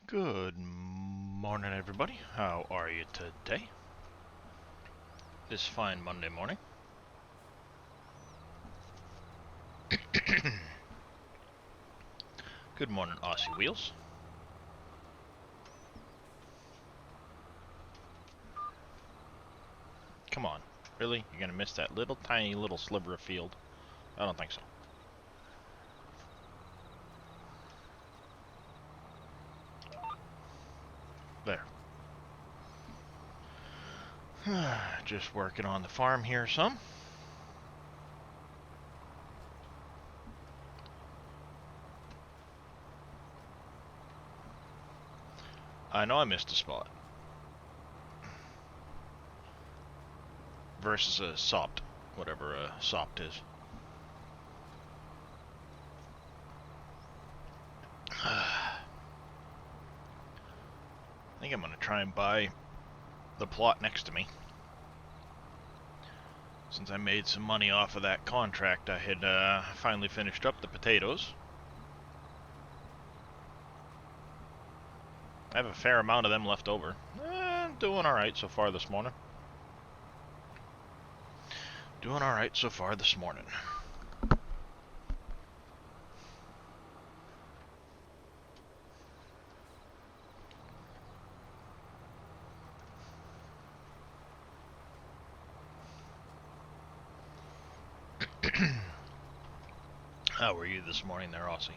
Good morning, everybody. How are you today? This fine Monday morning. Good morning, Aussie Wheels. Come on. Really? You're gonna miss that little tiny little sliver of field? I don't think so. There. Just working on the farm here some. I know I missed a spot. Versus a sopped, whatever a sopped is. I think I'm gonna try and buy the plot next to me. Since I made some money off of that contract, I had finally finished up the potatoes. I have a fair amount of them left over. Doing alright so far this morning. Doing alright so far this morning. How were you this morning there, Aussie?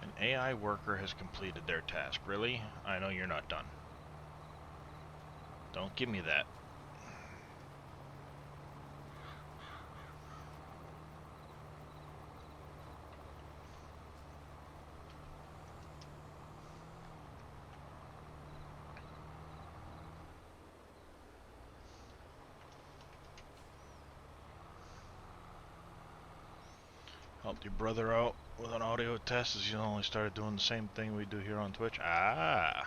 An AI worker has completed their task. Really? I know you're not done. Don't give me that. Helped your brother out with an audio test as you only started doing the same thing we do here on Twitch. Ah.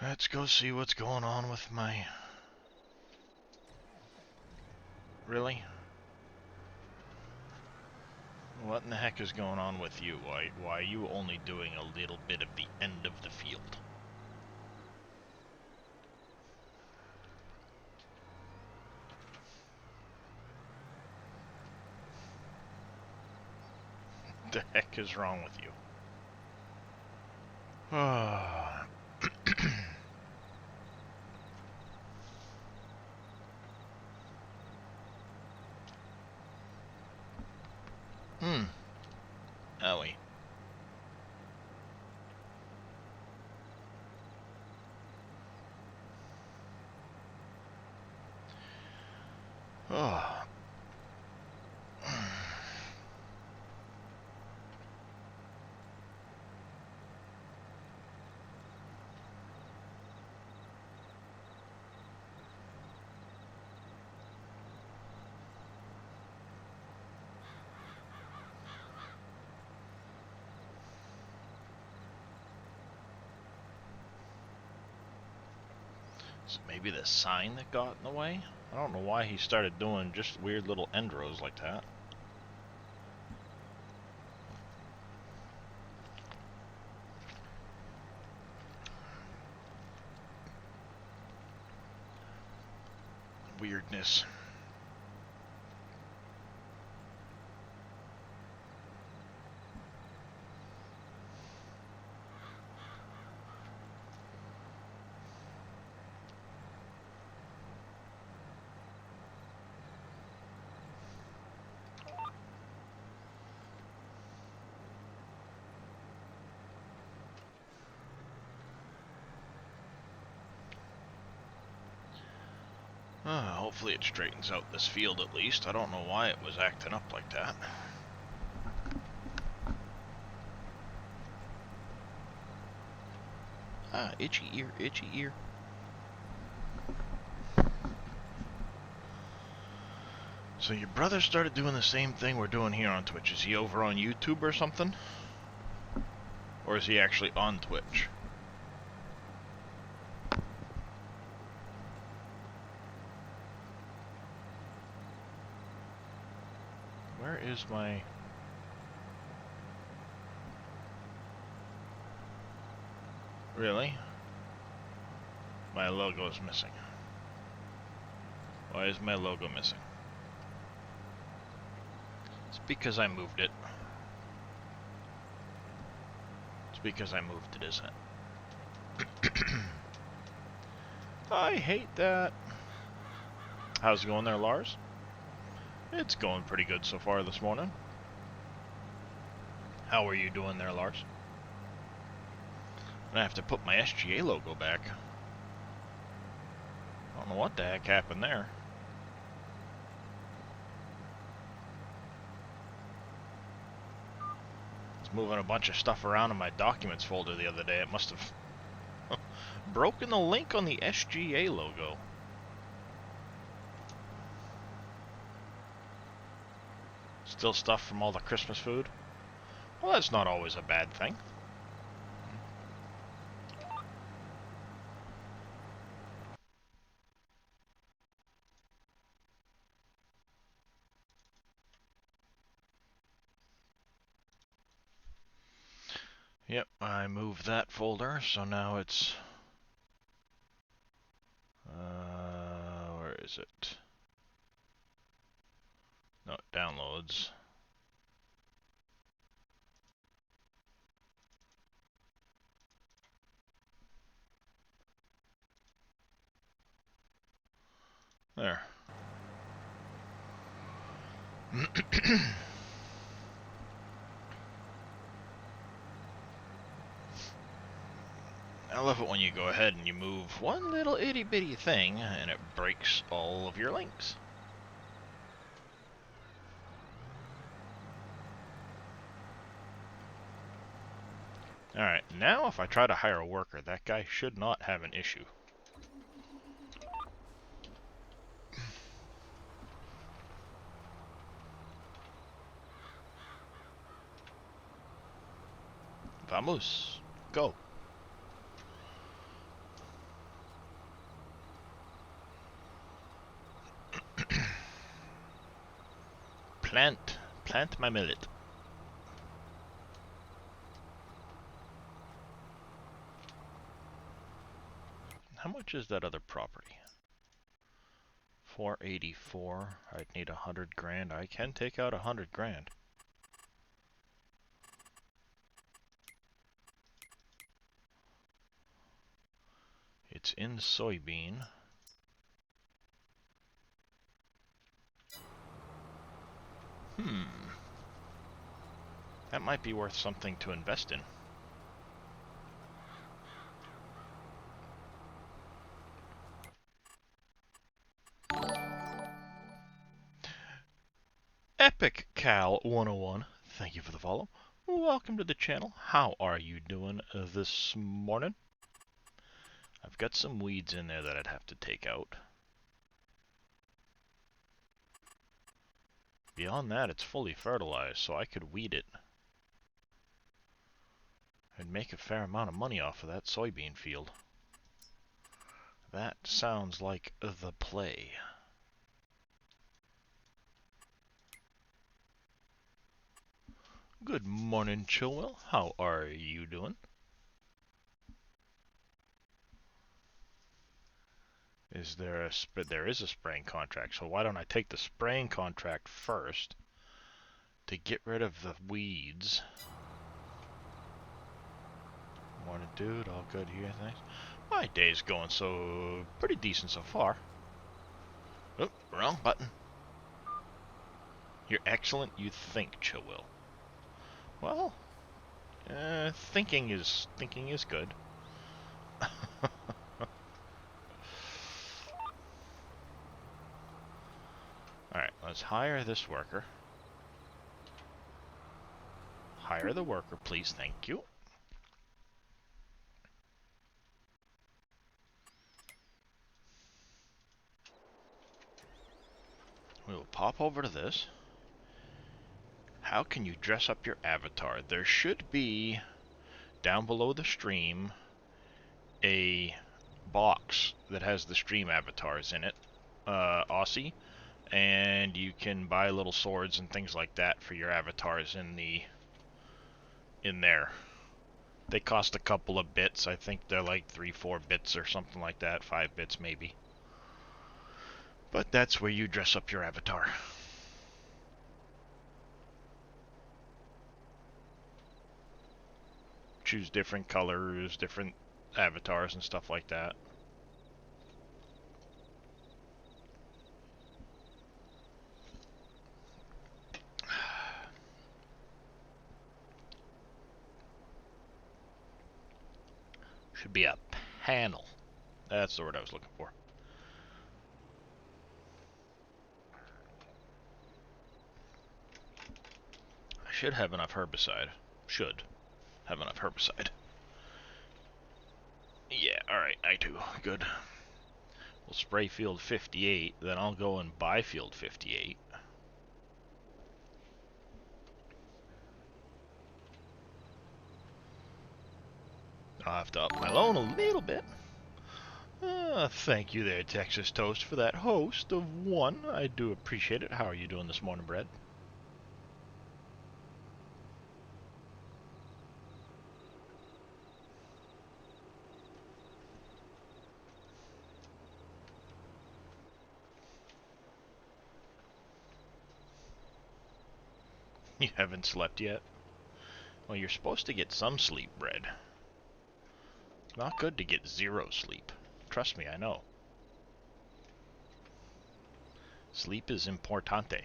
Let's go see what's going on with my... Really? What in the heck is going on with you? Why are you only doing a little bit of the end of the field? What the heck is wrong with you? Owie. Oh. So maybe the sign that got in the way? I don't know why he started doing just weird little end rows like that. Weirdness. Hopefully it straightens out this field at least. I don't know why it was acting up like that. Ah, itchy ear, itchy ear. So your brother started doing the same thing we're doing here on Twitch. Is he over on YouTube or something? Or is he actually on Twitch? Where is my... Really? My logo is missing. Why is my logo missing? It's because I moved it. It's because I moved it, isn't it? I hate that. How's it going there, Lars? It's going pretty good so far this morning. How are you doing there, Lars? I have to put my SGA logo back. I don't know what the heck happened there. I was moving a bunch of stuff around in my documents folder the other day. It must have broken the link on the SGA logo. Still stuff from all the Christmas food? Well, that's not always a bad thing. Yep, I moved that folder, so now it's... where is it? No, it downloads. There. I love it when you go ahead and you move one little itty bitty thing and it breaks all of your links. Alright, now if I try to hire a worker, that guy should not have an issue. Vamos, go. Plant my millet. How much is that other property? 484. I'd need 100 grand. I can take out 100 grand. It's in soybean. That might be worth something to invest in. Epic Cal 101, thank you for the follow. Welcome to the channel. How are you doing this morning? I've got some weeds in there that I'd have to take out. Beyond that, it's fully fertilized, so I could weed it. I'd make a fair amount of money off of that soybean field. That sounds like the play. Good morning, Chillwell. How are you doing? There is a spraying contract, so why don't I take the spraying contract first to get rid of the weeds? Morning, dude. All good here, thanks. My day's going pretty decent so far. Oh, wrong button. You're excellent, you think, Chillwell. Well, thinking is good. Alright, let's hire this worker. Hire the worker, please, thank you. We will pop over to this. How can you dress up your avatar? There should be down below the stream a box that has the stream avatars in it, Aussie, and you can buy little swords and things like that for your avatars in there. They cost a couple of bits. I think they're like 3-4 bits or something like that, 5 bits maybe. But that's where you dress up your avatar. Choose different colors, different avatars and stuff like that. Should be a panel. That's the word I was looking for. I should have enough herbicide. Should have enough herbicide. Yeah, alright, I do. Good. We'll spray field 58, then I'll go and buy field 58. I'll have to up my loan a little bit. Thank you there, Texas Toast, for that host of one. I do appreciate it. How are you doing this morning, Brad? You haven't slept yet? Well, you're supposed to get some sleep, Brad. It's not good to get 0 sleep. Trust me, I know. Sleep is importante.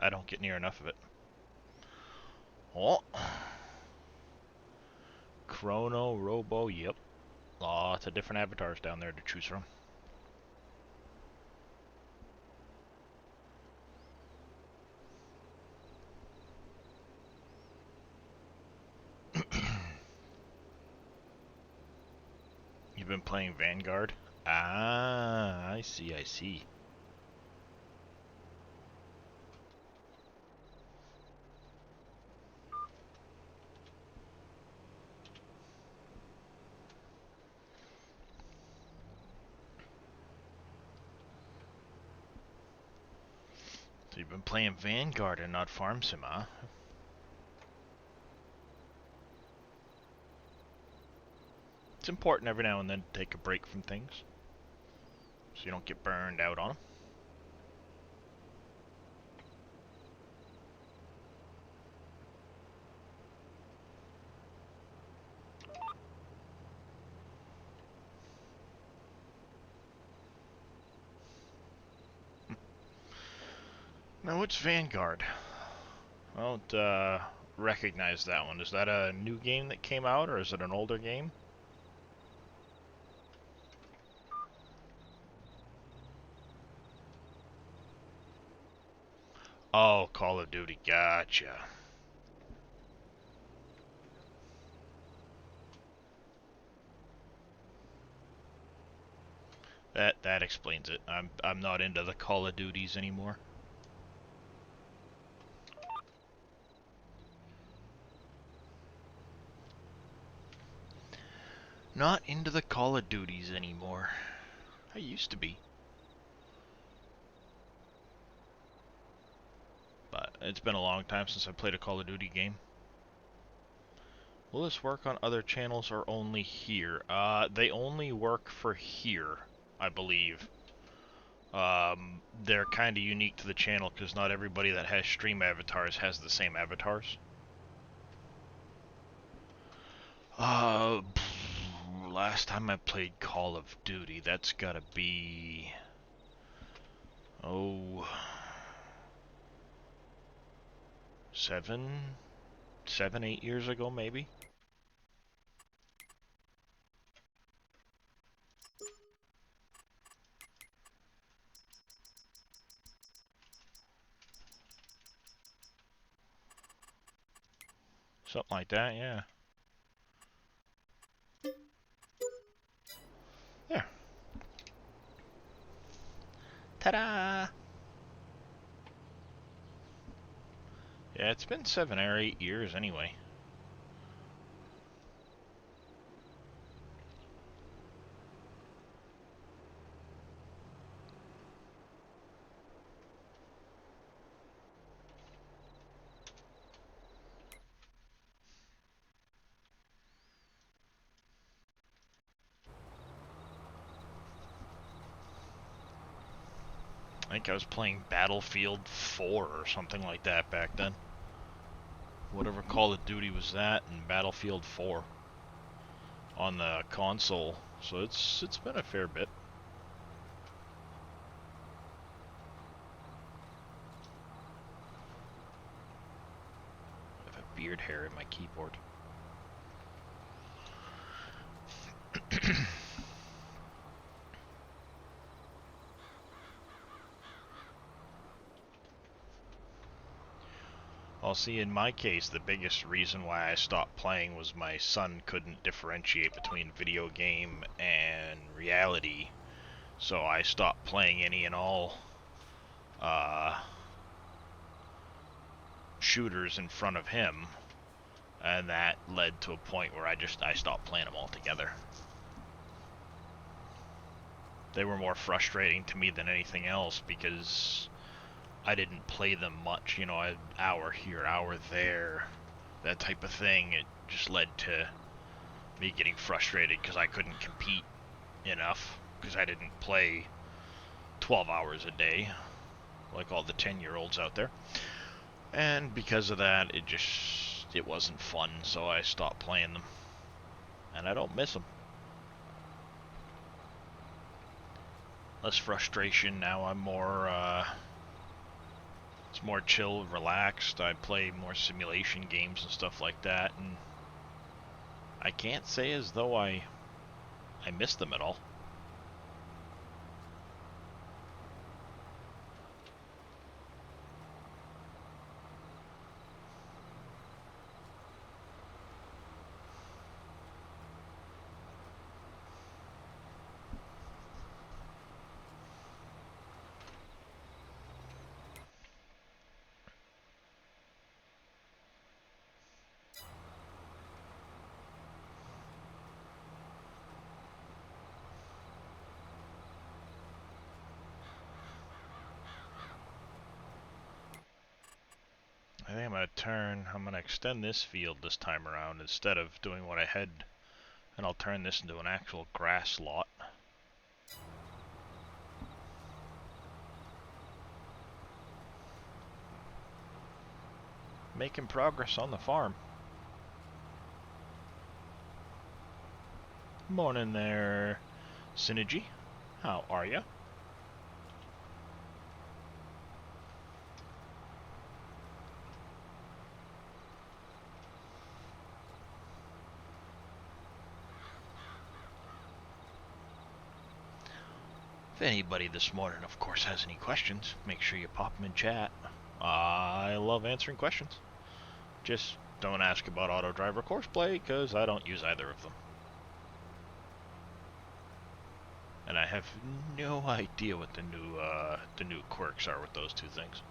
I don't get near enough of it. Oh. Chrono, Robo, yep. Lots of different avatars down there to choose from. You've been playing Vanguard? Ah, I see, I see. So you've been playing Vanguard and not Farm Sim, huh? It's important every now and then to take a break from things, so you don't get burned out on them. Now, what's Vanguard? I don't recognize that one. Is that a new game that came out, or is it an older game? Oh, Call of Duty. Gotcha. That explains it. I'm not into the Call of Duties anymore. Not into the Call of Duties anymore. I used to be. But it's been a long time since I played a Call of Duty game. Will this work on other channels or only here? They only work for here, I believe. They're kind of unique to the channel because not everybody that has stream avatars has the same avatars. Last time I played Call of Duty, that's gotta be... Oh... 8 years ago, maybe? Something like that, yeah. There. Ta-da! Yeah, it's been 7 or 8 years anyway. I think I was playing Battlefield 4 or something like that back then. Whatever Call of Duty was that, and Battlefield 4 on the console. So it's been a fair bit. I have a beard hair in my keyboard. Well, see, in my case, the biggest reason why I stopped playing was my son couldn't differentiate between video game and reality. So I stopped playing any and all shooters in front of him, and that led to a point where I stopped playing them altogether. They were more frustrating to me than anything else because I didn't play them much, you know, an hour here, hour there, that type of thing. It just led to me getting frustrated because I couldn't compete enough because I didn't play 12 hours a day like all the 10-year-olds out there. And because of that, it wasn't fun, so I stopped playing them. And I don't miss them. Less frustration now. I'm more, it's more chill, relaxed. I play more simulation games and stuff like that, and I can't say as though I miss them at all. I think I'm going to extend this field this time around instead of doing what I had, and I'll turn this into an actual grass lot. Making progress on the farm. Morning there, Synergy. How are ya? If anybody this morning, of course, has any questions, make sure you pop them in chat. I love answering questions. Just don't ask about auto driver courseplay, because I don't use either of them. And I have no idea what the new quirks are with those two things.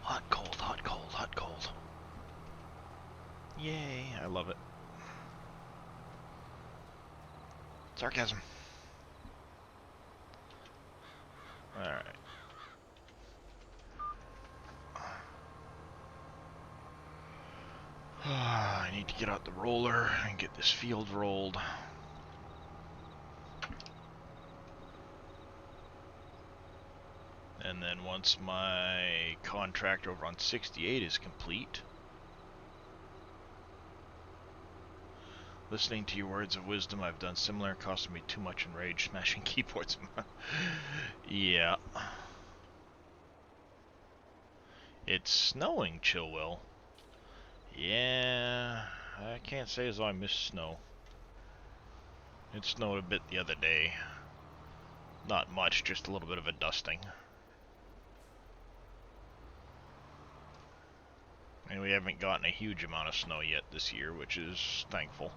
Hot, cold, hot, cold, hot, cold. Yay, I love it. Sarcasm. Alright. I need to get out the roller and get this field rolled. And then once my contract over on 68 is complete, listening to your words of wisdom, I've done similar, costing me too much in rage, smashing keyboards. Yeah. It's snowing, Chillwell. Yeah, I can't say as though I miss snow. It snowed a bit the other day. Not much, just a little bit of a dusting. And we haven't gotten a huge amount of snow yet this year, which is thankful.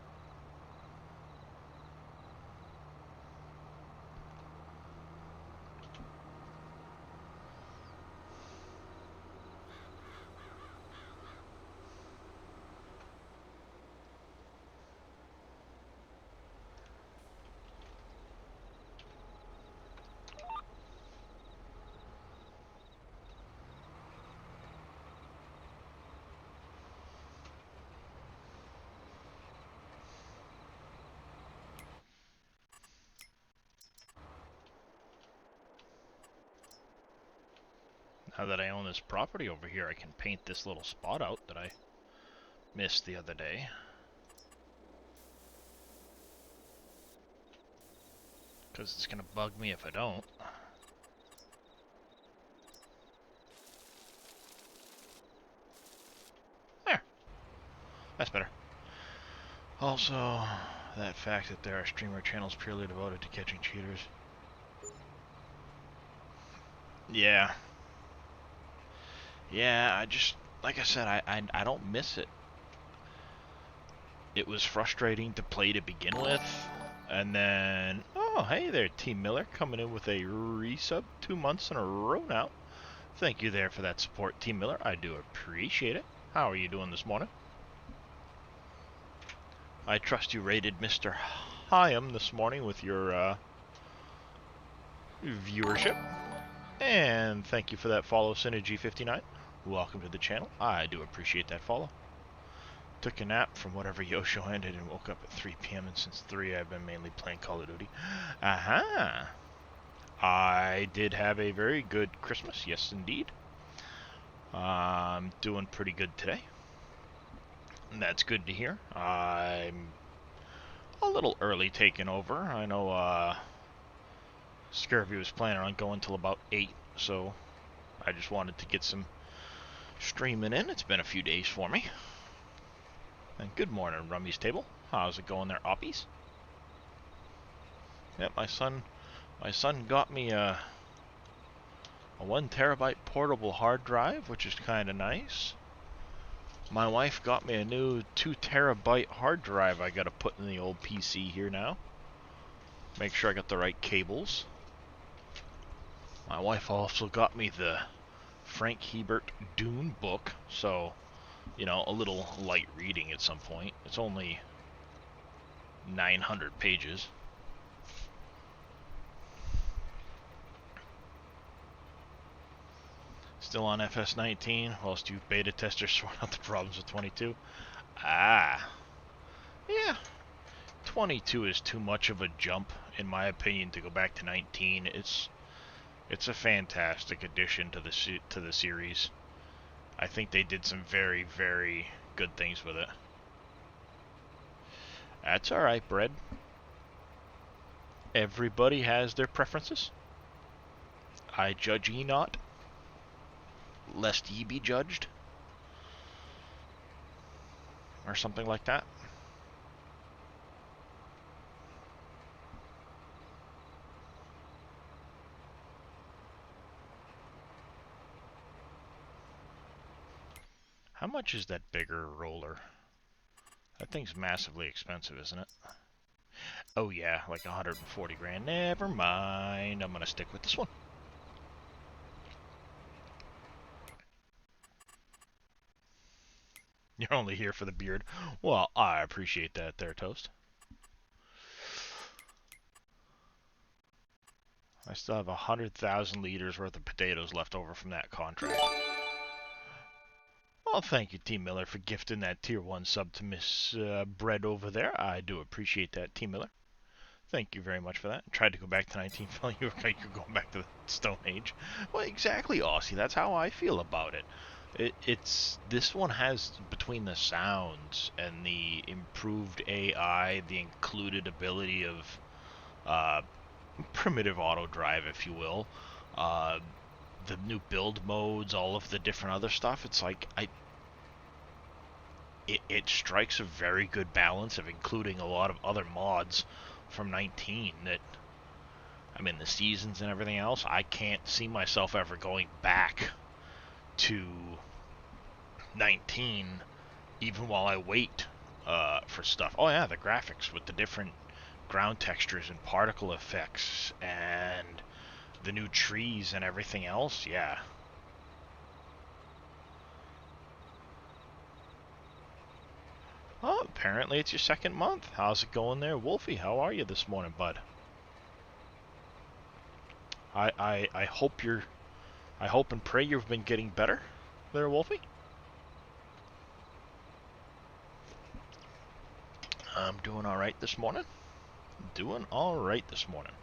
Now that I own this property over here, I can paint this little spot out that I missed the other day. Because it's going to bug me if I don't. There. That's better. Also, that fact that there are streamer channels purely devoted to catching cheaters. Yeah. Yeah, I just, like I said, I don't miss it. It was frustrating to play to begin with, and then, oh, hey there, Team Miller, coming in with a resub 2 months in a row now. Thank you there for that support, Team Miller. I do appreciate it. How are you doing this morning? I trust you rated Mr. Hyam this morning with your viewership. And thank you for that follow, Synergy59. Welcome to the channel. I do appreciate that follow. Took a nap from whatever Yosho ended and woke up at 3 p.m. and since 3 I've been mainly playing Call of Duty. Aha! I did have a very good Christmas, yes indeed. I'm doing pretty good today. And that's good to hear. I'm a little early taking over. I know Scurvy was planning on going till about 8, so I just wanted to get some streaming in. It's been a few days for me. And good morning, Rummy's Table. How's it going there, Oppies? Yep, my son got me a 1 terabyte portable hard drive, which is kind of nice. My wife got me a new 2 terabyte hard drive I gotta put in the old PC here now. Make sure I got the right cables. My wife also got me the Frank Hebert Dune book, so, you know, a little light reading at some point. It's only 900 pages. Still on FS19, whilst you beta testers sort out the problems with 22. Ah. Yeah. 22 is too much of a jump, in my opinion, to go back to 19. It's a fantastic addition to the series. I think they did some very, very good things with it. That's alright, Bread. Everybody has their preferences. I judge ye not, lest ye be judged. Or something like that. How much is that bigger roller? That thing's massively expensive, isn't it? Oh yeah, like 140 grand. Never mind. I'm gonna stick with this one. You're only here for the beard. Well, I appreciate that there, Toast. I still have 100,000 liters worth of potatoes left over from that contract. Well, thank you, Team Miller, for gifting that Tier 1 sub to Miss Bread over there. I do appreciate that, Team Miller. Thank you very much for that. I tried to go back to 19, felt you were going back to the Stone Age. Well, exactly, Aussie. That's how I feel about it. This one has, between the sounds and the improved AI, the included ability of primitive auto drive, if you will, the new build modes, all of the different other stuff. It's like it strikes a very good balance of including a lot of other mods from 19 that I mean, the seasons and everything else, I can't see myself ever going back to 19, even while I wait for stuff. Oh yeah, the graphics with the different ground textures and particle effects and the new trees and everything else, yeah. Oh, apparently it's your second month. How's it going there, Wolfie? How are you this morning, bud? I hope I hope and pray you've been getting better there, Wolfie. I'm doing alright this morning. Doing alright this morning.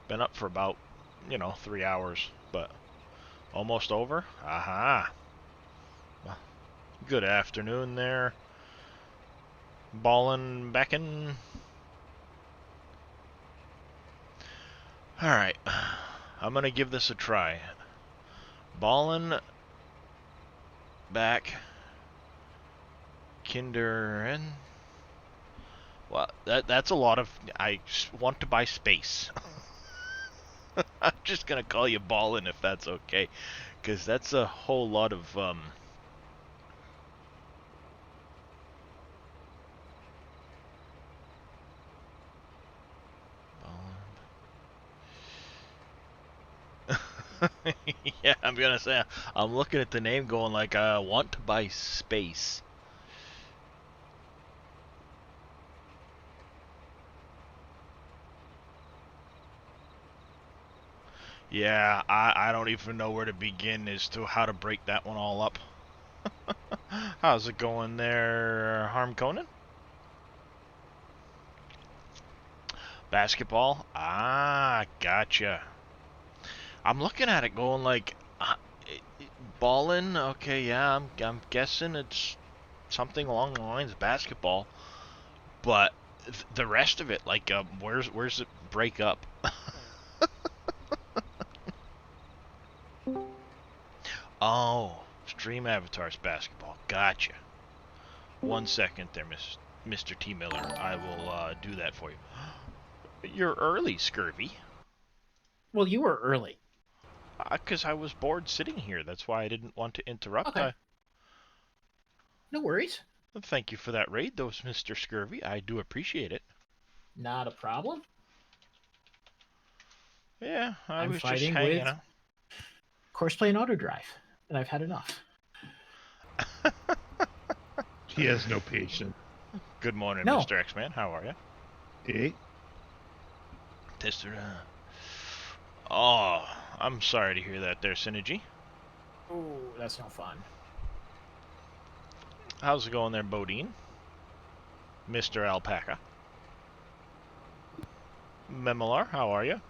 Been up for about, 3 hours, but almost over. Aha. Well, good afternoon there. Ballin' Beckin. Alright. I'm gonna give this a try. Ballin' back. Kinder. Well, that's a lot of... I want to buy space. I'm just gonna call you Ballin' if that's okay. Because that's a whole lot of... Yeah, I'm gonna say, I'm looking at the name going like, I want to buy space. Yeah, I don't even know where to begin as to how to break that one all up. How's it going there, Harm Conan? Basketball? Ah, gotcha. I'm looking at it going like, ballin', okay, yeah, I'm guessing it's something along the lines of basketball, but the rest of it, like, where's it break up? Oh, stream avatars basketball, gotcha. 1 second there, Mr. T. Miller. I will do that for you. You're early, Scurvy. Well, you were early. Because I was bored sitting here. That's why I didn't want to interrupt. Okay. No worries. Thank you for that raid, though, Mr. Scurvy. I do appreciate it. Not a problem. Yeah, I I'm was just fighting hanging with out. Courseplay and Autodrive, and I've had enough. He has no patience. Good morning, No. Mr. X-Man. How are you? Hey? Tester. Oh, I'm sorry to hear that there, Synergy. Ooh, that's no fun. How's it going there, Bodine? Mr. Alpaca. Memelar, how are you?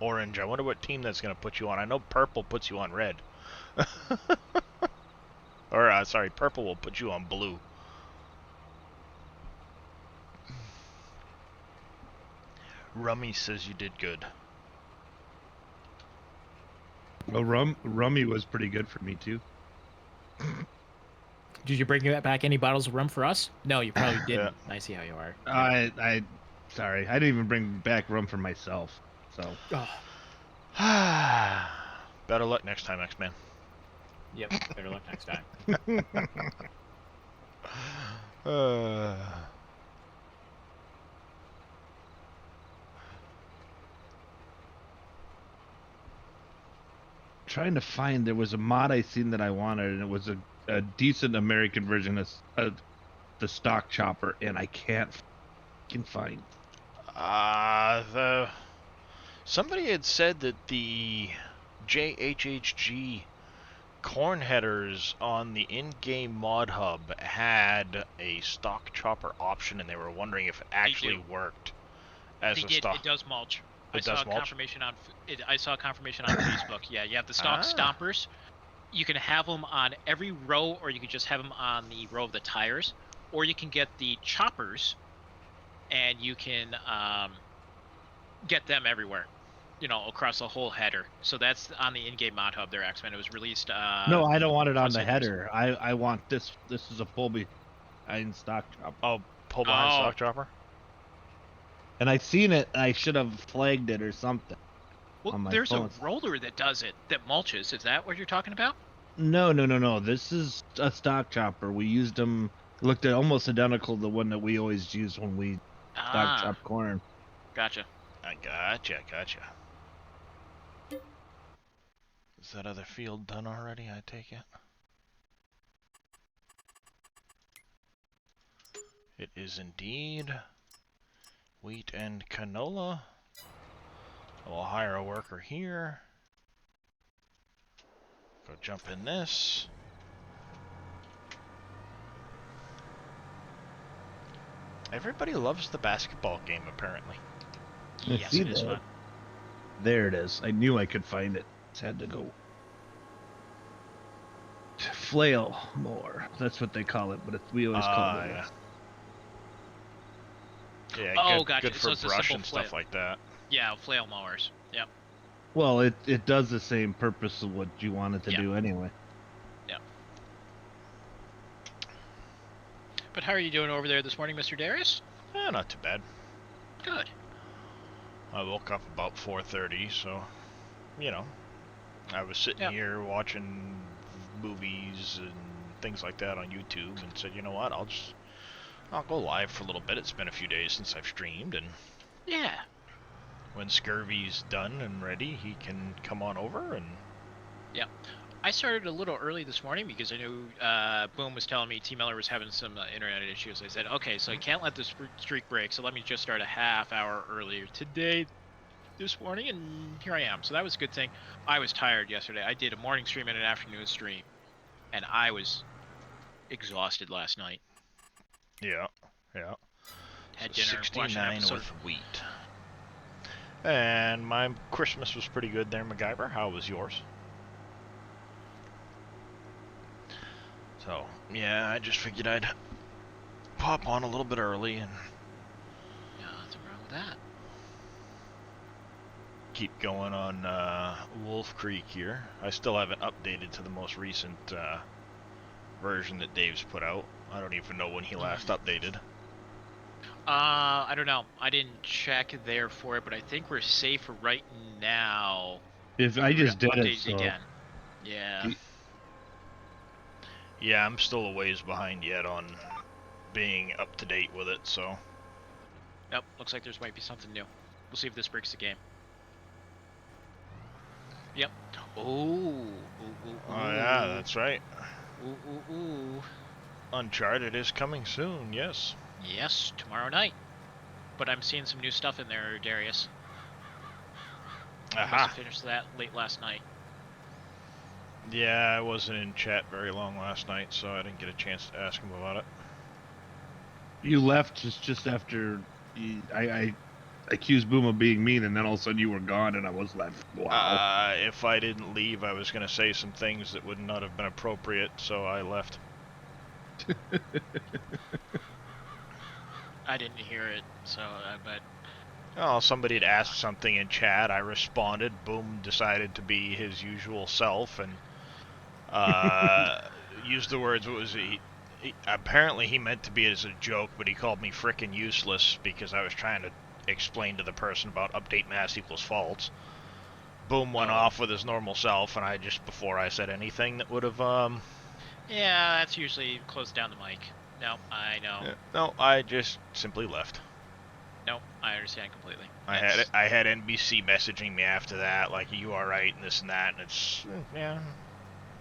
Orange, I wonder what team that's going to put you on. I know purple puts you on red. Or, sorry, purple will put you on blue. Rummy says you did good. Well, Rummy was pretty good for me, too. Did you bring back any bottles of rum for us? No, you probably didn't. Yeah. I see how you are. Sorry, I didn't even bring back rum for myself, so. Oh. Better luck next time, X-Man. Yep, better luck next time. Trying to find, there was a mod I seen that I wanted, and it was a decent American version of the stock chopper, and I can't find. Somebody had said that the JHHG corn headers on the in-game mod hub had a stock chopper option, and they were wondering if it actually worked as a stock. It does mulch. I saw confirmation on Facebook. Yeah, you have the stock stompers. You can have them on every row, or you can just have them on the row of the tires, or you can get the choppers, and you can get them everywhere, across the whole header. So that's on the in-game mod hub there, X-Men. It was released. No, I don't want it on the header. I want this. This is a pull behind stock chopper. Oh, pull behind stock chopper. And I seen it. I should have flagged it or something. Well, On my there's phone. a roller that does it, that mulches. Is that what you're talking about? No. This is a stock chopper. We used them. Looked at almost identical to the one that we always use when we stock chop corn. Gotcha. I gotcha. Is that other field done already, I take it? It is indeed. Wheat and canola. We'll hire a worker here. Go jump in this. Everybody loves the basketball game, apparently. Yes, see it is that? fun. There it is. I knew I could find it. Just had to go. Flail mower. That's what they call it, but we always call it. Yeah. Yeah, Oh, good, gotcha. good So for it's a brush simple and stuff flail. like that. Yeah, flail mowers. Yep. Well, it does the same purpose of what you want it to Yeah. do anyway. But how are you doing over there this morning, Mr. Darius? Not too bad. Good. I woke up about 4:30, so, you know, I was sitting here watching movies and things like that on YouTube and said, you know what, I'll go live for a little bit. It's been a few days since I've streamed, and Yeah. when Scurvy's done and ready, he can come on over and... I started a little early this morning because I knew Boom was telling me T. Miller was having some internet issues. I said, okay, so I can't let this streak break, so let me just start a half hour earlier today, this morning, and here I am. So that was a good thing. I was tired yesterday. I did a morning stream and an afternoon stream, and I was exhausted last night. Yeah. Had So dinner, watched an 69 episode. with wheat. And my Christmas was pretty good there, MacGyver. How was yours? So, yeah, I just figured I'd pop on a little bit early and Yeah, nothing wrong with that. keep going on Wolf Creek here. I still haven't updated to the most recent version that Dave's put out. I don't even know when he last updated. I don't know. I didn't check there for it, but I think we're safe right now. If I just did it, Update so again. Yeah. Yeah, I'm still a ways behind yet on being up to date with it, so... Nope, looks like there's might be something new. We'll see if this breaks the game. Yep. Oh yeah, that's right. Ooh. Uncharted is coming soon, yes. Yes, tomorrow night. But I'm seeing some new stuff in there, Darius. I must have finished that late last night. Yeah, I wasn't in chat very long last night, so I didn't get a chance to ask him about it. you left just after I accused Boom of being mean, and then all of a sudden you were gone, and I was left. Wow. If I didn't leave, I was going to say some things that would not have been appropriate, so I left. I didn't hear it, so but Oh, somebody had asked something in chat. I responded. Boom decided to be his usual self and used the words. What was he? Apparently, he meant to be as a joke, but he called me frickin' useless because I was trying to explain to the person about update mass equals false. Boom went off with his normal self, and I just, before I said anything that would have yeah, that's usually close down the mic. No, I know. Yeah, no, I just simply left. No, I understand completely. I had NBC messaging me after that, like, you all right, and this and that, and it's, yeah,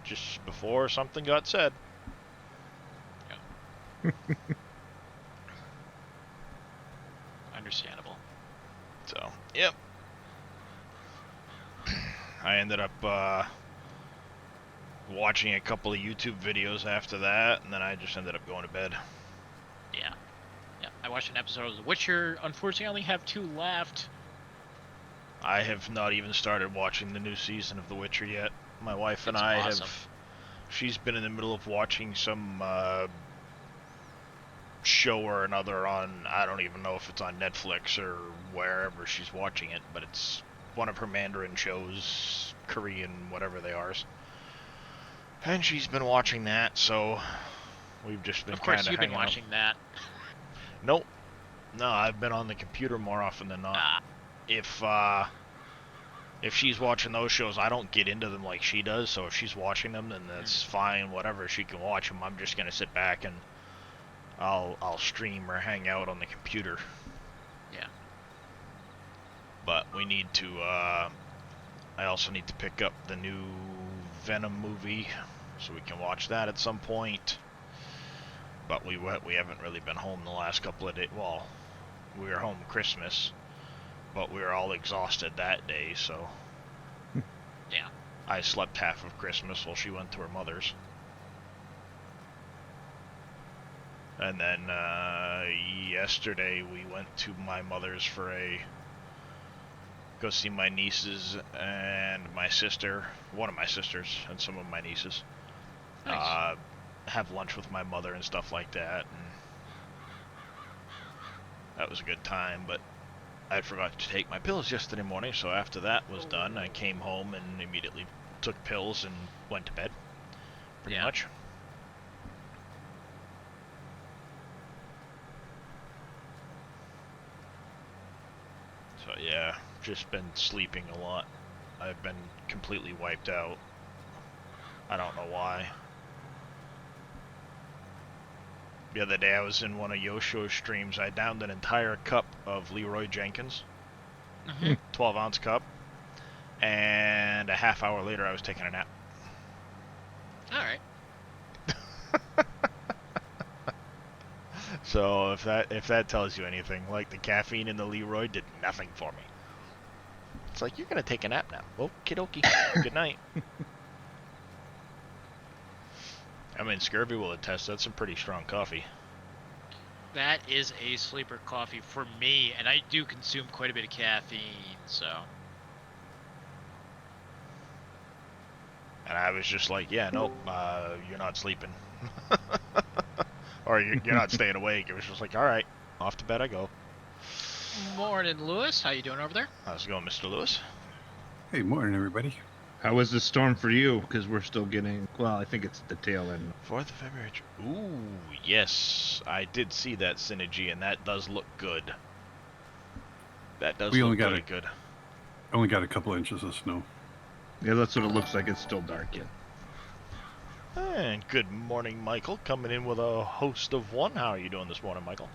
just before something got said. Yeah. Understandable. So, yep. I ended up watching a couple of YouTube videos after that, and then I just ended up going to bed. Yeah. Yeah, I watched an episode of The Witcher. Unfortunately, I only have 2 left. I have not even started watching the new season of The Witcher yet. My wife and It's I awesome. have... She's been in the middle of watching some show or another on... I don't even know if it's on Netflix or wherever she's watching it, but it's one of her Mandarin shows, Korean, whatever they are. And she's been watching that, so we've just been Of kind course, of you've been hanging out. watching that. Nope. No, I've been on the computer more often than not. Ah, If she's watching those shows, I don't get into them like she does. So if she's watching them, then that's fine. Whatever, she can watch them. I'm just gonna sit back and I'll stream or hang out on the computer. yeah. But we need to. I also need to pick up the new Venom movie, so we can watch that at some point. But we haven't really been home the last couple of days. Well, we were home Christmas, but we were all exhausted that day, so Yeah. I slept half of Christmas while she went to her mother's. And then yesterday we went to my mother's for go see my nieces and my sister, one of my sisters and some of my nieces. Nice. Have lunch with my mother and stuff like that, and that was a good time. But I forgot to take my pills yesterday morning, so after that was done, I came home and immediately took pills and went to bed. Pretty much. So yeah, just been sleeping a lot. I've been completely wiped out. I don't know why. The other day I was in one of Yosho's streams. I downed an entire cup of Leroy Jenkins, 12-ounce cup, and a half hour later I was taking a nap. All right. So if that tells you anything, like the caffeine in the Leroy did nothing for me. It's like, you're gonna take a nap now. Okie dokie. Good night. I mean, Scurvy will attest, that's some pretty strong coffee. That is a sleeper coffee for me, and I do consume quite a bit of caffeine, so. And I was just like, yeah, nope, you're not sleeping. Or you're not staying awake. It was just like, alright, off to bed I go. Morning, Lewis. How you doing over there? How's it going, Mr. Lewis? Hey, morning, everybody. How was the storm for you? Because we're still getting, well, I think it's the tail end. 4th of February. Ooh, yes. I did see that Synergy, and that does look good. That does We look only got really it. good. Only got a couple inches of snow. Yeah, that's what it looks like. It's still dark yet. And good morning, Michael. Coming in with a host of one. How are you doing this morning, Michael?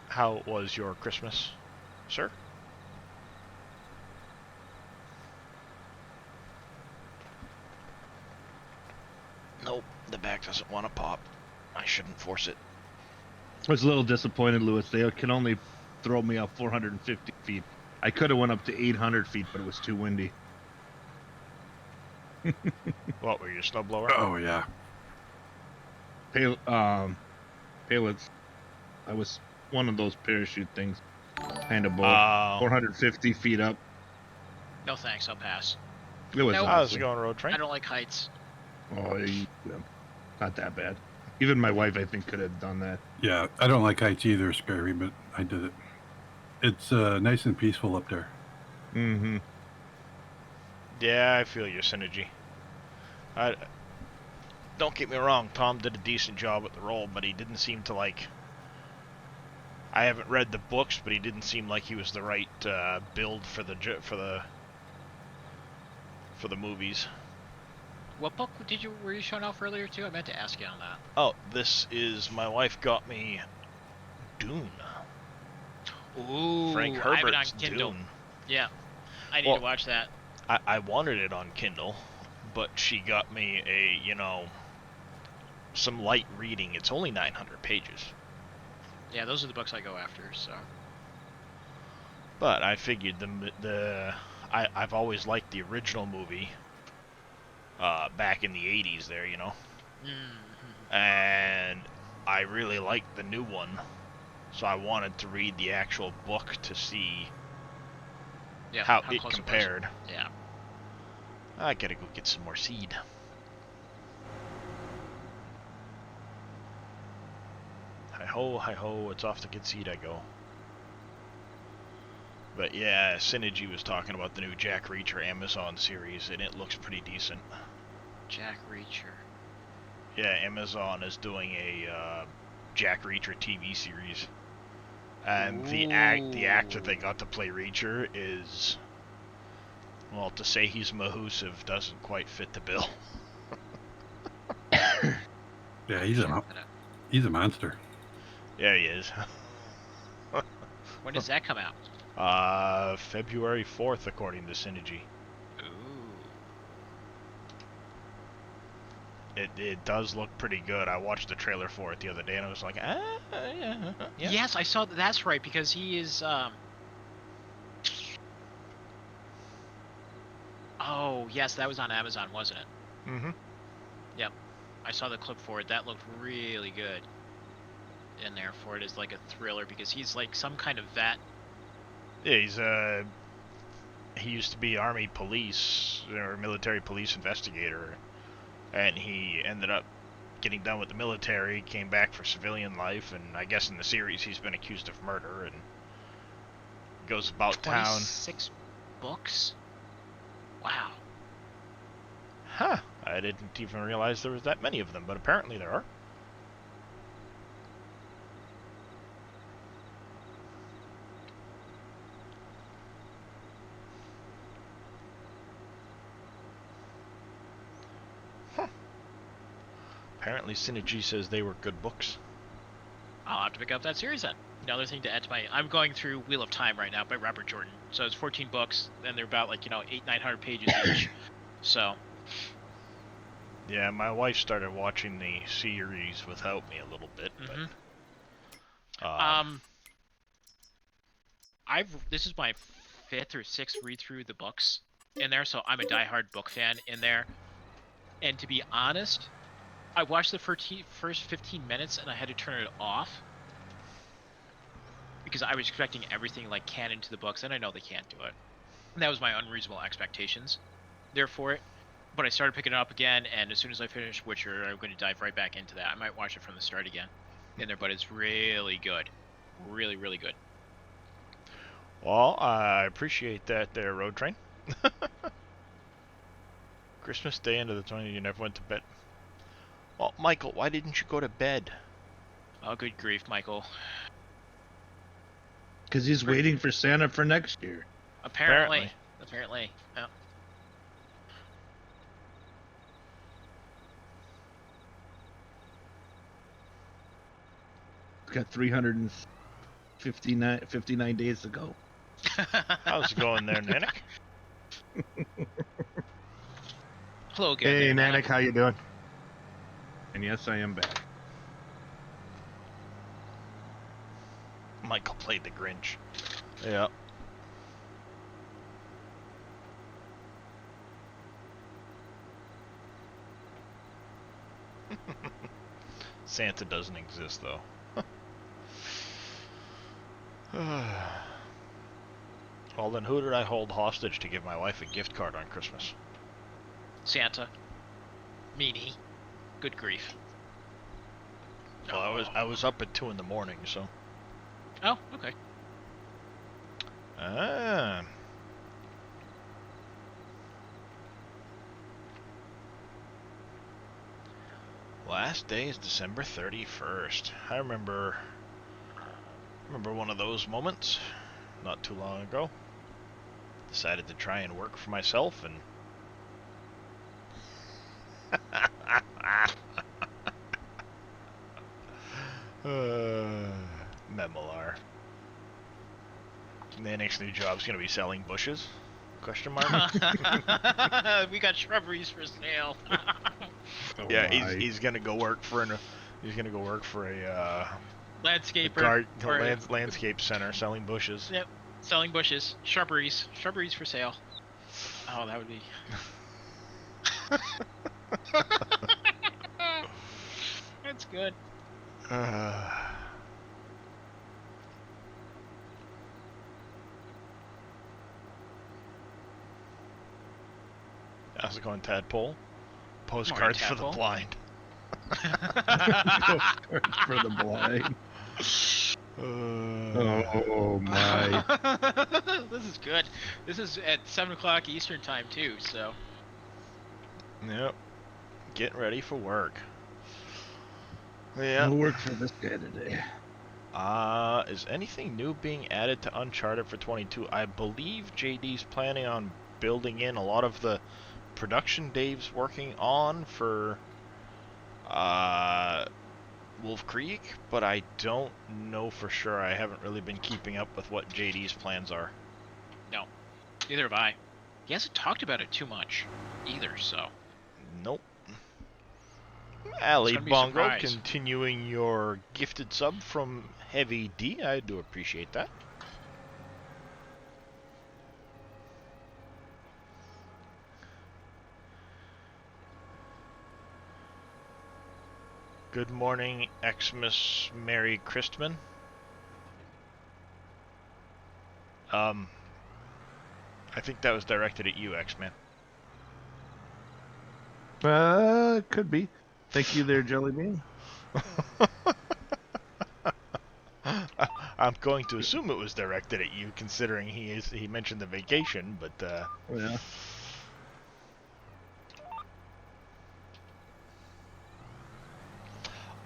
How was your Christmas, sir? Nope, the back doesn't want to pop. I shouldn't force it. I was a little disappointed, Lewis. They can only throw me up 450 feet. I could have went up to 800 feet, but it was too windy. What, were you a snowblower? Oh, yeah. Pallets. I was one of those parachute things. Kind of both. Oh. 450 feet up. No thanks, I'll pass. It was Nope. How's it awesome. going, road train? I don't like heights. Oh, yeah, not that bad. Even my wife, I think, could have done that. Yeah, I don't like heights either, Scary, but I did it. It's nice and peaceful up there. Mm-hmm. Yeah, I feel your Synergy. Don't get me wrong, Tom did a decent job at the role, but he didn't seem to like... I haven't read the books, but he didn't seem like he was the right build for the movies. What book were you showing off earlier too? I meant to ask you on that. Oh, this is... My wife got me Dune. Ooh, Frank I have it on Herbert's Kindle. Dune. Yeah, I need Well, to watch that. I wanted it on Kindle, but she got me some light reading. It's only 900 pages. Yeah, those are the books I go after. So. But I figured I've always liked the original movie back in the 80s there, Mm-hmm. and I really liked the new one, so I wanted to read the actual book to see Yeah, how it close was. compared. Yeah. I gotta go get some more seed. Hi ho, it's off to get seed I go. But yeah, Synergy was talking about the new Jack Reacher Amazon series, and it looks pretty decent. Jack Reacher. Yeah, Amazon is doing a Jack Reacher TV series. And the actor they got to play Reacher is, well, to say he's mahoosive doesn't quite fit the bill. Yeah, he's a monster. Yeah, he is. When does that come out? February 4th, according to Synergy. Ooh. It does look pretty good. I watched the trailer for it the other day, and I was like, yeah. Yes, I saw that. That's right, because he is. Oh, yes, that was on Amazon, wasn't it? Mm-hmm. Yep. I saw the clip for it. That looked really good in there for it as like a thriller, because he's like some kind of vet. Yeah, he used to be Army police or military police investigator, and he ended up getting done with the military, came back for civilian life, and I guess in the series he's been accused of murder and goes about town. 26 books? Wow. Huh. I didn't even realize there was that many of them, but apparently there are. Huh. Apparently Synergy says they were good books. I'll have to pick up that series then. Another thing to add to my... I'm going through Wheel of Time right now by Robert Jordan. So it's 14 books, and they're about, like, 800-900 pages each. So... Yeah, my wife started watching the series without me a little bit, but... This is my 5th or 6th read-through the books in there, so I'm a diehard book fan in there. And to be honest, I watched the first 15 minutes, and I had to turn it off. Because I was expecting everything like canon to the books, and I know they can't do it. And that was my unreasonable expectations there for it. But I started picking it up again, and as soon as I finish Witcher, I'm going to dive right back into that. I might watch it from the start again in there, but it's really good. Really, really good. Well, I appreciate that there, Road Train. Christmas Day into the 20th, you never went to bed. Well, Michael, why didn't you go to bed? Oh, good grief, Michael. Because he's waiting for Santa for next year. Apparently. Yeah. He's got 359 days to go. How's it going there, Nanik? Hello again. Hey, there, Nanik, how you doing? And yes, I am back. Michael played the Grinch. Yeah. Santa doesn't exist, though. Well, then who did I hold hostage to give my wife a gift card on Christmas? Santa. Meanie. Good grief. Well, I was up at 2 in the morning, so. Oh, okay. Ah. Last day is December 31st. I remember one of those moments not too long ago. Decided to try and work for myself and Memolar. Nanik's new job's gonna be selling bushes? Question mark? We got shrubberies for sale. Yeah, he's gonna go work for a Landscaper. landscape center selling bushes. Yep, selling bushes, shrubberies for sale. Oh, that would be. That's good. How's it going, Tadpole? Postcards for the blind. Postcards for the blind. Oh my. This is good. This is at 7 o'clock Eastern time too, so. Yep. Getting ready for work. Yeah. No work for this guy today. Is anything new being added to Uncharted for 22? I believe JD's planning on building in a lot of the production Dave's working on for Wolf Creek, but I don't know for sure. I haven't really been keeping up with what JD's plans are. No, neither have I. He hasn't talked about it too much either, so. Nope. Ali It's gonna be a Bongo, surprise. continuing your gifted sub from Heavy D. I do appreciate that. Good morning, Xmas Merry Christmas. I think that was directed at you, X-Man. Could be. Thank you there, Jelly Bean. I'm going to assume it was directed at you, considering he mentioned the vacation, but Yeah.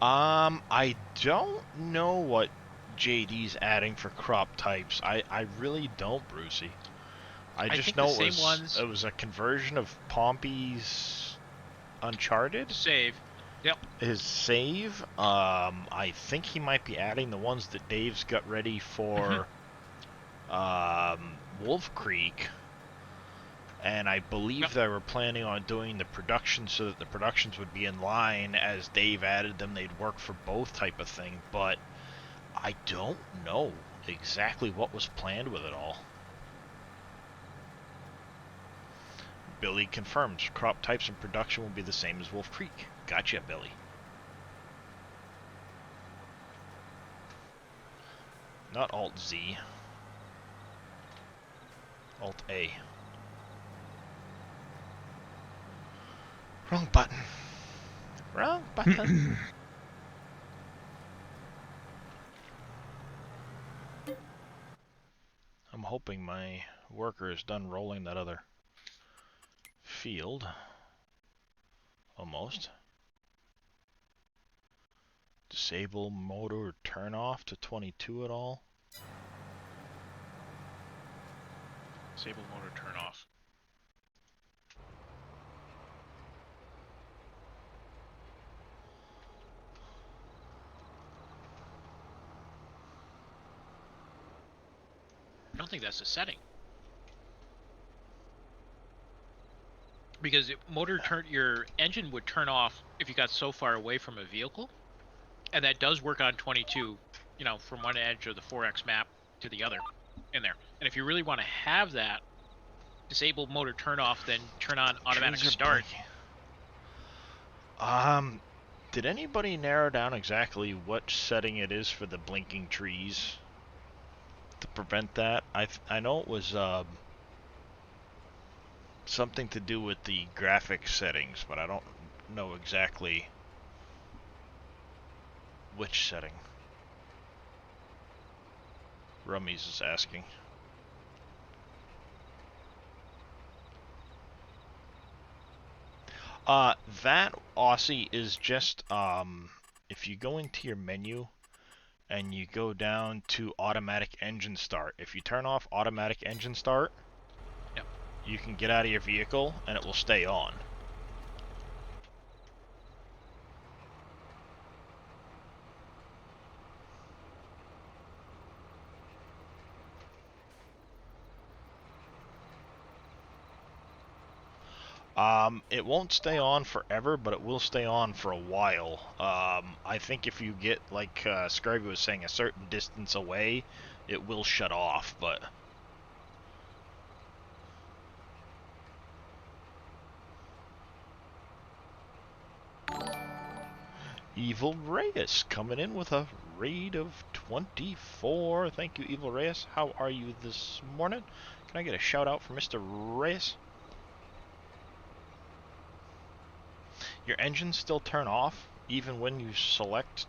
I don't know what JD's adding for crop types. I really don't, Brucey. I just think know the same ones- it was a conversion of Pompey's Uncharted. Save. Yep. His save. I think he might be adding the ones that Dave's got ready for Wolf Creek. And I believe they were planning on doing the production so that the productions would be in line as Dave added them. They'd work for both type of thing, but I don't know exactly what was planned with it all. Billy confirms crop types and production will be the same as Wolf Creek. Gotcha, Billy. Not Alt-Z. Alt-A. Wrong button. Wrong button. I'm hoping my worker is done rolling that other field. Almost. Disable motor turn off to 22 at all. Disable motor turn off. I don't think that's a setting. Because your engine would turn off if you got so far away from a vehicle, and that does work on 22. You know, from one edge of the 4X map to the other, in there. And if you really want to have that disable motor turn off, then turn on automatic Trees are start. blinking. Did anybody narrow down exactly what setting it is for the blinking trees to prevent that? I know it was something to do with the graphic settings, but I don't know exactly which setting. Rummies is asking. That, Aussie, is just, if you go into your menu and you go down to automatic engine start, if you turn off automatic engine start, yep, you can get out of your vehicle and it will stay on. It won't stay on forever, but it will stay on for a while. I think if you get, like Scribe was saying, a certain distance away, it will shut off, but... Evil Reyes coming in with a raid of 24. Thank you, Evil Reyes. How are you this morning? Can I get a shout out for Mr. Reyes? Your engines still turn off even when you select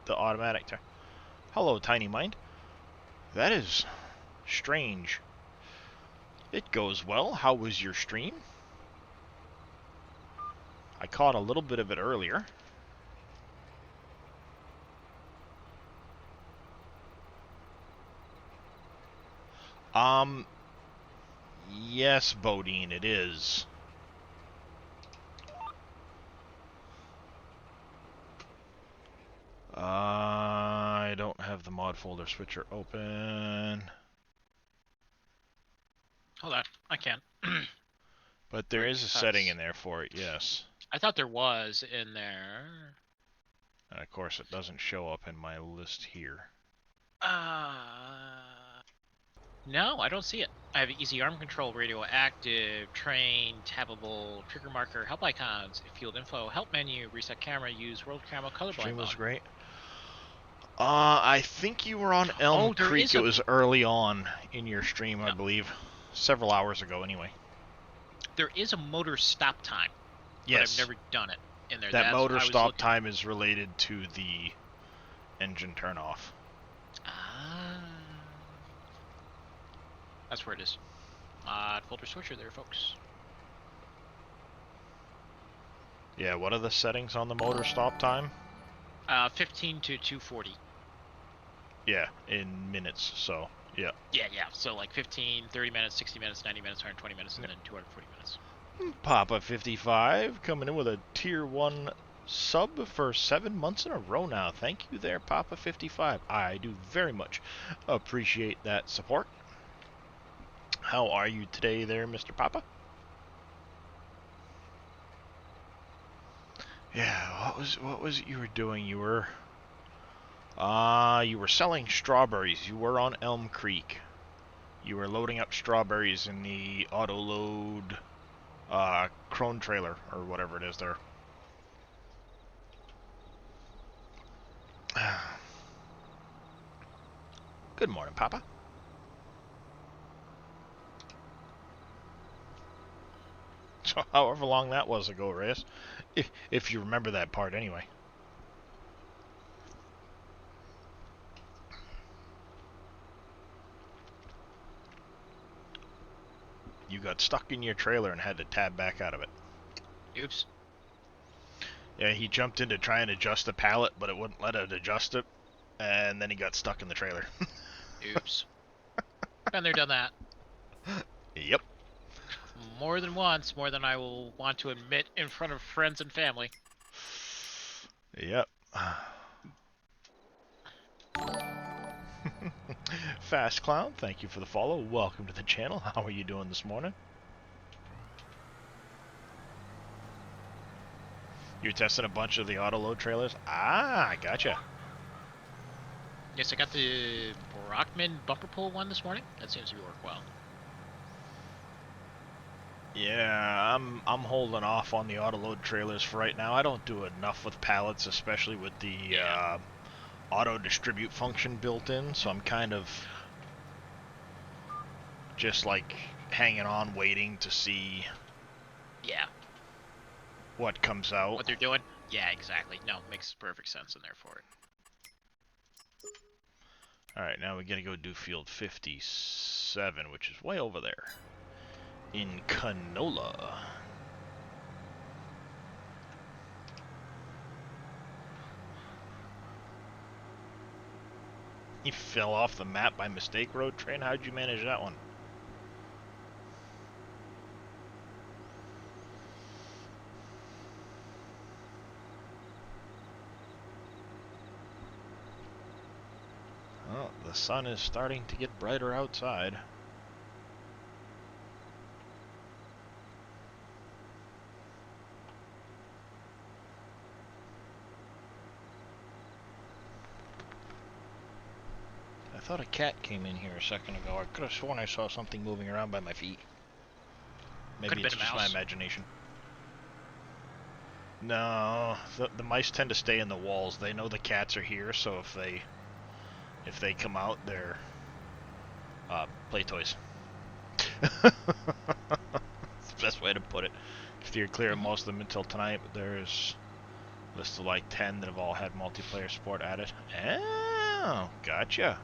the automatic turn. Hello, Tiny Mind. That is strange. It goes well. How was your stream? I caught a little bit of it earlier. Yes, Bodine, it is. I don't have the mod folder switcher open. Hold on, I can. But there is a setting in there for it, yes. I thought there was in there. And of course, it doesn't show up in my list here. No, I don't see it. I have easy arm control, radio active, train, tabbable, trigger marker, help icons, field info, help menu, reset camera, use world camera, colorblind Stream was mode. great. I think you were on Elm Creek. It was early on in your stream, I believe. Several hours ago, anyway. There is a motor stop time. Yes. But I've never done it in there. That motor stop time is related to the engine turn off. That's where it is. Mod folder switcher there, folks. Yeah, what are the settings on the motor stop time? 15 to 240. Yeah, in minutes, so, yeah. Yeah. So like 15, 30 minutes, 60 minutes, 90 minutes, 120 minutes, and then 240 minutes. Papa55 coming in with a tier 1 sub for 7 months in a row now. Thank you there, Papa55. I do very much appreciate that support. How are you today there, Mr. Papa? Yeah, what was it you were doing? You were selling strawberries. You were on Elm Creek. You were loading up strawberries in the auto load Crone trailer or whatever it is there. Good morning, Papa. So however long that was ago, Reyes. If you remember that part anyway. You got stuck in your trailer and had to tab back out of it. Oops. Yeah, he jumped in to try and adjust the pallet, but it wouldn't let it adjust it. And then he got stuck in the trailer. Oops. Been there, done that. Yep. More than once, more than I will want to admit in front of friends and family. Yep. Fast Clown, thank you for the follow. Welcome to the channel. How are you doing this morning? You're testing a bunch of the auto load trailers? Ah, gotcha. Yes, I got the Brockman bumper pull one this morning. That seems to work well. Yeah, I'm holding off on the auto load trailers for right now. I don't do enough with pallets, especially with the auto distribute function built in, so I'm kind of just like hanging on, waiting to see what comes out. What they're doing? Yeah, exactly. No, makes perfect sense in there for it. Alright, now we gotta go do field 57, which is way over there. In Canola. You fell off the map by mistake, Road Train? How'd you manage that one? Oh, the sun is starting to get brighter outside. I thought a cat came in here a second ago. I could have sworn I saw something moving around by my feet. Maybe it's just my imagination. No, the mice tend to stay in the walls. They know the cats are here, so if they come out, they're play toys. That's the best way to put it. Steer clear of most of them until tonight, but there's a list of like 10 that have all had multiplayer support added. Oh, gotcha.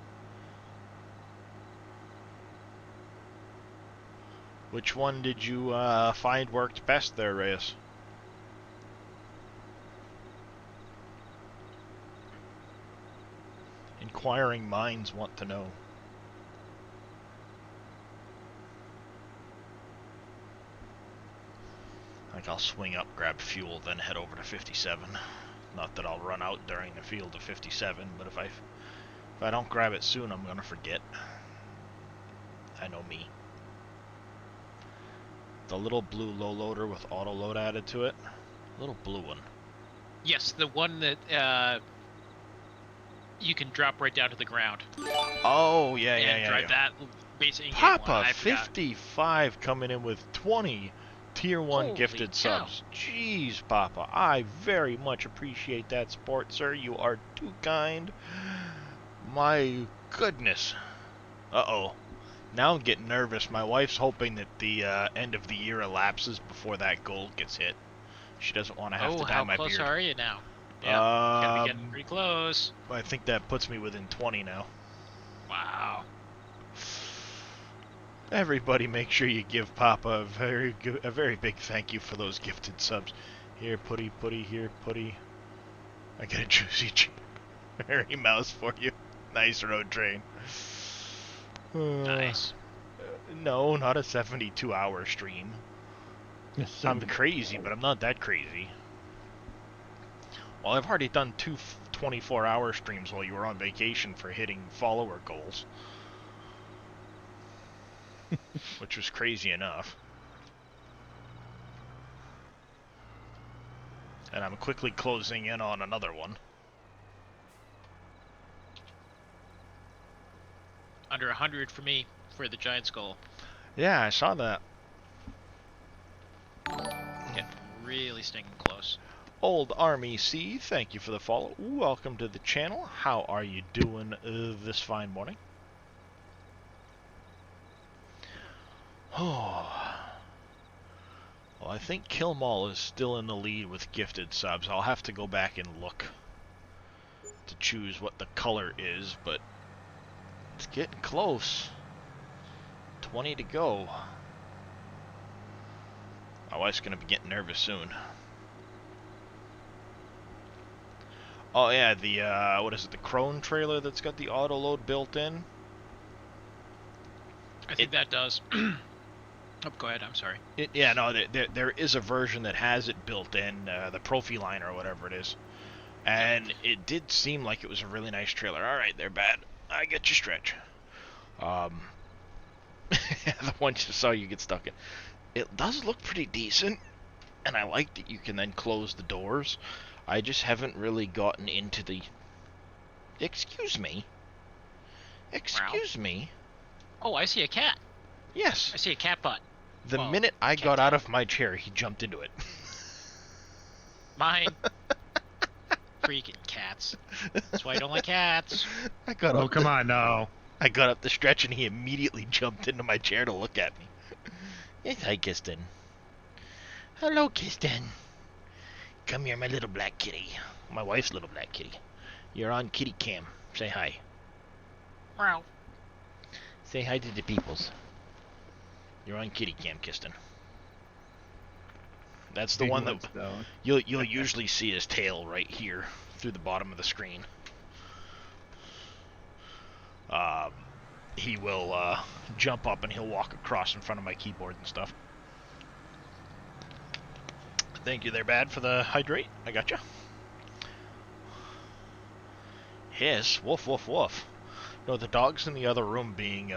Which one did you find worked best there, Reyes? Inquiring minds want to know. Like, I'll swing up, grab fuel, then head over to 57. Not that I'll run out during the field of 57, but if I don't grab it soon, I'm gonna forget. I know me. The little blue low loader with auto load added to it. Little blue one. Yes, the one that you can drop right down to the ground Oh, yeah, and drive that basic in-game Papa, one. I forgot. 55 coming in with 20 Tier 1 Holy gifted cow. subs. Jeez, Papa, I very much appreciate that support, sir. You are too kind. My goodness. Uh-oh. Now I'm getting nervous. My wife's hoping that the end of the year elapses before that goal gets hit. She doesn't want to have to dye How my close beard. are you now? Yeah, gotta be getting pretty close. I think that puts me within 20 now. Wow. Everybody make sure you give Papa a very big thank you for those gifted subs. Here, putty, here, putty. I got a juicy cherry mouse for you. Nice road train. Nice. No, not a 72-hour stream. I'm crazy, but I'm not that crazy. Well, I've already done two 24-hour streams while you were on vacation for hitting follower goals. Which was crazy enough. And I'm quickly closing in on another one. Under 100 for me for the Giants goal. Yeah, I saw that. Getting really stinking close. Old Army C, thank you for the follow. Welcome to the channel. How are you doing this fine morning? Oh. Well, I think Killmall is still in the lead with gifted subs. I'll have to go back and look to choose what the color is, but it's getting close. 20 to go. My wife's going to be getting nervous soon. Oh yeah, the, what is it, the Crone trailer that's got the auto load built in? I think that does. Oh, go ahead, I'm sorry. Yeah, no, there is a version that has it built in, the Profi line or whatever it is. And it did seem like it was a really nice trailer. Alright, they're bad. I get you, Stretch. The one you saw you get stuck in. It does look pretty decent, and I like that you can then close the doors. I just haven't really gotten into the... Excuse me? Excuse me? Oh, I see a cat. Yes. I see a cat butt. The Well, minute I cat got tail. out of my chair, he jumped into it. Mine. Freaking cats. That's why I don't like cats. I got Oh, up come on, no. I got up the stretch and he immediately jumped into my chair to look at me. Yes, hi, Kiston. Hello, Kiston. Come here, my little black kitty. My wife's little black kitty. You're on kitty cam. Say hi. Meow. Say hi to the peoples. You're on kitty cam, Kiston. That's the Big one ones, that though. you'll usually see his tail right here through the bottom of the screen. He will jump up and he'll walk across in front of my keyboard and stuff. Thank you there, Bad, for the hydrate. I gotcha. Hiss, woof, woof, woof. No, the dog's in the other room being,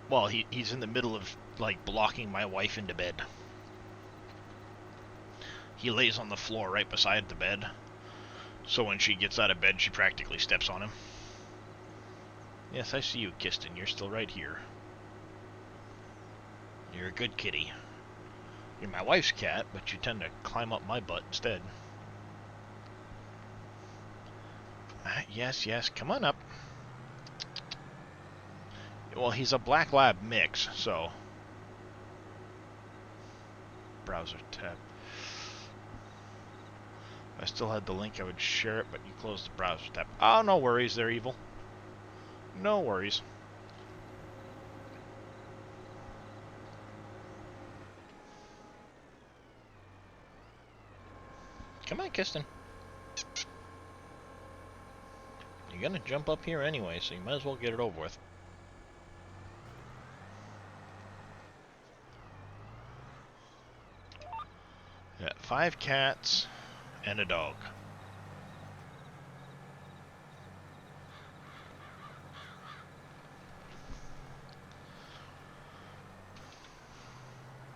well, he's in the middle of, like, blocking my wife into bed. He lays on the floor right beside the bed. So when she gets out of bed, she practically steps on him. Yes, I see you, Kiston. You're still right here. You're a good kitty. You're my wife's cat, but you tend to climb up my butt instead. Yes, yes, come on up. Well, he's a black lab mix, so... Browser tab. If I still had the link, I would share it, but you closed the browser tab. Oh, no worries, they're evil. No worries. Come on, Kiston. You're gonna jump up here anyway, so you might as well get it over with. 5 cats and a dog.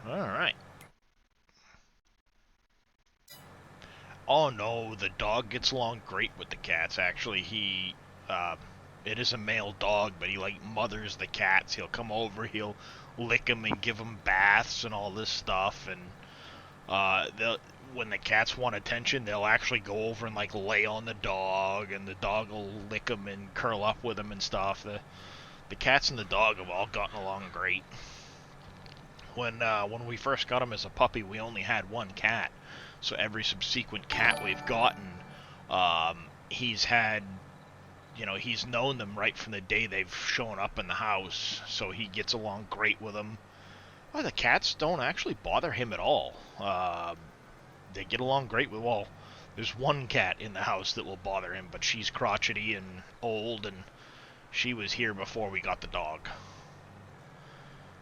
Alright. Oh no, the dog gets along great with the cats. Actually, it is a male dog, but he like mothers the cats. He'll come over, he'll lick them and give them baths and all this stuff. And when the cats want attention, they'll actually go over and like lay on the dog, and the dog will lick them and curl up with them and stuff. The cats and the dog have all gotten along great. When we first got him as a puppy, we only had 1 cat. So every subsequent cat we've gotten, he's had, he's known them right from the day they've shown up in the house. So he gets along great with them. Well, the cats don't actually bother him at all. They get along great with, well, there's 1 cat in the house that will bother him, but she's crotchety and old, and she was here before we got the dog.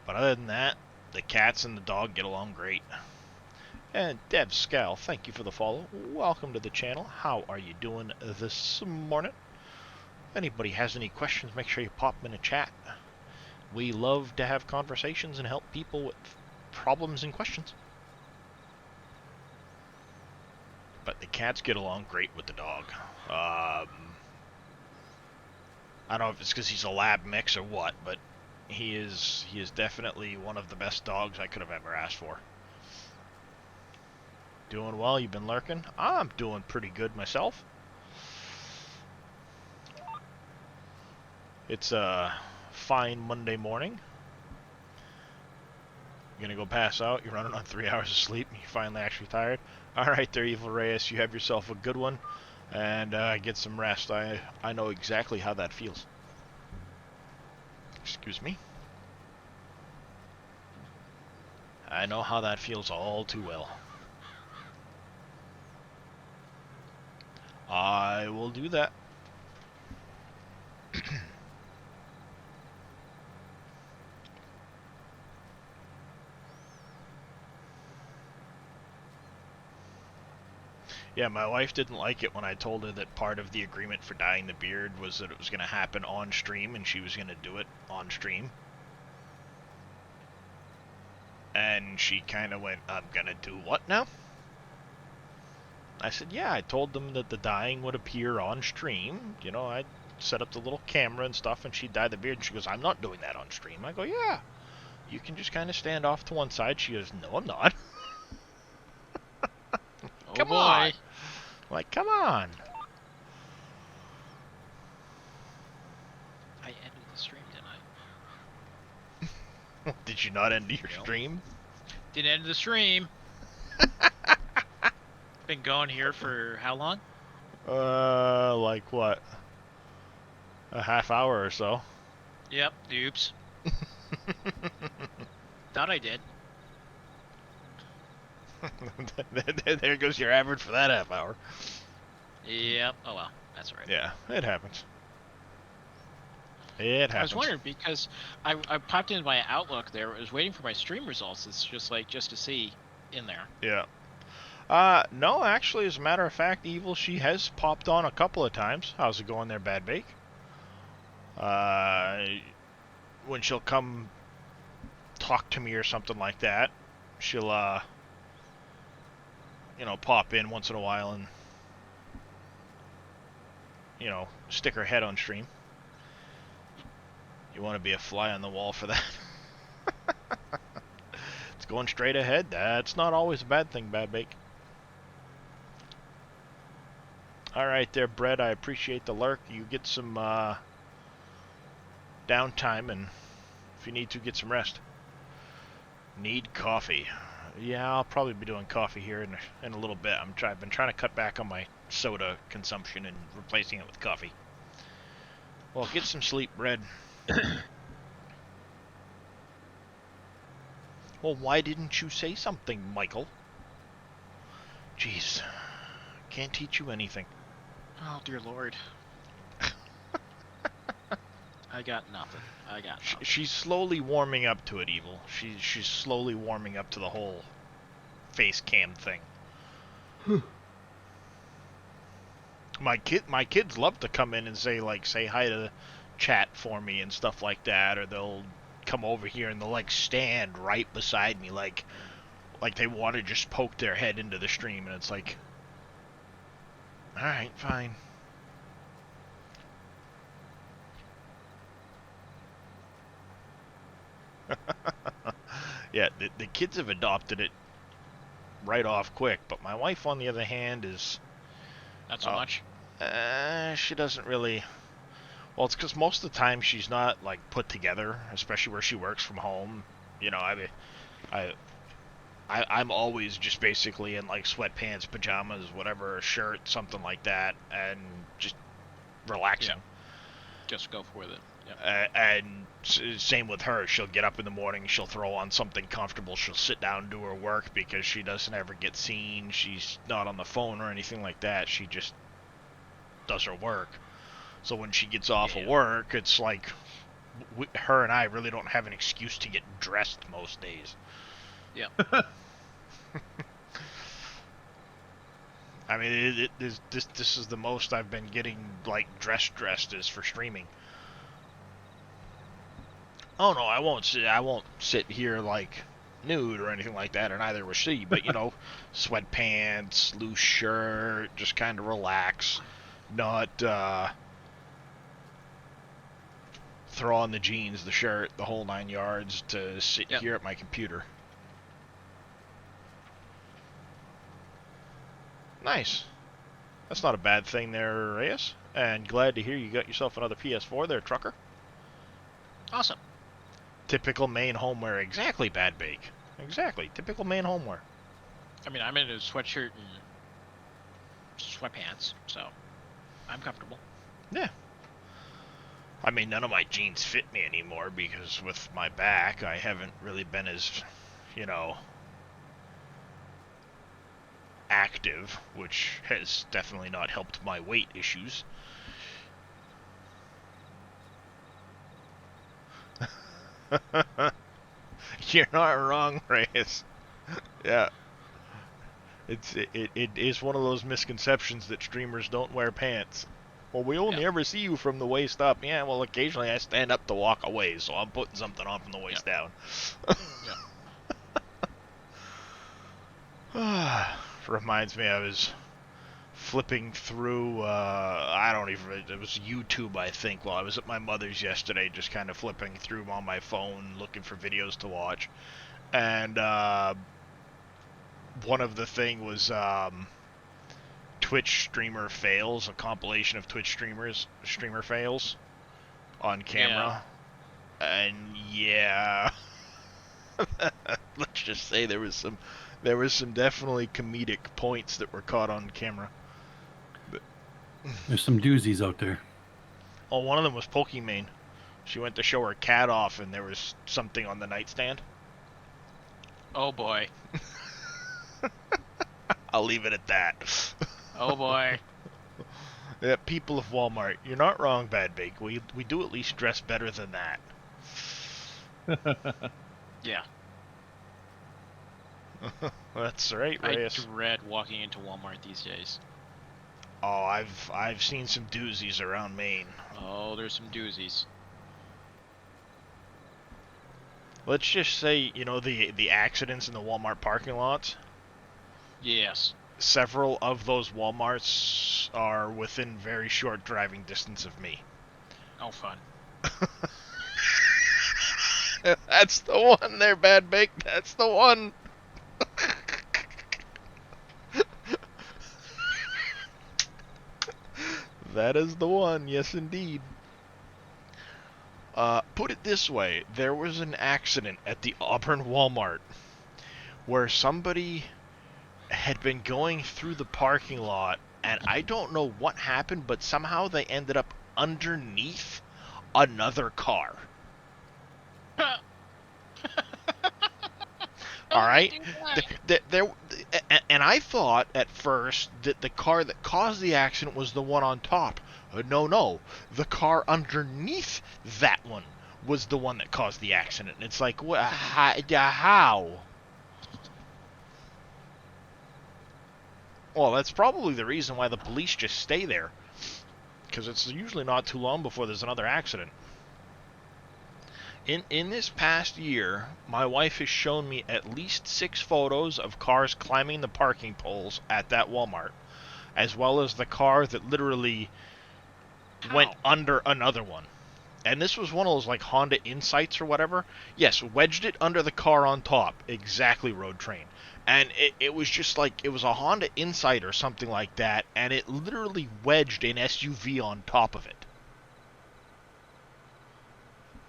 But other than that, the cats and the dog get along great. And Deb Scal, thank you for the follow. Welcome to the channel. How are you doing this morning? If anybody has any questions, make sure you pop them in a chat. We love to have conversations and help people with problems and questions. But the cats get along great with the dog. I don't know if it's because he's a lab mix or what, but he is definitely one of the best dogs I could have ever asked for. Doing well? You've been lurking? I'm doing pretty good myself. It's a fine Monday morning. You're gonna go pass out? You're running on 3 hours of sleep and you're finally actually tired? Alright there, Evil Reyes, you have yourself a good one. And get some rest. I know exactly how that feels. Excuse me. I know how that feels all too well. I will do that. Yeah, my wife didn't like it when I told her that part of the agreement for dyeing the beard was that it was going to happen on stream, and she was going to do it on stream. And she kind of went, I'm going to do what now? I said, yeah, I told them that the dyeing would appear on stream. You know, I'd set up the little camera and stuff, and she'd dye the beard. And she goes, I'm not doing that on stream. I go, yeah, you can just kind of stand off to one side. She goes, no, I'm not. Come on. Like, come on. I ended the stream, didn't I? Did you not end your stream? Didn't end the stream. Been going here for how long? Like what? A half hour or so. Yep, oops. Thought I did. There goes your average for that half hour. Yep, oh well, that's alright. Yeah, it happens. It happens. I was wondering because I popped into my Outlook there, I was waiting for my stream results. It's just to see in there. Yeah. No, actually, as a matter of fact, Evil, she has popped on a couple of times. How's it going there, Bad Bake? When she'll come talk to me or something like that, she'll, you know, pop in once in a while and, you know, stick her head on stream. You want to be a fly on the wall for that. It's going straight ahead. That's not always a bad thing, Bad Bake. Alright there, Brett. I appreciate the lurk. You get some downtime, and if you need to, get some rest. Need coffee. Yeah, I'll probably be doing coffee here in a little bit. I've been trying to cut back on my soda consumption and replacing it with coffee. Well, get some sleep, Brett. Well, why didn't you say something, Michael? Jeez. Can't teach you anything. Oh, dear Lord. I got nothing. She's slowly warming up to it, Evil. She's slowly warming up to the whole face cam thing. My kids love to come in and say hi to chat for me and stuff like that, or they'll come over here and they'll like stand right beside me like they want to just poke their head into the stream, and it's like, all right, fine. Yeah, the kids have adopted it right off quick, but my wife, on the other hand, is Not so much. she doesn't really. Well, it's because most of the time she's not like put together, especially where she works from home. You know, I'm always just basically in like sweatpants, pajamas, whatever, a shirt, something like that, and just relaxing. Yeah. Just go with it. And same with her. She'll get up in the morning, she'll throw on something comfortable, she'll sit down and do her work because she doesn't ever get seen. She's not on the phone or anything like that. She just does her work. So when she gets off of work, it's like her and I really don't have an excuse to get dressed most days. Yeah. I mean, this is the most I've been getting like dressed is for streaming. Oh no, I won't sit here like nude or anything like that, or neither will she. But you know, sweatpants, loose shirt, just kind of relax, not throw on the jeans, the shirt, the whole 9 yards to sit here at my computer. Nice. That's not a bad thing there, Reyes. And glad to hear you got yourself another PS4 there, trucker. Awesome. Typical Maine homeware. Exactly, Bad Bake. Exactly. Typical Maine homeware. I mean, I'm in a sweatshirt and sweatpants, so I'm comfortable. Yeah. I mean, none of my jeans fit me anymore because with my back, I haven't really been as, you know, active, which has definitely not helped my weight issues. You're not wrong, Reyes. Yeah. It is one of those misconceptions that streamers don't wear pants. Well, we only ever see you from the waist up. Yeah, well, occasionally I stand up to walk away, so I'm putting something on from the waist down. Reminds me, I was flipping through, it was YouTube, I think, while I was at my mother's yesterday, just kind of flipping through on my phone, looking for videos to watch. And, one of the thing was, Twitch streamer fails, a compilation of Twitch streamer fails on camera. Yeah. And yeah, let's just say there was some definitely comedic points that were caught on camera. But there's some doozies out there. Oh, one of them was Pokimane. She went to show her cat off, and there was something on the nightstand. Oh boy. I'll leave it at that. Oh boy. Yeah, people of Walmart, you're not wrong, Bad Bake. We do at least dress better than that. Yeah. That's right, Reyes. I dread walking into Walmart these days. Oh, I've seen some doozies around Maine. Oh, there's some doozies. Let's just say, you know, the accidents in the Walmart parking lots? Yes. Several of those Walmarts are within very short driving distance of me. Oh, fun. That's the one there, Bad Bake. That's the one. That is the one. Yes, indeed. Put it this way. There was an accident at the Auburn Walmart where somebody had been going through the parking lot, and I don't know what happened, but somehow they ended up underneath another car. All right, and I thought at first that the car that caused the accident was the one on top. No, the car underneath that one was the one that caused the accident. It's like, how? Well, that's probably the reason why the police just stay there. Because it's usually not too long before there's another accident. In this past year, my wife has shown me at least 6 photos of cars climbing the parking poles at that Walmart, as well as the car that literally went under another one. And this was one of those like Honda Insights or whatever. Yes, wedged it under the car on top. Exactly, Road Train. And it was just like, it was a Honda Insight or something like that, and it literally wedged an SUV on top of it.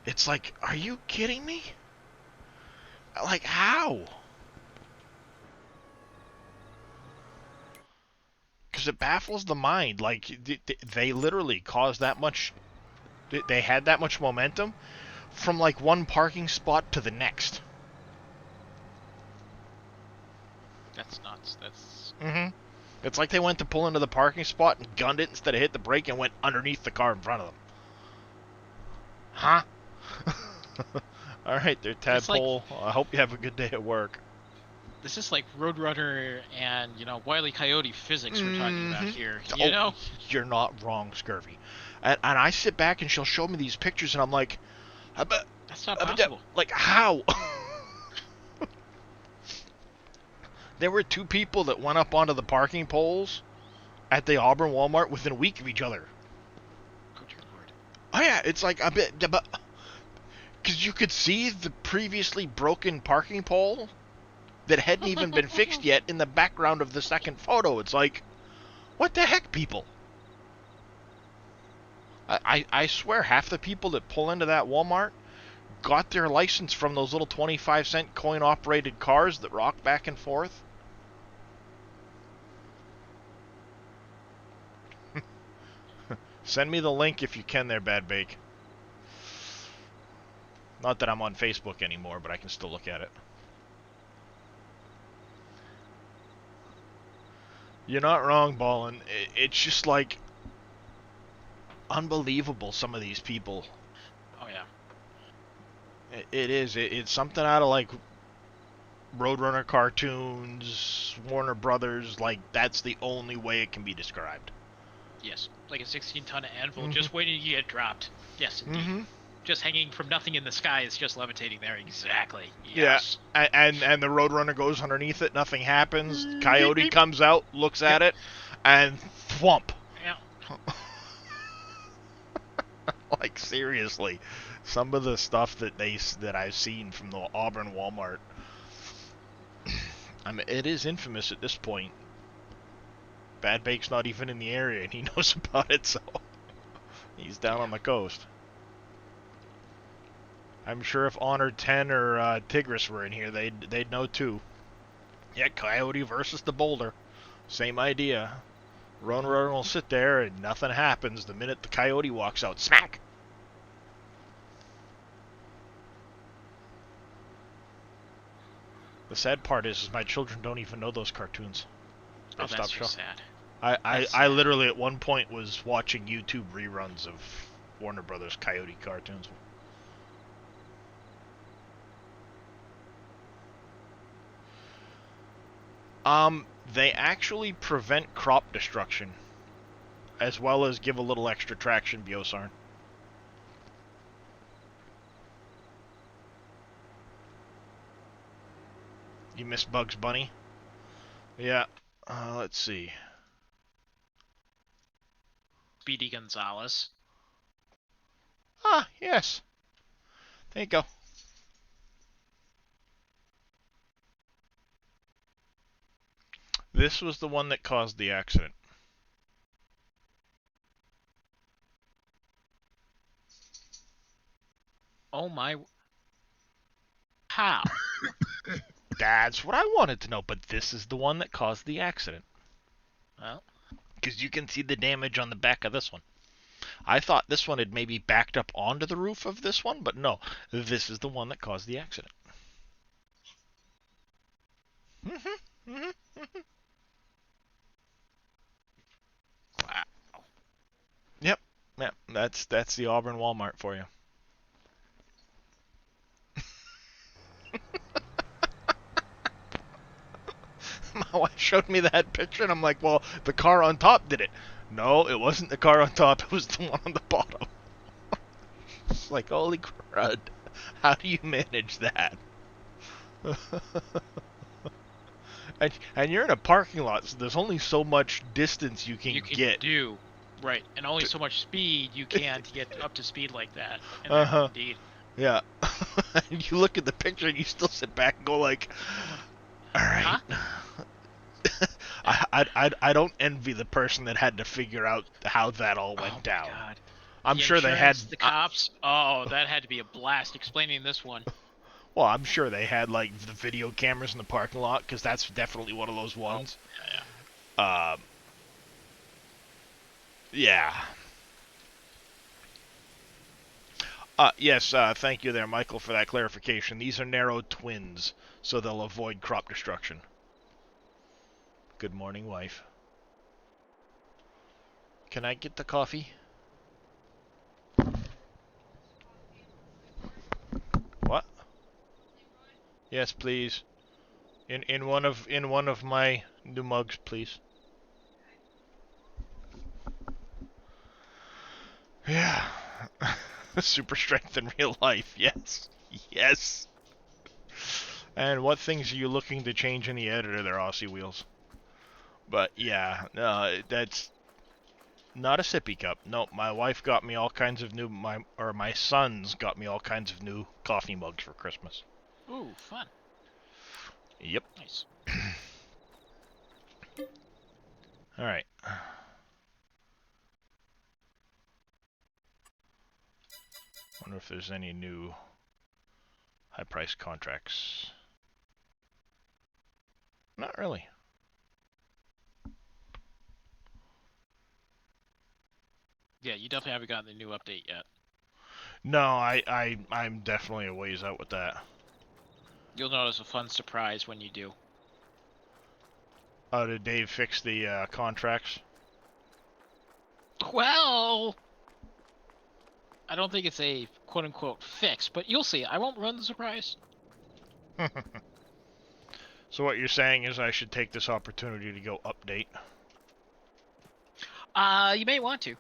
It's like, are you kidding me? Like, how? Because it baffles the mind. Like, they literally caused that much... They had that much momentum from, like, one parking spot to the next. That's nuts. That's... Mm-hmm. It's like they went to pull into the parking spot and gunned it instead of hit the brake and went underneath the car in front of them. Huh? Alright there, Tadpole. Like, I hope you have a good day at work. This is like Roadrunner and, you know, Wile E. Coyote physics we're talking about here. You know? You're not wrong, Scurvy. And I sit back and she'll show me these pictures and I'm like... That's not possible. Like, how? There were 2 people that went up onto the parking poles at the Auburn Walmart within a week of each other. Good Lord. Oh yeah, it's like a bit... Because you could see the previously broken parking pole that hadn't even been fixed yet in the background of the second photo. It's like, what the heck, people? I swear half the people that pull into that Walmart got their license from those little 25-cent coin-operated cars that rock back and forth. Send me the link if you can there, Bad Bake. Not that I'm on Facebook anymore, but I can still look at it. You're not wrong, Ballin. It's just like... unbelievable, some of these people. Oh, yeah. It is. It's something out of, like, Roadrunner cartoons, Warner Brothers. Like, that's the only way it can be described. Yes. Like a 16-ton anvil just waiting to get dropped. Yes, indeed. Just hanging from nothing in the sky is just levitating there. Exactly. Yes. Yeah, and the Roadrunner goes underneath it, nothing happens. Coyote comes out, looks at it, and thwump. Yeah. Like, seriously, some of the stuff that I've seen from the Auburn Walmart, I mean, it is infamous at this point. Bad Bake's not even in the area, and he knows about it, so he's down on the coast. I'm sure if Honor 10 or Tigris were in here, they'd know too. Yeah, Coyote versus the Boulder, same idea. Roadrunner will sit there and nothing happens the minute the Coyote walks out. Smack! The sad part is my children don't even know those cartoons. Oh, that's just sad. I literally at one point was watching YouTube reruns of Warner Brothers Coyote cartoons. They actually prevent crop destruction, as well as give a little extra traction, Biosarn. You miss Bugs Bunny? Yeah. Let's see. Speedy Gonzalez. Ah, yes. There you go. This was the one that caused the accident. Oh my... How? That's what I wanted to know, but this is the one that caused the accident. Well... Because you can see the damage on the back of this one. I thought this one had maybe backed up onto the roof of this one, but no. This is the one that caused the accident. Wow. Yep. Yep. That's the Auburn Walmart for you. my wife showed me that picture, and I'm like, well, the car on top did it. No, it wasn't the car on top. It was the one on the bottom. It's like, holy crud. How do you manage that? And you're in a parking lot, so there's only so much distance you can get. do. Right, and only so much speed you can to get up to speed like that. And Uh-huh. indeed. Yeah. And you look at the picture and you still sit back and go like, all right. I don't envy the person that had to figure out how that all went down. God. I'm The sure they had insurance, the cops. Oh, that had to be a blast explaining this one. well, I'm sure they had like the video cameras in the parking lot because that's definitely one of those ones. Yeah. Yeah. Yes, thank you there, Michael, for that clarification. These are narrow twins, so they'll avoid crop destruction. Good morning, wife. Can I get the coffee? What? Yes, please. In one of my new mugs, please. Yeah. Super strength in real life. Yes. Yes. And what things are you looking to change in the editor there, Aussie Wheels? But yeah, that's not a sippy cup. No, my wife got me all kinds of new my sons got me all kinds of new coffee mugs for Christmas. Ooh, fun. Yep. Nice. All right. Wonder if there's any new high-priced contracts. Not really. Yeah, you definitely haven't gotten the new update yet. No, I'm definitely a ways out with that. You'll notice a fun surprise when you do. Oh, did Dave fix the contracts? Well, I don't think it's a quote-unquote fix, but you'll see. I won't ruin the surprise. So what you're saying is I should take this opportunity to go update? You may want to.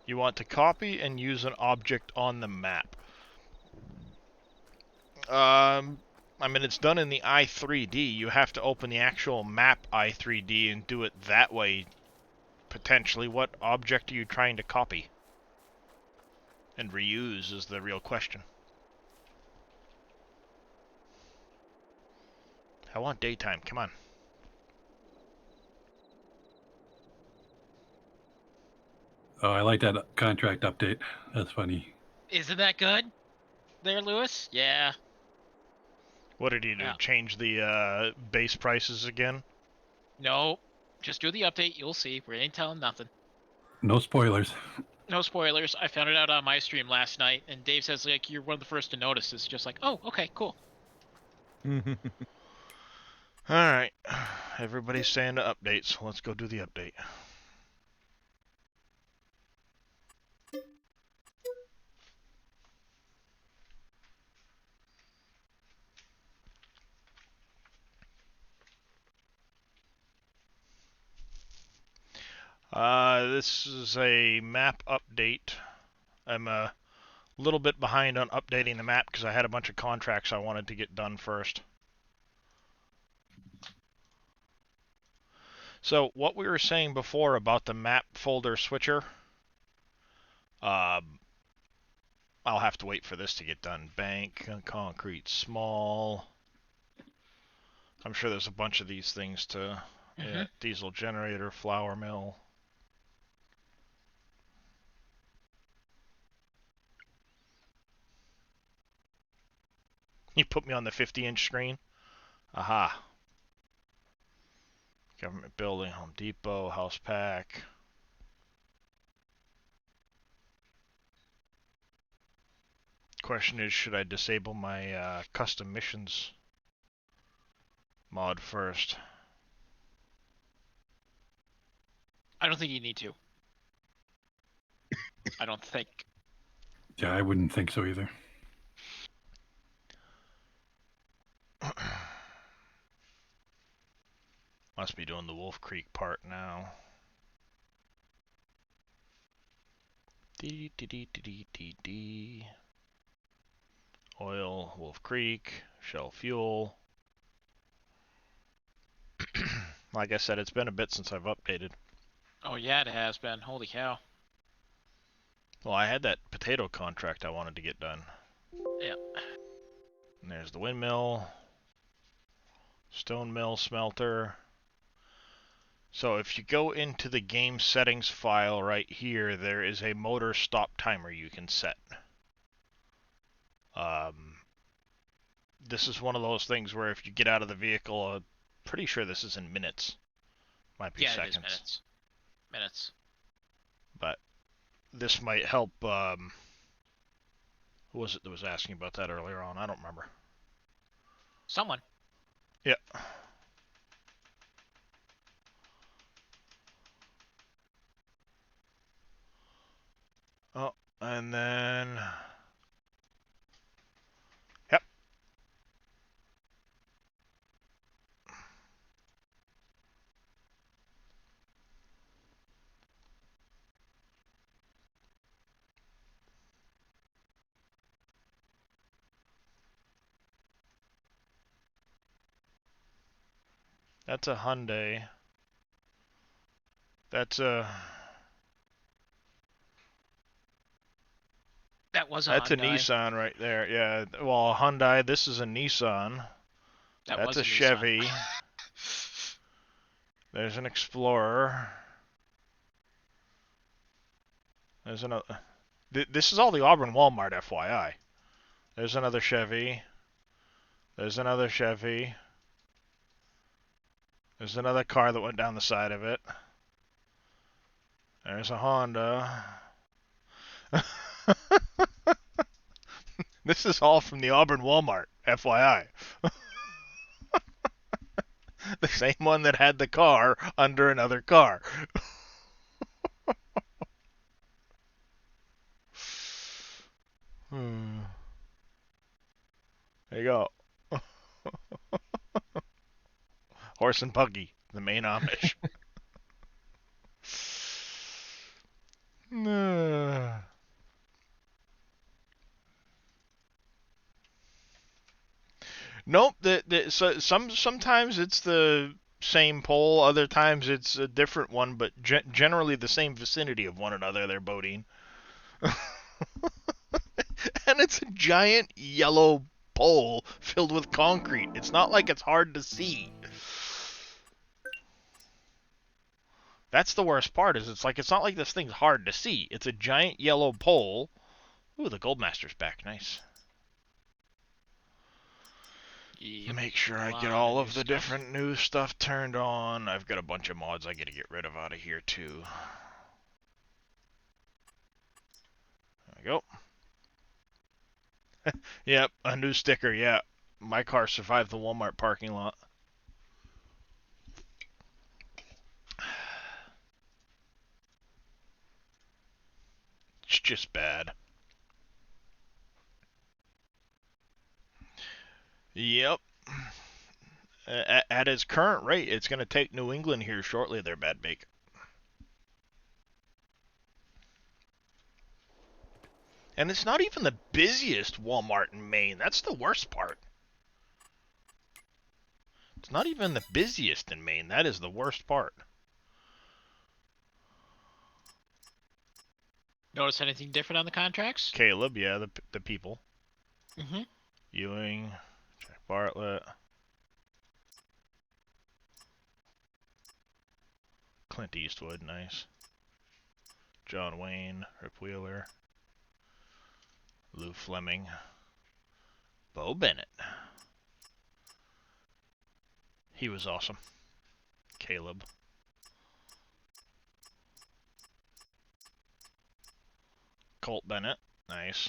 You want to copy and use an object on the map. I mean, it's done in the i3D. You have to open the actual map i3D and do it that way, potentially. What object are you trying to copy? And reuse is the real question. I want daytime, come on. Oh, I like that contract update. That's funny. Isn't that good? There, Lewis? Yeah. What did he do? Yeah. Change the base prices again? No. Just do the update. You'll see. We ain't telling nothing. No spoilers. No spoilers. I found it out on my stream last night, and Dave says, like, you're one of the first to notice. It's just like, oh, okay, cool. Alright. Everybody's saying to update, so let's go do the update. This is a map update. I'm a little bit behind on updating the map because I had a bunch of contracts I wanted to get done first. So what we were saying before about the map folder switcher, I'll have to wait for this to get done. Bank, concrete, small. I'm sure there's a bunch of these things to yeah, diesel generator, flour mill. You put me on the 50-inch screen? Aha. Government building, Home Depot, house pack. Question is, should I disable my custom missions mod first? I don't think you need to. I don't think. Yeah, I wouldn't think so either. Must be doing the Wolf Creek part now. D. Oil, Wolf Creek, Shell Fuel. Like I said, it's been a bit since I've updated. Oh yeah, it has been. Holy cow. Well, I had that potato contract I wanted to get done. Yeah. And there's the windmill, stone mill, smelter. So if you go into the game settings file right here, there is a motor stop timer you can set. This is one of those things where if you get out of the vehicle, I'm pretty sure this is in minutes. Might be seconds. It is minutes. Minutes. But this might help. Who was it that was asking about that earlier on? I don't remember. Someone. Yeah. Oh, and then... Yep. That's a Hyundai. That's a... That was a That's Hyundai. a Nissan right there. Yeah, well, a Hyundai. This is a Nissan. That's a Chevy. There's an Explorer. There's another... This is all the Auburn Walmart, FYI. There's another Chevy. There's another Chevy. There's another car that went down the side of it. There's a Honda. This is all from the Auburn Walmart, FYI. The same one that had the car under another car. There you go. Horse and buggy, the main Amish. Nope. Sometimes it's the same pole, other times it's a different one, but generally the same vicinity of one another. They're boating, and it's a giant yellow pole filled with concrete. It's not like it's hard to see. That's the worst part. Is it's not like this thing's hard to see. It's a giant yellow pole. Ooh, the Goldmaster's back. Nice. Yep. Make sure I get all of the different new stuff turned on. I've got a bunch of mods I gotta get rid of out of here too. There we go. Yep, a new sticker, yeah. My car survived the Walmart parking lot. It's just bad. Yep. At its current rate, it's going to take New England here shortly, their bad bake. And it's not even the busiest Walmart in Maine. That's the worst part. It's not even the busiest in Maine. That is the worst part. Notice anything different on the contracts? Caleb, yeah, the people. Mm-hmm. Ewing, Jack Bartlett. Clint Eastwood, nice. John Wayne, Rip Wheeler. Lou Fleming. Bo Bennett. He was awesome. Caleb. Colt Bennett, nice.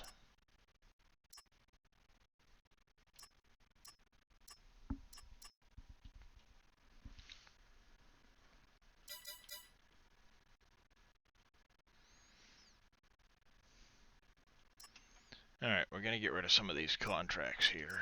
Alright, we're going to get rid of some of these contracts here.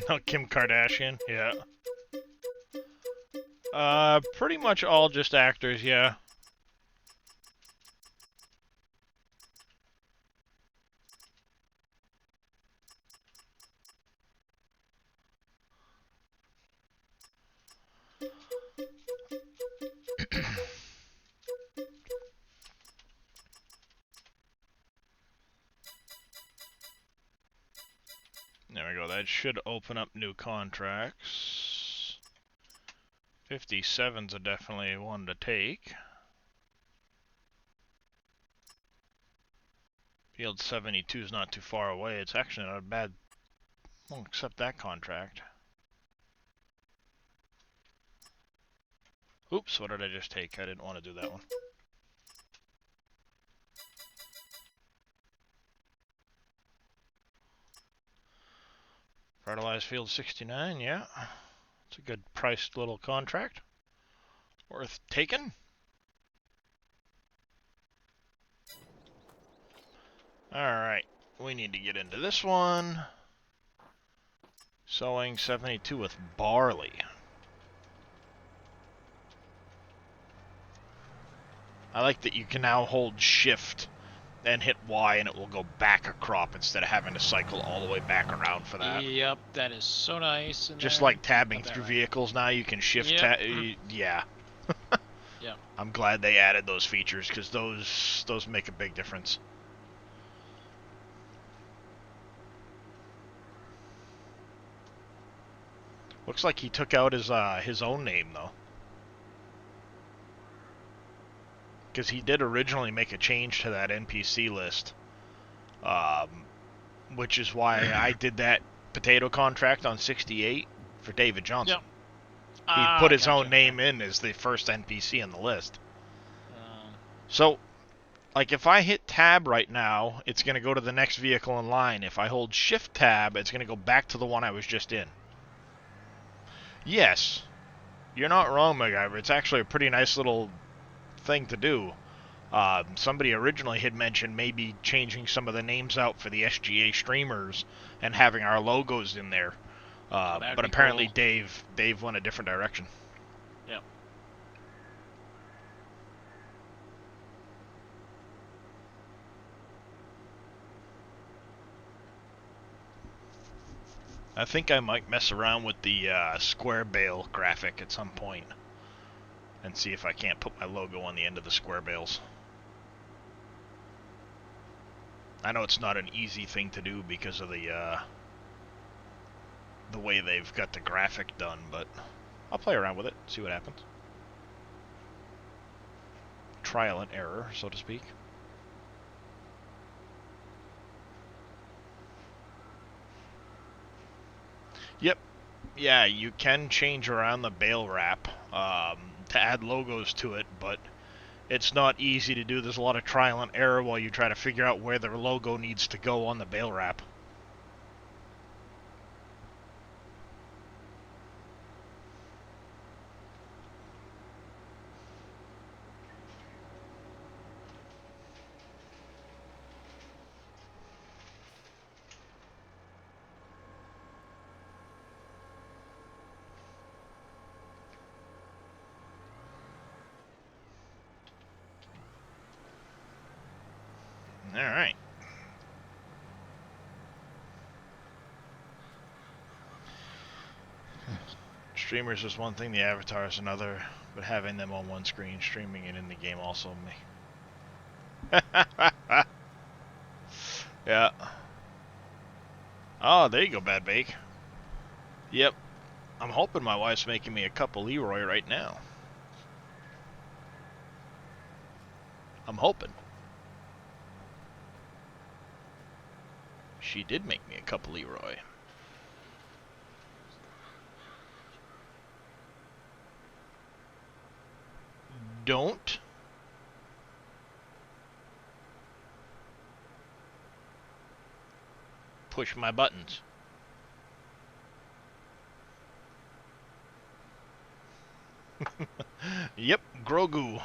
Oh, Kim Kardashian, yeah. Pretty much all just actors, yeah. There we go. That should open up new contracts. 57's a definitely one to take. Field 72 is not too far away. It's actually not a bad. I'll accept that contract. Oops, what did I just take? I didn't want to do that one. Fertilized Field 69, yeah. It's a good priced little contract. Worth taking. Alright, we need to get into this one. Sowing 72 with barley. I like that you can now hold shift and hit Y and it will go back a crop instead of having to cycle all the way back around for that. Yep, that is so nice. Just like tabbing through vehicles now, you can shift yeah. Yep. I'm glad they added those features because those make a big difference. Looks like he took out his own name though. Because he did originally make a change to that NPC list. Which is why I did that potato contract on 68 for David Johnson. Yep. He put his own name in as the first NPC on the list. So, like if I hit tab right now, it's going to go to the next vehicle in line. If I hold shift tab, it's going to go back to the one I was just in. Yes, you're not wrong, MacGyver. It's actually a pretty nice little thing to do. Somebody originally had mentioned maybe changing some of the names out for the SGA streamers and having our logos in there. But apparently cool. Dave went a different direction. Yep. I think I might mess around with the square bale graphic at some point and see if I can't put my logo on the end of the square bales. I know it's not an easy thing to do because of the way they've got the graphic done, but I'll play around with it, see what happens. Trial and error, so to speak. Yep. Yeah, you can change around the bale wrap to add logos to it, but it's not easy to do. There's a lot of trial and error while you try to figure out where the logo needs to go on the bale wrap. Alright. Streamers is one thing, the avatar is another, but having them on one screen, streaming it in the game also me. Yeah. Oh, there you go, Bad Bake. Yep. I'm hoping my wife's making me a cup of Leroy right now. I'm hoping. She did make me a cup of Leroy. Don't. Push my buttons. Yep, Grogu.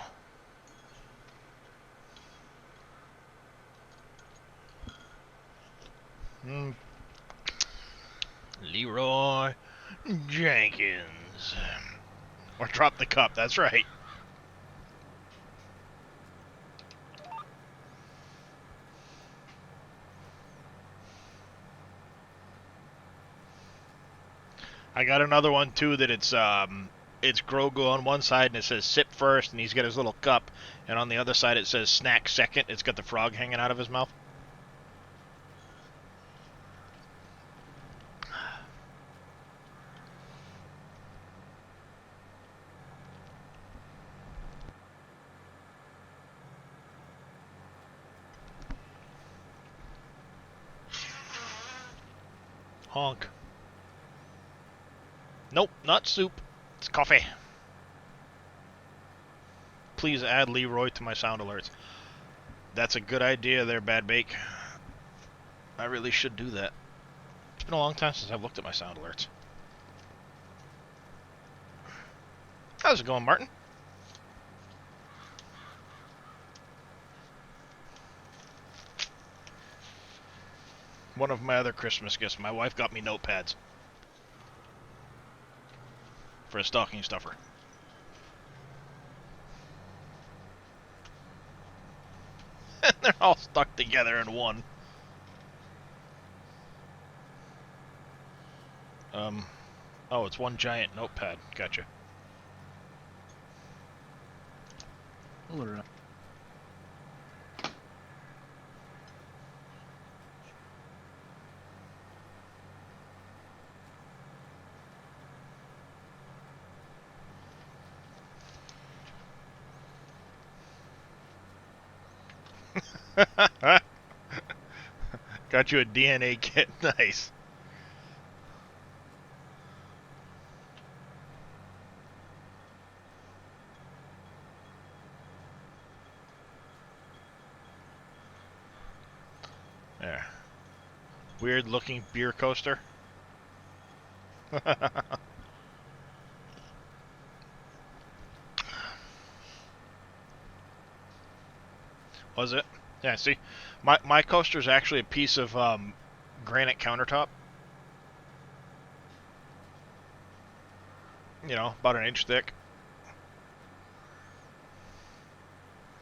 Leroy Jenkins. Or drop the cup, that's right. I got another one too that it's Grogu on one side and it says sip first and he's got his little cup, and on the other side it says snack second. It's got the frog hanging out of his mouth. Honk. Nope, not soup. It's coffee. Please add Leroy to my sound alerts. That's a good idea there, Bad Bake. I really should do that. It's been a long time since I've looked at my sound alerts. How's it going, Martin? One of my other Christmas gifts, my wife got me notepads for a stocking stuffer. And they're all stuck together in one. Oh, it's one giant notepad. Gotcha. Got you a DNA kit. Nice. There. Weird looking beer coaster. Was it? Yeah, see, my coaster is actually a piece of granite countertop. You know, about an inch thick.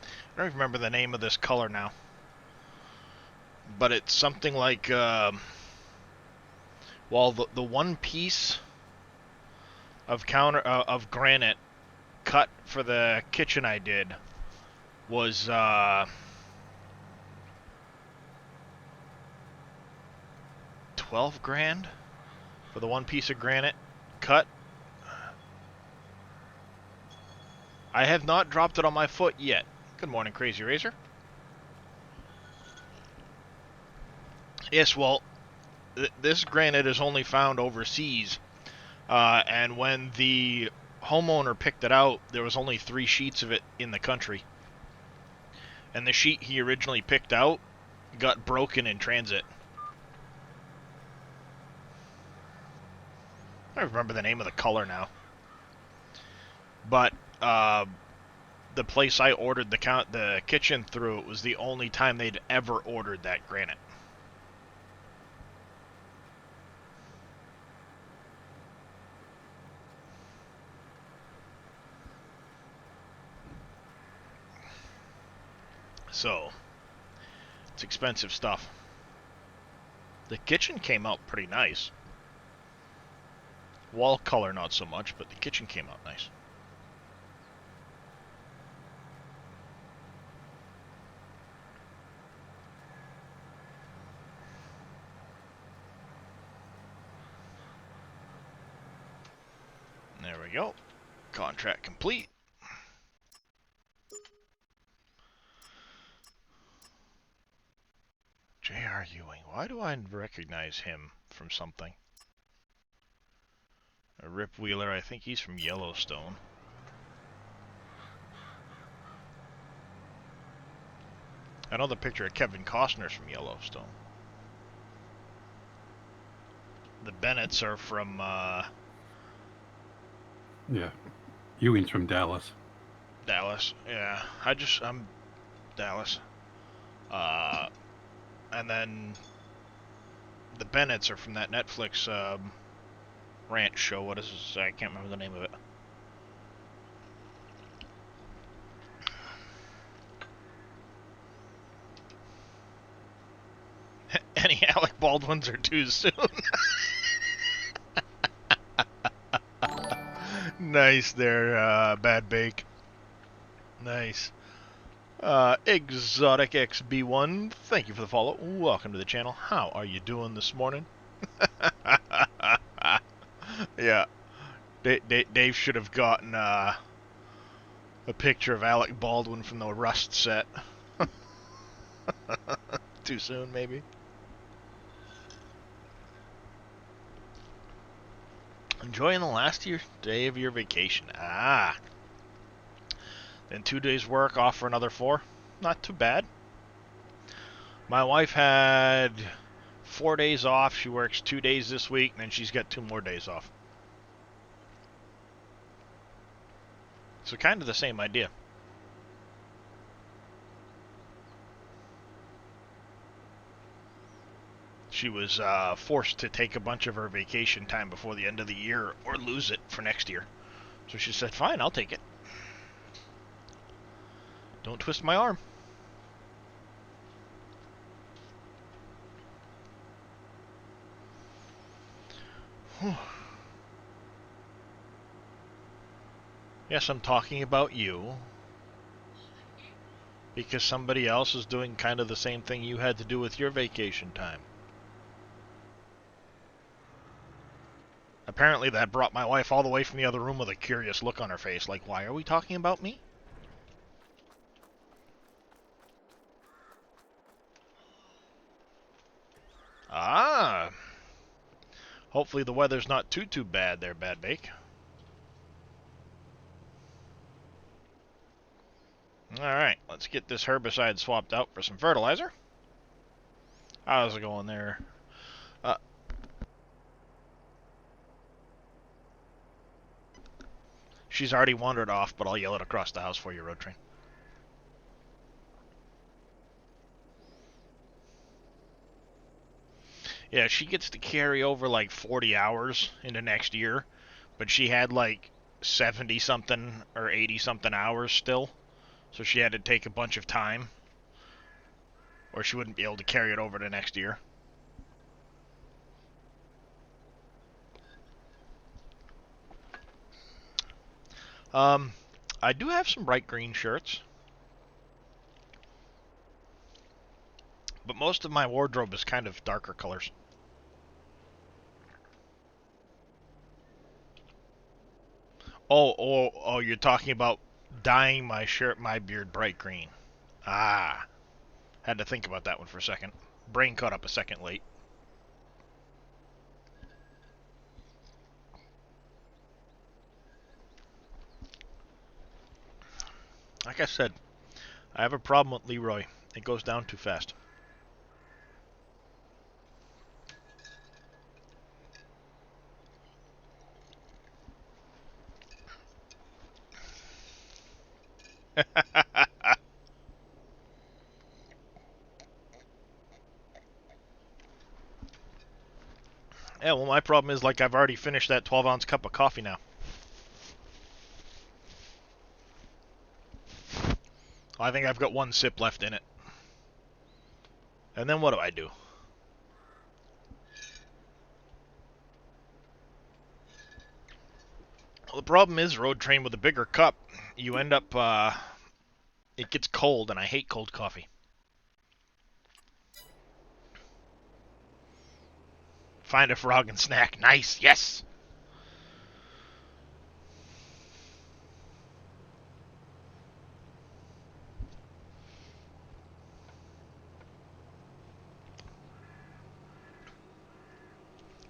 I don't even remember the name of this color now, but it's something like well, the one piece of of granite cut for the kitchen I did was 12 grand for the one piece of granite cut. I have not dropped it on my foot yet. Good morning, Crazy Razor. Yes, well, this granite is only found overseas, and when the homeowner picked it out, there was only 3 sheets of it in the country. And the sheet he originally picked out got broken in transit. I don't remember the name of the color now. But the place I ordered the kitchen through, it was the only time they'd ever ordered that granite. So, it's expensive stuff. The kitchen came out pretty nice. Wall color not so much, but the kitchen came out nice. There we go. Contract complete. J.R. Ewing. Why do I recognize him from something? A Rip Wheeler. I think he's from Yellowstone. I know the picture of Kevin Costner's from Yellowstone. The Bennetts are from, Yeah. Ewing's from Dallas. Dallas. Yeah. I'm Dallas. And then the Bennetts are from that Netflix ranch show. What is this? I can't remember the name of it. Any Alec Baldwins are too soon. Nice there, Bad Bake. Nice. Exotic XB1, thank you for the follow. Welcome to the channel. How are you doing this morning? Yeah. Dave should have gotten a picture of Alec Baldwin from the Rust set. Too soon, maybe. Enjoying the last day of your vacation. Ah. Then 2 days work, off for another 4. Not too bad. My wife had 4 days off. She works 2 days this week, and then she's got 2 more days off. So kind of the same idea. She was forced to take a bunch of her vacation time before the end of the year or lose it for next year. So she said, fine, I'll take it. Don't twist my arm. Yes, I'm talking about you. Because somebody else is doing kind of the same thing you had to do with your vacation time. Apparently that brought my wife all the way from the other room with a curious look on her face, like, why are we talking about me? Ah. Hopefully the weather's not too bad there, Bad Bake. Alright, let's get this herbicide swapped out for some fertilizer. How's it going there? She's already wandered off, but I'll yell it across the house for you, Road Train. Yeah, she gets to carry over like 40 hours into next year, but she had like 70-something or 80-something hours still, so she had to take a bunch of time, or she wouldn't be able to carry it over to next year. I do have some bright green shirts, but most of my wardrobe is kind of darker colors. Oh, you're talking about dyeing my shirt, my beard bright green. Ah, had to think about that one for a second. Brain caught up a second late. Like I said, I have a problem with Leroy. It goes down too fast. Yeah, well, my problem is, like, I've already finished that 12-ounce cup of coffee now. I think I've got 1 sip left in it. And then what do? Well, the problem is, Road Train, with a bigger cup, you end up, it gets cold, and I hate cold coffee. Find a frog and snack. Nice, yes!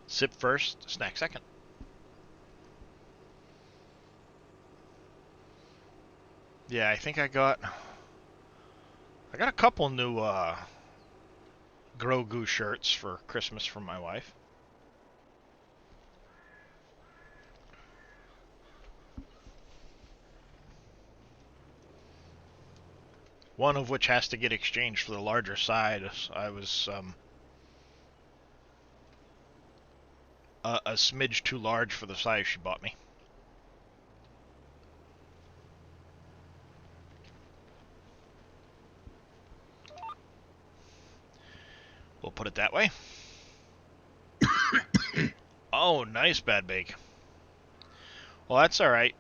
Sip first, snack second. Yeah, I think I got a couple new Grogu shirts for Christmas from my wife. One of which has to get exchanged for the larger size. I was a smidge too large for the size she bought me. We'll put it that way. Oh, nice bad bake. Well, that's alright.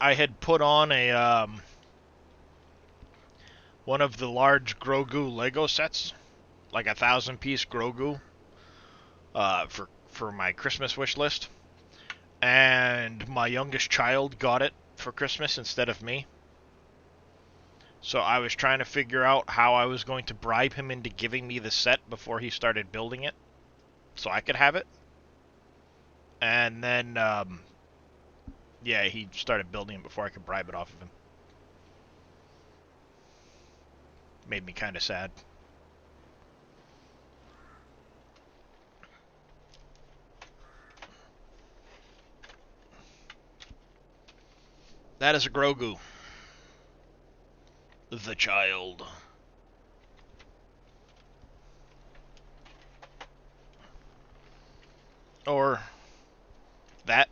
I had put on a, one of the large Grogu Lego sets, like 1,000-piece Grogu, for my Christmas wish list. And my youngest child got it for Christmas instead of me. So I was trying to figure out how I was going to bribe him into giving me the set before he started building it, so I could have it. And then, yeah, he started building it before I could bribe it off of him. Made me kind of sad. That is a Grogu. The child. Or that.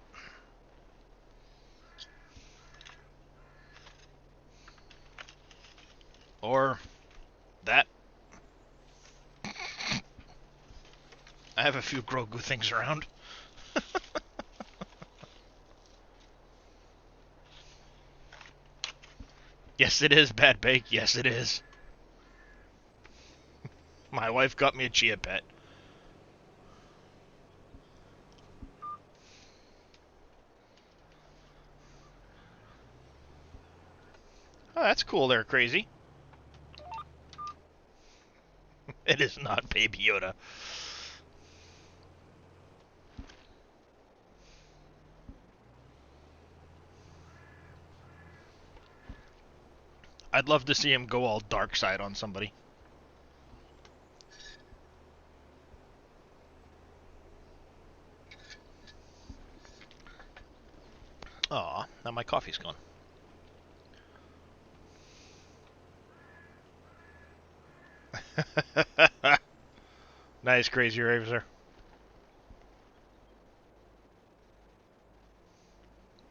Or that. I have a few Grogu things around. Yes, it is, Bad Bake. Yes, it is. My wife got me a Chia Pet. Oh, that's cool there, Crazy. It is not Baby Yoda. I'd love to see him go all dark side on somebody. Aw, now my coffee's gone. Nice, Crazy Raver.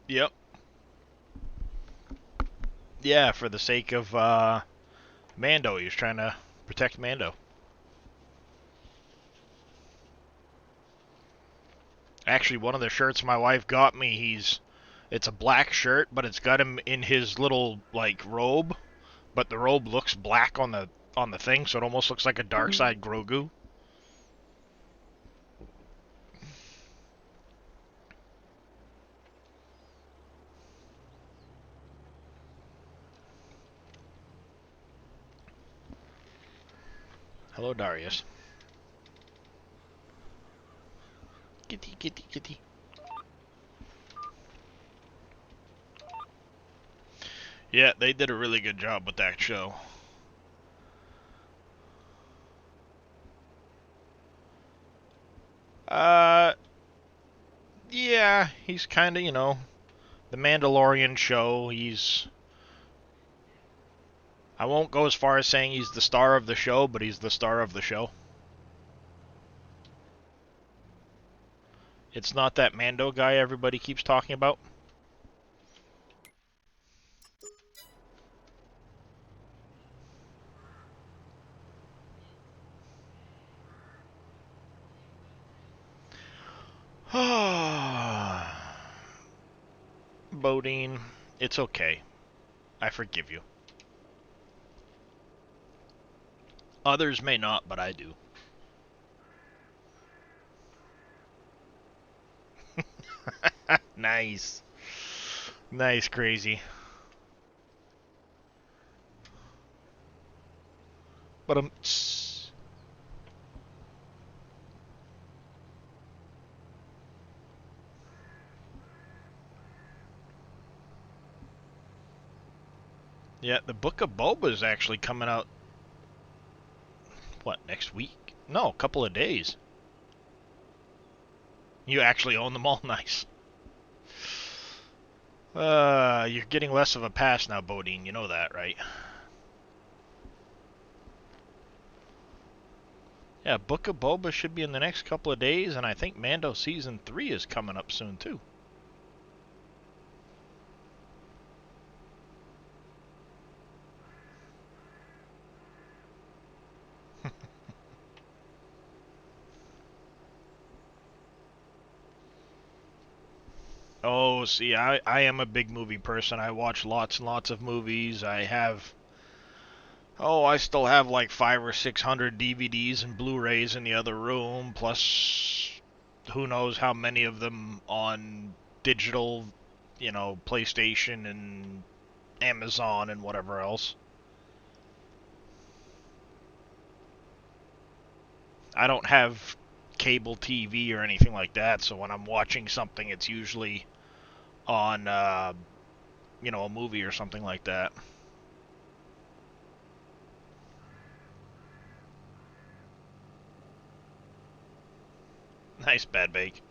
Yep. Yeah, for the sake of Mando. He was trying to protect Mando. Actually, one of the shirts my wife got me, it's a black shirt, but it's got him in his little like robe, but the robe looks black on the thing, so it almost looks like a dark side Grogu. Hello, Darius. Kitty, kitty, kitty. Yeah, they did a really good job with that show. Yeah, he's kind of, the Mandalorian show. I won't go as far as saying he's the star of the show, but he's the star of the show. It's not that Mando guy everybody keeps talking about. Bodine, it's okay. I forgive you. Others may not, but I do. Nice. Nice, Crazy. But yeah, the Book of Boba is actually coming out. What, next week? No, a couple of days. You actually own them all. Nice. You're getting less of a pass now, Bodine. You know that, right? Yeah, Book of Boba should be in the next couple of days, and I think Mando Season 3 is coming up soon, too. Oh, see, I am a big movie person. I watch lots and lots of movies. I still have like 500 or 600 DVDs and Blu-rays in the other room, plus who knows how many of them on digital, PlayStation and Amazon and whatever else. I don't have cable TV or anything like that, so when I'm watching something, it's usually on, a movie or something like that. Nice, Bad Bake.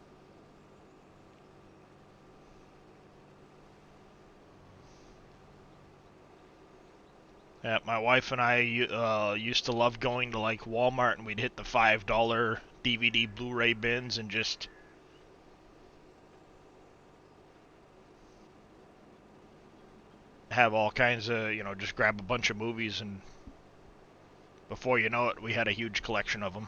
Yeah, my wife and I used to love going to like Walmart, and we'd hit the $5 DVD Blu-ray bins and just have all kinds of, just grab a bunch of movies, and before you know it, we had a huge collection of them.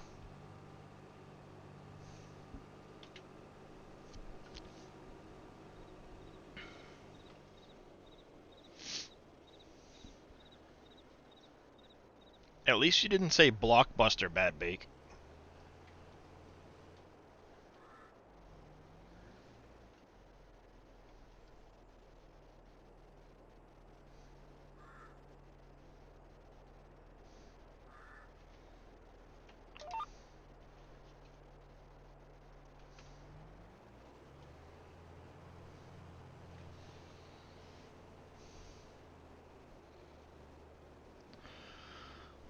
At least you didn't say Blockbuster, Bad Bake.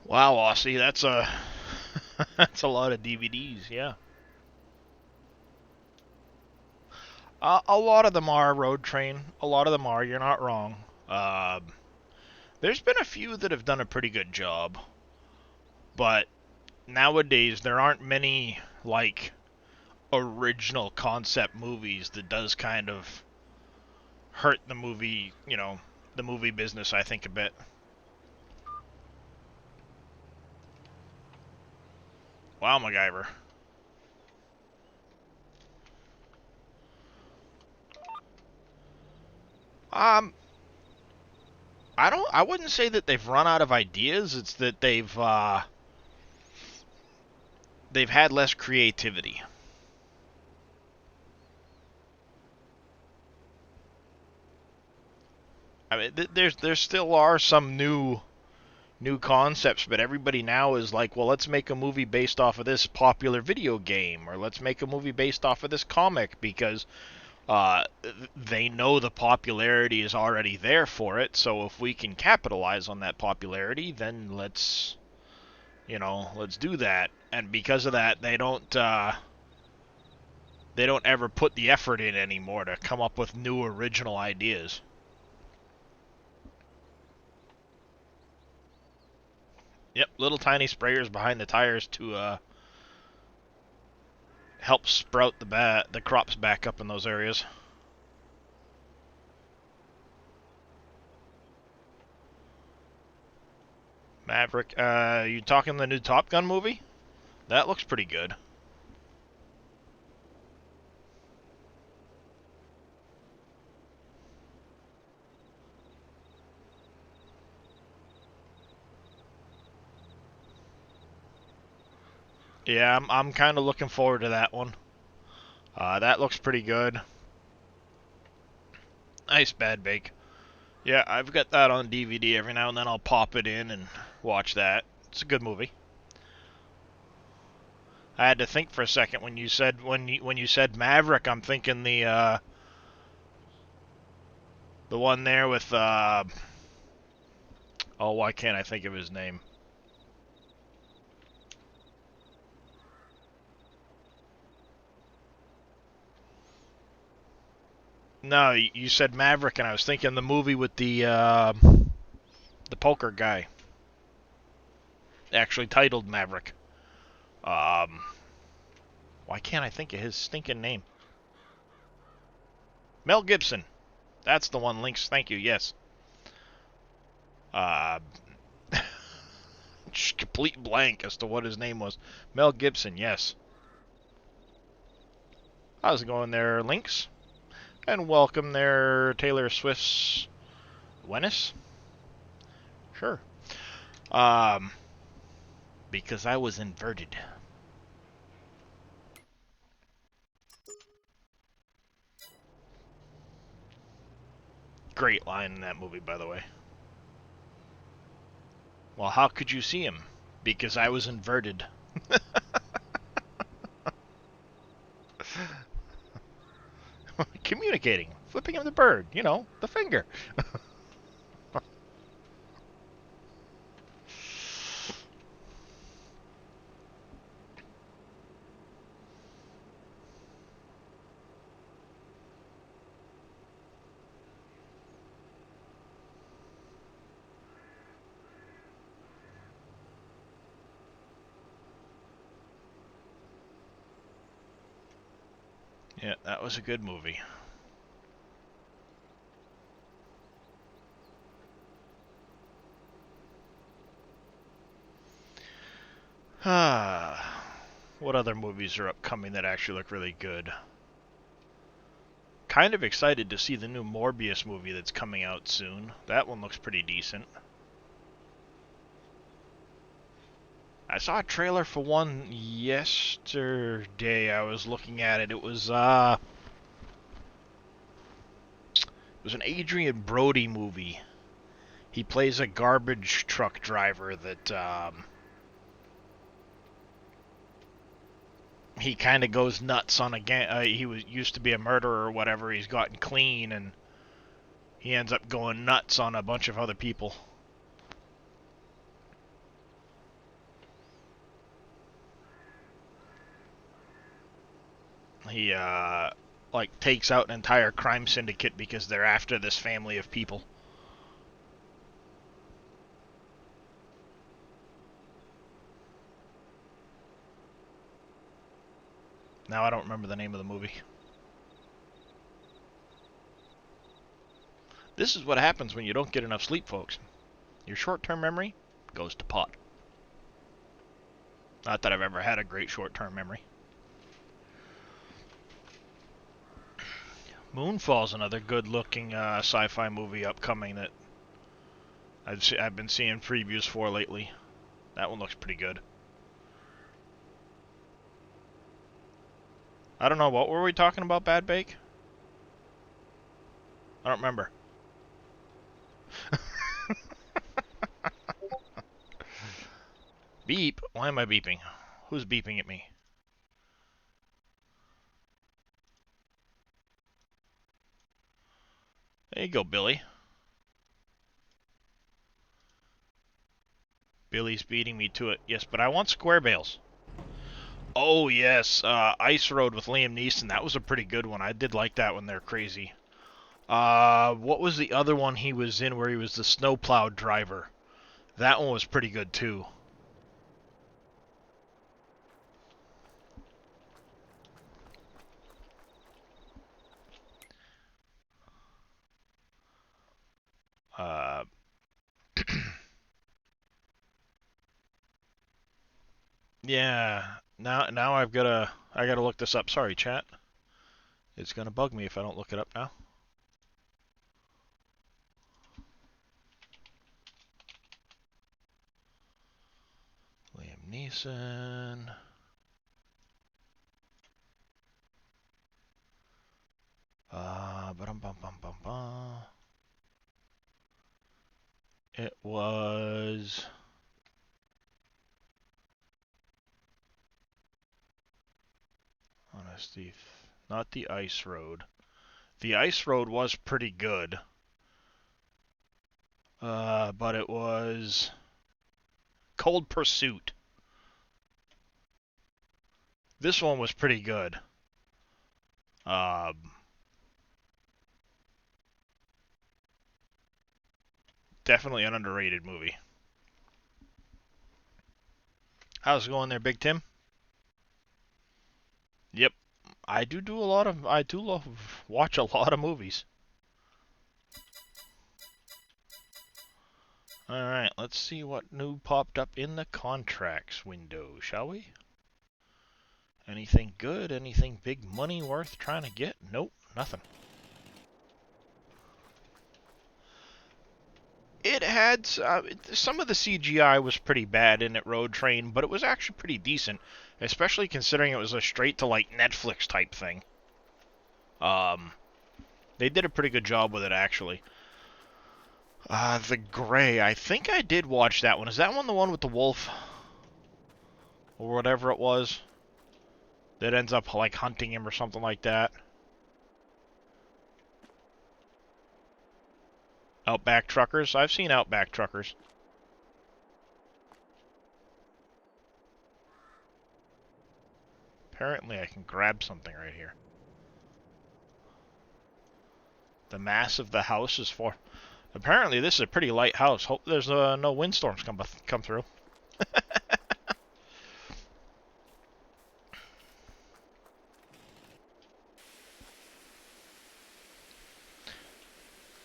Wow, Aussie, that's a that's a lot of DVDs, yeah. A lot of them are Road Train. A lot of them are. You're not wrong. There's been a few that have done a pretty good job, but nowadays there aren't many like original concept movies that does kind of hurt the movie, the movie business, I think, a bit. Wow, MacGyver. Um, I wouldn't say that they've run out of ideas. It's that they've had less creativity. I mean, there still are some new concepts, but everybody now is like, well, let's make a movie based off of this popular video game, or let's make a movie based off of this comic, because uh, they know the popularity is already there for it. So if we can capitalize on that popularity, then let's do that. And because of that, they don't ever put the effort in anymore to come up with new original ideas. Yep, little tiny sprayers behind the tires to help sprout the crops back up in those areas. Maverick, you talking the new Top Gun movie? That looks pretty good. Yeah, I'm kind of looking forward to that one. That looks pretty good. Nice, Bad Bake. Yeah, I've got that on DVD. Every now and then I'll pop it in and watch that. It's a good movie. I had to think for a second when you said Maverick. I'm thinking the one there with oh, why can't I think of his name? No, you said Maverick, and I was thinking the movie with the poker guy. Actually titled Maverick. Why can't I think of his stinking name? Mel Gibson. That's the one, Lynx. Thank you, yes. Just complete blank as to what his name was. Mel Gibson, yes. How's it going there, Lynx? And welcome there, Taylor Swift's Wennis? Sure. Because I was inverted. Great line in that movie, by the way. Well, how could you see him? Because I was inverted. Communicating. Flipping him the bird. You know, the finger. Yeah, that was a good movie. What other movies are upcoming that actually look really good? Kind of excited to see the new Morbius movie that's coming out soon. That one looks pretty decent. I saw a trailer for one yesterday. I was looking at it. It was an Adrian Brody movie. He plays a garbage truck driver that he kind of goes nuts on a gang. He used to be a murderer or whatever. He's gotten clean and he ends up going nuts on a bunch of other people. He like takes out an entire crime syndicate because they're after this family of people. Now I don't remember the name of the movie. This is what happens when you don't get enough sleep, folks. Your short-term memory goes to pot. Not that I've ever had a great short-term memory. Moonfall's another good-looking sci-fi movie upcoming that I've been seeing previews for lately. That one looks pretty good. I don't know, what were we talking about, Bad Bake? I don't remember. Beep? Why am I beeping? Who's beeping at me? There you go, Billy. Billy's beating me to it. Yes, but I want square bales. Oh, yes. Ice Road with Liam Neeson. That was a pretty good one. I did like that one. They're crazy. What was the other one he was in where he was the snowplow driver? That one was pretty good, too. Yeah. Now I gotta look this up. Sorry, chat. It's gonna bug me if I don't look it up now. Liam Neeson. Ba-dum-bum-bum-bum-bum. It was... Honesty... Not the Ice Road. The Ice Road was pretty good. But it was... Cold Pursuit. This one was pretty good. Definitely an underrated movie. How's it going there, Big Tim? Yep. I do watch a lot of movies. Alright, let's see what new popped up in the contracts window, shall we? Anything good? Anything big money worth trying to get? Nope, nothing. It had some of the CGI was pretty bad in it, Road Train, but it was actually pretty decent, especially considering it was a straight to like Netflix type thing. They did a pretty good job with it actually. The Gray, I think I did watch that one. Is that one the one with the wolf? Or whatever it was? That ends up like hunting him or something like that. Outback Truckers? I've seen Outback Truckers. Apparently I can grab something right here. The mass of the house is for... Apparently this is a pretty light house. Hope there's no windstorms come through.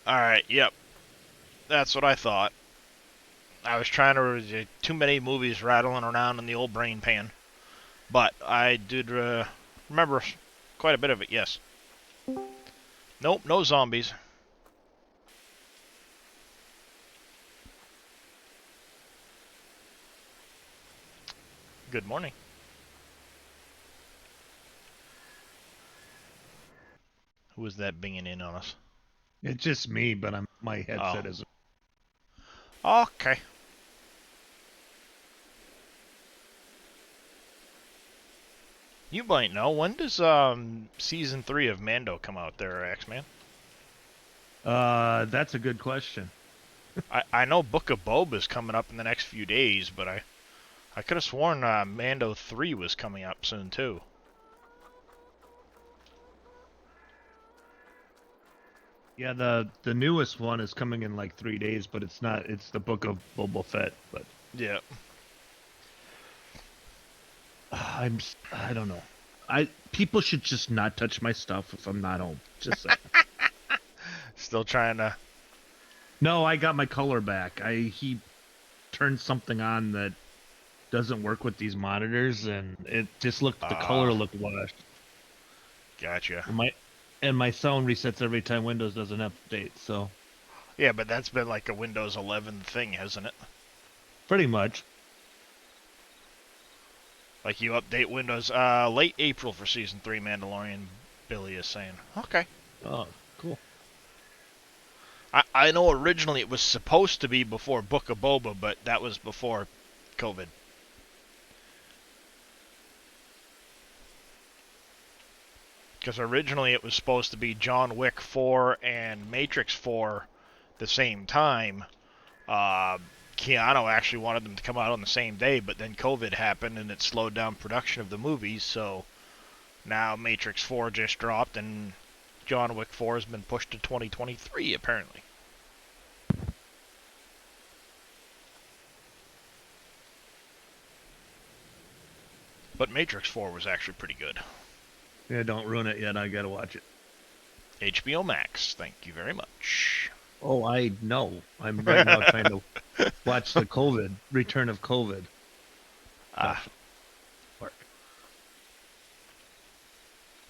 Alright, yep. That's what I thought. I was trying to... too many movies rattling around in the old brain pan. But I did remember quite a bit of it, yes. Nope, no zombies. Good morning. Who was that binging in on us? It's just me, but my headset isn't. Okay. You might know, when does season 3 of Mando come out there, X-Man? That's a good question. I know Book of Boba is coming up in the next few days, but I could have sworn Mando 3 was coming up soon too. Yeah, the newest one is coming in like 3 days, but it's not. It's the Book of Boba Fett. But Yeah. I don't know. People should just not touch my stuff if I'm not home. Just saying. Still trying to... No, I got my color back. He turned something on that doesn't work with these monitors, and it just looked the color looked washed. Gotcha. And my sound resets every time Windows does an update. So Yeah, but that's been like a Windows 11 thing, hasn't it? pretty much. Like you update Windows late April for season 3 Mandalorian, Billy is saying. Okay. Oh, cool. I know originally it was supposed to be before Book of Boba, but that was before COVID. Because originally it was supposed to be John Wick 4 and Matrix 4 the same time. Keanu actually wanted them to come out on the same day, but then COVID happened and it slowed down production of the movies, so now Matrix 4 just dropped and John Wick 4 has been pushed to 2023, apparently. But Matrix 4 was actually pretty good. Yeah, don't ruin it yet. I gotta watch it. HBO Max, thank you very much. Oh, I know. I'm right now trying to watch the Return of COVID. Work.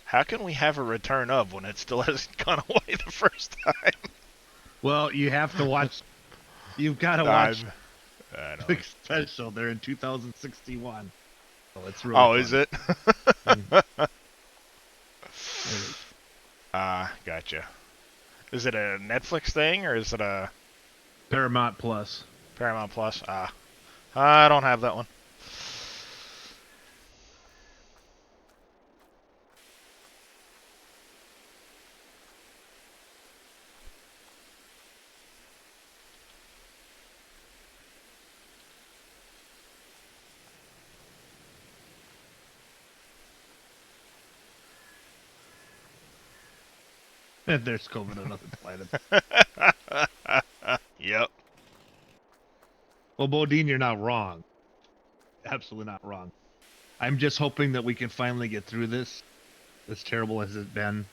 How can we have a return of when it still hasn't gone away the first time? Well, you have to watch. You've got to watch I know. the special. They're in 2061. Oh, it's really Oh, fun. is it? Mm. Gotcha. Is it a Netflix thing or is it a Paramount Plus. Paramount Plus? I don't have that one. There's COVID on other planets. Yep. Well, Bodine, you're not wrong. Absolutely not wrong. I'm just hoping that we can finally get through this. As terrible as it's been,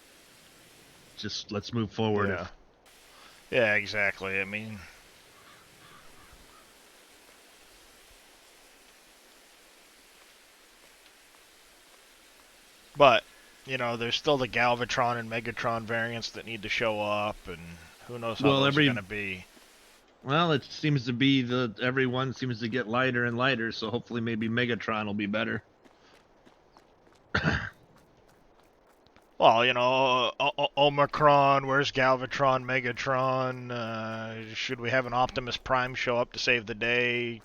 just let's move forward. Yeah. Yeah, exactly. I mean, but, you know, there's still the Galvatron and Megatron variants that need to show up, and who knows how those are going to be. Well, it seems to be that everyone seems to get lighter and lighter, so hopefully maybe Megatron will be better. Well, you know, Omicron, where's Galvatron, Megatron? Should we have an Optimus Prime show up to save the day?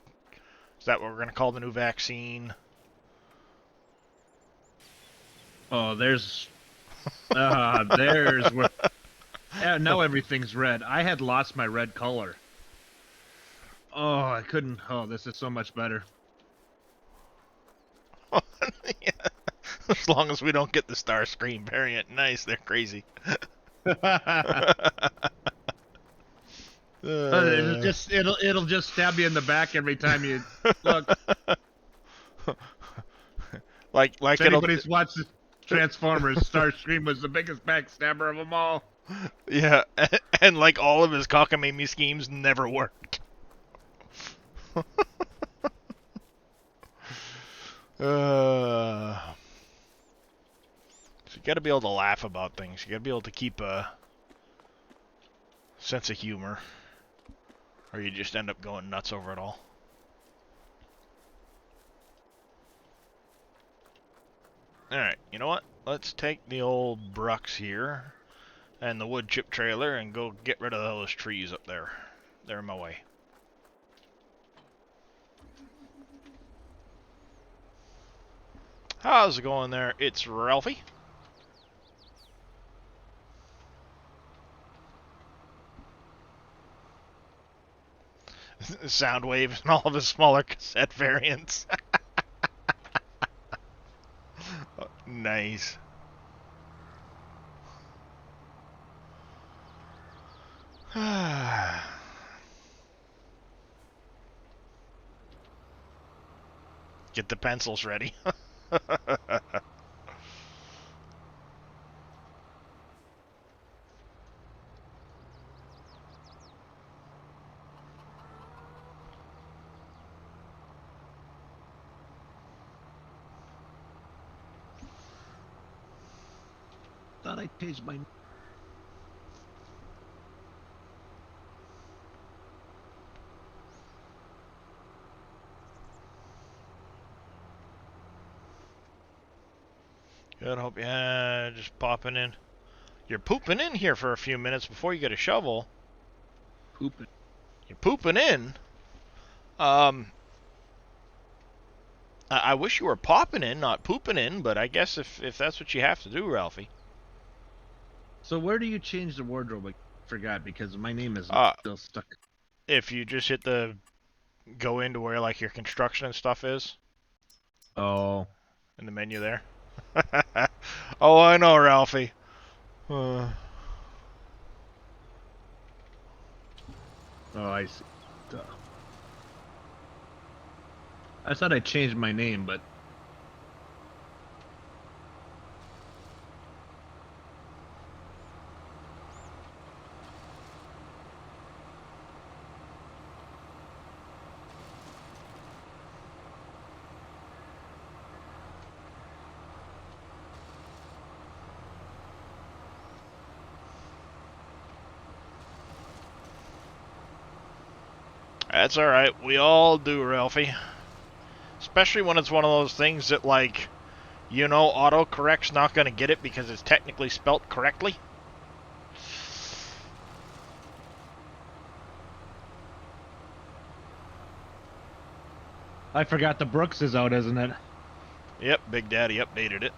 Is that what we're going to call the new vaccine? Oh, there's where. Yeah, now everything's red. I had lost my red color. Oh, I couldn't. Oh, this is so much better. Yeah. As long as we don't get the Starscream variant. Nice, they're crazy. It'll just stab you in the back every time you look. like if anybody's watched Transformers, Starscream was the biggest backstabber of them all. Yeah, and like all of his cockamamie schemes never worked. So you gotta be able to laugh about things. You gotta be able to keep a sense of humor, or you just end up going nuts over it all. Alright, you know what? Let's take the old Brux here and the wood chip trailer and go get rid of those trees up there. They're in my way. How's it going there? It's Ralphie. Soundwave and all of his smaller cassette variants. Nice. Get the pencils ready. Thought I changed my. Good, hope just popping in. You're pooping in here for a few minutes before you get a shovel. Pooping. You're pooping in? I wish you were popping in, not pooping in, but I guess if that's what you have to do, Ralphie. So where do you change the wardrobe? I forgot because my name is still stuck. If you just hit the go into where like your construction and stuff is. Oh. In the menu there. Oh, I know, Ralphie. Oh, I see. Duh. I thought I changed my name, but that's alright. We all do, Ralphie. Especially when it's one of those things that, like, you know, autocorrect's not going to get it because it's technically spelt correctly. I forgot the Brooks is out, isn't it? Yep, Big Daddy updated it.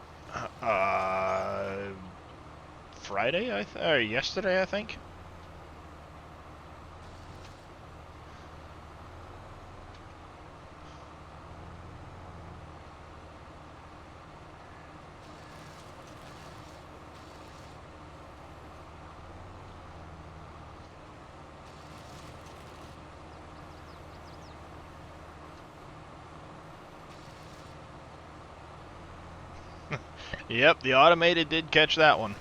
Friday, or yesterday, I think. Yep, the automated did catch that one.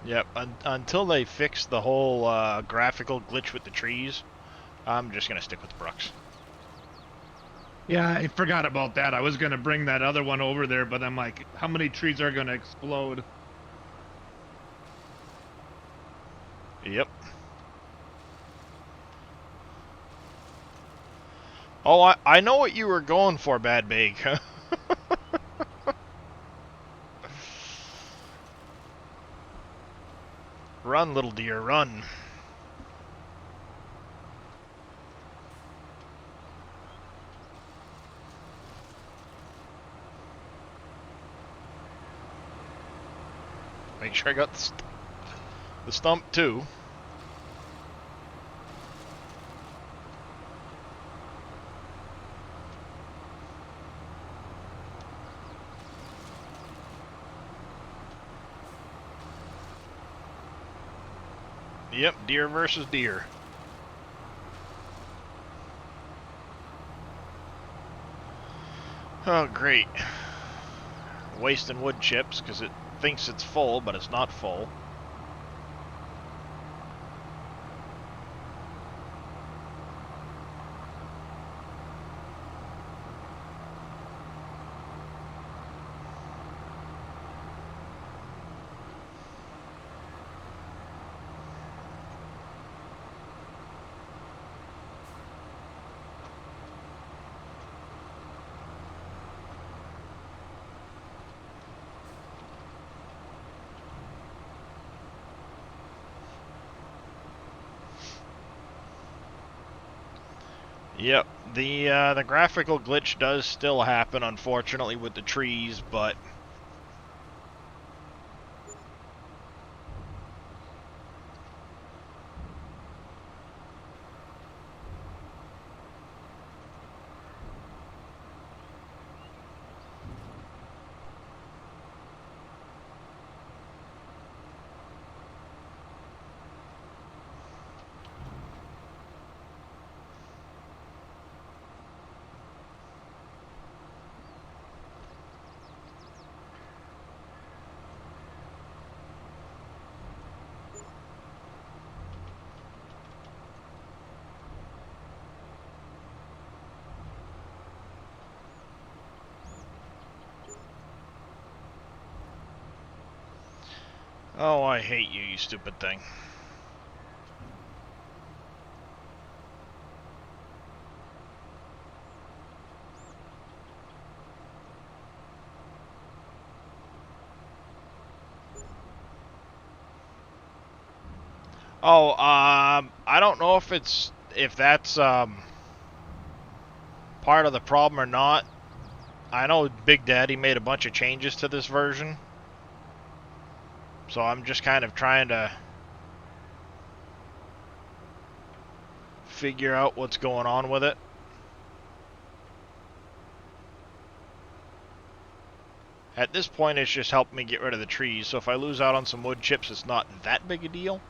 Yep, until they fix the whole graphical glitch with the trees, I'm just going to stick with the Brooks. Yeah, I forgot about that. I was gonna bring that other one over there, but I'm like, how many trees are gonna explode? Yep. Oh, I know what you were going for, Bad Bake. Run, little deer, run. Make sure I got the stump, too. Yep, deer versus deer. Oh, great. Wasting wood chips because it thinks it's full, but it's not full. Yep, the graphical glitch does still happen, unfortunately, with the trees, but oh, I hate you, you stupid thing. Oh, I don't know if that's part of the problem or not. I know Big Daddy made a bunch of changes to this version, so I'm just kind of trying to figure out what's going on with it. At this point, it's just helping me get rid of the trees, so if I lose out on some wood chips, it's not that big a deal.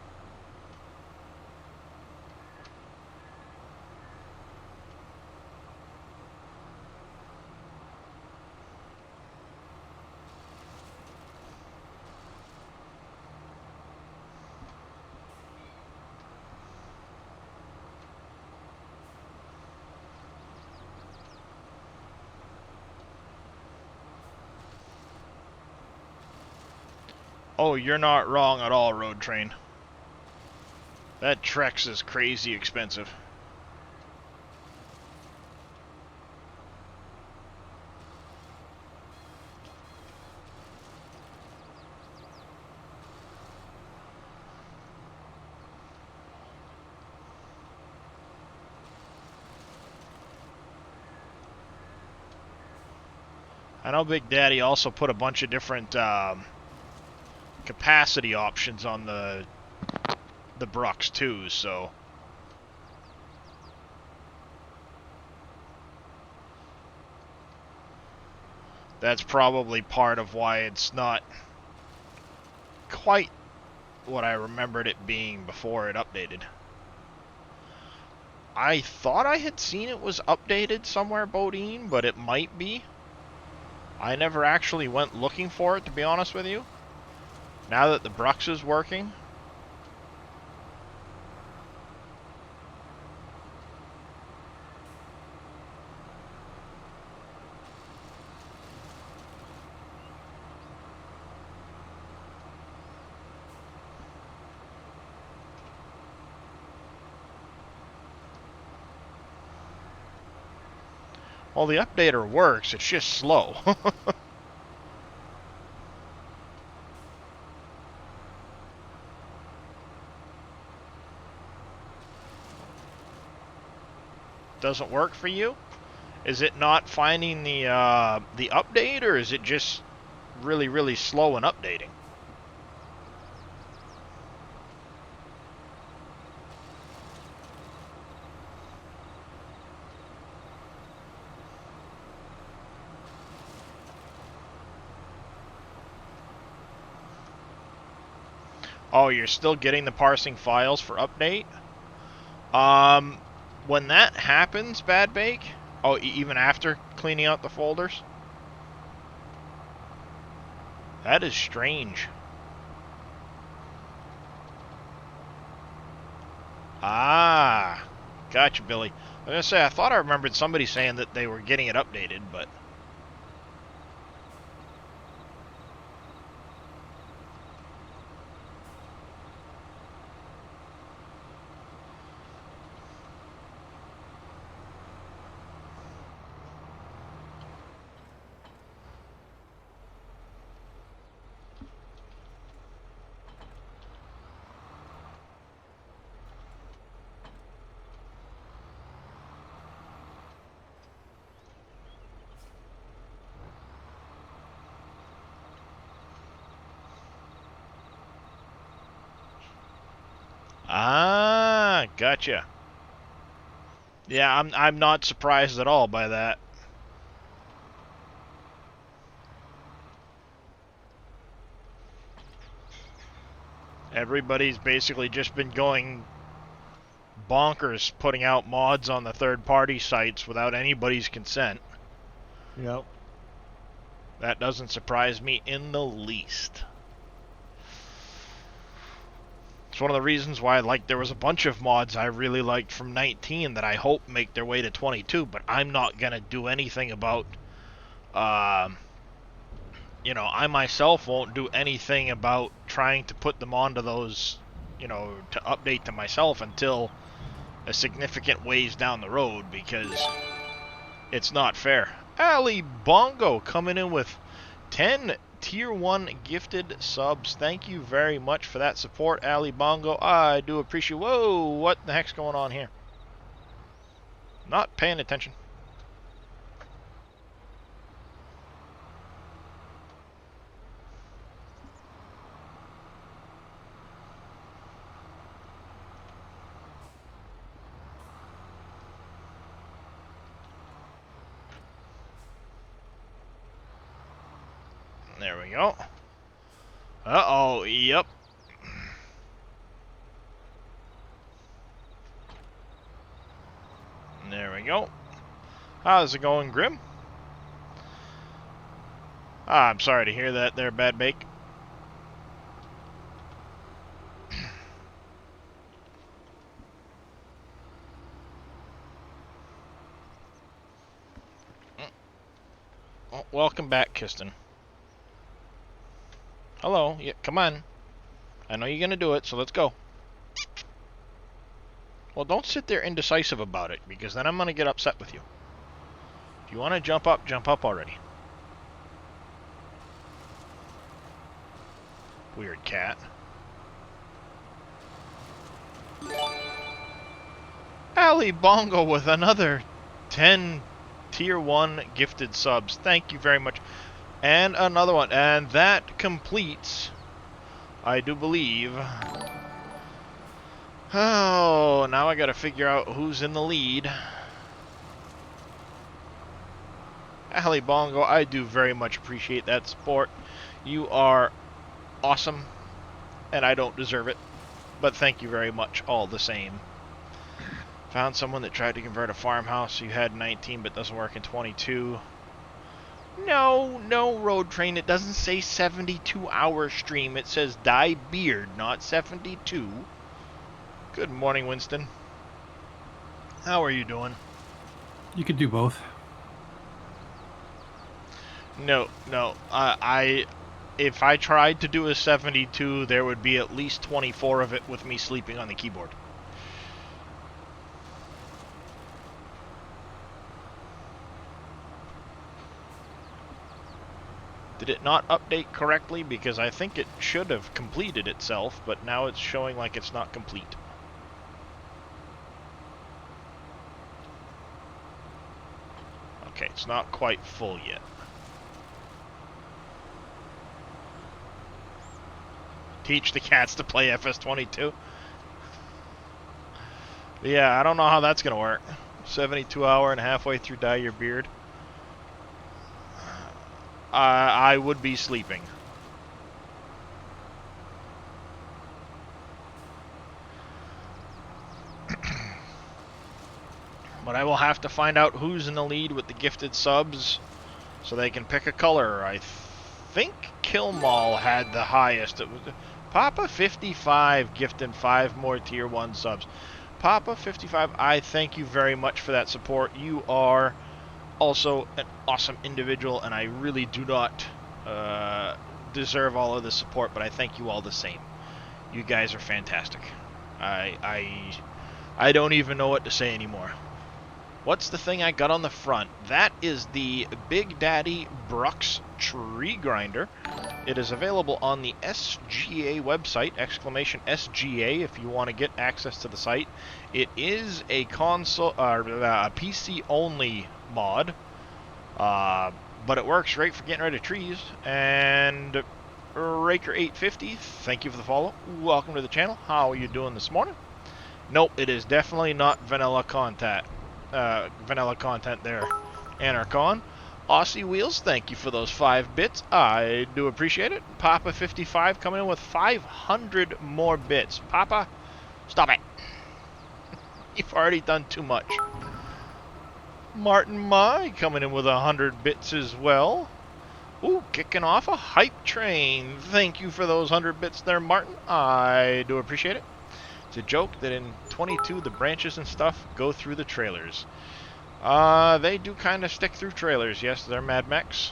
Oh, you're not wrong at all, Road Train. That Trex is crazy expensive. I know Big Daddy also put a bunch of different capacity options on the Brucks too, so that's probably part of why it's not quite what I remembered it being before it updated. I thought I had seen it was updated somewhere, Bodine, but it might be. I never actually went looking for it, to be honest with you. Now that the Brux is working. Well, the updater works, it's just slow. Doesn't work for you? Is it not finding the update, or is it just really, really slow in updating? Oh, you're still getting the parsing files for update? When that happens, Bad Bake, oh, even after cleaning out the folders? That is strange. Ah, gotcha, Billy. I was gonna say, I thought I remembered somebody saying that they were getting it updated, but... Ah, gotcha. Yeah, I'm not surprised at all by that. Everybody's basically just been going bonkers putting out mods on the third-party sites without anybody's consent. Yep. That doesn't surprise me in the least. It's one of the reasons why, like, there was a bunch of mods I really liked from 19 that I hope make their way to 22, but I'm not gonna do anything about, you know, I myself won't do anything about trying to put them onto those, you know, to update them myself until a significant ways down the road, because it's not fair. Ali Bongo coming in with 10 Tier 1 gifted subs. Thank you very much for that support, Ali Bongo. I do appreciate... Whoa, what the heck's going on here? Not paying attention. There we go. Uh-oh, yep. There we go. How's it going, Grim? Ah, I'm sorry to hear that there, Bad Bake. Oh, welcome back, Kiston. Hello, yeah, come on. I know you're gonna do it, so let's go. Well, don't sit there indecisive about it, because then I'm gonna get upset with you. If you want to jump up already. Weird cat. Ali Bongo with another 10 Tier 1 gifted subs. Thank you very much. And another one. And that completes, I do believe... Oh, now I gotta figure out who's in the lead. Ali Bongo, I do very much appreciate that support. You are awesome. and I don't deserve it. But thank you very much all the same. Found someone that tried to convert a farmhouse you had 19 but doesn't work in 22. No, Road Train. It doesn't say 72-hour stream. It says dye beard, not 72. Good morning, Winston. How are you doing? You could do both. No. If I tried to do a 72, there would be at least 24 of it with me sleeping on the keyboard. Did it not update correctly? Because I think it should have completed itself, but now it's showing like it's not complete. Okay, it's not quite full yet. Teach the cats to play FS22. Yeah, I don't know how that's going to work. 72 hour and halfway through dye your beard. I would be sleeping. But I will have to find out who's in the lead with the gifted subs so they can pick a color. I think Killmall had the highest. It was Papa 55 gifting 5 more tier 1 subs. Papa 55, I thank you very much for that support. You are also an awesome individual, and I really do not deserve all of the support, but I thank you all the same. You guys are fantastic. I don't even know what to say anymore. What's the thing I got on the front? That is the Big Daddy Brux Tree Grinder. It is available on the SGA website, !SGA, if you want to get access to the site. It is a console, a PC-only mod, but it works great for getting rid of trees. And Raker850, thank you for the follow. Welcome to the channel. How are you doing this morning? Nope, it is definitely not vanilla content. There. Anarchon. Aussie Wheels, thank you for those 5 bits. I do appreciate it. Papa 55 coming in with 500 more bits. Papa, stop it. You've already done too much. Martin Mai coming in with 100 bits as well. Ooh, kicking off a hype train. Thank you for those 100 bits there, Martin. I do appreciate it. It's a joke that in 22 the branches and stuff go through the trailers. They do kind of stick through trailers. Yes, they're Mad Max.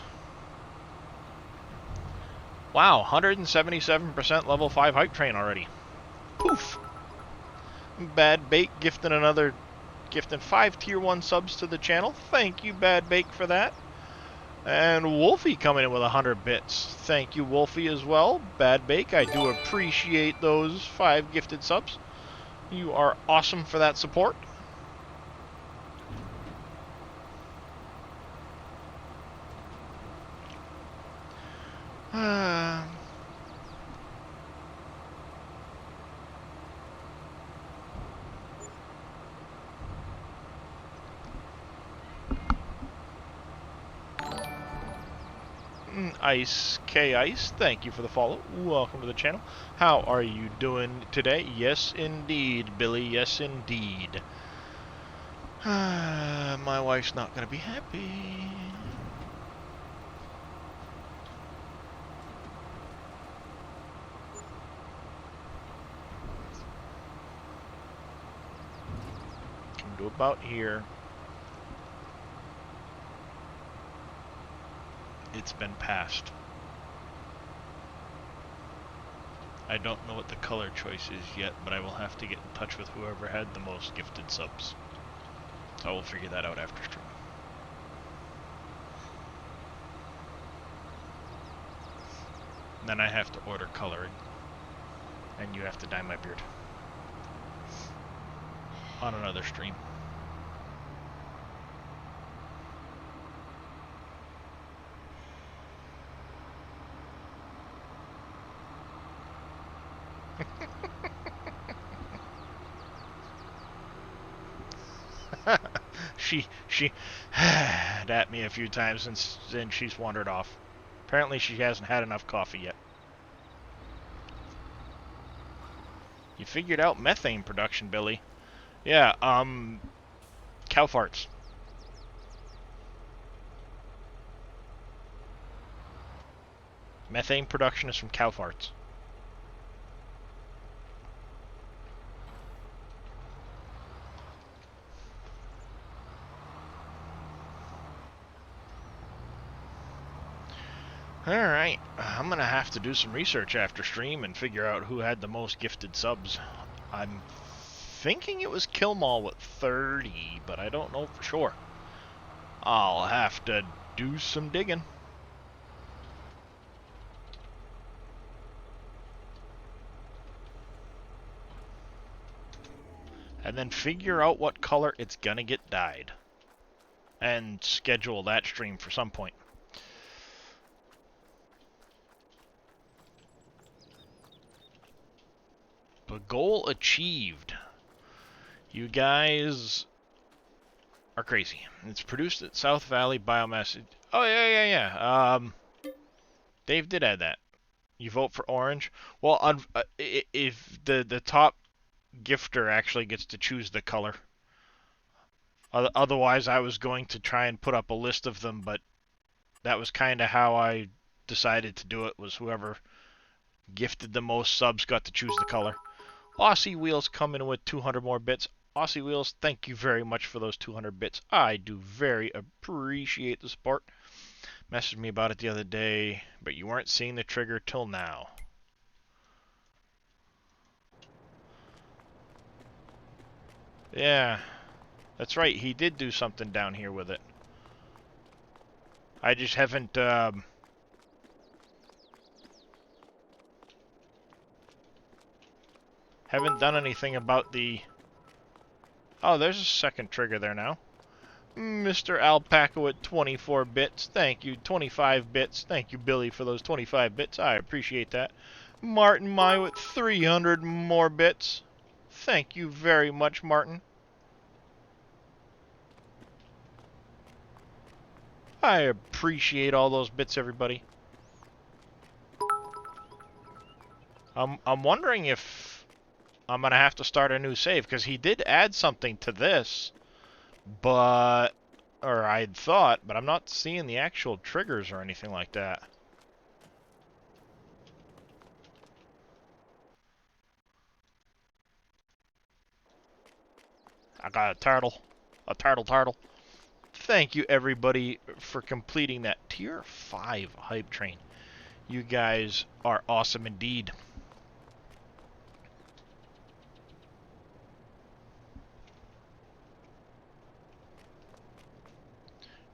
Wow, 177% level 5 hype train already. Poof. Bad Bake gifting 5 tier 1 subs to the channel. Thank you, Bad Bake, for that. And Wolfie coming in with 100 bits. Thank you, Wolfie, as well. Bad Bake, I do appreciate those 5 gifted subs. You are awesome for that support. Ice K-Ice, thank you for the follow. Welcome to the channel. How are you doing today? Yes, indeed, Billy. Yes, indeed. My wife's not going to be happy. Come to about here. It's been passed. I don't know what the color choice is yet, but I will have to get in touch with whoever had the most gifted subs. So I will figure that out after stream. Then I have to order coloring. And you have to dye my beard. On another stream. She at me a few times and she's wandered off. Apparently she hasn't had enough coffee yet. You figured out methane production, Billy. Yeah, cow farts. Methane production is from cow farts. Alright, I'm gonna have to do some research after stream and figure out who had the most gifted subs. I'm thinking it was Killmall with 30, but I don't know for sure. I'll have to do some digging. And then figure out what color it's gonna get dyed. And schedule that stream for some point. But goal achieved. You guys are crazy. It's produced at South Valley Biomass. Oh, yeah. Dave did add that. You vote for orange. Well, if the top gifter actually gets to choose the color. Otherwise, I was going to try and put up a list of them, but that was kind of how I decided to do it, was whoever gifted the most subs got to choose the color. Aussie Wheels coming with 200 more bits. Aussie Wheels, thank you very much for those 200 bits. I do very appreciate the support. Messaged me about it the other day, but you weren't seeing the trigger till now. Yeah, that's right. He did do something down here with it. I just haven't done anything about the... Oh, there's a second trigger there now. Mr. Alpaca with 24 bits. Thank you. 25 bits. Thank you, Billy, for those 25 bits. I appreciate that. Martin Mai with 300 more bits. Thank you very much, Martin. I appreciate all those bits, everybody. I'm wondering if I'm gonna have to start a new save, because he did add something to this, but, or I'd thought, but I'm not seeing the actual triggers or anything like that. I got a turtle. A turtle. Thank you, everybody, for completing that Tier 5 hype train. You guys are awesome indeed.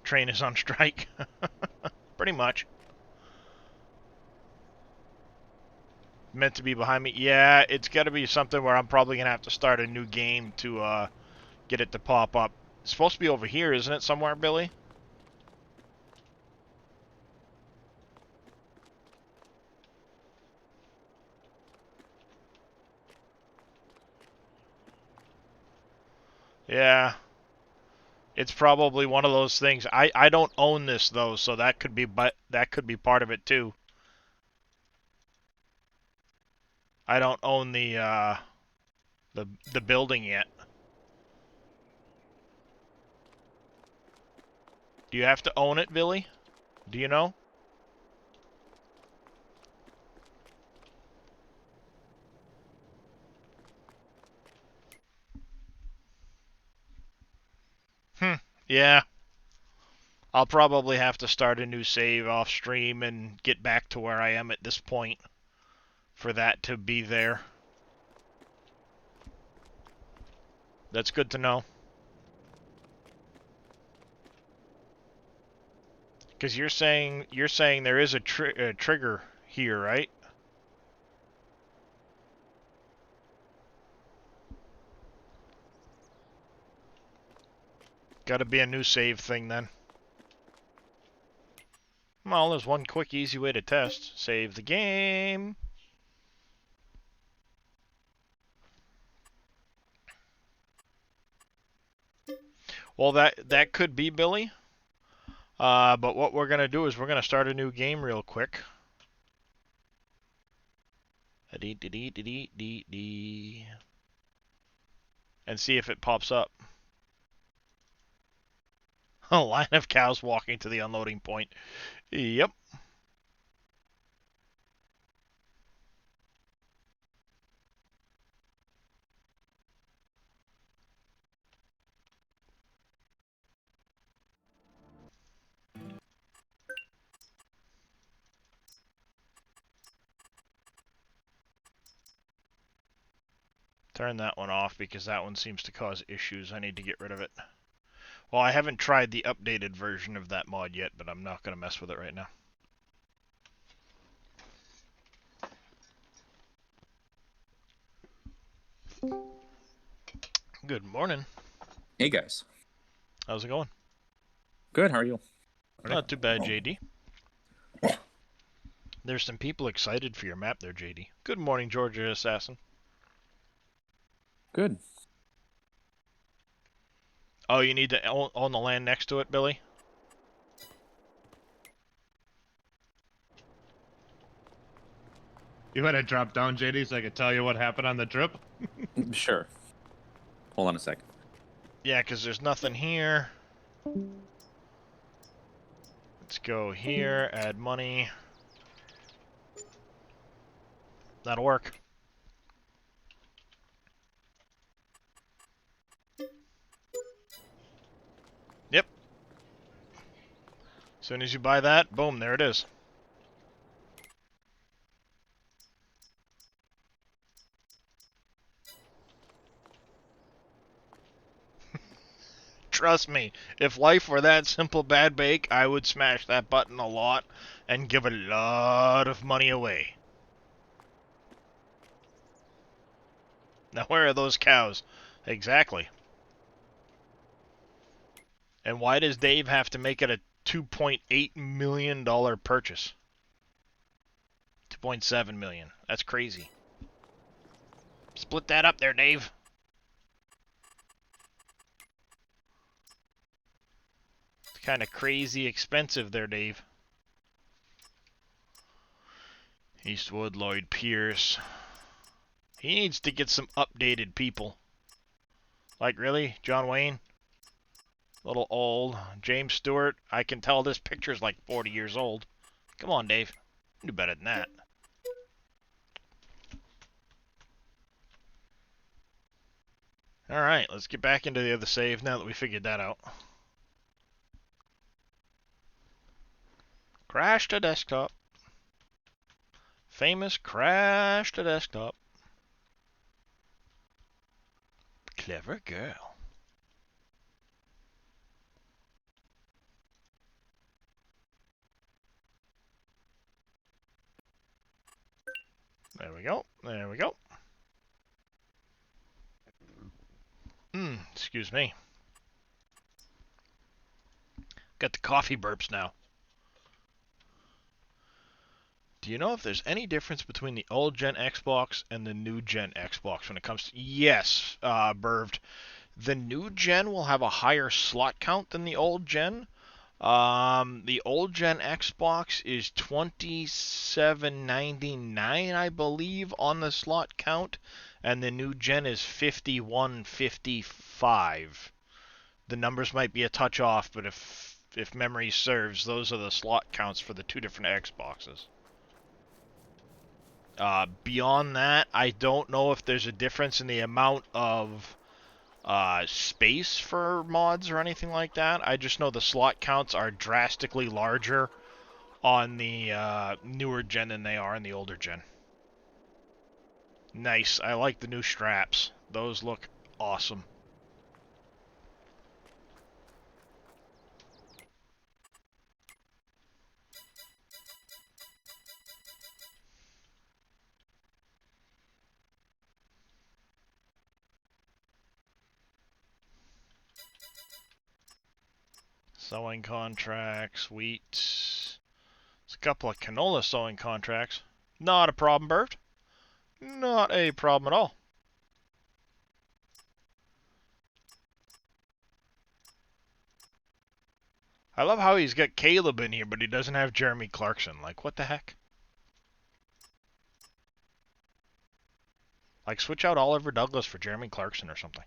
Train is on strike. Pretty much. Meant to be behind me. Yeah, it's got to be something where I'm probably going to have to start a new game to get it to pop up. It's supposed to be over here, isn't it, somewhere, Billy? Yeah. It's probably one of those things. I don't own this though, so that could be part of it too. I don't own the building yet. Do you have to own it, Billy? Do you know? Yeah. I'll probably have to start a new save off stream and get back to where I am at this point for that to be there. That's good to know. Because you're saying there is a trigger here, right? Gotta be a new save thing then. Well, there's one quick, easy way to test. Save the game. Well, that could be, Billy. But what we're going to do is we're going to start a new game real quick. And see if it pops up. A line of cows walking to the unloading point. Yep. Turn that one off because that one seems to cause issues. I need to get rid of it. Well, I haven't tried the updated version of that mod yet, but I'm not going to mess with it right now. Good morning. Hey guys. How's it going? Good, how are you? Not too bad, JD. There's some people excited for your map there, JD. Good morning, Georgia Assassin. Good. Oh, you need to own the land next to it, Billy? You want to drop down, JD, so I can tell you what happened on the trip? Sure. Hold on a sec. Yeah, because there's nothing here. Let's go here, add money. That'll work. Yep. As soon as you buy that, boom, there it is. Trust me, if life were that simple bad bake, I would smash that button a lot and give a lot of money away. Now where are those cows? Exactly. And why does Dave have to make it a $2.8 million purchase? 2.7 million. That's crazy. Split that up there, Dave. It's kind of crazy expensive there, Dave. Eastwood, Lloyd Pierce. He needs to get some updated people. Like, really? John Wayne? A little old. James Stewart? I can tell this picture's like 40 years old. Come on, Dave. You do better than that. Alright, let's get back into the other save now that we figured that out. Crash to desktop. Famous crash to desktop. Clever girl. There we go. There we go. Excuse me. Got the coffee burps now. Do you know if there's any difference between the old gen Xbox and the new gen Xbox when it comes to... Yes, Burved. The new gen will have a higher slot count than the old gen. The old gen Xbox is $27.99, I believe, on the slot count, and the new gen is $51.55. The numbers might be a touch off, but if memory serves, those are the slot counts for the two different Xboxes. Beyond that, I don't know if there's a difference in the amount of space for mods or anything like that. I just know the slot counts are drastically larger on the newer gen than they are in the older gen. Nice. I like the new straps. Those look awesome. Sewing contracts, wheat. There's a couple of canola sewing contracts. Not a problem, Bert. Not a problem at all. I love how he's got Caleb in here, but he doesn't have Jeremy Clarkson. Like, what the heck? Like, switch out Oliver Douglas for Jeremy Clarkson or something.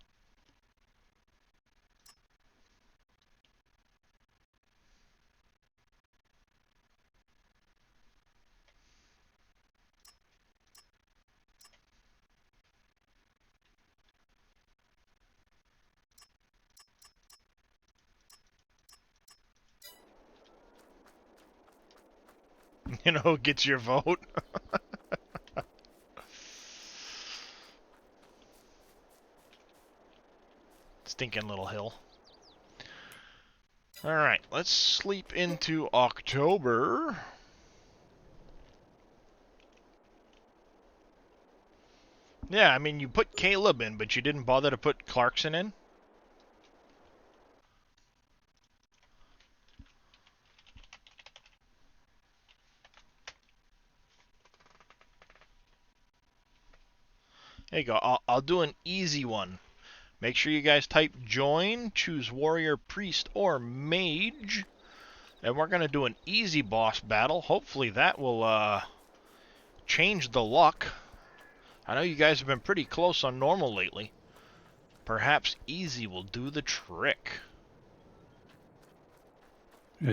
You know who gets your vote? Stinking little hill. Alright, let's sleep into October. Yeah, I mean, you put Caleb in, but you didn't bother to put Clarkson in? There you go. I'll do an easy one. Make sure you guys type join, choose warrior, priest, or mage. And we're going to do an easy boss battle. Hopefully that will change the luck. I know you guys have been pretty close on normal lately. Perhaps easy will do the trick.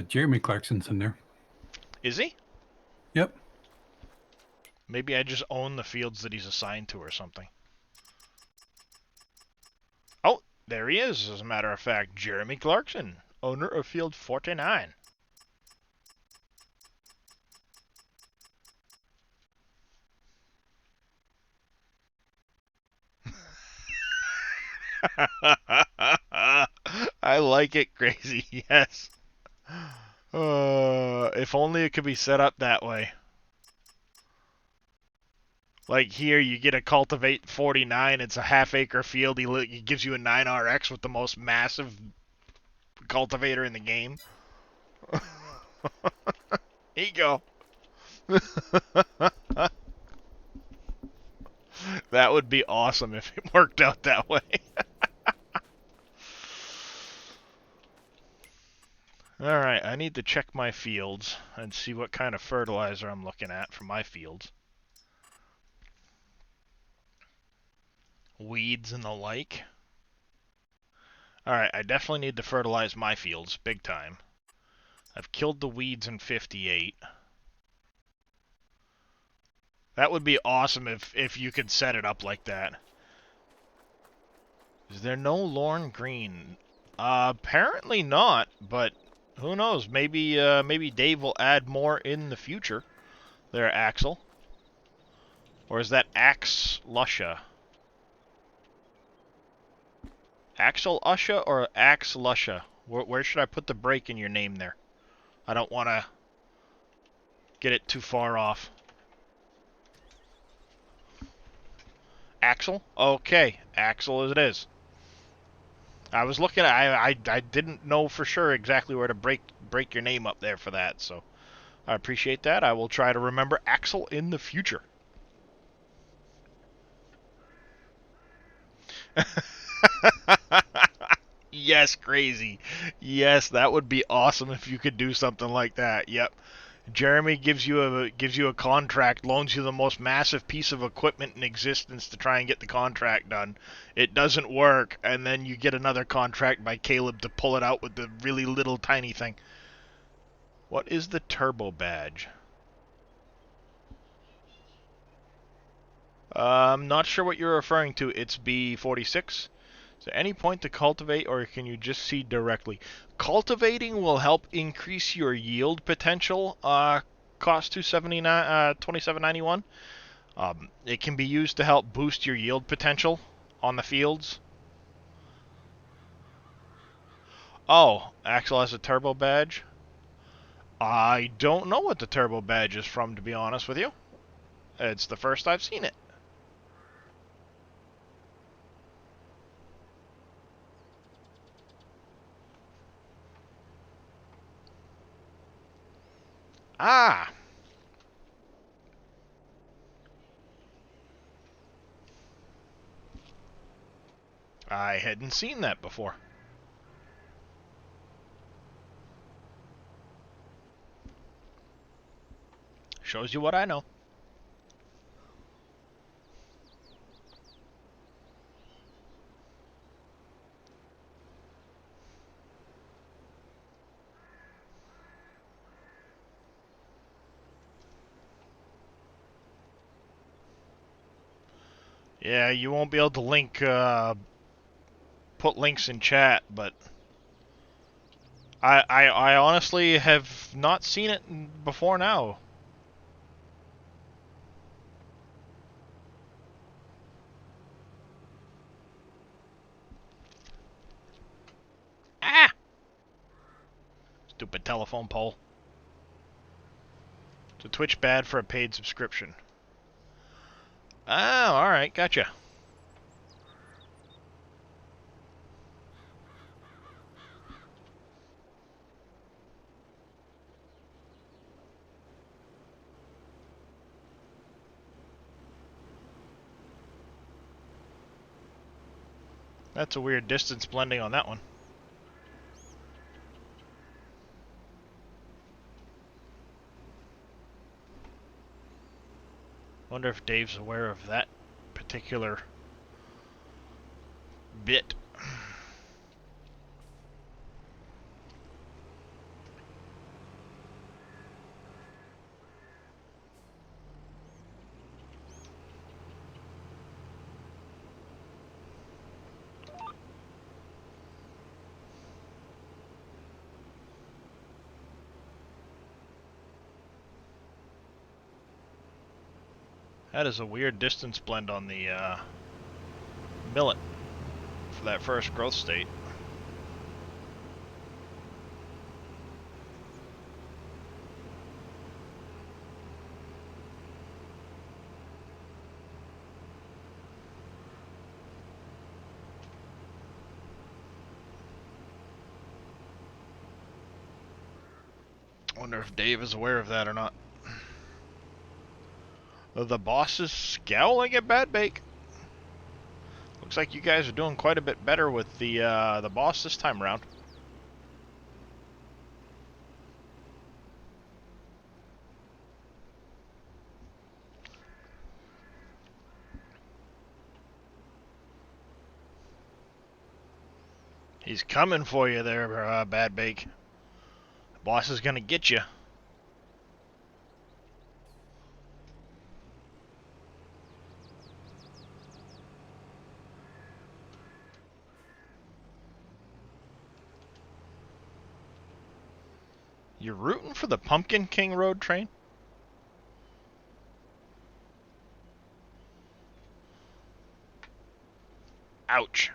Jeremy Clarkson's in there. Is he? Yep. Maybe I just own the fields that he's assigned to or something. Oh, there he is, as a matter of fact. Jeremy Clarkson, owner of Field 49. I like it, Crazy. Yes. If only it could be set up that way. Like here, you get a Cultivate 49. It's a half-acre field. He gives you a 9RX with the most massive cultivator in the game. Here you go. That would be awesome if it worked out that way. Alright, I need to check my fields and see what kind of fertilizer I'm looking at for my fields. Weeds and the like. Alright, I definitely need to fertilize my fields, big time. I've killed the weeds in 58. That would be awesome if you could set it up like that. Is there no Lorne Green? Apparently not, but who knows? Maybe maybe Dave will add more in the future. There, Axel. Or is that Axe Lusha? Axel Usha or Axe Lusha? Where should I put the break in your name there? I don't want to get it too far off. Axel? Okay, Axel it is. I was looking at I didn't know for sure exactly where to break your name up there for that, so I appreciate that. I will try to remember Axel in the future. Yes, Crazy. Yes, that would be awesome if you could do something like that. Yep. Jeremy gives you a contract, loans you the most massive piece of equipment in existence to try and get the contract done. It doesn't work, and then you get another contract by Caleb to pull it out with the really little tiny thing. What is the turbo badge? I'm not sure what you're referring to. It's B46. Is there any point to cultivate, or can you just seed directly? Cultivating will help increase your yield potential. Cost $27.91. It can be used to help boost your yield potential on the fields. Oh, Axel has a turbo badge. I don't know what the turbo badge is from, to be honest with you. It's the first I've seen it. Ah! I hadn't seen that before. Shows you what I know. Yeah, you won't be able to link, put links in chat, but I honestly have not seen it before now. Ah! Stupid telephone pole. So Twitch bad for a paid subscription. Oh, alright, gotcha. That's a weird distance blending on that one. Wonder if Dave's aware of that particular bit. That is a weird distance blend on the millet for that first growth state. Wonder if Dave is aware of that or not. The boss is scowling at Bad Bake. Looks like you guys are doing quite a bit better with the boss this time around. He's coming for you there, Bad Bake. The boss is gonna get you. You're rooting for the Pumpkin King Road train? Ouch.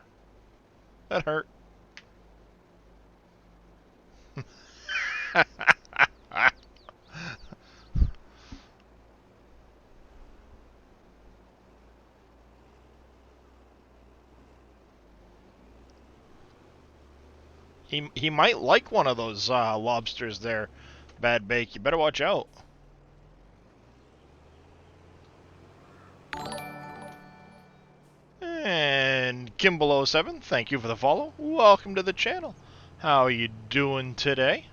That hurt. He might like one of those lobsters there, Bad Bake. You better watch out. And Kimball07, thank you for the follow. Welcome to the channel. How are you doing today?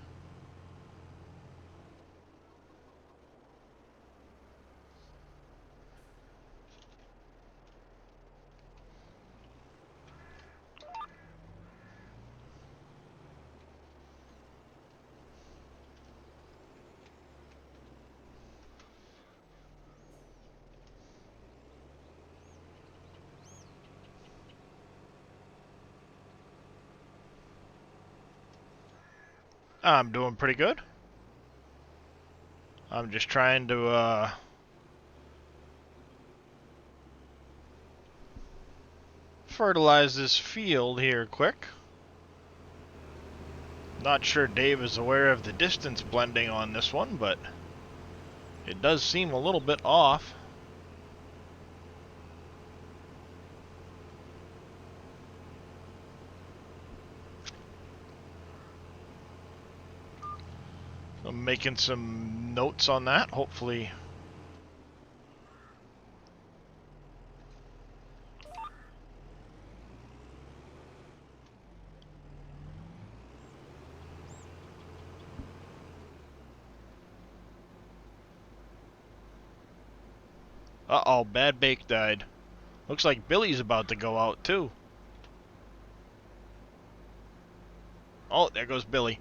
I'm doing pretty good. I'm just trying to fertilize this field here quick. Not sure Dave is aware of the distance blending on this one, but it does seem a little bit off. I'm making some notes on that, hopefully. Uh-oh, Bad Bake died. Looks like Billy's about to go out, too. Oh, there goes Billy.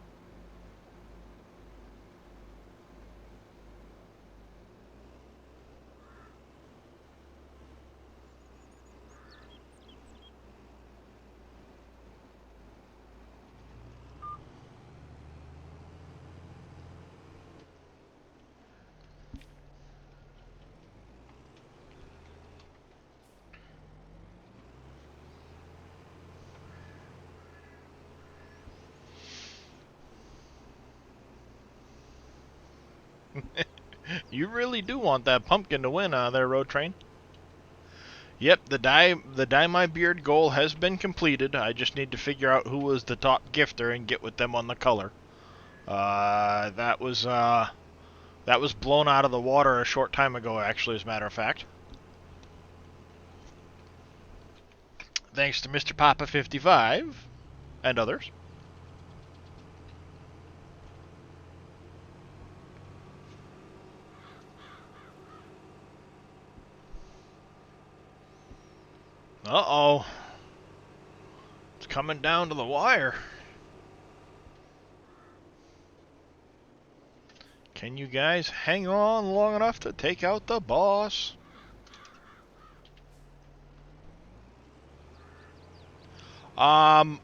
You really do want that pumpkin to win there, Road Train. Yep, the dye my beard goal has been completed. I just need to figure out who was the top gifter and get with them on the color. That was blown out of the water a short time ago, actually, as a matter of fact. Thanks to Mr. Papa 55 and others. Uh-oh. It's coming down to the wire. Can you guys hang on long enough to take out the boss? I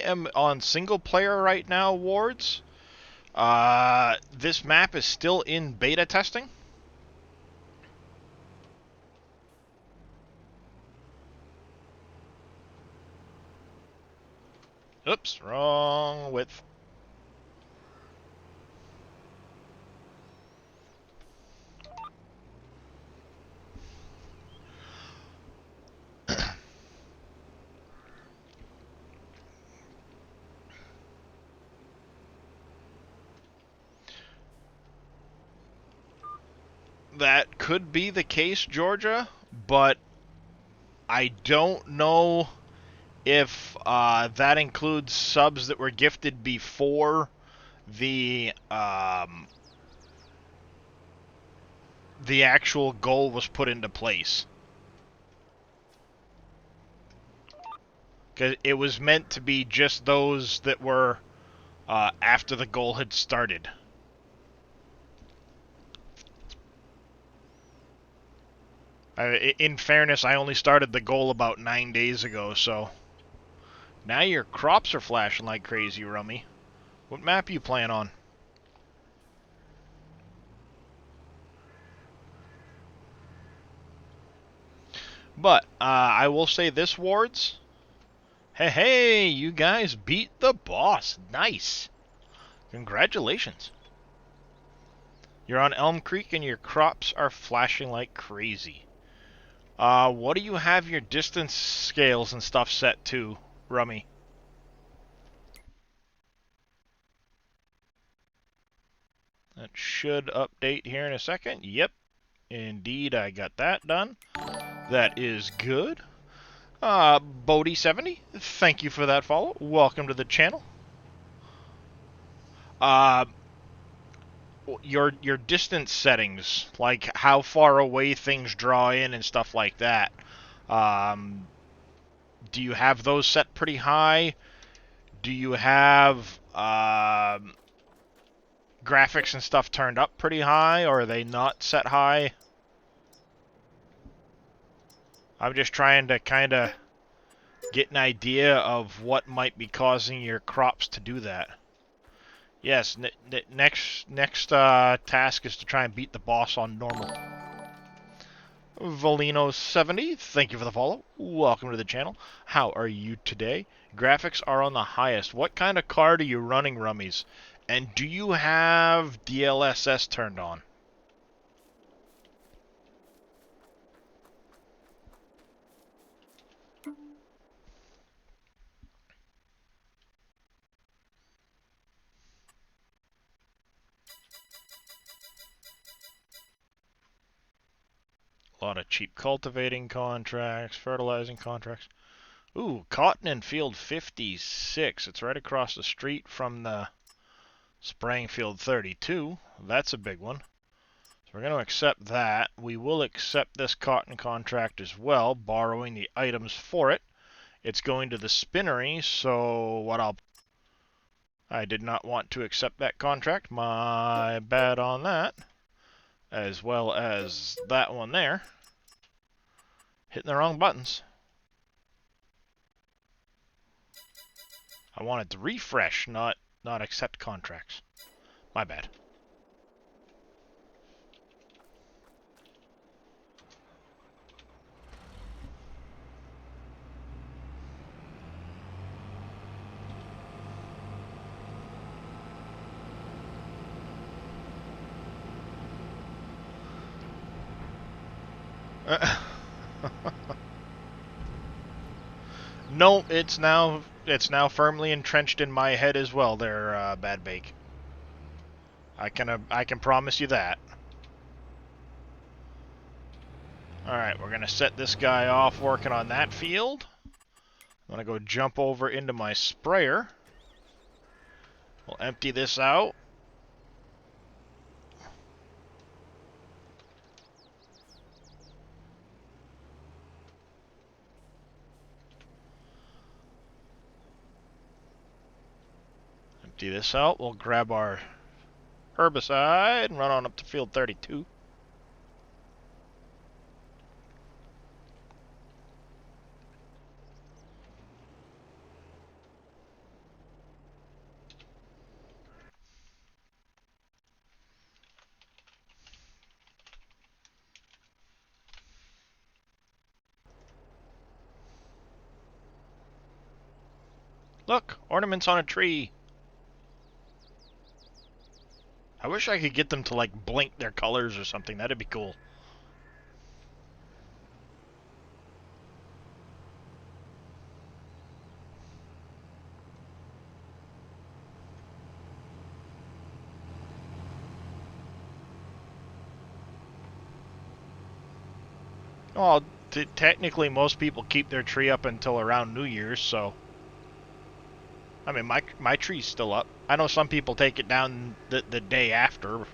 am on single player right now, Wards. This map is still in beta testing. Oops, wrong width. That could be the case, Georgia, but I don't know if that includes subs that were gifted before the actual goal was put into place. Because it was meant to be just those that were after the goal had started. In fairness, I only started the goal about 9 days ago, so... Now your crops are flashing like crazy, Rummy. What map you playing on? But, I will say this, Wards. Hey, you guys beat the boss. Nice. Congratulations. You're on Elm Creek and your crops are flashing like crazy. What do you have your distance scales and stuff set to, Rummy? That should update here in a second. Yep, indeed, I got that done. That is good. Bodie70, thank you for that follow. Welcome to the channel. Your distance settings, like how far away things draw in and stuff like that. Do you have those set pretty high? Do you have graphics and stuff turned up pretty high, or are they not set high? I'm just trying to kind of get an idea of what might be causing your crops to do that. Yes, next task is to try and beat the boss on normal. Volino70, thank you for the follow. Welcome to the channel. How are you today? Graphics are on the highest. What kind of card are you running, Rummies? And do you have DLSS turned on? A lot of cheap cultivating contracts, fertilizing contracts. Ooh, cotton in field 56. It's right across the street from the spraying field 32. That's a big one. So we're going to accept that. We will accept this cotton contract as well, borrowing the items for it. It's going to the spinnery, so I did not want to accept that contract. My bad on that. As well as that one there. Hitting the wrong buttons. I wanted to refresh, not accept contracts. My bad. No, it's now firmly entrenched in my head as well. There, Bad Bake. I can promise you that. All right, we're gonna set this guy off working on that field. I'm gonna go jump over into my sprayer. We'll empty this out. Empty this out. We'll grab our herbicide and run on up to field 32. Look, ornaments on a tree. I wish I could get them to, like, blink their colors or something. That'd be cool. Well, technically most people keep their tree up until around New Year's, so... I mean, my tree's still up. I know some people take it down the day after,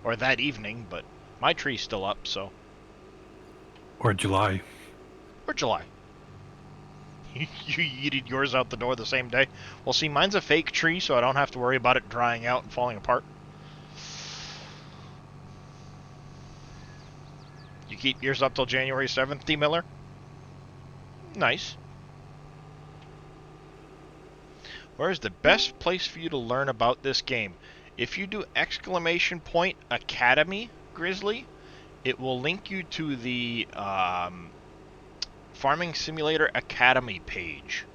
or that evening, but my tree's still up, so... Or July. Or July. You yeeted yours out the door the same day? Well, see, mine's a fake tree, so I don't have to worry about it drying out and falling apart. You keep yours up till January 7th, D. Miller? Nice. Where's the best place for you to learn about this game? If you do !Academy, Grizzly, it will link you to the Farming Simulator Academy page.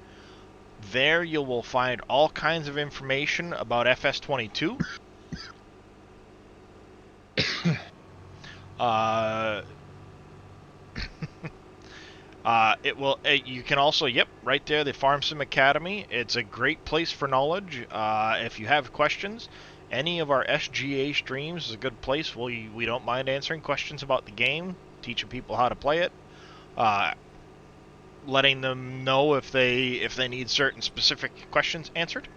There you will find all kinds of information about FS22. You can also, yep, right there, the Farm Sim Academy. It's a great place for knowledge. If you have questions, any of our SGA streams is a good place. We don't mind answering questions about the game, teaching people how to play it, letting them know if they need certain specific questions answered.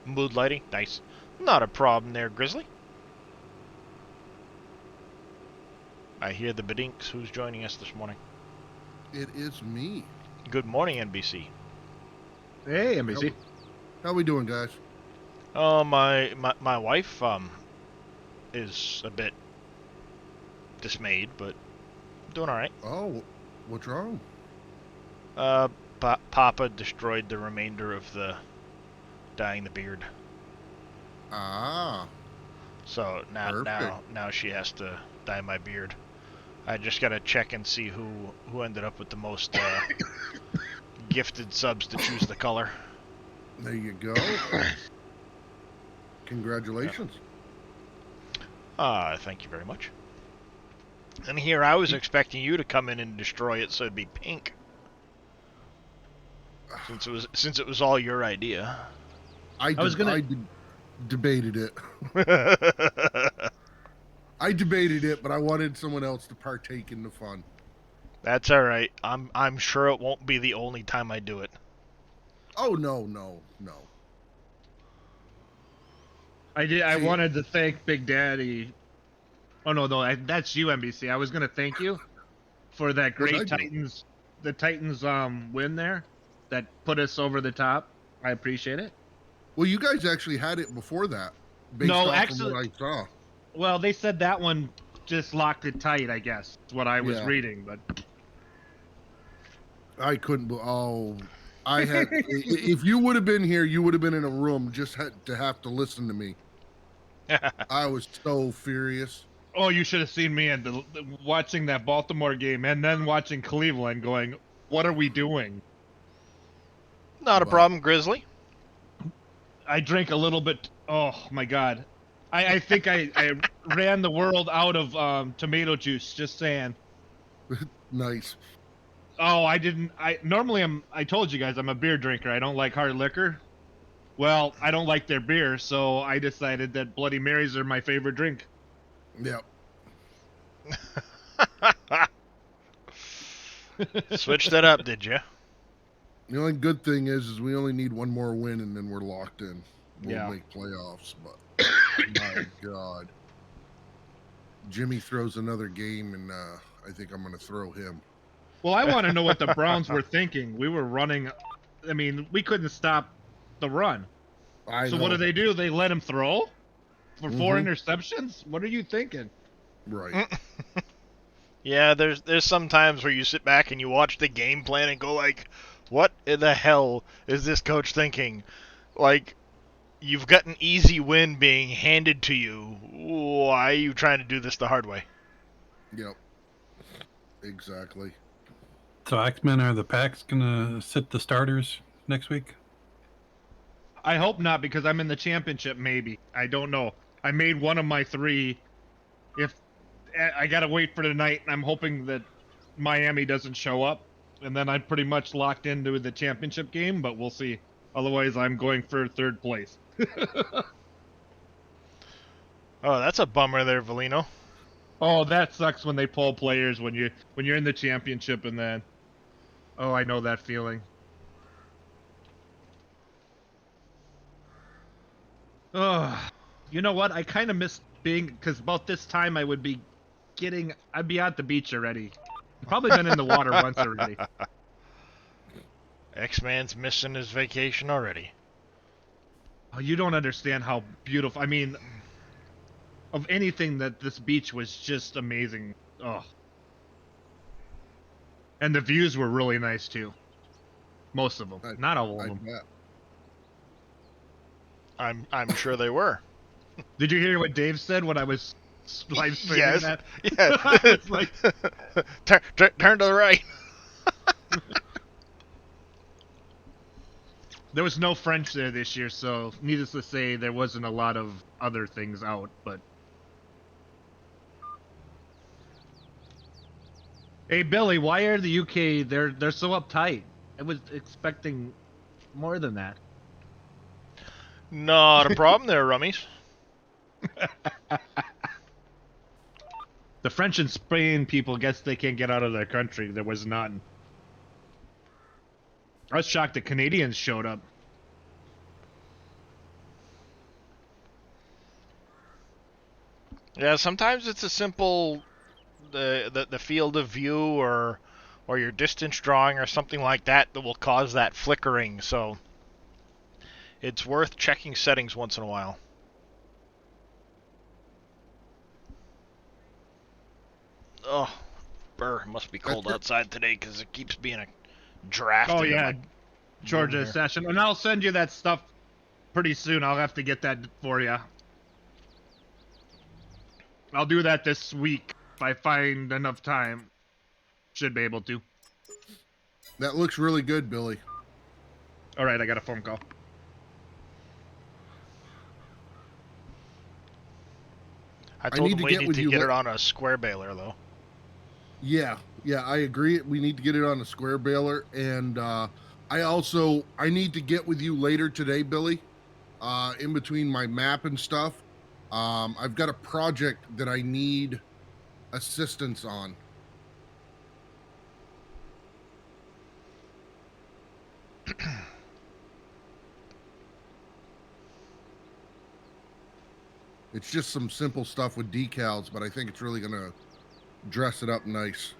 Mood lighting, nice. Not a problem there, Grizzly. I hear the Bedinks. Who's joining us this morning? It is me. Good morning, NBC. Hey, NBC. How we doing, guys? Oh, my wife is a bit dismayed, but doing all right. Oh, what's wrong? Papa destroyed the remainder of the dyeing the beard. Ah. So now she has to dye my beard. I just gotta check and see who ended up with the most gifted subs to choose the color. There you go. Congratulations. Thank you very much. And here I was expecting you to come in and destroy it so it'd be pink. Since it was all your idea. I debated it. I debated it, but I wanted someone else to partake in the fun. That's all right. I'm sure it won't be the only time I do it. Oh no. I wanted to thank Big Daddy. Oh no, that's you, NBC. I was gonna thank you for that great Titans win there that put us over the top. I appreciate it. Well, you guys actually had it before that. Based off of what I saw. Well, they said that one just locked it tight, I guess. Is what I was reading, but I couldn't. I had. If you would have been here, you would have been in a room just to have to listen to me. I was so furious. Oh, you should have seen me and watching that Baltimore game and then watching Cleveland, going, "What are we doing?" Not a problem, Grizzly. I drank a little bit. Oh my God, I think I ran the world out of tomato juice. Just saying. Nice. Oh, I didn't. I told you guys I'm a beer drinker. I don't like hard liquor. Well, I don't like their beer, so I decided that Bloody Marys are my favorite drink. Yep. Switched it up, did you? The only good thing is we only need one more win and then we're locked in. We'll Yeah. make playoffs, but my God. Jimmy throws another game and I think I'm gonna throw him. Well, I want to know what the Browns were thinking. We were running. I mean, we couldn't stop the run. So what do? They let him throw for 4 interceptions? What are you thinking? Right. Yeah, there's some times where you sit back and you watch the game plan and go like, what in the hell is this coach thinking? Like, you've got an easy win being handed to you. Why are you trying to do this the hard way? Yep. Exactly. So, X-Men, are the Packs going to sit the starters next week? I hope not, because I'm in the championship. Maybe, I don't know. I made one of my 3. If I gotta wait for tonight, and I'm hoping that Miami doesn't show up, and then I'm pretty much locked into the championship game. But we'll see. Otherwise, I'm going for 3rd place. Oh, that's a bummer there, Valino. Oh, that sucks when they pull players when you're in the championship and then. Oh, I know that feeling. Oh, you know what? I kind of miss being, because about this time I'd be at the beach already. Probably been in the water once already. X-Man's missing his vacation already. Oh, you don't understand how beautiful. I mean, of anything, that this beach was just amazing. Oh. And the views were really nice too. Most of them, not all of them. bet. I'm sure they were. Did you hear what Dave said when I was live streaming Yes. that? Yeah. It's like, turn to the right. there was no French there this year, so needless to say, there wasn't a lot of other things out. But hey, Billy, why are the UK they're so uptight? I was expecting more than that. Not a problem there, Rummies. The French and Spain people guess they can't get out of their country. There was none. I was shocked the Canadians showed up. Yeah, sometimes it's a simple the field of view or your distance drawing or something like that will cause that flickering. So it's worth checking settings once in a while. Oh, brr, must be cold outside today because it keeps being a draft. Oh yeah, Georgia session, and I'll send you that stuff pretty soon. I'll have to get that for you. I'll do that this week if I find enough time. Should be able to. That looks really good, Billy. All right, I got a phone call. I told need him to we get need with to you get li- it on a square baler, though. Yeah, I agree. We need to get it on a square baler, and I need to get with you later today, Billy. In between my map and stuff, I've got a project that I need assistance on. It's just some simple stuff with decals, but I think it's really gonna dress it up nice.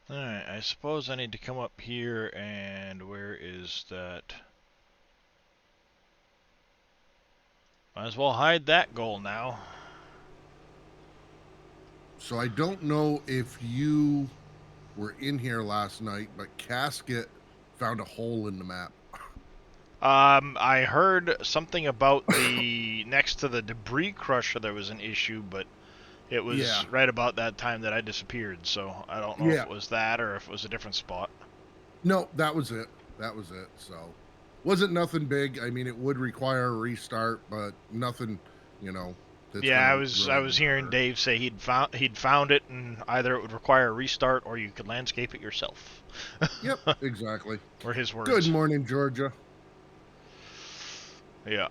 Alright, I suppose I need to come up here, and where is that? Might as well hide that goal now. So I don't know if you were in here last night, but Casket found a hole in the map. I heard something about the next to the debris crusher there was an issue, but it was right about that time that I disappeared, so I don't know if it was that or if it was a different spot. No, that was it. So wasn't nothing big. I mean, it would require a restart, but nothing you know. that's Yeah, gonna I was really hearing matter. Dave say he'd found it, and either it would require a restart or you could landscape it yourself. Yep, exactly. Were his Good words. morning, Georgia. Yeah.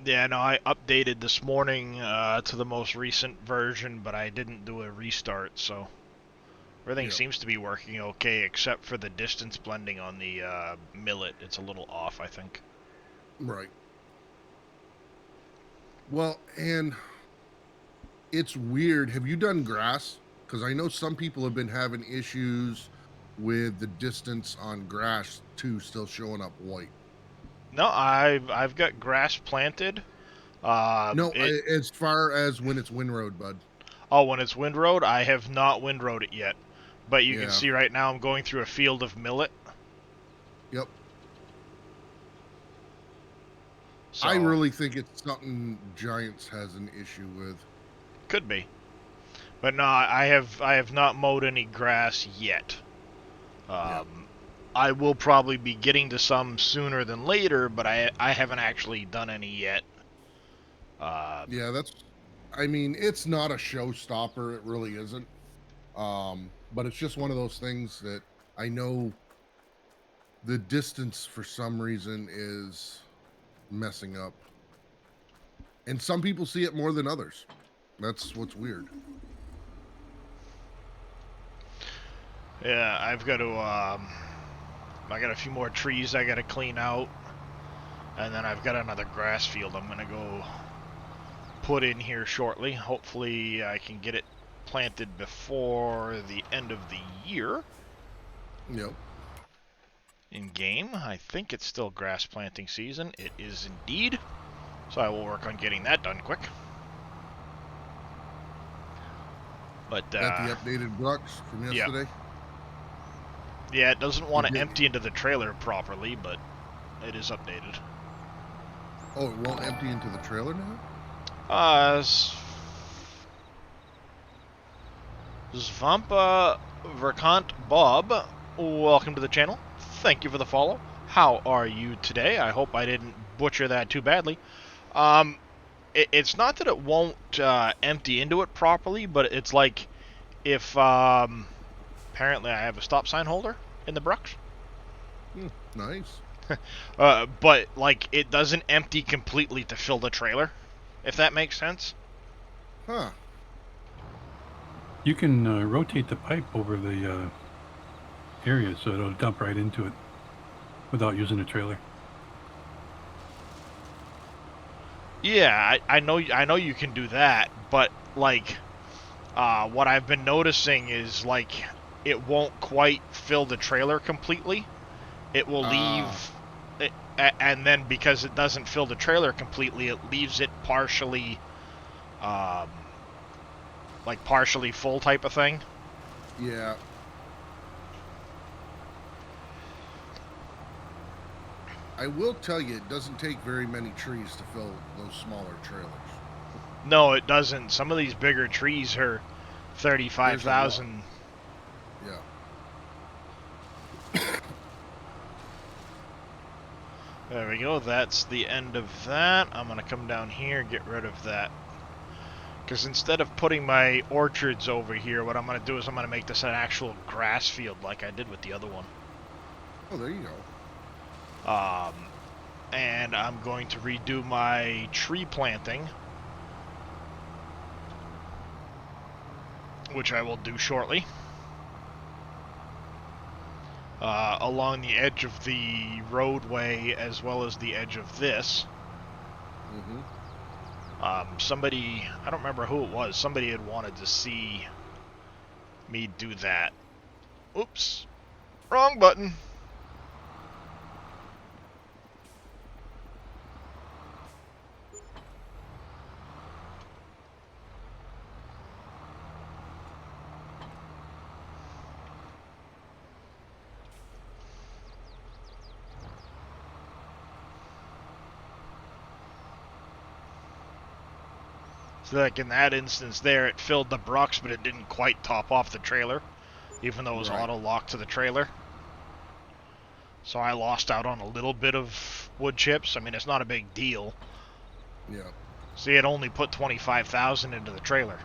Yeah, no, I updated this morning to the most recent version, but I didn't do a restart, so everything Yep. seems to be working okay, except for the distance blending on the millet. It's a little off, I think. Right. Well, and it's weird. Have you done grass? Because I know some people have been having issues with the distance on grass too, still showing up white. No, I've got grass planted. No, It as far as when it's windrowed, bud. when it's windrowed, I have not windrowed it yet, but you can Yeah. see right now I'm going through a field of millet. Yep. So, I really think it's something Giants has an issue with. could be, but no, I have not mowed any grass yet. Yep. I will probably be getting to some sooner than later, but I haven't actually done any yet. Yeah, I mean, it's not a showstopper. It really isn't. But it's just one of those things that I know the distance for some reason is messing up. And some people see it more than others. That's what's weird. Yeah, I've got to I got a few more trees I got to clean out, and then I've got another grass field I'm gonna go put in here shortly. Hopefully I can get it planted before the end of the year. Yep. In game, I think it's still grass planting season. It is indeed. So I will work on getting that done quick. But Got the updated Brooks from yeah. yesterday. Yeah, it doesn't want to did- empty into the trailer properly, but it is updated. Oh, it won't empty into the trailer now? Svampa Verkant Bob, welcome to the channel. Thank you for the follow. How are you today? I hope I didn't butcher that too badly. It's not that it won't empty into it properly, but it's like if apparently I have a stop sign holder in the Brooks. Nice. But like it doesn't empty completely to fill the trailer, if that makes sense. Huh. You can rotate the pipe over the area so it'll dump right into it without using a trailer. Yeah, I know you can do that, but like what I've been noticing is like it won't quite fill the trailer completely. It will leave it, and then because it doesn't fill the trailer completely, it leaves it partially like partially full type of thing. Yeah. I will tell you, it doesn't take very many trees to fill those smaller trailers. No, it doesn't. Some of these bigger trees are 35,000. Yeah. There we go. That's the end of that. I'm going to come down here and get rid of that. Because instead of putting my orchards over here, what I'm going to do is I'm going to make this an actual grass field like I did with the other one. Oh, there you go. And I'm going to redo my tree planting, which I will do shortly, along the edge of the roadway as well as the edge of this. Mm-hmm. Somebody, I don't remember who it was, somebody had wanted to see me do that. Oops, wrong button. So like in that instance there, it filled the brucks, but it didn't quite top off the trailer, even though it was Right. auto-locked to the trailer. So I lost out on a little bit of wood chips. I mean, it's not a big deal. Yeah. See, it only put 25,000 into the trailer.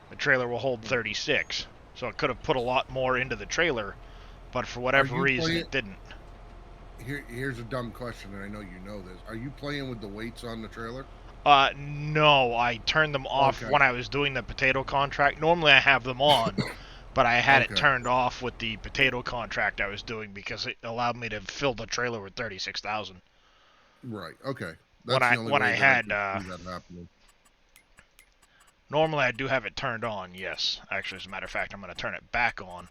The trailer will hold 36, so it could have put a lot more into the trailer, but for whatever reason, it didn't. Here's a dumb question, and I know you know this. Are you playing with the weights on the trailer? No, I turned them off when I was doing the potato contract. Normally I have them on, but I had it turned off with the potato contract I was doing because it allowed me to fill the trailer with 36,000. Right. Okay. That's the only way I could see that happening. Normally I do have it turned on. Yes, actually, as a matter of fact, I'm going to turn it back on.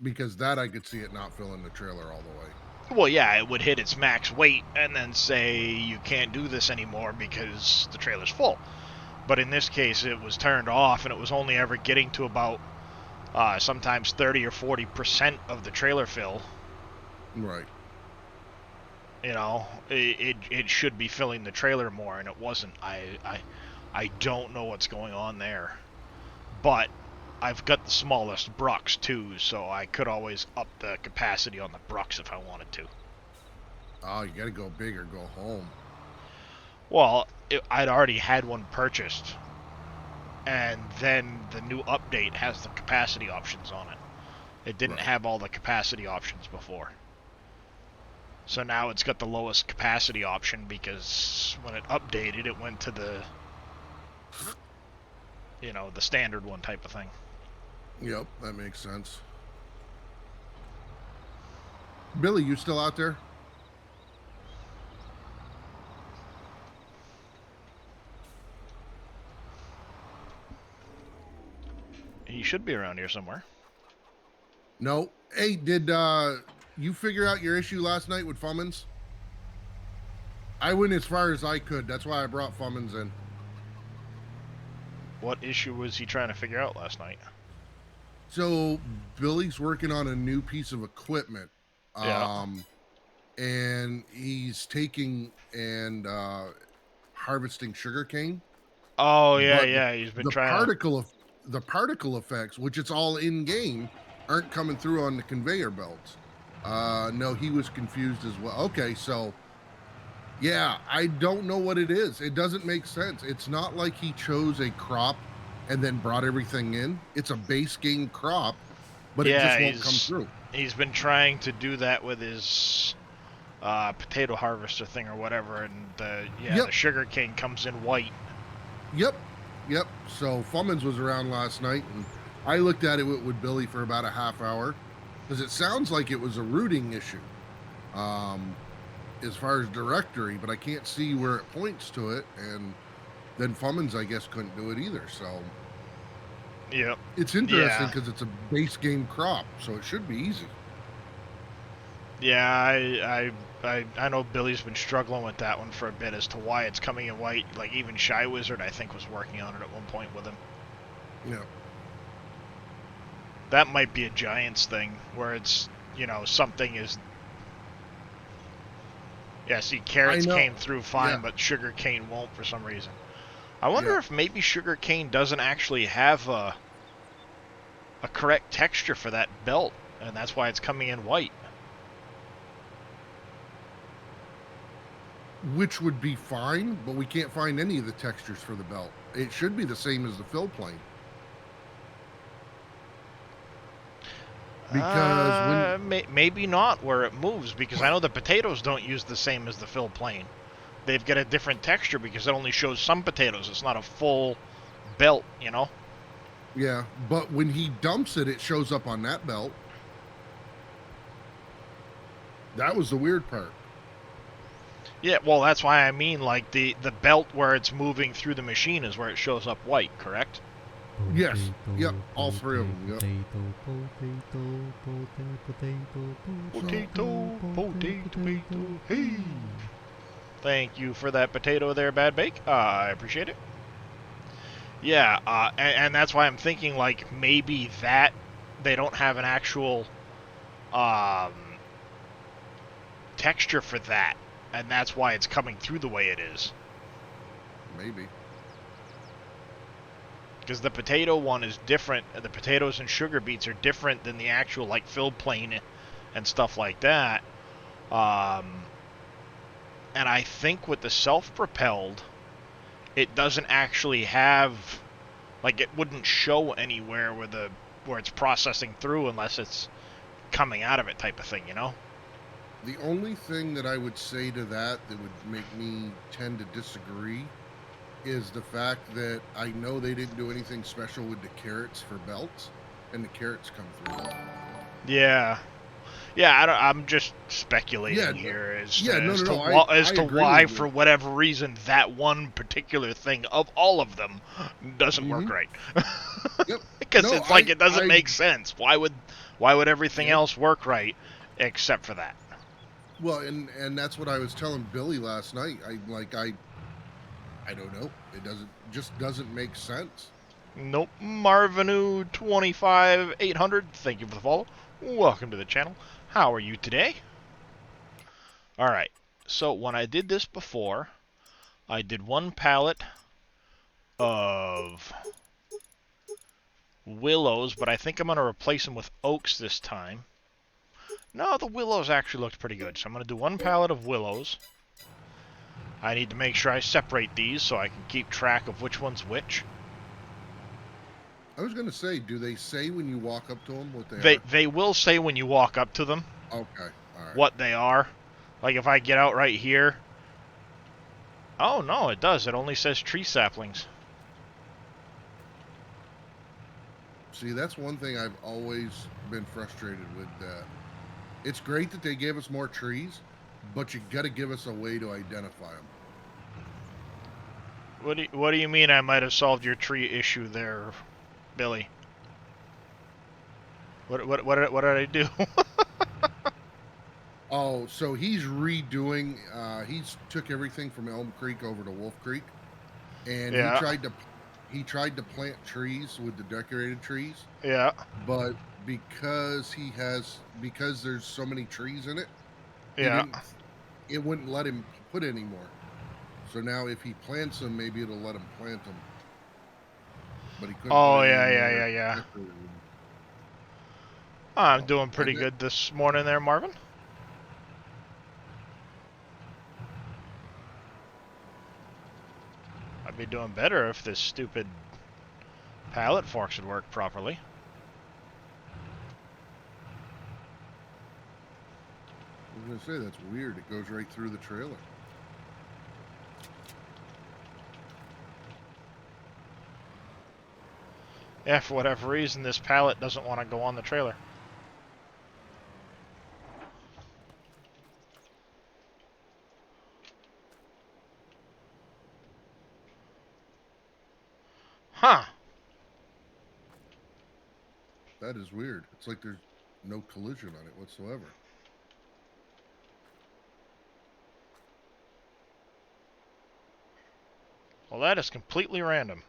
Because that I could see it not filling the trailer all the way. Well, yeah, it would hit its max weight and then say you can't do this anymore because the trailer's full. But in this case, it was turned off and it was only ever getting to about sometimes 30 or 40% of the trailer fill. Right. You know, it should be filling the trailer more, and it wasn't. I don't know what's going on there. But I've got the smallest brucks, too, so I could always up the capacity on the brucks if I wanted to. Oh, you gotta go big or go home. Well, I'd already had one purchased, and then the new update has the capacity options on it. It didn't have all the capacity options before. So now it's got the lowest capacity option because when it updated, it went to the, you know, the standard one type of thing. Yep, that makes sense. Billy, you still out there? He should be around here somewhere. No. Hey, did you figure out your issue last night with Fummins? I went as far as I could. That's why I brought Fummins in. What issue was he trying to figure out last night? So Billy's working on a new piece of equipment. Yeah. And he's taking and harvesting sugarcane. Oh yeah, he's been trying the particle effects, which it's all in game, aren't coming through on the conveyor belts. No, he was confused as well. Okay, so yeah, I don't know what it is. It doesn't make sense. It's not like he chose a crop and then brought everything in. It's a base game crop, but it just won't come through. He's been trying to do that with his potato harvester thing or whatever, and the sugar cane comes in white. Yep. So Fummins was around last night, and I looked at it with Billy for about a half hour, because it sounds like it was a routing issue, as far as directory, but I can't see where it points to it, and then Fummins, I guess, couldn't do it either, so... Yep. It's interesting because it's a base game crop, so it should be easy. Yeah, I know Billy's been struggling with that one for a bit as to why it's coming in white. Like, even Shy Wizard, I think, was working on it at one point with him. Yeah. That might be a Giants thing, where it's, you know, something is... Yeah, see, carrots came through fine, but sugar cane won't for some reason. I wonder if maybe sugar cane doesn't actually have a correct texture for that belt, and that's why it's coming in white. Which would be fine, but we can't find any of the textures for the belt. It should be the same as the fill plane. Because maybe not where it moves, because I know the potatoes don't use the same as the fill plane. They've got a different texture because it only shows some potatoes. It's not a full belt, you know? Yeah, but when he dumps it, it shows up on that belt. That was the weird part. Yeah, well, that's why I mean, like, the belt where it's moving through the machine is where it shows up white, correct? Yes. Yep, all three of them. Yep. Potato, hey! Thank you for that potato there, Bad Bake. I appreciate it. Yeah, and that's why I'm thinking, like, maybe that they don't have an actual texture for that, and that's why it's coming through the way it is. Maybe. Because the potato one is different. The potatoes and sugar beets are different than the actual, like, filled plane and stuff like that. And I think with the self-propelled, it doesn't actually have, like, it wouldn't show anywhere where it's processing through unless it's coming out of it type of thing, you know? The only thing that I would say to that would make me tend to disagree is the fact that I know they didn't do anything special with the carrots for belts, and the carrots come through. Yeah. Yeah, I'm just speculating here as to why, for whatever reason, that one particular thing of all of them doesn't work right. Yep. Because it's like it doesn't make sense. Why would everything else work right except for that? Well, and that's what I was telling Billy last night. I don't know. It doesn't make sense. Nope. Marvinu 25800. Thank you for the follow. Welcome to the channel. How are you today? Alright, so when I did this before, I did one pallet of willows, but I think I'm going to replace them with oaks this time. No, the willows actually looked pretty good, so I'm going to do one pallet of willows. I need to make sure I separate these so I can keep track of which one's which. I was going to say, do they say when you walk up to them what They will say when you walk up to them. Okay, all right. What they are. Like if I get out right here. Oh, no, it does. It only says tree saplings. See, that's one thing I've always been frustrated with. It's great that they gave us more trees, but you got to give us a way to identify them. What do you mean I might have solved your tree issue there, Billy? What did I do? Oh, so he's redoing. He's took everything from Elm Creek over to Wolf Creek, and he tried to plant trees with the decorated trees. Yeah. But because there's so many trees in it, it wouldn't let him put any more. So now if he plants them, maybe it'll let him plant them. But he couldn't. Oh, yeah. I'm doing pretty good this morning there, Marvin. I'd be doing better if this stupid pallet forks would work properly. I was going to say, that's weird. It goes right through the trailer. Yeah, for whatever reason, this pallet doesn't want to go on the trailer. Huh. That is weird. It's like there's no collision on it whatsoever. Well, that is completely random.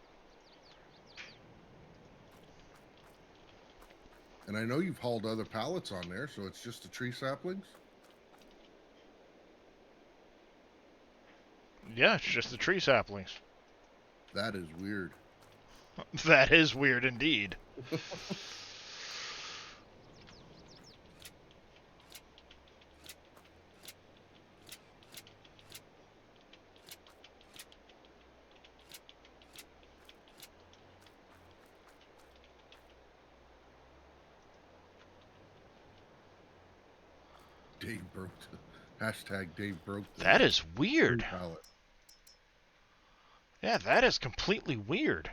And I know you've hauled other pallets on there, so it's just the tree saplings? Yeah, it's just the tree saplings. That is weird. That is weird indeed. Dave broke hashtag Dave broke. That is weird. Pallet. Yeah, that is completely weird.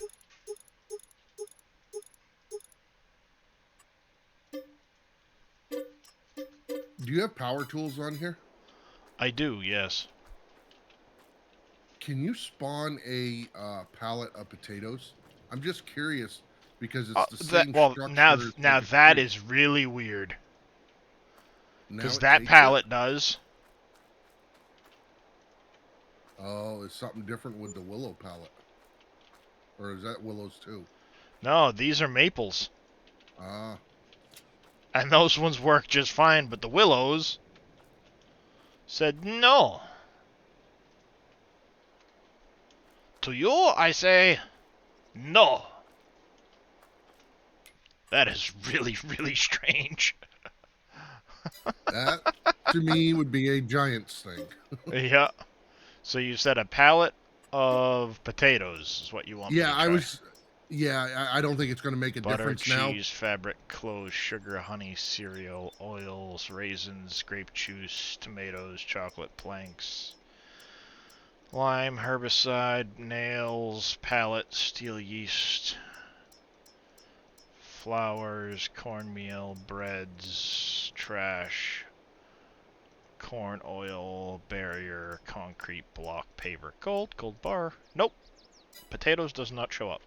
Do you have power tools on here? I do, yes. Can you spawn a pallet of potatoes? I'm just curious because it's the same structure. Now that is really weird. Because that pallet does. Oh, it's something different with the willow pallet. Or is that willows too? No, these are maples. Ah. And those ones work just fine, but the willows said no. To you, I say no. That is really, really strange. to me would be a Giants thing. Yeah. So you said a pallet of potatoes is what you want me to Yeah, try. I don't think it's going to make a Butter, difference now. cheese, fabric, clothes, sugar, honey, cereal, oils, raisins, grape juice, tomatoes, chocolate planks, lime, herbicide, nails, pallet, steel yeast, flours, cornmeal, breads, trash, corn oil, barrier, concrete block, paver, cold bar. Nope. Potatoes does not show up.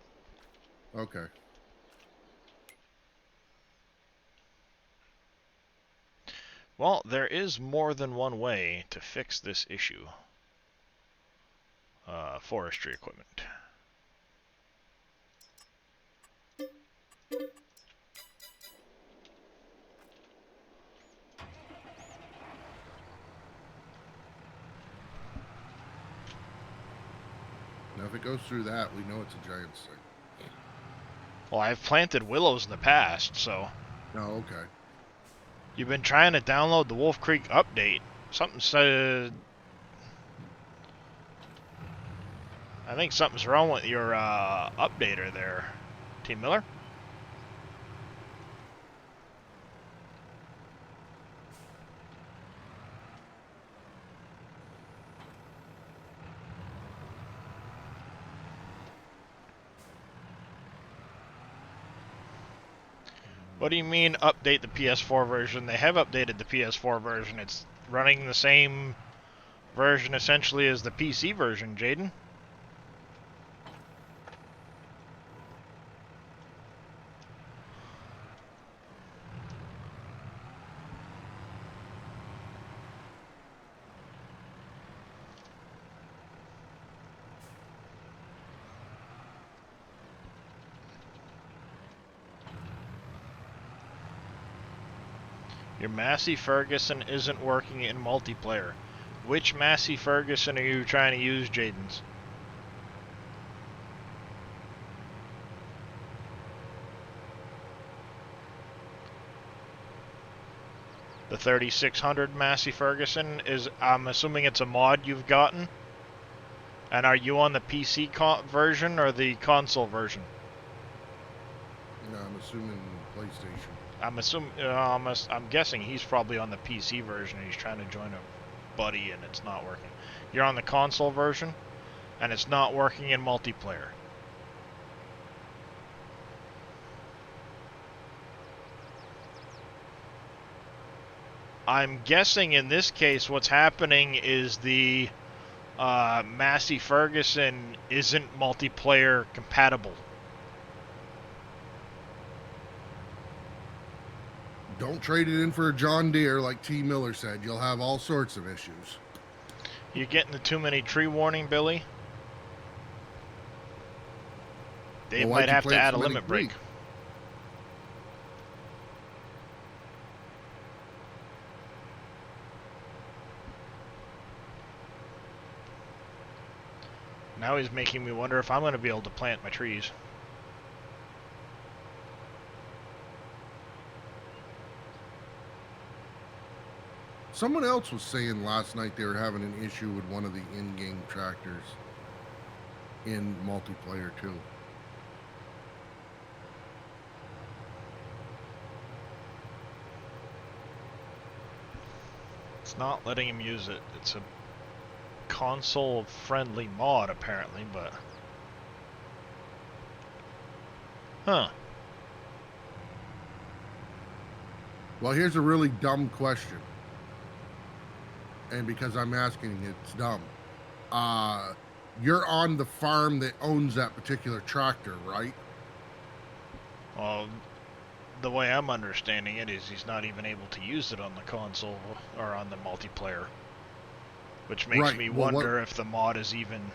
Okay. Well, there is more than one way to fix this issue. Forestry equipment. Now, if it goes through that, we know it's a Giants thing. Well, I've planted willows in the past, so... Oh, okay. You've been trying to download the Wolf Creek update. Something said... I think something's wrong with your updater there, Team Miller. What do you mean update the PS4 version? They have updated the PS4 version. It's running the same version essentially as the PC version, Jaden. Your Massey Ferguson isn't working in multiplayer. Which Massey Ferguson are you trying to use, Jaden's? The 3600 Massey Ferguson is, I'm assuming it's a mod you've gotten? And are you on the PC version or the console version? No, I'm assuming PlayStation. I'm guessing he's probably on the PC version and he's trying to join a buddy and it's not working. You're on the console version and it's not working in multiplayer. I'm guessing in this case what's happening is the Massey Ferguson isn't multiplayer compatible. Don't trade it in for a John Deere, like T. Miller said. You'll have all sorts of issues. You getting the too many tree warning, Billy? They Well, might why'd you have to plant add so a many limit break. trees? Now he's making me wonder if I'm going to be able to plant my trees. Someone else was saying last night they were having an issue with one of the in-game tractors in multiplayer too. It's not letting him use it. It's a console-friendly mod, apparently, but... Huh. Well, here's a really dumb question. And because I'm asking, it's dumb. You're on the farm that owns that particular tractor, right? Well, the way I'm understanding it is he's not even able to use it on the console or on the multiplayer. Which makes Right. me Well, wonder if the mod is even...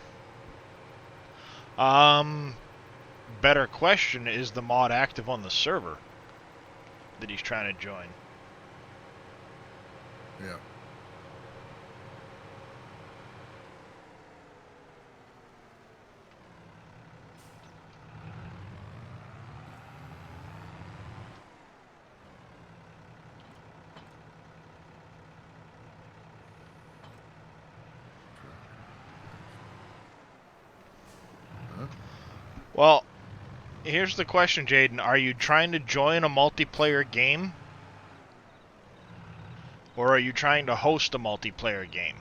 Better question, is the mod active on the server that he's trying to join? Yeah. Well, here's the question, Jaden. Are you trying to join a multiplayer game? Or are you trying to host a multiplayer game?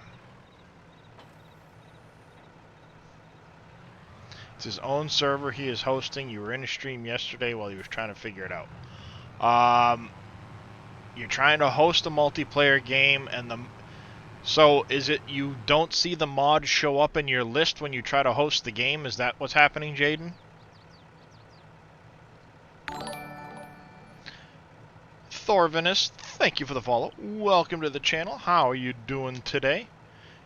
It's his own server he is hosting. You were in a stream yesterday while he was trying to figure it out. You're trying to host a multiplayer game, and so is it you don't see the mod show up in your list when you try to host the game? Is that what's happening, Jaden? Thorvinus, thank you for the follow. Welcome to the channel. How are you doing today?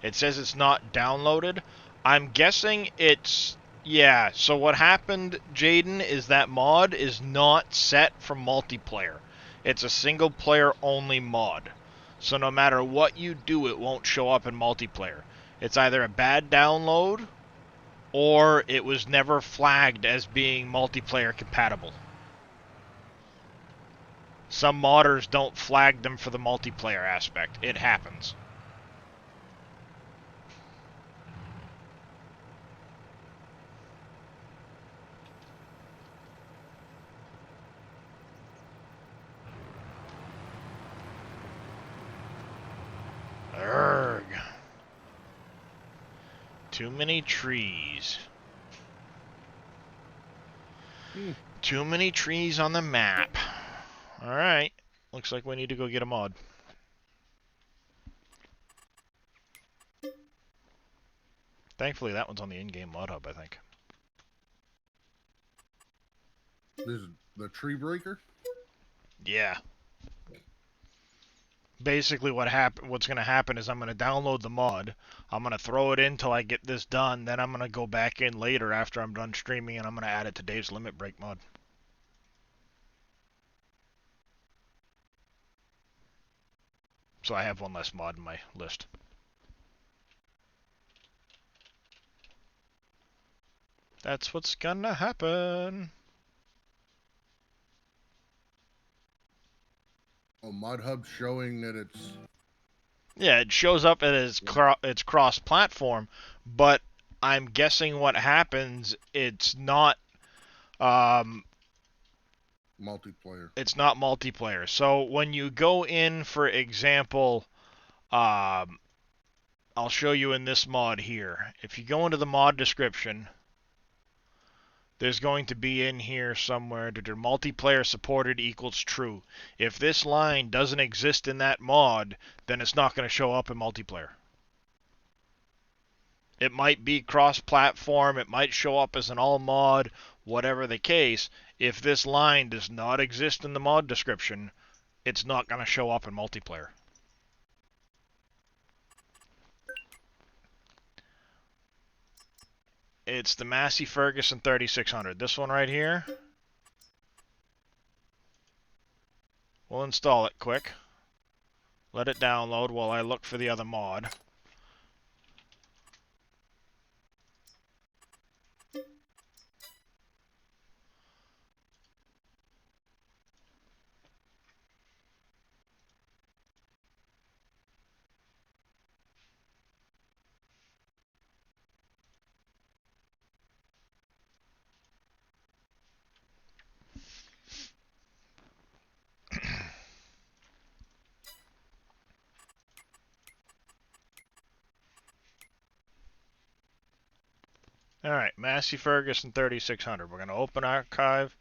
It says it's not downloaded. I'm guessing it's... Yeah, so what happened, Jaden, is that mod is not set for multiplayer. It's a single player only mod. So no matter what you do, it won't show up in multiplayer. It's either a bad download, or it was never flagged as being multiplayer compatible. Some modders don't flag them for the multiplayer aspect. It happens. Urgh. Too many trees. Too many trees on the map. Alright. Looks like we need to go get a mod. Thankfully, that one's on the in-game mod hub, I think. This is the tree breaker? Yeah. Basically, what's going to happen is I'm going to download the mod. I'm going to throw it in till I get this done. Then I'm going to go back in later after I'm done streaming, and I'm going to add it to Dave's Limit Break mod. So I have one less mod in my list. That's what's gonna happen. Oh, Mod Hub showing that it's... Yeah, it shows up as it's cross-platform, but I'm guessing what happens, it's not multiplayer. It's not multiplayer. So when you go in, for example, I'll show you in this mod here. If you go into the mod description, there's going to be in here somewhere that multiplayer supported equals true. If this line doesn't exist in that mod, then it's not going to show up in multiplayer. It might be cross-platform, it might show up as an all mod, whatever the case. If this line does not exist in the mod description, it's not going to show up in multiplayer. It's the Massey Ferguson 3600. This one right here. We'll install it quick. Let it download while I look for the other mod. Alright, Massey Ferguson 3600. We're going to open archive,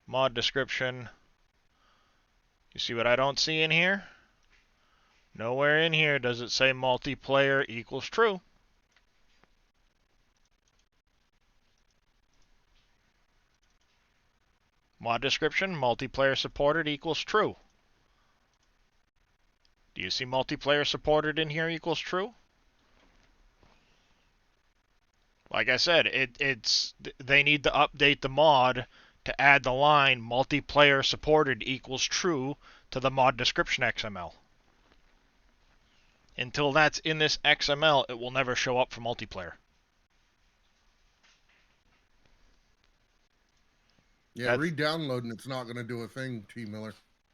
mod description. You see what I don't see in here? Nowhere in here does it say multiplayer equals true. Mod description, multiplayer supported equals true. Do you see multiplayer supported in here equals true? Like I said, they need to update the mod to add the line multiplayer supported equals true to the mod description XML. Until that's in this XML, it will never show up for multiplayer. Yeah, re-downloading it's not going to do a thing, T. Miller.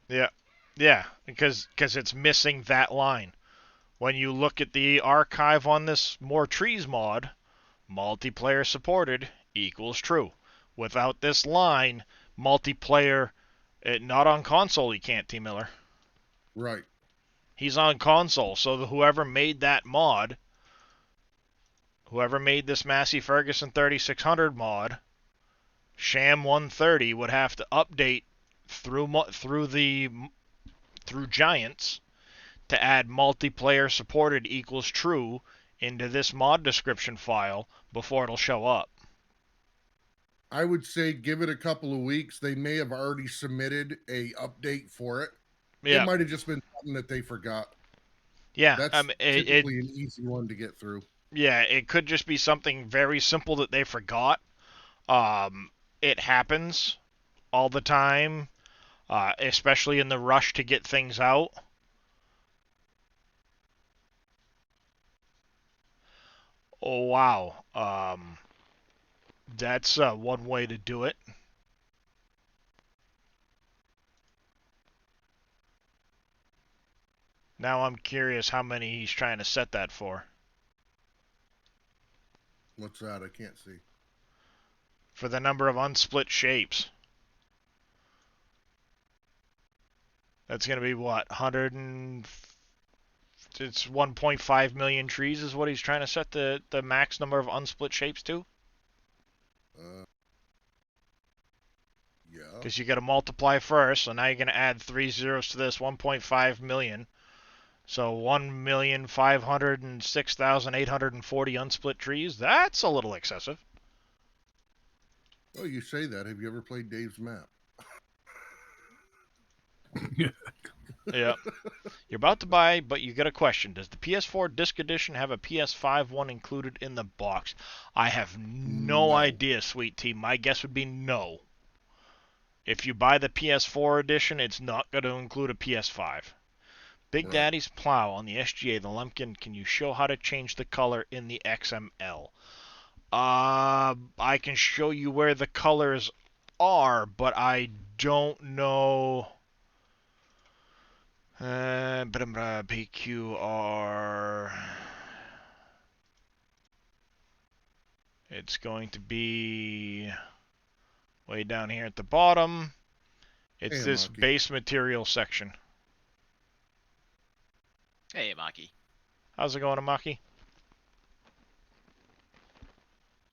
Yeah, because it's missing that line. When you look at the archive on this More Trees mod, multiplayer supported equals true. Without this line, multiplayer, not on console, he can't, T-Miller. Right. He's on console, so whoever made that mod, whoever made this Massey Ferguson 3600 mod, Sham 130 would have to update through Giants to add multiplayer supported equals true into this mod description file before it'll show up. I would say give it a couple of weeks. They may have already submitted a update for it. Yeah. It might have just been something that they forgot. Yeah, That's typically an easy one to get through. Yeah, it could just be something very simple that they forgot. It happens all the time, especially in the rush to get things out. Oh, wow. That's one way to do it. Now I'm curious how many he's trying to set that for. What's that? I can't see. For the number of unsplit shapes. That's going to be what? It's 1.5 million trees is what he's trying to set the max number of unsplit shapes to? Yeah. Because you got to multiply first, so now you're going to add 3 zeros to this, 1.5 million. So 1,506,840 unsplit trees. That's a little excessive. Oh, you say that. Have you ever played Dave's Map? Yeah. You're about to buy, but you got a question. Does the PS4 Disc Edition have a PS5 one included in the box? I have no idea, Sweet Tea. My guess would be no. If you buy the PS4 edition, it's not going to include a PS5. Big Daddy's Plow on the SGA, the Lumpkin, can you show how to change the color in the XML? I can show you where the colors are, but I don't know. PQR. It's going to be way down here at the bottom. It's this base material section. Hey, Maki. How's it going, Amaki?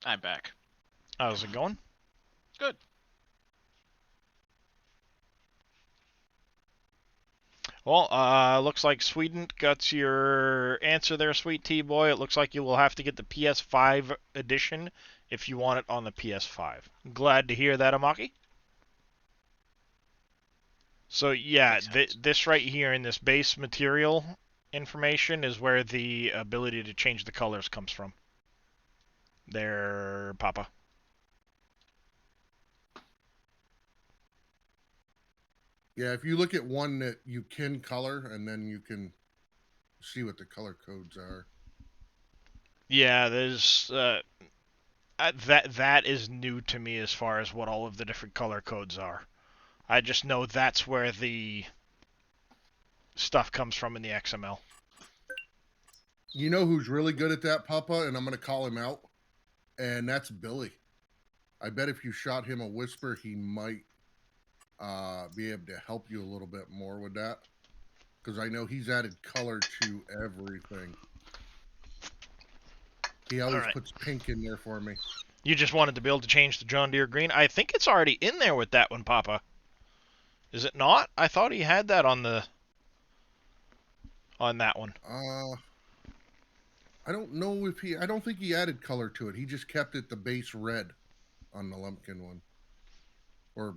I'm back. How's it going? Good. Well, looks like Sweden got your answer there, Sweet Tea Boy. It looks like you will have to get the PS5 edition if you want it on the PS5. Glad to hear that, Amaki. So yeah, this right here in this base material information is where the ability to change the colors comes from. There, Papa. Yeah, if you look at one that you can color, and then you can see what the color codes are. Yeah, there's that is new to me as far as what all of the different color codes are. I just know that's where the stuff comes from in the XML. You know who's really good at that, Papa? And I'm going to call him out. And that's Billy. I bet if you shot him a whisper, he might be able to help you a little bit more with that. Because I know he's added color to everything. He always puts pink in there for me. You just wanted to be able to change the John Deere green? I think it's already in there with that one, Papa. Is it not? I thought he had that on that one. I don't know if I don't think he added color to it. He just kept it the base red on the Lumpkin one. Or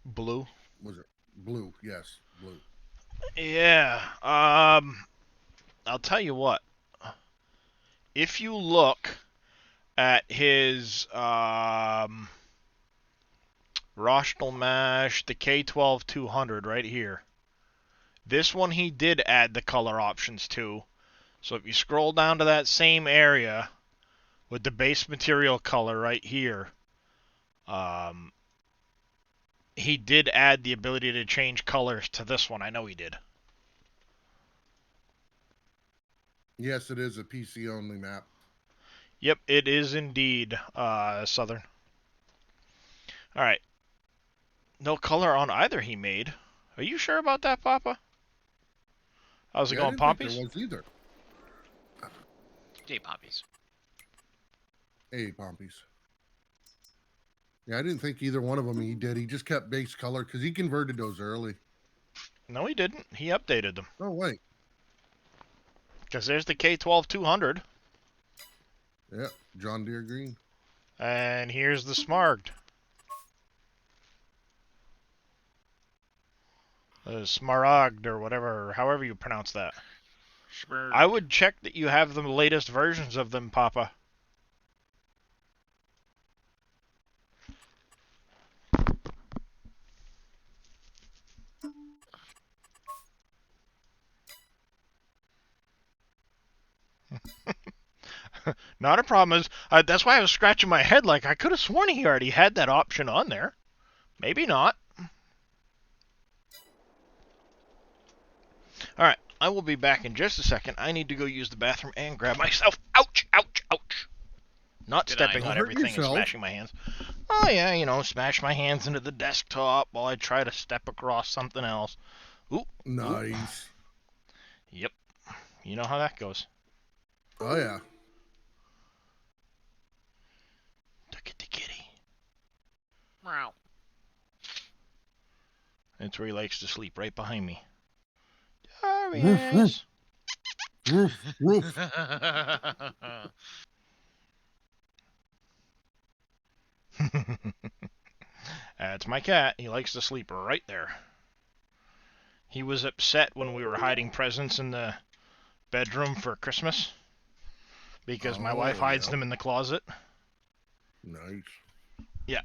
blue? Was it blue? Yes, blue. Yeah. I'll tell you what. If you look at his Rochdale Mash, the K12-200 right here. This one he did add the color options to. So if you scroll down to that same area with the base material color right here, he did add the ability to change colors to this one. I know he did. Yes, it is a PC-only map. Yep, it is indeed, Southern. All right. No color on either he made. Are you sure about that, Papa? How's it Yeah, I going, didn't think there Pompies? was either. J Poppies. Hey, Pompies. Yeah, I didn't think either one of them he did. He just kept base color because he converted those early. No, he didn't. He updated them. Oh, wait. Because there's the K12-200. Yeah, John Deere green. And here's the Smaragd. Smaragd or whatever, however you pronounce that. I would check that you have the latest versions of them, Papa. Not a problem. That's why I was scratching my head. Like, I could have sworn he already had that option on there. Maybe not. Alright, I will be back in just a second. I need to go use the bathroom and grab myself. Ouch, ouch, ouch. Not Good stepping eye. on Hurt everything and yourself. smashing my hands. Oh, yeah, you know, smash my hands into the desktop while I try to step across something else. Ooh. Nice. Yep. You know how that goes. Oh, yeah. Look at the kitty. Meow. That's where he likes to sleep, right behind me. Woof, Darius. Woof, woof. That's my cat. He likes to sleep right there. He was upset when we were hiding presents in the bedroom for Christmas because my wife hides them in the closet. Nice.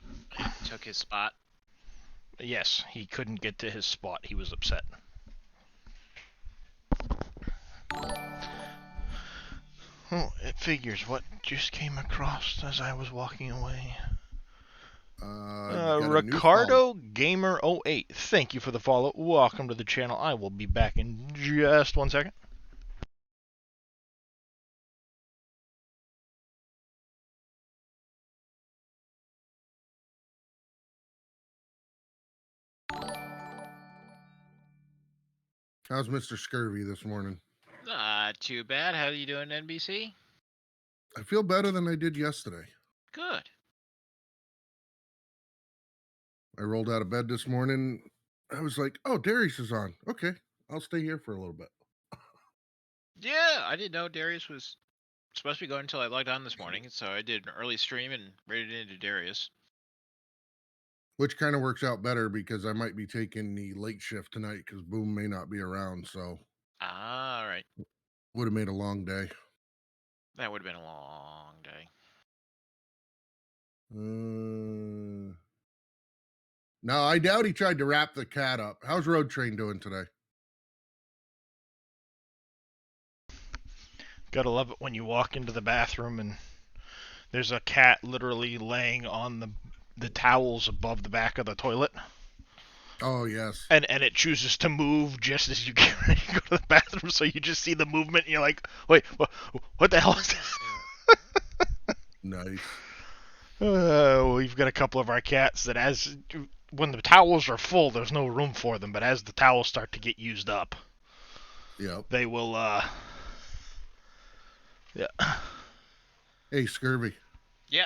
Took his spot. Yes, he couldn't get to his spot. He was upset. Oh, it figures what just came across as I was walking away. You got a new Ricardo Gamer 08. Thank you for the follow. Welcome to the channel. I will be back in just 1 second. How's Mr. Scurvy this morning? Not too bad. How are you doing, NBC? I feel better than I did yesterday. Good. I rolled out of bed this morning. I was like, oh, Darius is on. Okay, I'll stay here for a little bit. Yeah, I didn't know Darius was supposed to be going until I logged on this morning, so I did an early stream and raided into Darius. Which kind of works out better because I might be taking the late shift tonight because Boom may not be around. So Ah, all right. would have made a long day. That would have been a long day. No, I doubt he tried to wrap the cat up. How's Road Train doing today? Gotta love it when you walk into the bathroom and there's a cat literally laying on the towels above the back of the toilet. Oh, yes. And it chooses to move just as you get ready to go to the bathroom, so you just see the movement and you're like, wait, what the hell is this? Nice. We've got a couple of our cats that when the towels are full, there's no room for them, but as the towels start to get used up, Yep. they will, yeah. Hey, Scurvy. Yeah.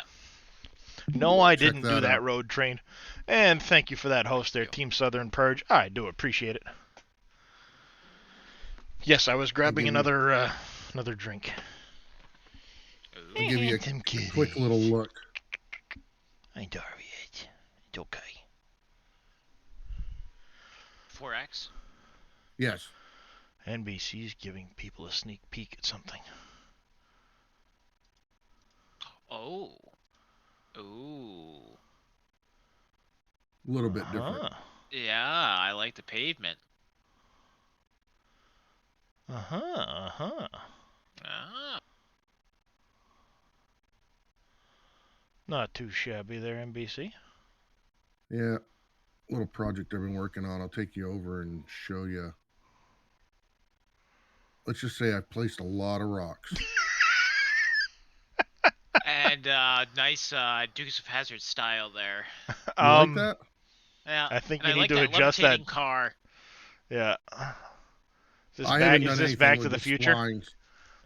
No, I Check didn't that do that, out. Road Train. And thank you for that host there, Team Southern Purge. I do appreciate it. Yes, I was grabbing another drink. I'll give you a quick little look. I Darius. It's okay. 4X. Yes. NBC's giving people a sneak peek at something. Oh. Ooh. A little bit different. Yeah, I like the pavement. Uh-huh. Ah. Not too shabby there, NBC. Yeah. Little project I've been working on. I'll take you over and show you. Let's just say I've placed a lot of rocks. And nice Dukes of Hazzard style there. You like that? Yeah. I think and you I need like to that adjust that. levitating car. Yeah. I haven't done Is this anything Back to with the the Future? splines.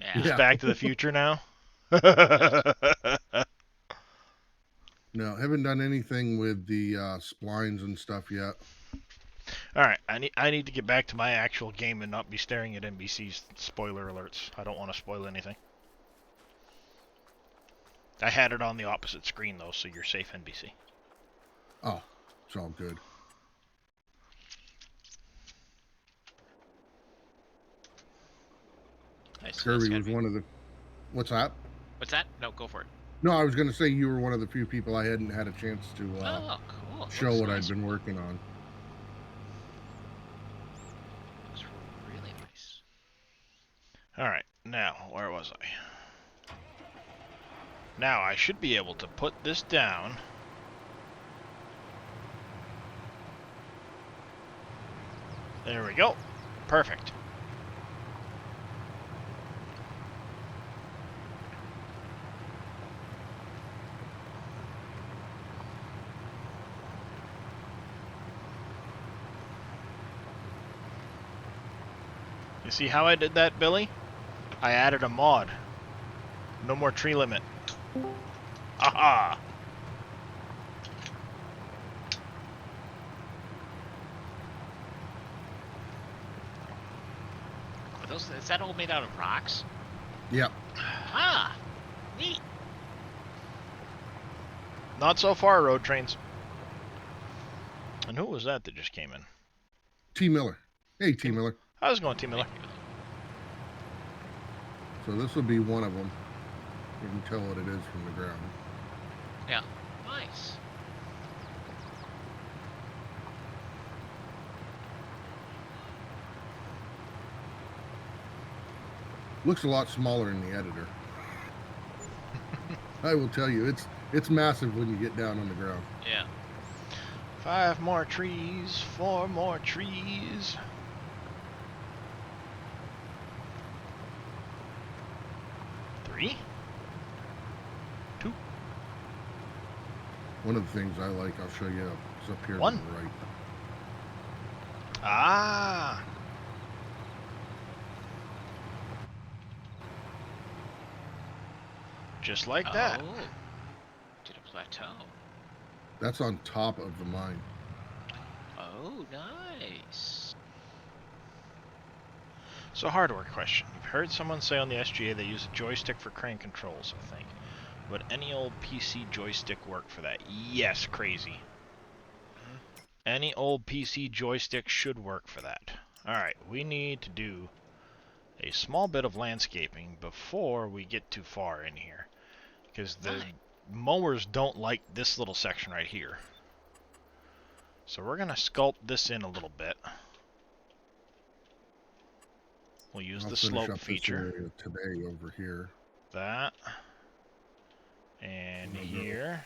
Yeah. Is Yeah. Back to the Future now? No, haven't done anything with the splines and stuff yet. All right, I need to get back to my actual game and not be staring at NBC's spoiler alerts. I don't want to spoil anything. I had it on the opposite screen though, so you're safe, NBC. Oh, it's all good. Nice. Kirby was one of the. What's that? What's that? No, go for it. No, I was going to say you were one of the few people I hadn't had a chance to Oh, cool. show Looks what nice. I'd been working on. Looks really nice. All right, now where was I? Now I should be able to put this down. There we go. Perfect. You see how I did that, Billy? I added a mod. No more tree limit. Aha! Are those? Is that all made out of rocks? Yep. Ah, neat. Not so far, road trains. And who was that just came in? T. Miller. Hey, T. Miller. I was going T. Miller. So this will be one of them. You can tell what it is from the ground. Yeah. Nice. Looks a lot smaller in the editor. I will tell you, it's massive when you get down on the ground. Yeah. 5 more trees, 4 more trees. Three? 2? One of the things I like, I'll show you, is up here One. on the right. Ah! Just like that. Oh. Did a plateau. That's on top of the mine. Oh, nice. So, hardware question. You've heard someone say on the SGA they use a joystick for crane controls, I think. Would any old PC joystick work for that? Yes, crazy. Any old PC joystick should work for that. Alright, we need to do a small bit of landscaping before we get too far in here. Because the mowers don't like this little section right here. So we're going to sculpt this in a little bit. We'll use I'll the finish slope up feature. this area today over here. That. And No, no. here.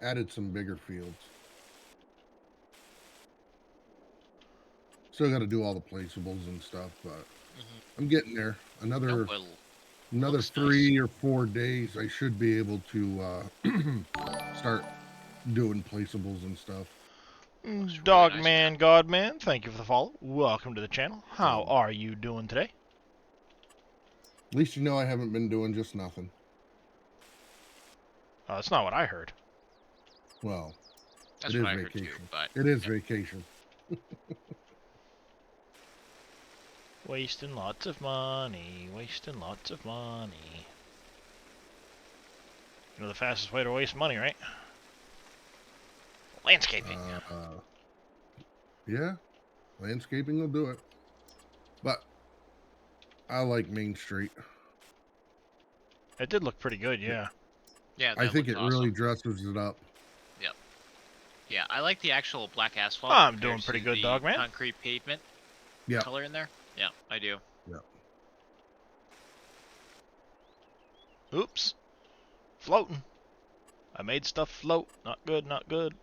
Added some bigger fields. Still got to do all the placeables and stuff, but I'm getting there. Another Oh, well, another looks 3 or 4 days, I should be able to start doing placeables and stuff. Looks really Dogman, nice. Godman, thank you for the follow. Welcome to the channel. How are you doing today? At least you know I haven't been doing just nothing. That's not what I heard. Well, That's it is what I heard too, vacation. but It is vacation. Wasting lots of money, wasting lots of money. You know the fastest way to waste money, right? Landscaping. Yeah, landscaping will do it. But I like Main Street. It did look pretty good, yeah. yeah, I that think it looks awesome. really dresses it up. Yeah, I like the actual black asphalt. I'm compared doing pretty to good, the Dogman. Concrete pavement Yeah. color in there. Yeah, I do. Oops. Floating. I made stuff float. Not good, not good.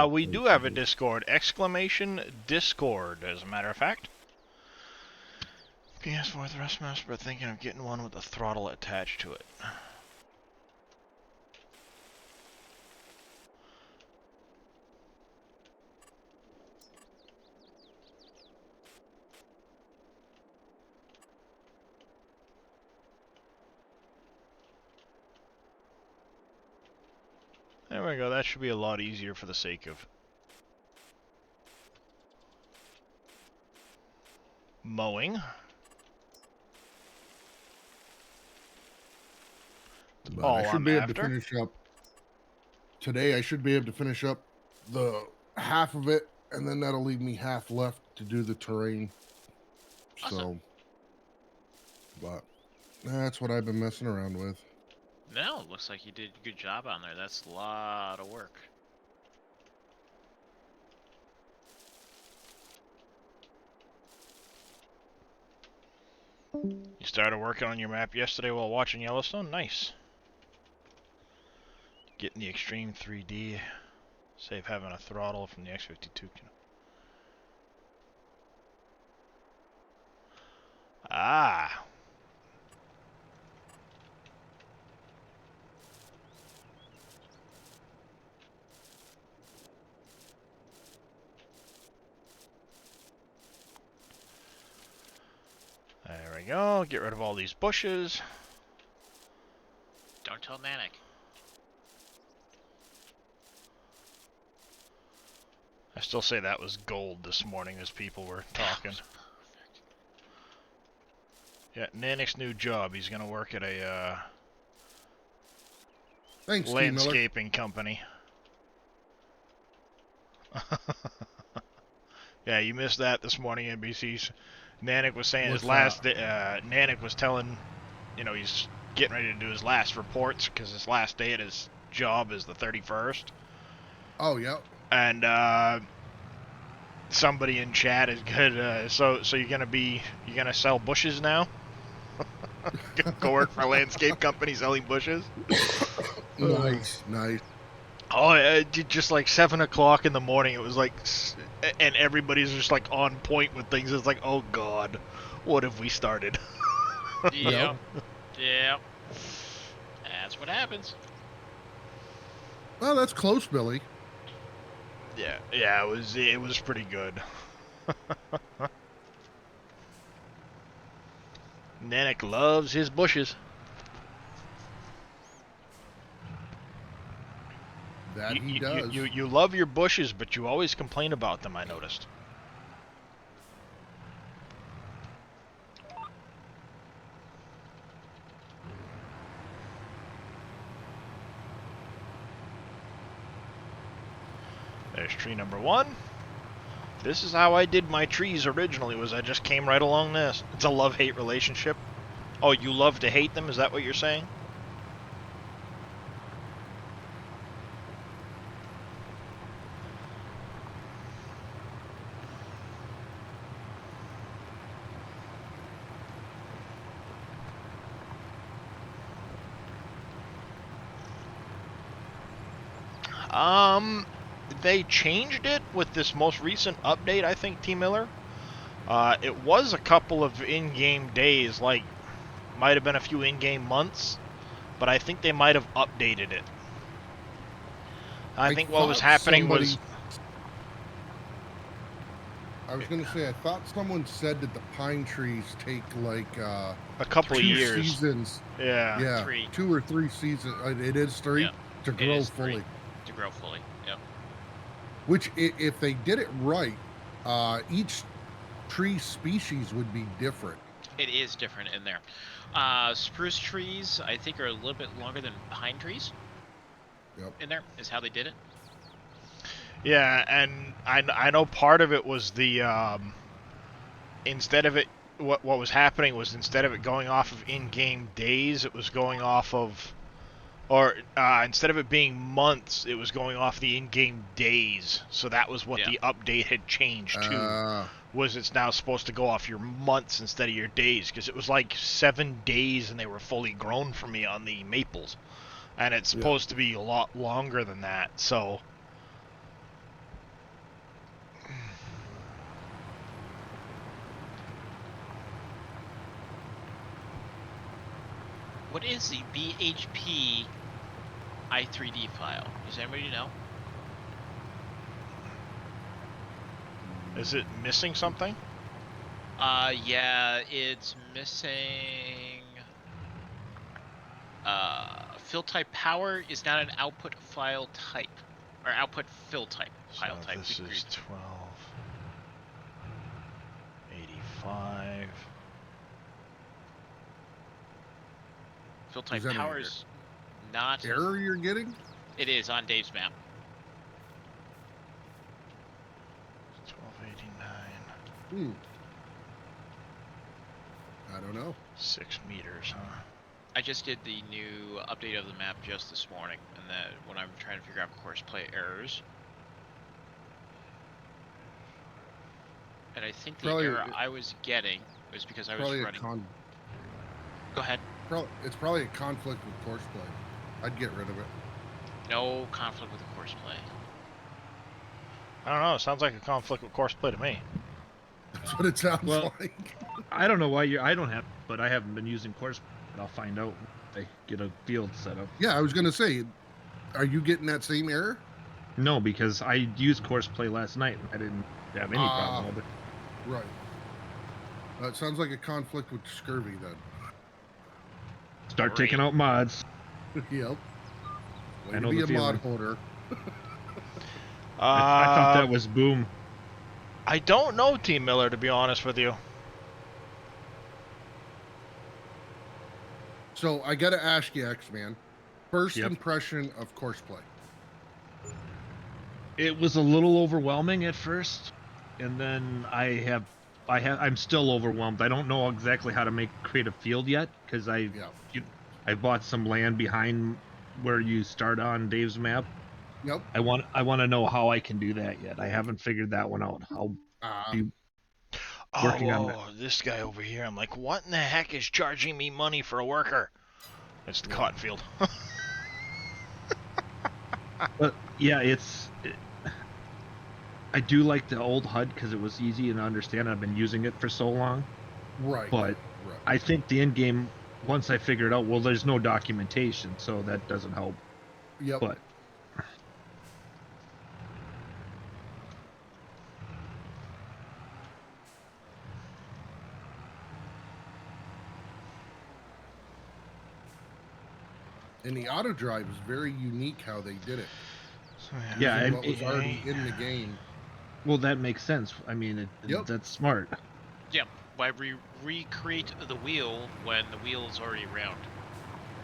We do have a Discord. Exclamation Discord, as a matter of fact. PS4 Thrustmaster, but thinking of getting one with a throttle attached to it. There we go, that should be a lot easier for the sake of mowing. But All I should I'm be able after. to finish up today. I should be able to finish up the half of it, and then that'll leave me half left to do the terrain. Awesome. So, but that's what I've been messing around with. No, looks like you did a good job on there. That's a lot of work. You started working on your map yesterday while watching Yellowstone? Nice. Getting the extreme 3D. Save having a throttle from the X52. Ah. There we go. Get rid of all these bushes. Don't tell Manic. I still say that was gold this morning as people were talking. Yeah, Nanik's new job. He's gonna work at a Thanks, T. Miller. landscaping company. Yeah, you missed that this morning, NBC's. Nanik was saying What's his last day, Nanik was telling, you know, he's getting ready to do his last reports because his last day at his job is the 31st. Oh, yeah. And somebody in chat is good. So you're gonna sell bushes now? Go work for a landscape company selling bushes? Nice, nice. Oh, just like 7 o'clock in the morning. It was like, and everybody's just like on point with things. It's like, oh god, what have we started? Yep. Yep. That's what happens. Well, that's close, Billy. Yeah, it was pretty good. Nanik loves his bushes. That he does. You love your bushes, but you always complain about them, I noticed. There's tree number 1. This is how I did my trees originally, was I just came right along this. It's a love-hate relationship. Oh, you love to hate them? Is that what you're saying? They changed it with this most recent update, I think, T. Miller. It was a couple of in-game days, like, might have been a few in-game months, but I think they might have updated it. I think what was happening was... I was going to say, I thought someone said that the pine trees take, like, a couple of 2 years. seasons. Yeah. Yeah, 3. 2 or 3 seasons. It is 3 Yep. to It grow is 3. fully. To grow fully, yep. Which, if they did it right, each tree species would be different. It is different in there. Spruce trees, I think, are a little bit longer than pine trees. Yep. In there is how they did it. Yeah, and I know part of it was the instead of it, what was happening was instead of it going off of in-game days, it was going off of, or instead of it being months, it was going off the in-game days. So that was what the update had changed to. Was it's now supposed to go off your months instead of your days, because it was like 7 days and they were fully grown for me on the maples, and it's supposed to be a lot longer than that. So What is the BHP i3D file? Does anybody know? Is it missing something? Yeah, it's missing. Fill type power is not an output file type, or output fill type file So type. this is 1285. Fill type Is that an power is not. Error you're getting? It is on Dave's map. 1289. I don't know. 6 meters, huh? I just did the new update of the map just this morning, and that when I'm trying to figure out course play errors. And I think the Probably- error I was getting was because I was Probably running. Go ahead. it's probably a conflict with course play. I'd get rid of it. No conflict with the course play. I don't know. It sounds like a conflict with course play to me. That's what it sounds Well, like. I don't know why I don't have, but I haven't been using course. But I'll find out if I get a field set up. Yeah, I was gonna say, are you getting that same error? No, because I used course play last night and I didn't have any problem with it. Right. It sounds like a conflict with scurvy then. Start taking out mods. Yep. Way I to know be the a mod feeling. holder. I thought that was boom. I don't know, Team Miller, to be honest with you. So I gotta ask you, X-Man. First Yep. impression of course play. It was a little overwhelming at first, and then I'm still overwhelmed. I don't know exactly how to create a field yet because I bought some land behind where you start on Dave's map. Yep. I want to know how I can do that yet. I haven't figured that one out. How working on that. This guy over here. I'm like, what in the heck is charging me money for a worker? It's the cotton field. But yeah, I do like the old HUD because it was easy to understand. I've been using it for so long. Right. But right. I think the end game, once I figured out, well, there's no documentation, so that doesn't help. Yep. But And the auto drive is very unique how they did it. yeah, Using and what was already in the game. well, that makes sense. I mean, Yep. that's smart. Yeah, why recreate the wheel when the wheel's already round?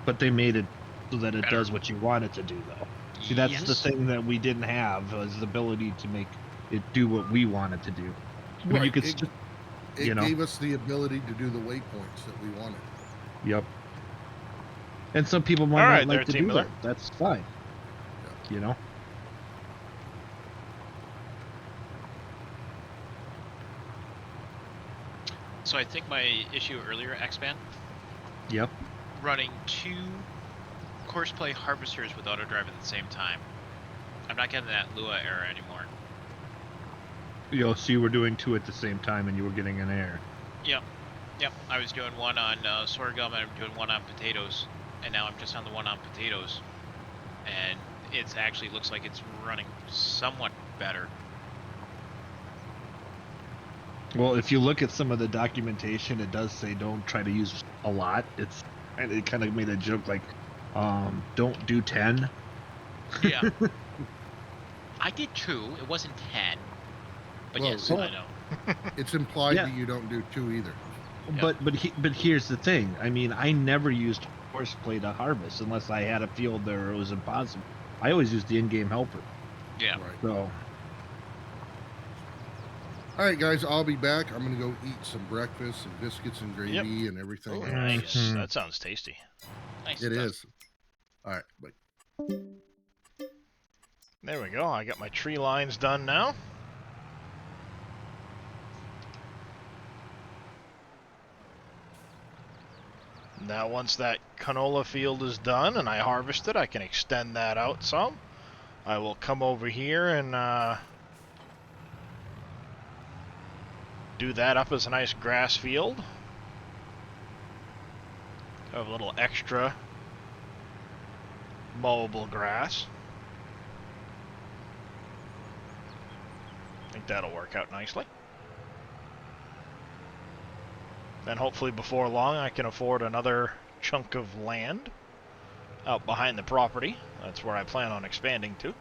But they made it so that it Better. does what you want it to do, though. See, that's the Yes. thing that we didn't have was the ability to make it do what we want it to do. I mean, you Right, could, It you know. gave us the ability to do the waypoints that we wanted. Yep. And some people might All not right, like there, to Team do Miller. that. That's fine. You know. So I think my issue earlier, X-Man, Yep. running 2 course play harvesters with auto drive at the same time. I'm not getting that Lua error anymore. So you were doing 2 at the same time, and you were getting an error. Yep. I was doing one on sorghum and I'm doing one on potatoes, and now I'm just on the one on potatoes, and it actually looks like it's running somewhat better. Well, if you look at some of the documentation, it does say don't try to use a lot. And it kind of made a joke like, don't do 10. Yeah. I did 2. It wasn't 10. But Well, yes, well- I know. It's implied Yeah. that you don't do 2 either. But here's the thing. I mean, I never used horseplay to harvest unless I had a field there it was impossible. I always used the in-game helper. Yeah. Right. So All right, guys, I'll be back. I'm gonna go eat some breakfast and biscuits and gravy and everything. Oh, else. nice. Mhm. That sounds tasty. Nice. It stuff. is. All right, bye. There we go. I got my tree lines done now. Now once that canola field is done and I harvest it, I can extend that out some. I will come over here and do that up as a nice grass field. Have a little extra mowable grass. I think that'll work out nicely. Then hopefully before long I can afford another chunk of land out behind the property. That's where I plan on expanding to.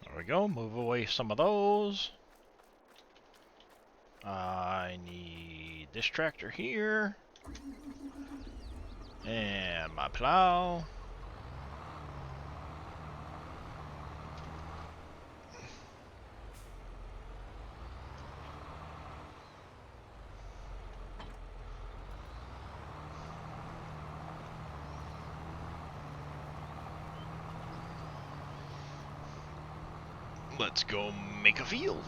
There we go, move away some of those. I need this tractor here. And my plow. Let's go make a field.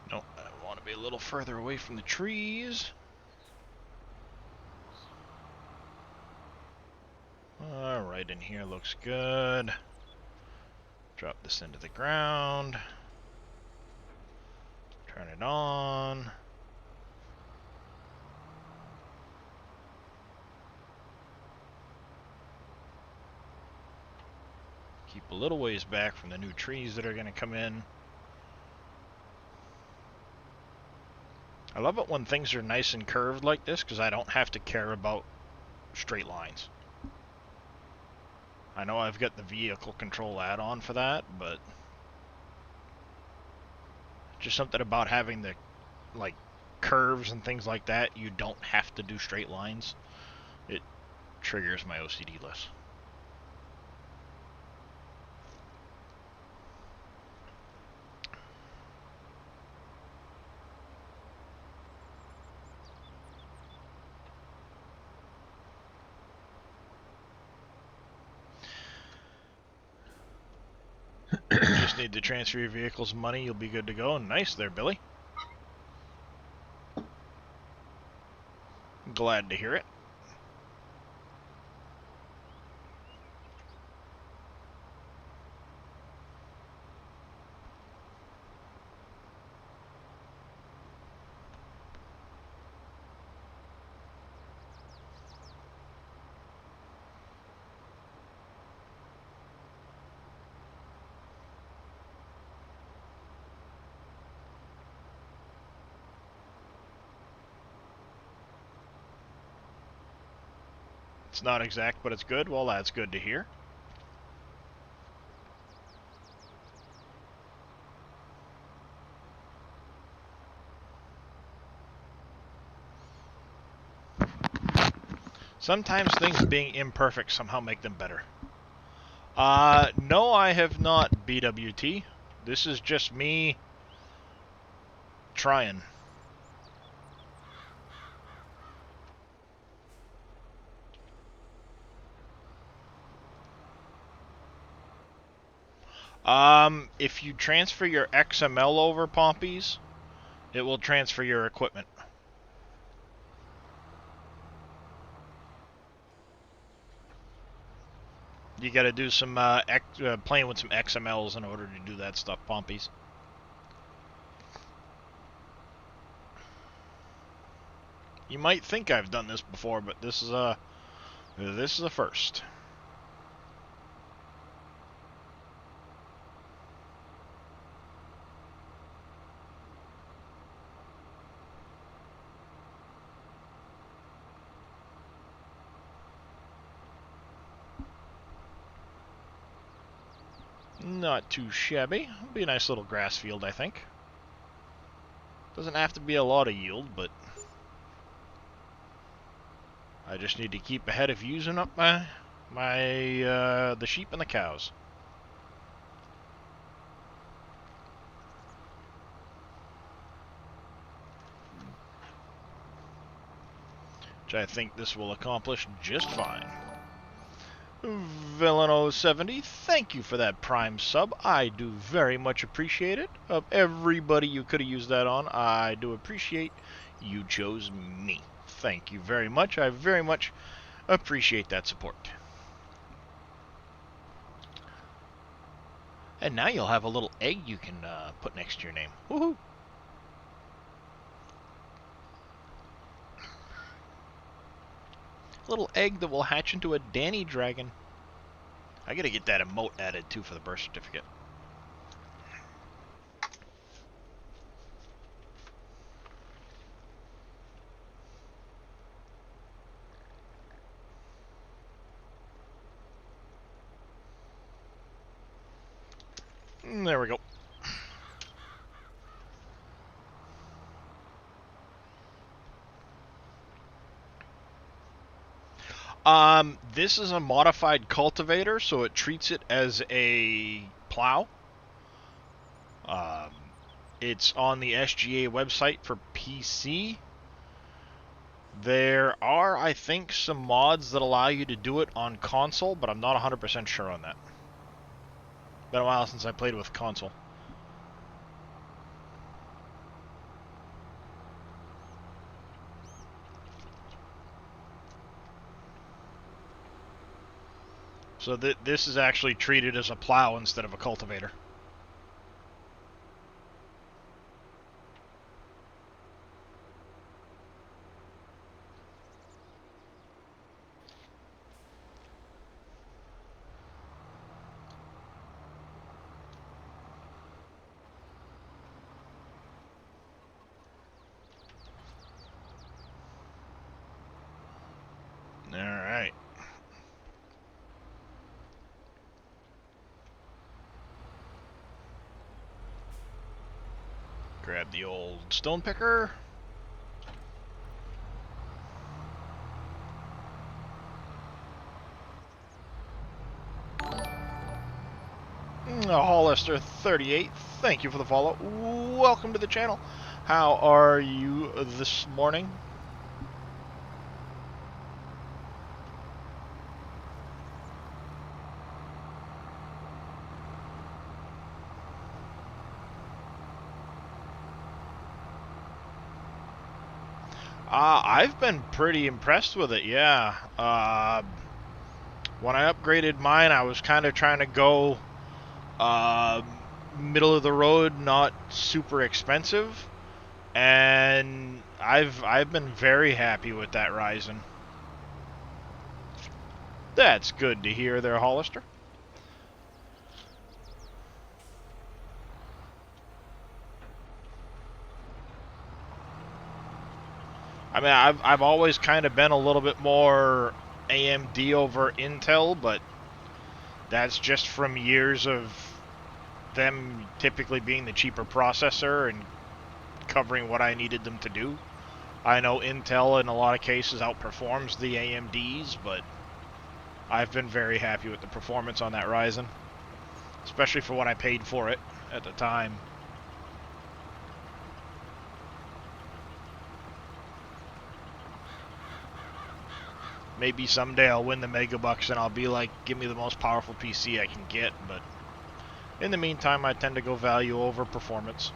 No, I want to be a little further away from the trees. Right in here looks good. Drop this into the ground. Turn it on. Keep a little ways back from the new trees that are going to come in. I love it when things are nice and curved like this because I don't have to care about straight lines. I know I've got the vehicle control add-on for that, but just something about having the like curves and things like that, you don't have to do straight lines. It triggers my OCD less. Just need to transfer your vehicle's money, you'll be good to go. Nice there, Billy. Glad to hear it. It's not exact, but it's good. Well, that's good to hear. Sometimes things being imperfect somehow make them better. No, I have not, BWT. This is just me trying. If you transfer your XML over, Pompies, it will transfer your equipment. You gotta do some playing with some XMLs in order to do that stuff, Pompies. You might think I've done this before, but this is a first. Not too shabby. It'll be a nice little grass field, I think. Doesn't have to be a lot of yield, but I just need to keep ahead of using up the sheep and the cows. Which I think this will accomplish just fine. Villain070, thank you for that Prime sub. I do very much appreciate it. Of everybody you could have used that on, I do appreciate you chose me. Thank you very much. I very much appreciate that support. And now you'll have a little egg you can put next to your name. Woohoo! Little egg that will hatch into a Danny Dragon. I gotta get that emote added too for the birth certificate. There we go. This is a modified cultivator, so it treats it as a plow. It's on the SGA website for PC. There are, I think, some mods that allow you to do it on console, but I'm not 100% sure on that. Been a while since I played with console. So this is actually treated as a plow instead of a cultivator. Alright. Grab the old stone picker. Hollister 38, thank you for the follow. Welcome to the channel. How are you this morning? I've been pretty impressed with it, yeah. When I upgraded mine, I was kind of trying to go middle of the road, not super expensive, and I've been very happy with that Ryzen. That's good to hear there, Hollister. I mean, I've always kind of been a little bit more AMD over Intel, but that's just from years of them typically being the cheaper processor and covering what I needed them to do. I know Intel in a lot of cases outperforms the AMDs, but I've been very happy with the performance on that Ryzen, especially for what I paid for it at the time. Maybe someday I'll win the megabucks and I'll be like, give me the most powerful PC I can get, but in the meantime, I tend to go value over performance.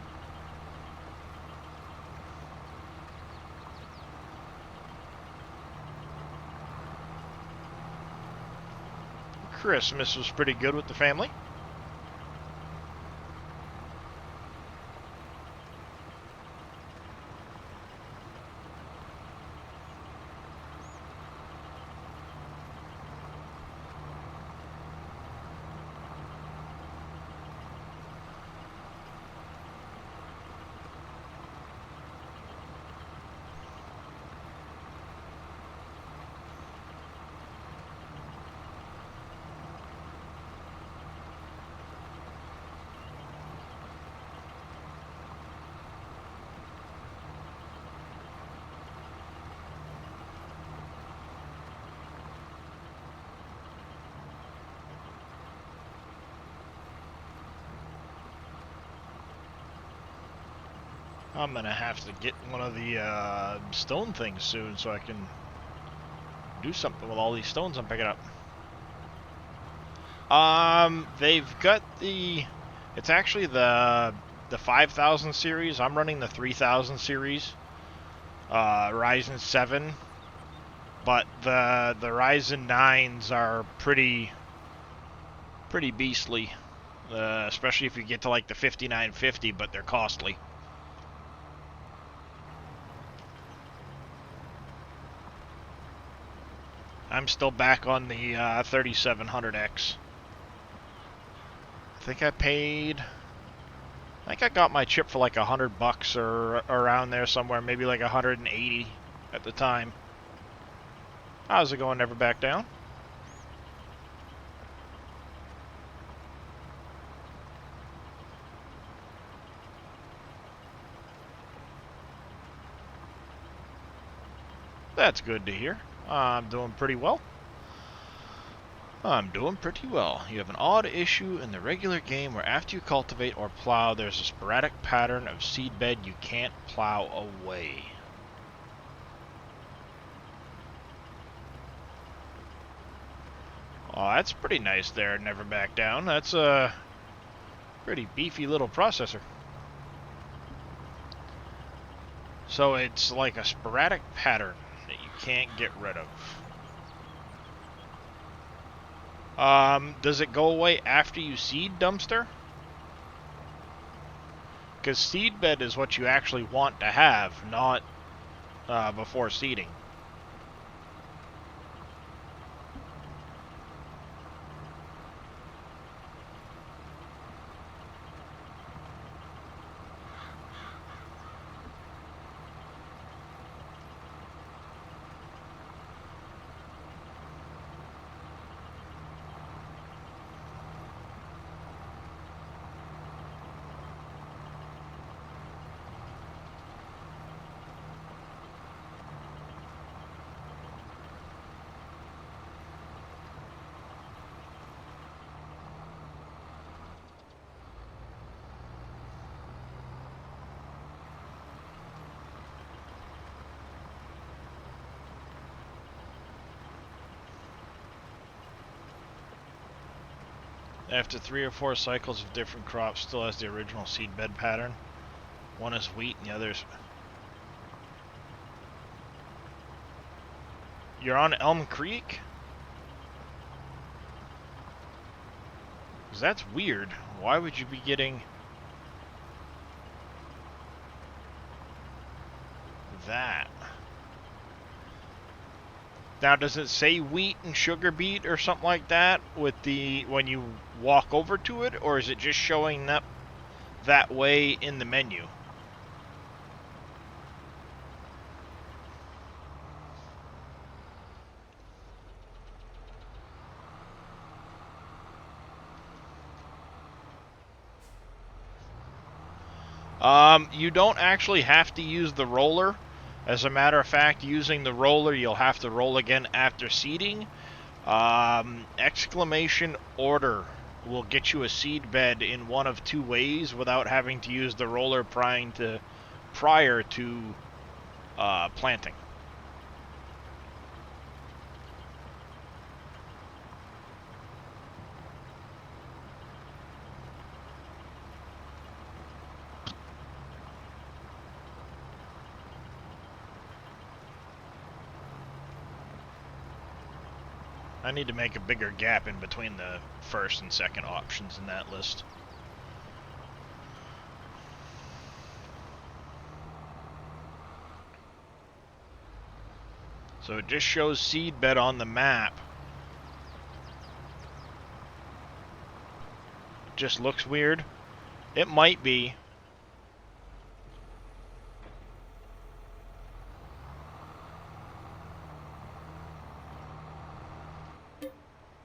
Christmas was pretty good with the family. I'm gonna have to get one of the stone things soon so I can do something with all these stones I'm picking up. They've got the... It's actually the 5000 series. I'm running the 3000 series. Ryzen 7. But the Ryzen 9s are pretty beastly. Especially if you get to like the 5950, but they're costly. I'm still back on the 3700X. I think I got my chip for like $100 or around there somewhere, maybe like 180 at the time. How's it going? Never back down? That's good to hear. I'm doing pretty well. I'm doing pretty well. You have an odd issue in the regular game where after you cultivate or plow, there's a sporadic pattern of seedbed you can't plow away. Oh, that's pretty nice there, Never Back Down. That's a pretty beefy little processor. So it's like a sporadic pattern that you can't get rid of. Does it go away after you seed, Dumpster? Because seedbed is what you actually want to have, not before seeding. After 3 or 4 cycles of different crops, still has the original seedbed pattern. One is wheat and the other's... You're on Elm Creek? 'Cause that's weird. Why would you be getting... that? Now, does it say wheat and sugar beet or something like that with the when you walk over to it, or is it just showing that way in the menu? You don't actually have to use the roller. As a matter of fact, using the roller, you'll have to roll again after seeding. Exclamation order will get you a seed bed in one of two ways without having to use the roller prior to planting. I need to make a bigger gap in between the first and second options in that list. So it just shows seed bed on the map. It just looks weird. It might be.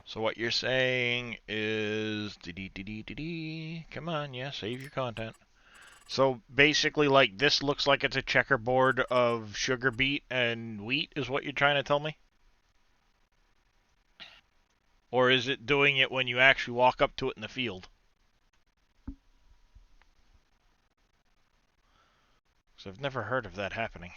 So what you're saying is, come on, yeah, save your content. So basically, like, this looks like it's a checkerboard of sugar beet and wheat, is what you're trying to tell me? Or is it doing it when you actually walk up to it in the field? Because I've never heard of that happening.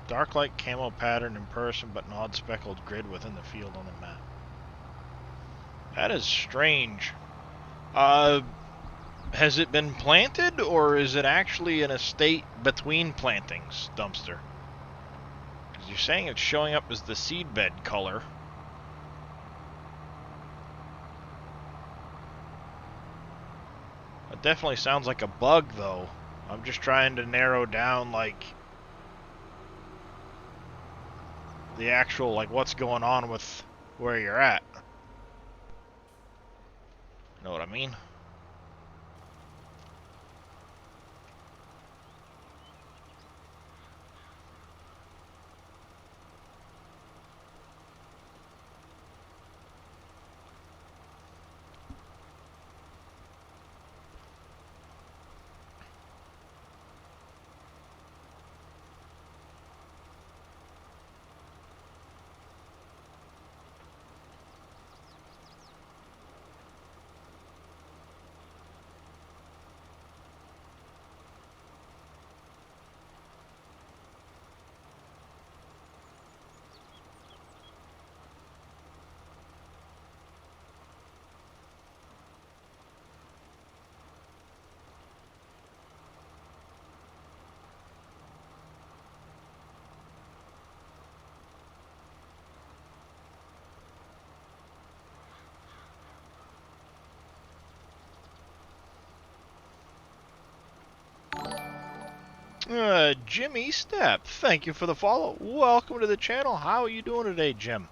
Dark light camo pattern in person, but an odd speckled grid within the field on the map. That is strange. Has it been planted, or is it actually in a state between plantings, Dumpster? Because you're saying it's showing up as the seedbed color. It definitely sounds like a bug, though. I'm just trying to narrow down, like, the actual, like, what's going on with where you're at. Know what I mean? Jimmy Step, thank you for the follow. Welcome to the channel. How are you doing today, Jim?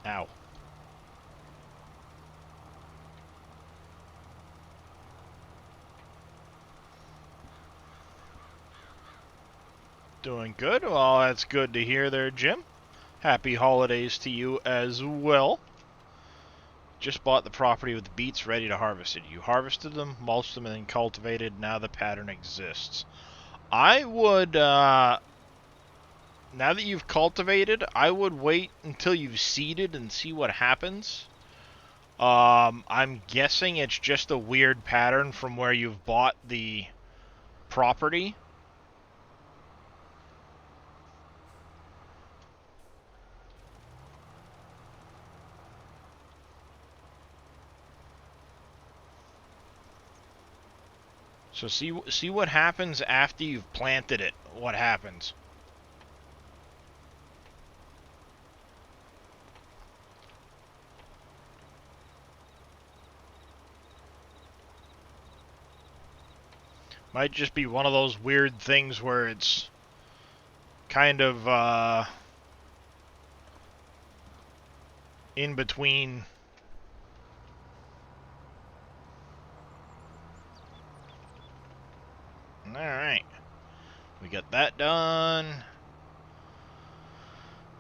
Ow. Doing good? Well, that's good to hear there, Jim. Happy holidays to you as well. Just bought the property with beets ready to harvest it. You harvested them, mulched them, and then cultivated. Now the pattern exists. I would, now that you've cultivated, I would wait until you've seeded and see what happens. I'm guessing it's just a weird pattern from where you've bought the property. So see what happens after you've planted it. What happens? Might just be one of those weird things where it's kind of in between. Alright. We got that done.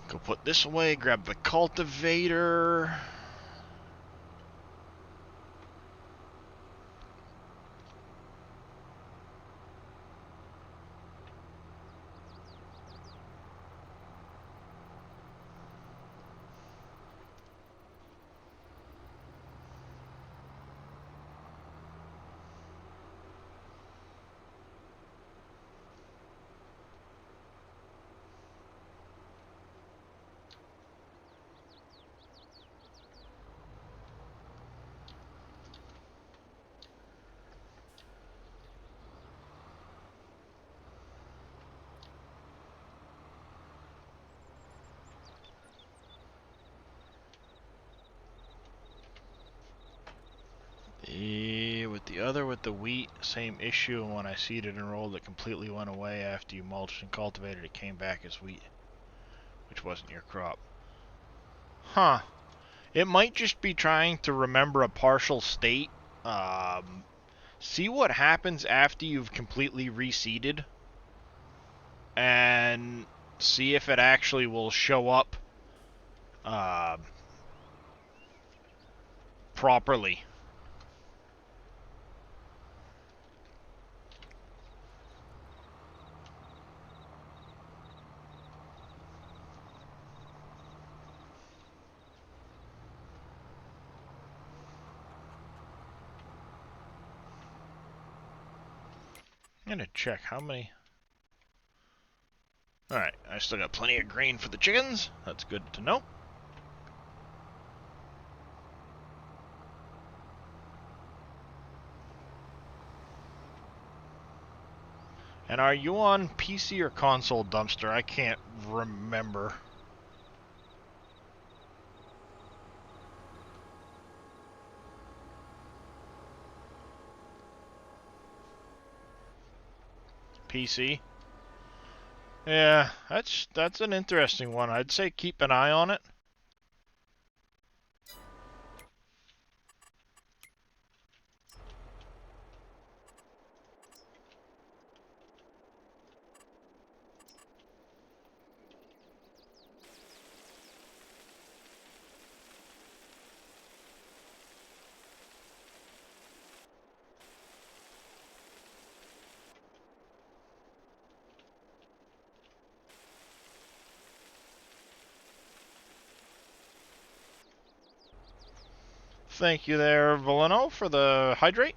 Go put this away, grab the cultivator. With the wheat, same issue. When I seeded and rolled, it completely went away. After you mulched and cultivated, it came back as wheat, which wasn't your crop. Huh. It might just be trying to remember a partial state. See what happens after you've completely reseeded, and see if it actually will show up properly. I'm gonna check how many. Alright, I still got plenty of grain for the chickens. That's good to know. And are you on PC or console, Dumpster? I can't remember. PC? Yeah, that's an interesting one. I'd say keep an eye on it. Thank you there, Valeno, for the hydrate.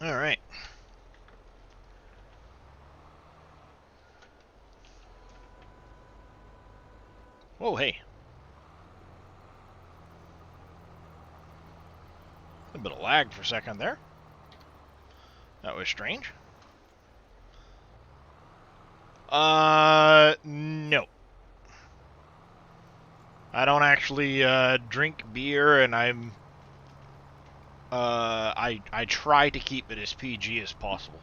Alright. Oh, hey. A bit of lag for a second there. That was strange. No. I don't actually drink beer, and I try to keep it as PG as possible.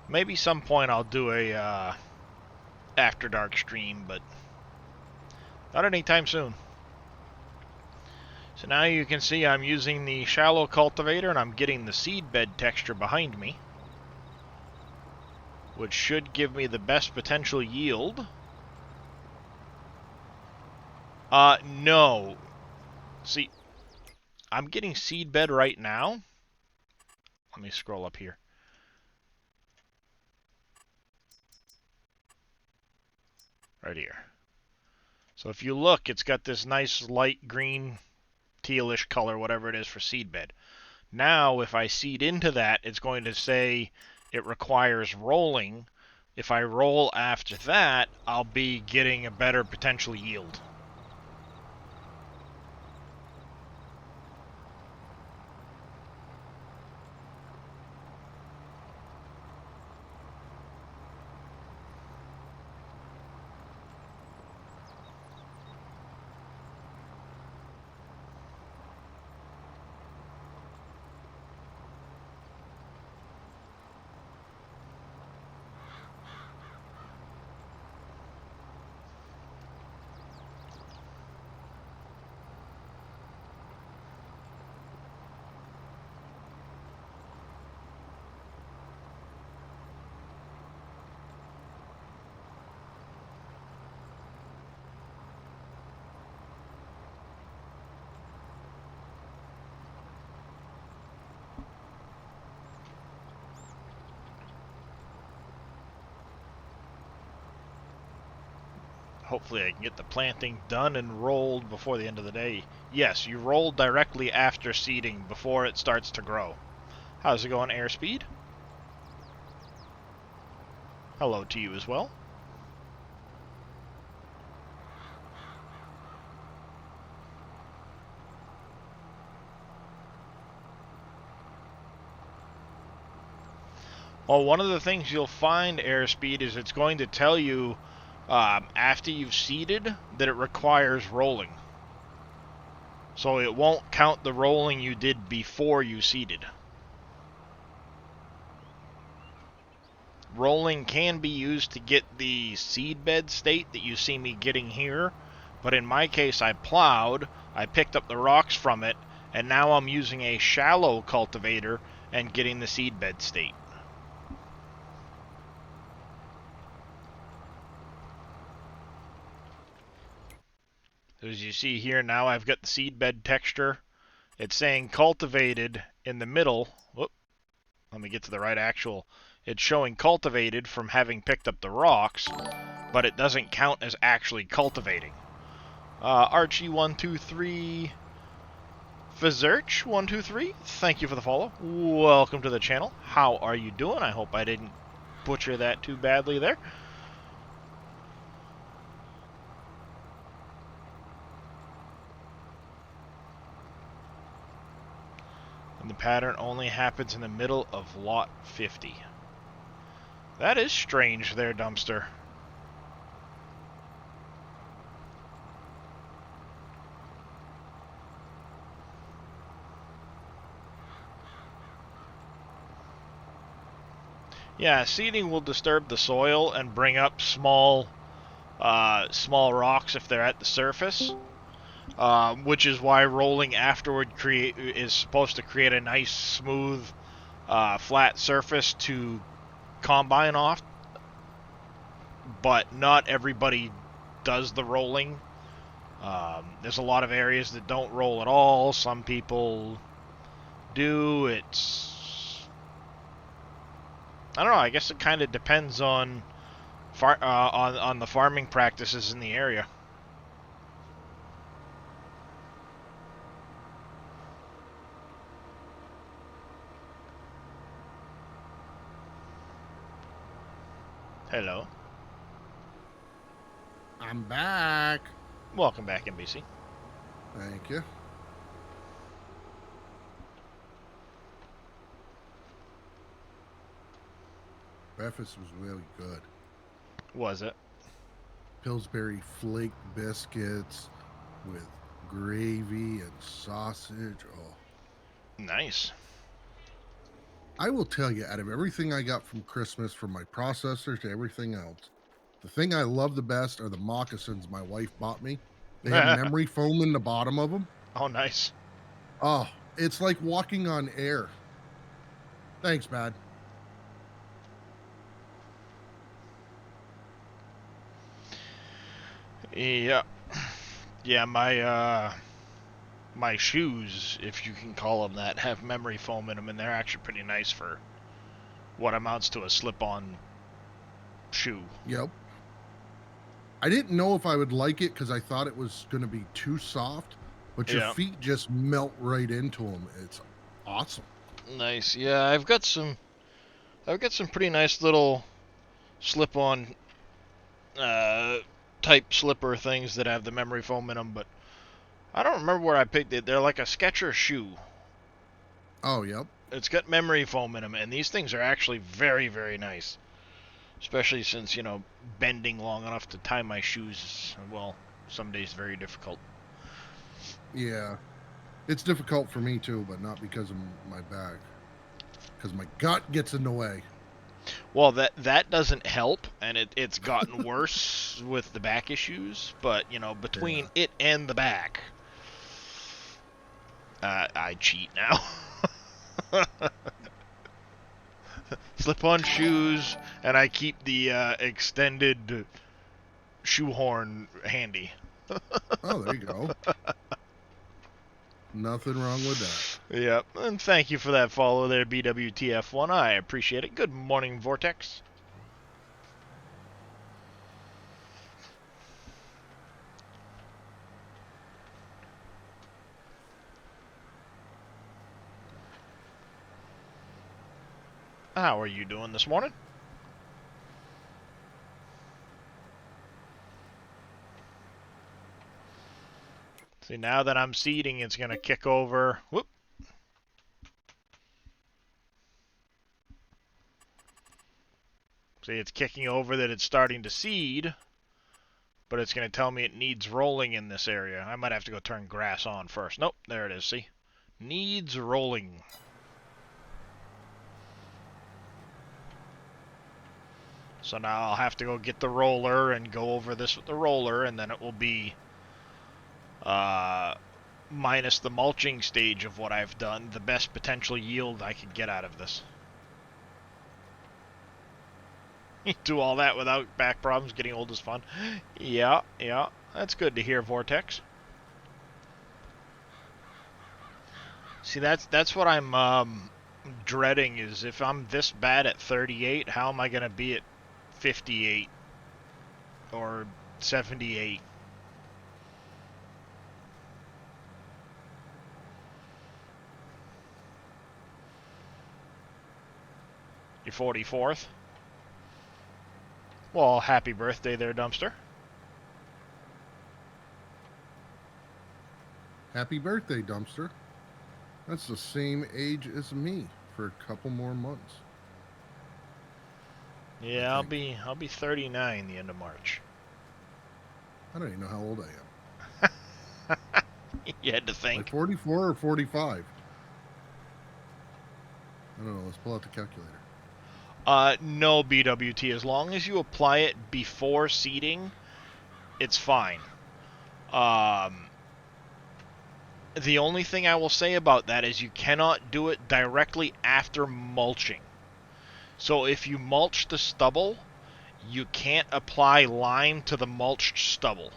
Maybe some point I'll do a after dark stream, but not anytime soon. So now you can see I'm using the shallow cultivator, and I'm getting the seed bed texture behind me, which should give me the best potential yield. No. See, I'm getting seed bed right now. Let me scroll up here. Right here. So if you look, it's got this nice light green, tealish color, whatever it is, for seed bed. Now, if I seed into that, it's going to say it requires rolling. If I roll after that, I'll be getting a better potential yield. Hopefully I can get the planting done and rolled before the end of the day. Yes, you roll directly after seeding before it starts to grow. How's it going, Airspeed? Hello to you as well. Well, one of the things you'll find, Airspeed, is it's going to tell you after you've seeded that it requires rolling. So it won't count the rolling you did before you seeded. Rolling can be used to get the seed bed state that you see me getting here, but in my case I plowed, I picked up the rocks from it, and now I'm using a shallow cultivator and getting the seed bed state. As you see here, now I've got the seed bed texture. It's saying cultivated in the middle. Whoop. Let me get to the right actual. It's showing cultivated from having picked up the rocks, but it doesn't count as actually cultivating. Archie123, Fizerch123, thank you for the follow. Welcome to the channel. How are you doing? I hope I didn't butcher that too badly there. And the pattern only happens in the middle of lot 50. That is strange there, Dumpster. Yeah, seeding will disturb the soil and bring up small rocks if they're at the surface. Which is why rolling afterward is supposed to create a nice, smooth, flat surface to combine off. But not everybody does the rolling. There's a lot of areas that don't roll at all. Some people do. I don't know. I guess it kind of depends on the farming practices in the area. Hello. I'm back. Welcome back, NBC. Thank you. Breakfast was really good. Was it? Pillsbury flake biscuits with gravy and sausage. Oh, Nice. I will tell you, out of everything I got from Christmas, from my processor to everything else, the thing I love the best are the moccasins my wife bought me. They have memory foam in the bottom of them. Oh, nice. Oh, it's like walking on air. Thanks, Bad. Yeah. Yeah, my shoes, if you can call them that, have memory foam in them, and they're actually pretty nice for what amounts to a slip-on shoe. Yep. I didn't know if I would like it because I thought it was going to be too soft, but your Yeah. feet just melt right into them. It's awesome. Nice. Yeah, I've got some pretty nice little slip-on type slipper things that have the memory foam in them, but I don't remember where I picked it. They're like a Skechers shoe. Oh, yep. It's got memory foam in them, and these things are actually very, very nice. Especially since, bending long enough to tie my shoes is, well, some days very difficult. Yeah. It's difficult for me too, but not because of my back. Because my gut gets in the way. Well, that doesn't help, and it's gotten worse with the back issues, but, between it and the back, I cheat now. Slip-on shoes, and I keep the extended shoehorn handy. Oh, there you go. Nothing wrong with that. Yep, and thank you for that follow there, BWTF1. I appreciate it. Good morning, Vortex. How are you doing this morning? See, now that I'm seeding, it's going to kick over. Whoop. See, it's kicking over that it's starting to seed, but it's going to tell me it needs rolling in this area. I might have to go turn grass on first. Nope, there it is, see? Needs rolling. So now I'll have to go get the roller and go over this with the roller, and then it will be minus the mulching stage of what I've done, the best potential yield I could get out of this. Do all that without back problems. Getting old is fun. Yeah, that's good to hear, Vortex. See, that's what I'm dreading, is if I'm this bad at 38, how am I going to be at 58 or 78? Your 44th? Well, happy birthday there, Dumpster. Happy birthday, Dumpster. That's the same age as me for a couple more months. Yeah, I'll be 39 the end of March. I don't even know how old I am. You had to think. Like 44 or 45? I don't know. Let's pull out the calculator. No, BWT. As long as you apply it before seeding, it's fine. The only thing I will say about that is you cannot do it directly after mulching. So if you mulch the stubble, you can't apply lime to the mulched stubble.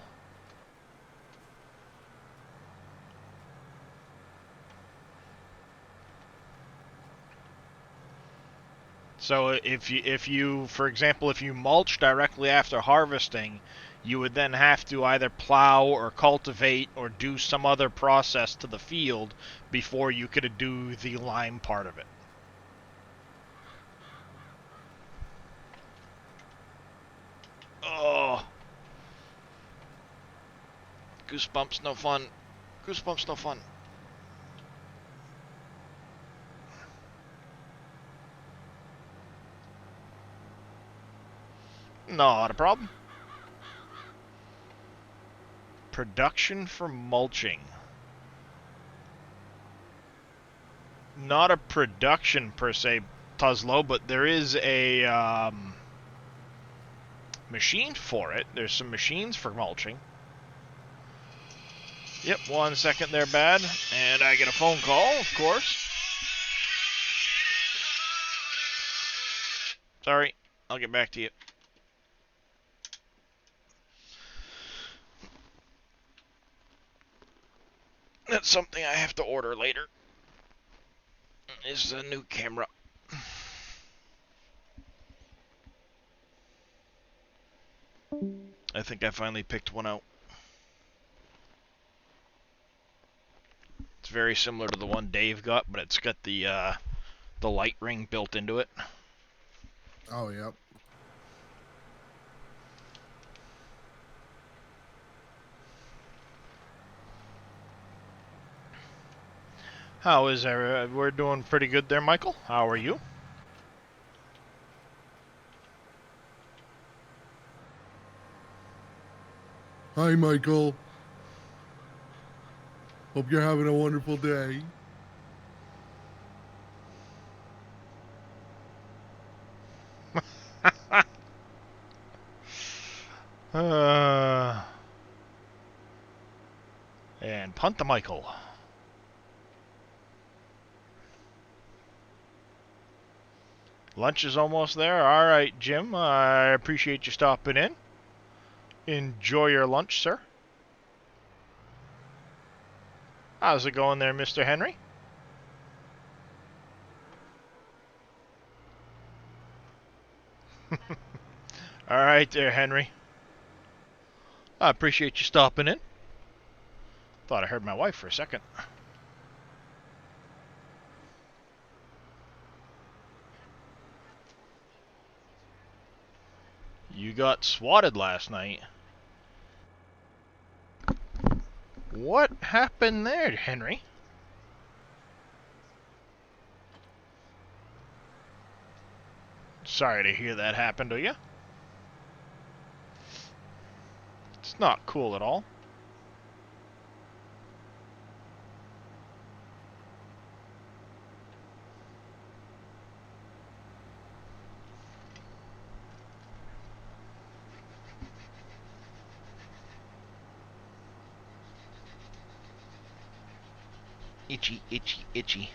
So if you, for example, if you mulch directly after harvesting, you would then have to either plow or cultivate or do some other process to the field before you could do the lime part of it. Oh. Goosebumps, no fun. Goosebumps, no fun. Not a problem. Production for mulching. Not a production per se, Tuzlo, but there is a machine for it. There's some machines for mulching. Yep, 1 second there, bad. And I get a phone call, of course. Sorry, I'll get back to you. That's something I have to order later. Is a new camera. I think I finally picked one out. It's very similar to the one Dave got, but it's got the light ring built into it. Oh, yep. How is we're doing pretty good there, Michael. How are you? Hi, Michael. Hope you're having a wonderful day. And punt the Michael. Lunch is almost there. All right, Jim. I appreciate you stopping in. Enjoy your lunch, sir. How's it going there, Mr. Henry? All right there, Henry. I appreciate you stopping in. Thought I heard my wife for a second. You got swatted last night. What happened there, Henry? Sorry to hear that happen to you. It's not cool at all. Itchy, itchy, itchy.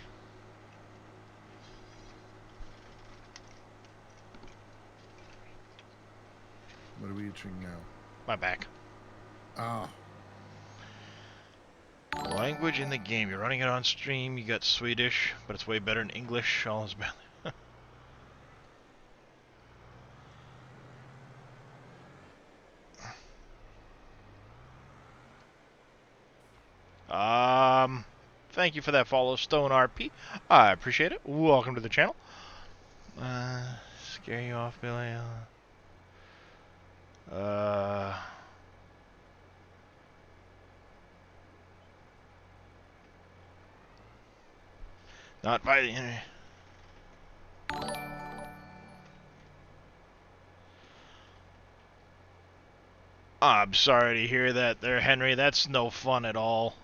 What are we itching now? My back. Ah. Language in the game. You're running it on stream. You got Swedish, but it's way better in English. All is bad. Thank you for that follow, Stone RP. I appreciate it. Welcome to the channel. Scare you off, Billy. Not by the internet. I'm sorry to hear that there, Henry. That's no fun at all.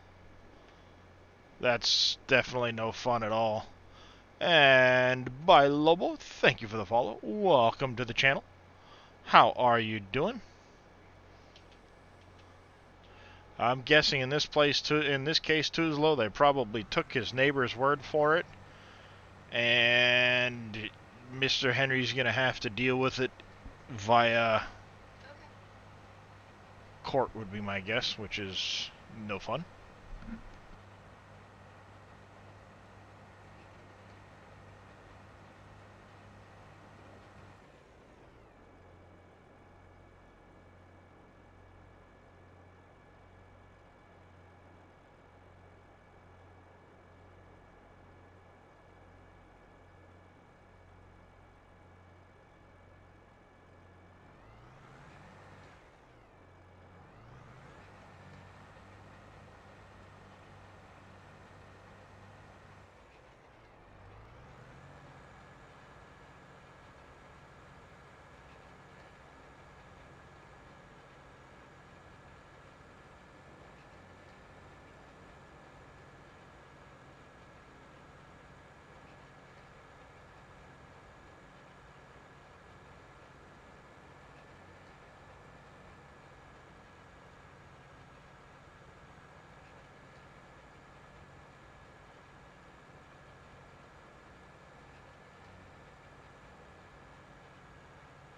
That's definitely no fun at all. And by Lobo, thank you for the follow. Welcome to the channel. How are you doing? I'm guessing in this case, Tuzlo, they probably took his neighbor's word for it. And Mr. Henry's going to have to deal with it via court would be my guess, which is no fun.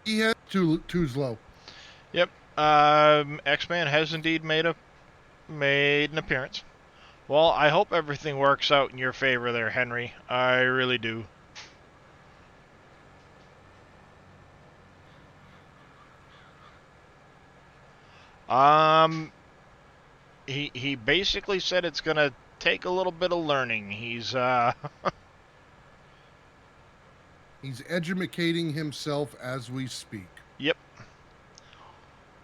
He has Tuzlo. Yep. X-Man has indeed made an appearance. Well, I hope everything works out in your favor there, Henry. I really do. He basically said it's gonna take a little bit of learning. He's He's educating himself as we speak. Yep.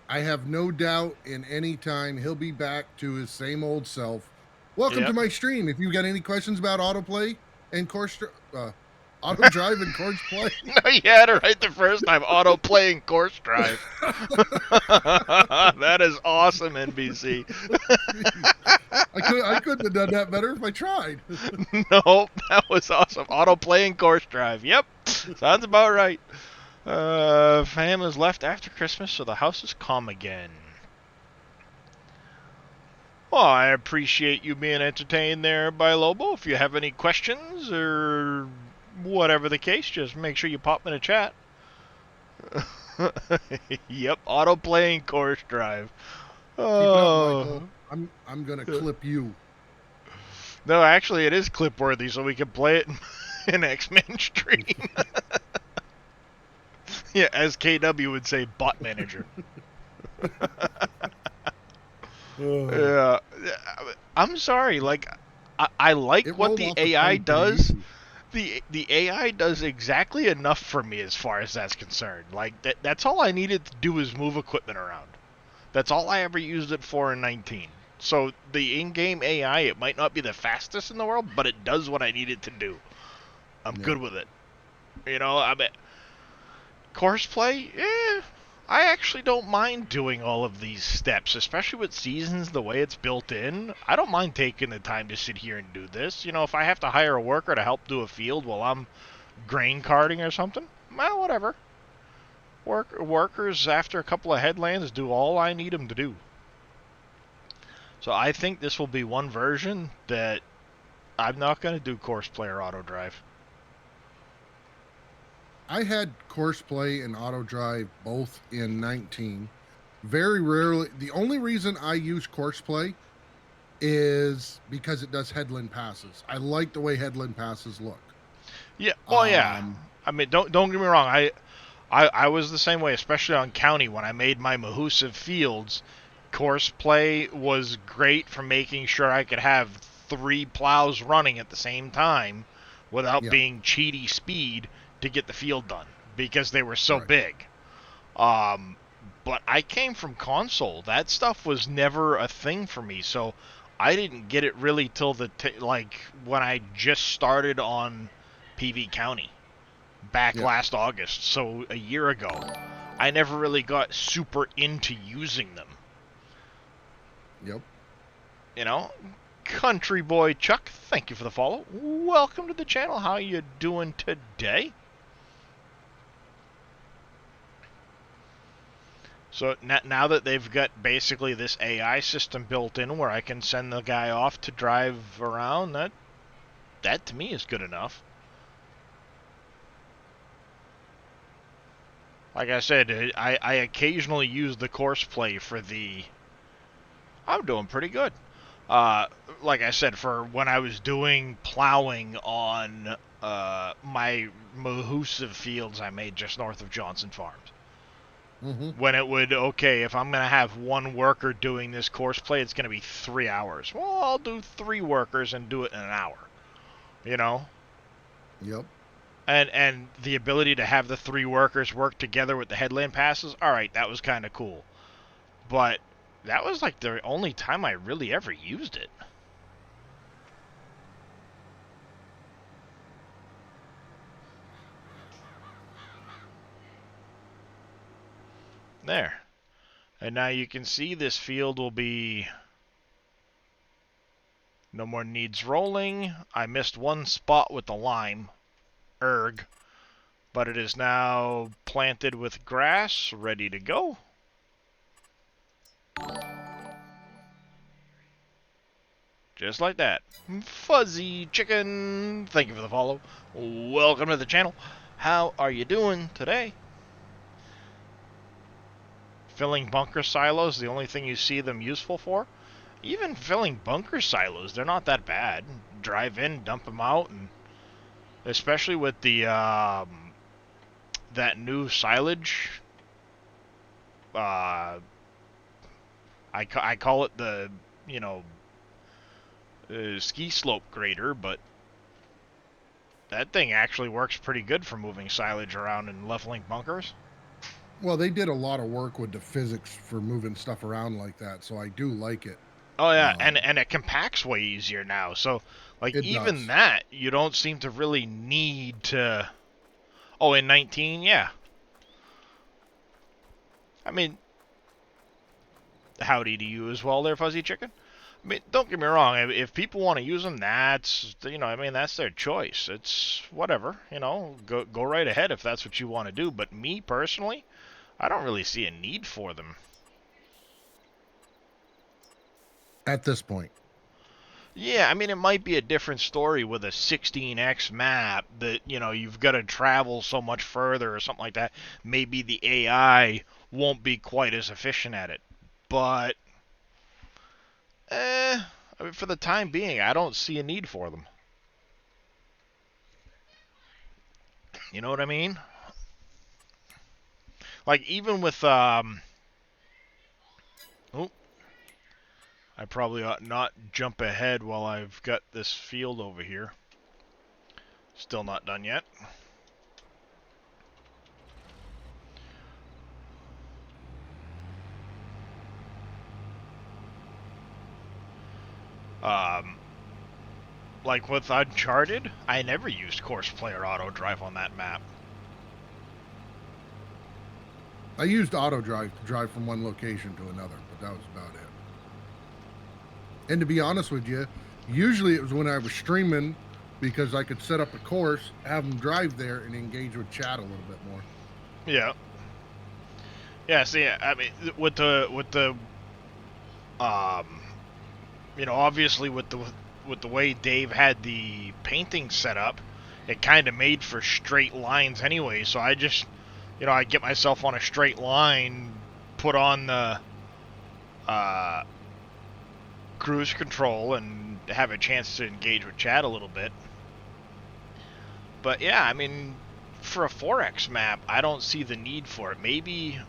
I have no doubt in any time he'll be back to his same old self. Welcome to my stream. If you got any questions about autoplay and auto drive and course play. No, you had it right the first time. Auto play and course drive. That is awesome, NBC. I couldn't have done that better if I tried. No, that was awesome. Auto play and course drive. Yep, sounds about right. Fam is left after Christmas, so the house is calm again. Well, I appreciate you being entertained there by Lobo. If you have any questions or whatever the case, just make sure you pop in a chat. Yep, auto playing course drive. Oh, I'm gonna clip you. No, actually, it is clip worthy, so we can play it in X-Men stream. Yeah, as KW would say, bot manager. Yeah, I'm sorry. Like, I like what the AI does. The AI does exactly enough for me as far as that's concerned. Like that's all I needed to do is move equipment around. That's all I ever used it for in 19. So the in-game AI, it might not be the fastest in the world, but it does what I need it to do. I'm good with it. You know, I mean, courseplay, I actually don't mind doing all of these steps, especially with seasons the way it's built in. I don't mind taking the time to sit here and do this. You know, if I have to hire a worker to help do a field while I'm grain carting or something, well, whatever. Workers, after a couple of headlands, do all I need them to do. So I think this will be one version that I'm not going to do courseplay or auto drive. I had course play and auto drive both in 19. Very rarely. The only reason I use course play is because it does headland passes. I like the way headland passes look. Yeah. Well, yeah. I mean, don't get me wrong. I was the same way, especially on county when I made my Mahusiv fields. Course play was great for making sure I could have 3 plows running at the same time without being cheaty speed to get the field done because they were so big. But I came from console. That stuff was never a thing for me, so I didn't get it really till like when I just started on PV County back last August, so a year ago. I never really got super into using them. Yep. You know, Country Boy Chuck, thank you for the follow. Welcome to the channel. How you doing today? So now that they've got basically this AI system built in where I can send the guy off to drive around, that to me is good enough. Like I said, I occasionally use the course play for the... I'm doing pretty good. Like I said, for when I was doing plowing on my Mahusiv fields I made just north of Johnson Farms. When it would, okay, if I'm going to have one worker doing this course play, it's going to be 3 hours. Well, I'll do 3 workers and do it in an hour. You know? Yep. And the ability to have the 3 workers work together with the headland passes, alright, that was kind of cool. But that was like the only time I really ever used it. There. And now you can see this field will be... No more needs rolling. I missed one spot with the lime. But it is now planted with grass, ready to go. Just like that. Fuzzy Chicken, thank you for the follow. Welcome to the channel. How are you doing today? Filling bunker silos, the only thing you see them useful for? even filling bunker silos, they're not that bad. Drive in, dump them out, and especially with the that new silage. I call it the ski slope grader, but that thing actually works pretty good for moving silage around and leveling bunkers. Well, they did a lot of work with the physics for moving stuff around like that, so I do like it. Oh yeah, and it compacts way easier now. So like even does. that, you don't seem to really need to. Oh, in 19, yeah. I mean, howdy to you as well, there, Fuzzy Chicken. I mean, don't get me wrong. If people want to use them, that's that's their choice. It's whatever. Go right ahead if that's what you want to do. But me personally, I don't really see a need for them. At this point. Yeah, I mean, it might be a different story with a 16x map that, you've got to travel so much further or something like that. Maybe the AI won't be quite as efficient at it. But, I mean, for the time being, I don't see a need for them. You know what I mean? Like, even with, oh, I probably ought not jump ahead while I've got this field over here. Still not done yet. Like with Uncharted, I never used Course Player Auto Drive on that map. I used auto drive to drive from one location to another, but that was about it. And to be honest with you, usually it was when I was streaming because I could set up a course, have them drive there, and engage with chat a little bit more. Yeah. Yeah, see, I mean, with the obviously with the way Dave had the painting set up, it kind of made for straight lines anyway. So I just, I get myself on a straight line, put on the cruise control, and have a chance to engage with chat a little bit. But yeah, I mean, for a 4X map, I don't see the need for it. Maybe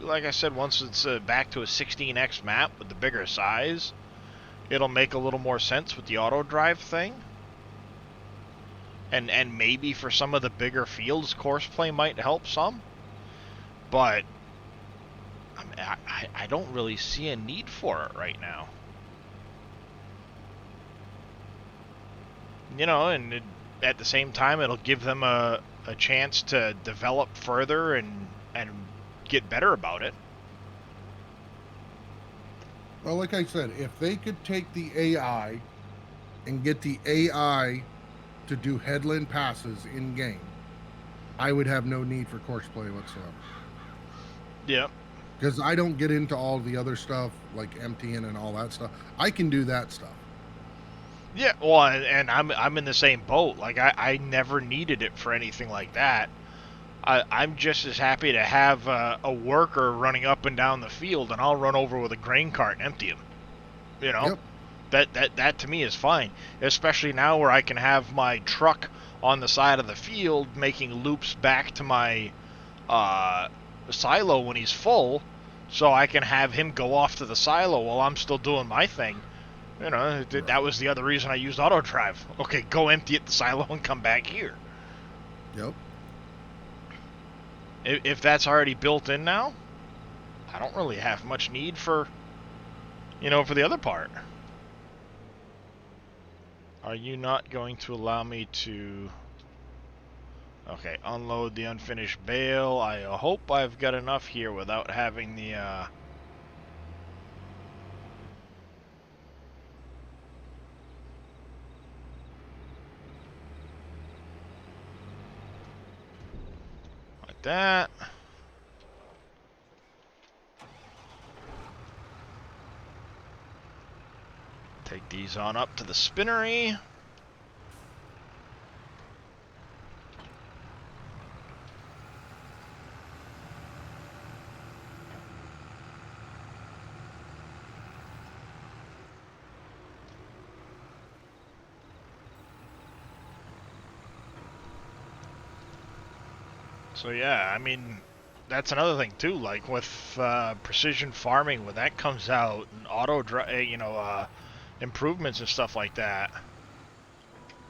like I said, once it's back to a 16X map with the bigger size, it'll make a little more sense with the auto drive thing. And maybe for some of the bigger fields, courseplay might help some. But I don't really see a need for it right now. And at the same time, it'll give them a chance to develop further and get better about it. Well, like I said, if they could take the AI and get the AI to do headland passes in game, I would have no need for course play whatsoever. Yep. Because I don't get into all the other stuff like emptying and all that stuff. I can do that stuff. Yeah, well, and I'm in the same boat. Like I never needed it for anything like that. I'm just as happy to have a worker running up and down the field, and I'll run over with a grain cart and empty him. Yep. That to me is fine, especially now where I can have my truck on the side of the field making loops back to my silo when he's full, so I can have him go off to the silo while I'm still doing my thing. That was the other reason I used auto drive. Okay, go empty at the silo and come back here. Yep. If that's already built in now, I don't really have much need for the other part. Are you not going to allow me to... Okay, unload the unfinished bale. I hope I've got enough here without having the, like that. Take these on up to the spinnery. So yeah, I mean, that's another thing too. Like with precision farming, when that comes out and improvements and stuff like that.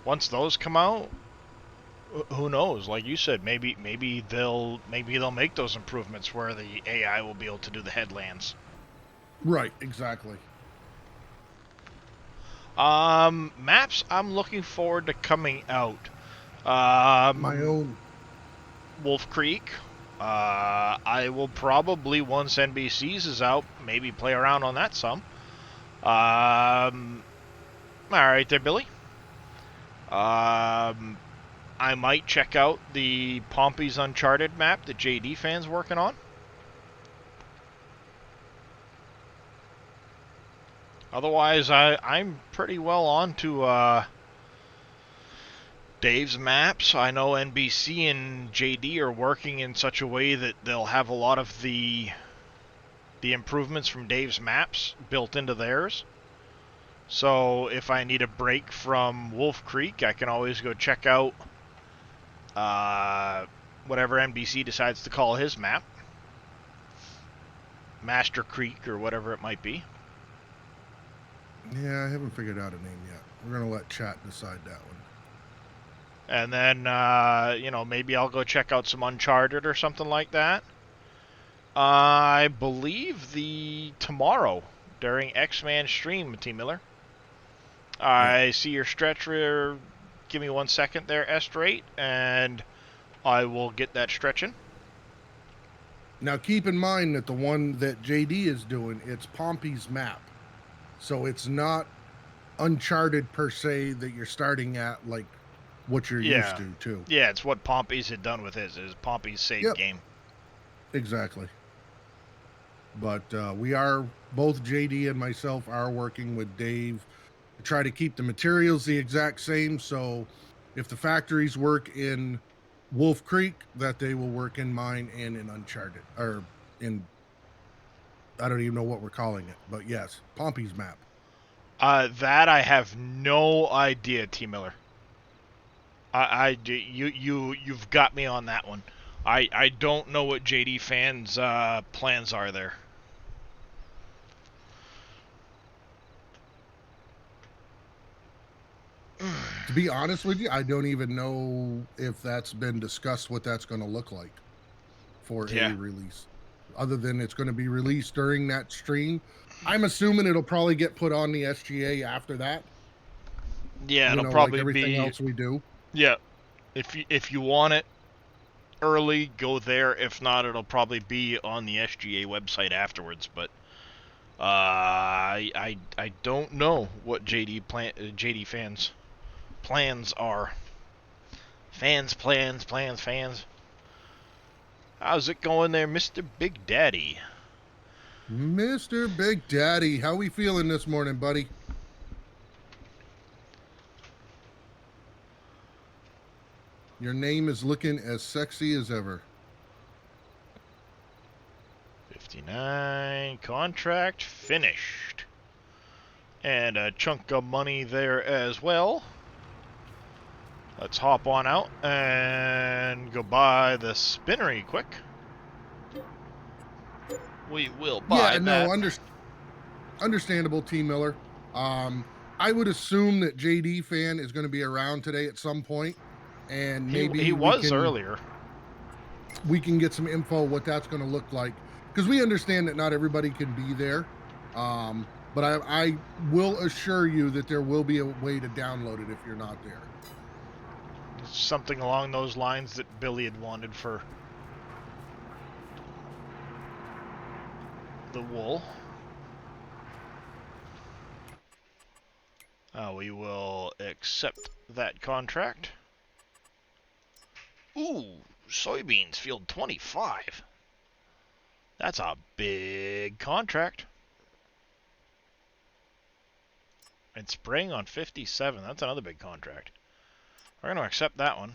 Once those come out, who knows? Like you said, maybe they'll make those improvements where the AI will be able to do the headlands. Right, exactly. Maps I'm looking forward to coming out. My own. Wolf Creek. I will probably, once NBC's is out, maybe play around on that some. All right there, Billy. I might check out the Pompey's Uncharted map that JD fan's working on. Otherwise, I'm pretty well on to Dave's maps. I know NBC and JD are working in such a way that they'll have a lot of the improvements from Dave's maps built into theirs. So if I need a break from Wolf Creek, I can always go check out whatever NBC decides to call his map. Master Creek or whatever it might be. Yeah, I haven't figured out a name yet. We're going to let chat decide that one. And then, maybe I'll go check out some Uncharted or something like that. I believe tomorrow during X-Man stream, T. Miller. I see your stretcher. Give me 1 second there, S-Rate, and I will get that stretching. Now, keep in mind that the one that JD is doing, it's Pompey's map. So it's not Uncharted per se that you're starting at like what you're used to, too. Yeah, it's what Pompey's had done with his. Is Pompey's save game. Exactly. But we are, both JD and myself are working with Dave to try to keep the materials the exact same. So if the factories work in Wolf Creek, that they will work in mine and in Uncharted. Or in, I don't even know what we're calling it. But yes, Pompey's map. That I have no idea, T. Miller. You've got me on that one. I don't know what JD fans' plans are there. To be honest with you, I don't even know if that's been discussed, what that's going to look like for a release. Other than it's going to be released during that stream. I'm assuming it'll probably get put on the SGA after that. Yeah, it'll probably like everything be else we do. Yeah, if you want it early, go there. If not, it'll probably be on the SGA website afterwards. But I don't know what JD fans' plans are. Plans. How's it going there, Mr. Big Daddy? Mr. Big Daddy, how we feeling this morning, buddy? Your name is looking as sexy as ever. 59, contract finished. And a chunk of money there as well. Let's hop on out and go buy the spinnery quick. We will buy that. Understandable, T. Miller. I would assume that JD fan is going to be around today at some point, and maybe he was earlier. We can get some info what that's going to look like, because we understand that not everybody can be there. But I will assure you that there will be a way to download it if you're not there. Something along those lines that Billy had wanted for the wool. We will accept that contract. Ooh, soybeans field 25. That's a big contract. And spring on 57. That's another big contract. We're going to accept that one.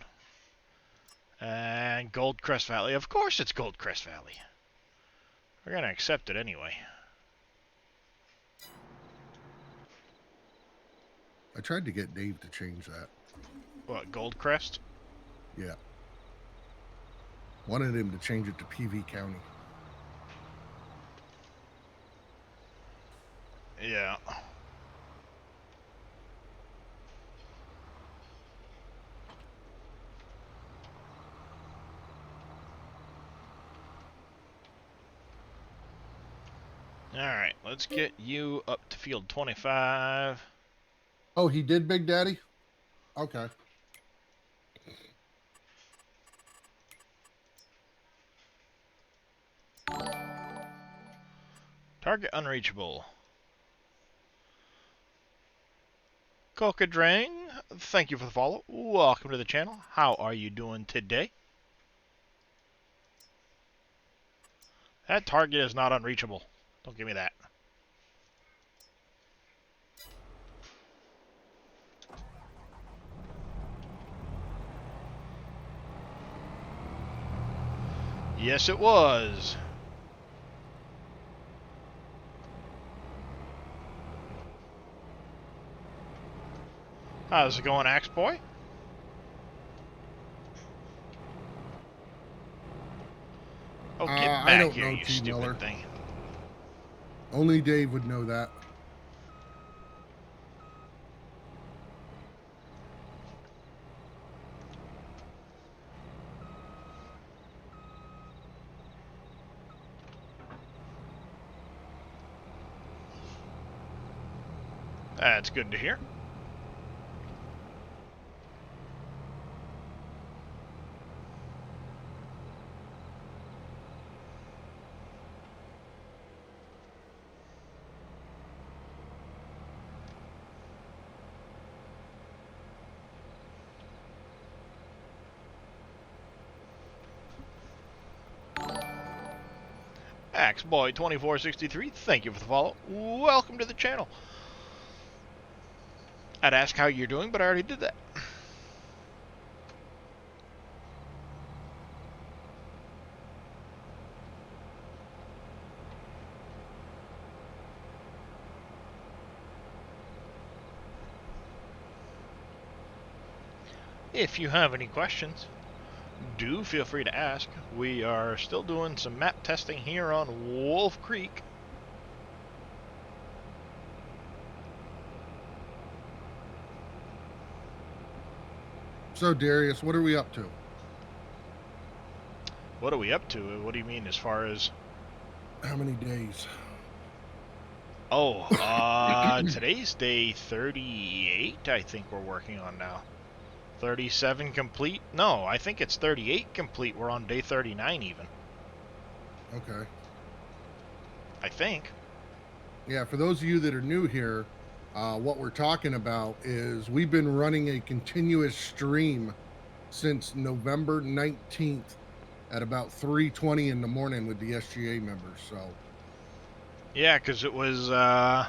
And Goldcrest Valley. Of course it's Goldcrest Valley. We're going to accept it anyway. I tried to get Dave to change that. What, Goldcrest? Yeah. Wanted him to change it to PV County. Yeah. Alright, let's get you up to field 25. Oh, he did, Big Daddy? Okay. Target unreachable. Coca-Drang, thank you for the follow. Welcome to the channel. How are you doing today? That target is not unreachable. Don't give me that. Yes, it was. How's it going, Axe Boy? Oh, get I back don't here, know, you T. stupid Miller. thing. Only Dave would know that. That's good to hear. AxeBoy2463, thank you for the follow. Welcome to the channel. I'd ask how you're doing, but I already did that. If you have any questions, do feel free to ask. We are still doing some map testing here on Wolf Creek. So, Darius, what are we up to? What are we up to? What do you mean as far as... How many days? Oh, today's day 38, I think we're working on now. 37 complete? No, I think it's 38 complete. We're on day 39 even. Okay. I think. Yeah, for those of you that are new here, what we're talking about is we've been running a continuous stream since November 19th at about 3:20 in the morning with the SGA members. So Yeah, because it was the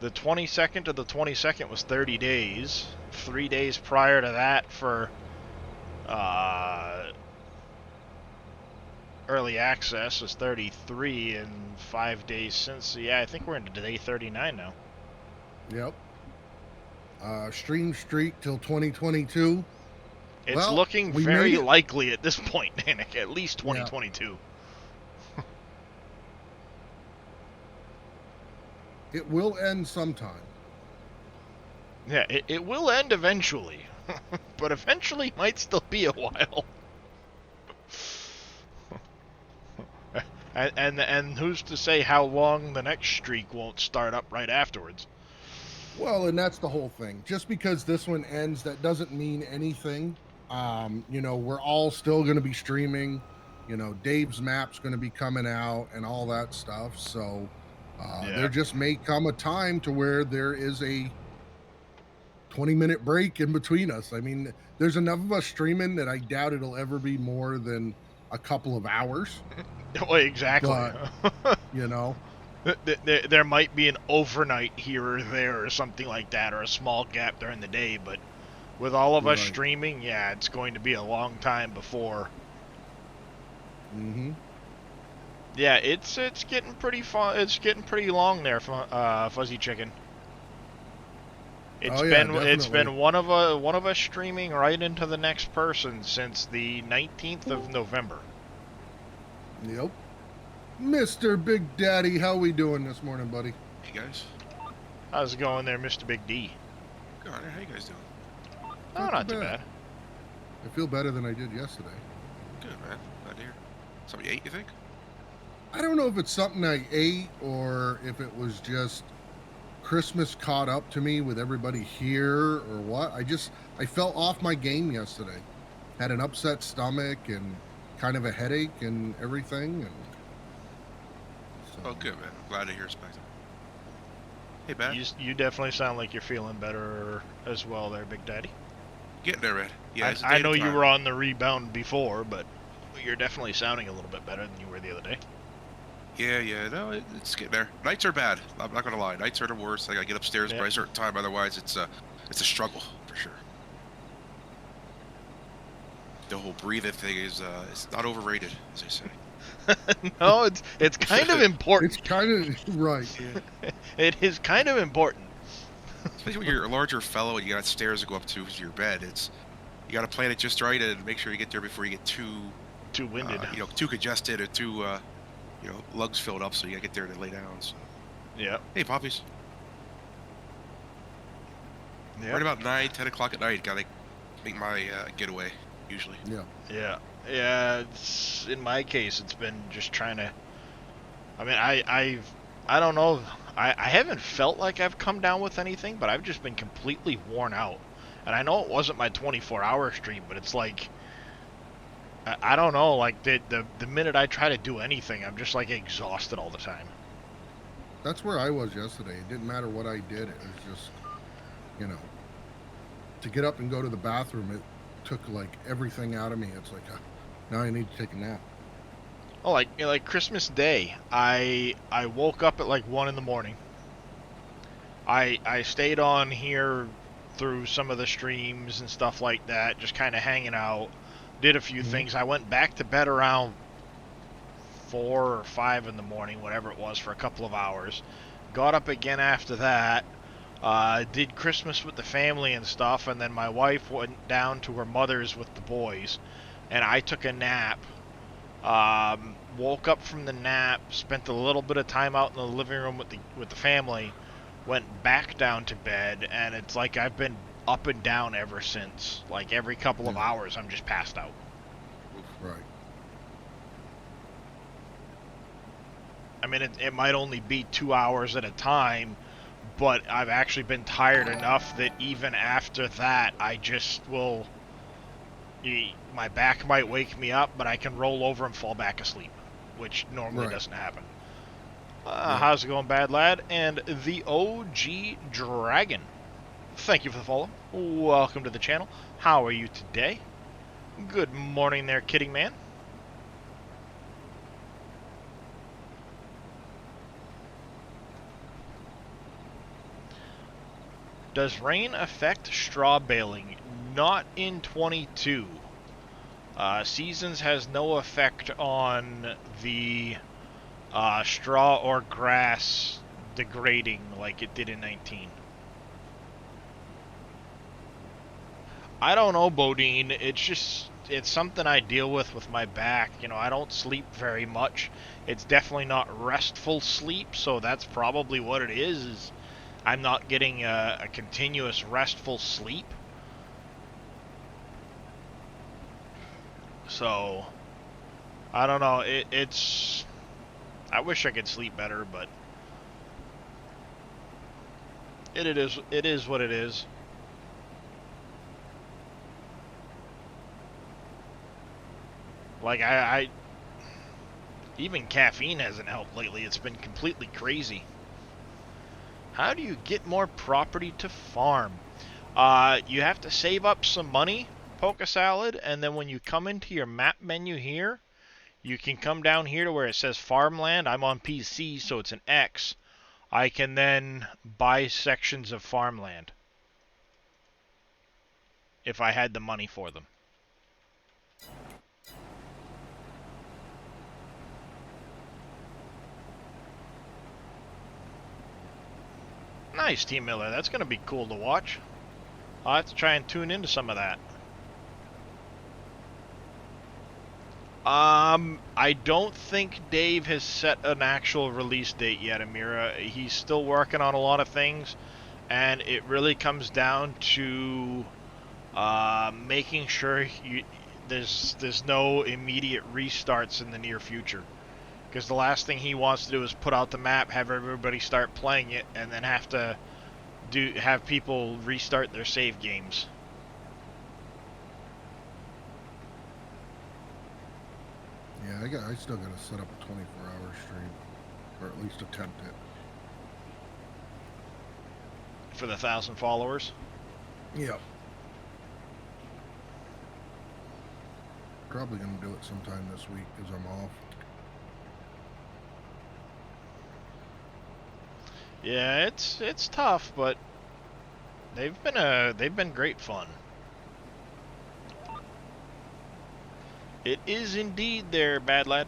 22nd to the 22nd was 30 days. 3 days prior to that for early access was 33, and 5 days since. Yeah, I think we're into day 39 now. yep. Stream streak till 2022. It's Well, looking we very made it. likely at this point, Danik, at least 2022. It will end sometime. Yeah, it will end eventually, but eventually might still be a while. And who's to say how long the next streak won't start up right afterwards? Well, and that's the whole thing. Just because this one ends, that doesn't mean anything. You know, we're all still going to be streaming. You know, Dave's map's going to be coming out and all that stuff. So there just may come a time to where there is a 20-minute break in between us. I mean, there's enough of us streaming that I doubt it'll ever be more than a couple of hours. Well, exactly. But, you know, there might be an overnight here or there or something like that, or a small gap during the day, but with all of us Right. streaming, yeah, it's going to be a long time before. Mm-hmm. Yeah, it's getting pretty fun. It's getting pretty long there, Fuzzy Chicken. It's Oh, yeah, it's definitely. been one of us streaming right into the next person since the 19th of November. Yep. Mr. Big Daddy, how we doing this morning, buddy? Hey guys. How's it going there, Mr. Big D? Good. How you guys doing? Oh, not too bad. I feel better than I did yesterday. Good, man. Glad to hear. Something you ate, you think? I don't know if it's something I ate or if it was just Christmas caught up to me with everybody here or what. I fell off my game yesterday. Had an upset stomach and kind of a headache and everything. And so, Oh, good, man. I'm glad to hear, Spectre. Hey, man. You definitely sound like you're feeling better as well there, Big Daddy. Getting there, Red. Yeah, it's a I day know at a you time. were on the rebound before, but you're definitely sounding a little bit better than you were the other day. Yeah. No, it's getting there. Nights are bad. I'm not gonna lie. Nights are the worst. I gotta get upstairs Yeah. by a certain time. Otherwise, it's a struggle for sure. The whole breathing thing is it's not overrated, as they say. No, it's kind of important. it's kind of right. It is kind of important. Especially when you're a larger fellow and you got stairs to go up to your bed. You got to plan it just right and make sure you get there before you get Too winded. too congested or too lungs filled up. So you got to get there to lay down. So. Yeah. Hey, poppies. Yeah. Right about 9, 10 o'clock at night, gotta make my getaway. Usually. Yeah. Yeah. It's, in my case, it's been just trying to. I mean, I don't know. I haven't felt like I've come down with anything, but I've just been completely worn out. And I know it wasn't my 24-hour stream, but it's like, I don't know. Like the minute I try to do anything, I'm just like exhausted all the time. That's where I was yesterday. It didn't matter what I did. It was just, to get up and go to the bathroom, it took like everything out of me. It's like, now I need to take a nap. Oh, like Christmas Day, I woke up at like 1 in the morning. I stayed on here through some of the streams and stuff like that, just kind of hanging out. Did a few things. I went back to bed around 4 or 5 in the morning, whatever it was, for a couple of hours. Got up again after that. Did Christmas with the family and stuff, and then my wife went down to her mother's with the boys, and I took a nap. Woke up from the nap, spent a little bit of time out in the living room with the family, went back down to bed, and it's like I've been up and down ever since. Like every couple of hours, I'm just passed out. Right. I mean, it might only be 2 hours at a time, but I've actually been tired enough that even after that, I just will. My back might wake me up, but I can roll over and fall back asleep, which normally doesn't happen. How's it going, bad lad? And the OG Dragon. Thank you for the follow. Welcome to the channel. How are you today? Good morning there, kidding man. Does rain affect straw baling? Not in 22. Seasons has no effect on the straw or grass degrading like it did in 19. I don't know, Bodine. It's something I deal with my back. I don't sleep very much. It's definitely not restful sleep, so that's probably what it is I'm not getting a continuous restful sleep. So, I don't know. It's. I wish I could sleep better, but it is what it is. Like I even caffeine hasn't helped lately. It's been completely crazy. How do you get more property to farm? You have to save up some money, Polka Salad, and then when you come into your map menu here, you can come down here to where it says farmland. I'm on PC, so it's an X. I can then buy sections of farmland if I had the money for them. Nice, T. Miller. That's going to be cool to watch. I'll have to try and tune into some of that. I don't think Dave has set an actual release date yet, Amira. He's still working on a lot of things, and it really comes down to making sure there's no immediate restarts in the near future. Because the last thing he wants to do is put out the map, have everybody start playing it, and then have people restart their save games. Yeah, I still gotta set up a 24-hour stream, or at least attempt it. For the 1,000 followers? Yep. Probably gonna do it sometime this week because I'm off. Yeah, it's tough, but they've been great fun. It is indeed there, bad lad.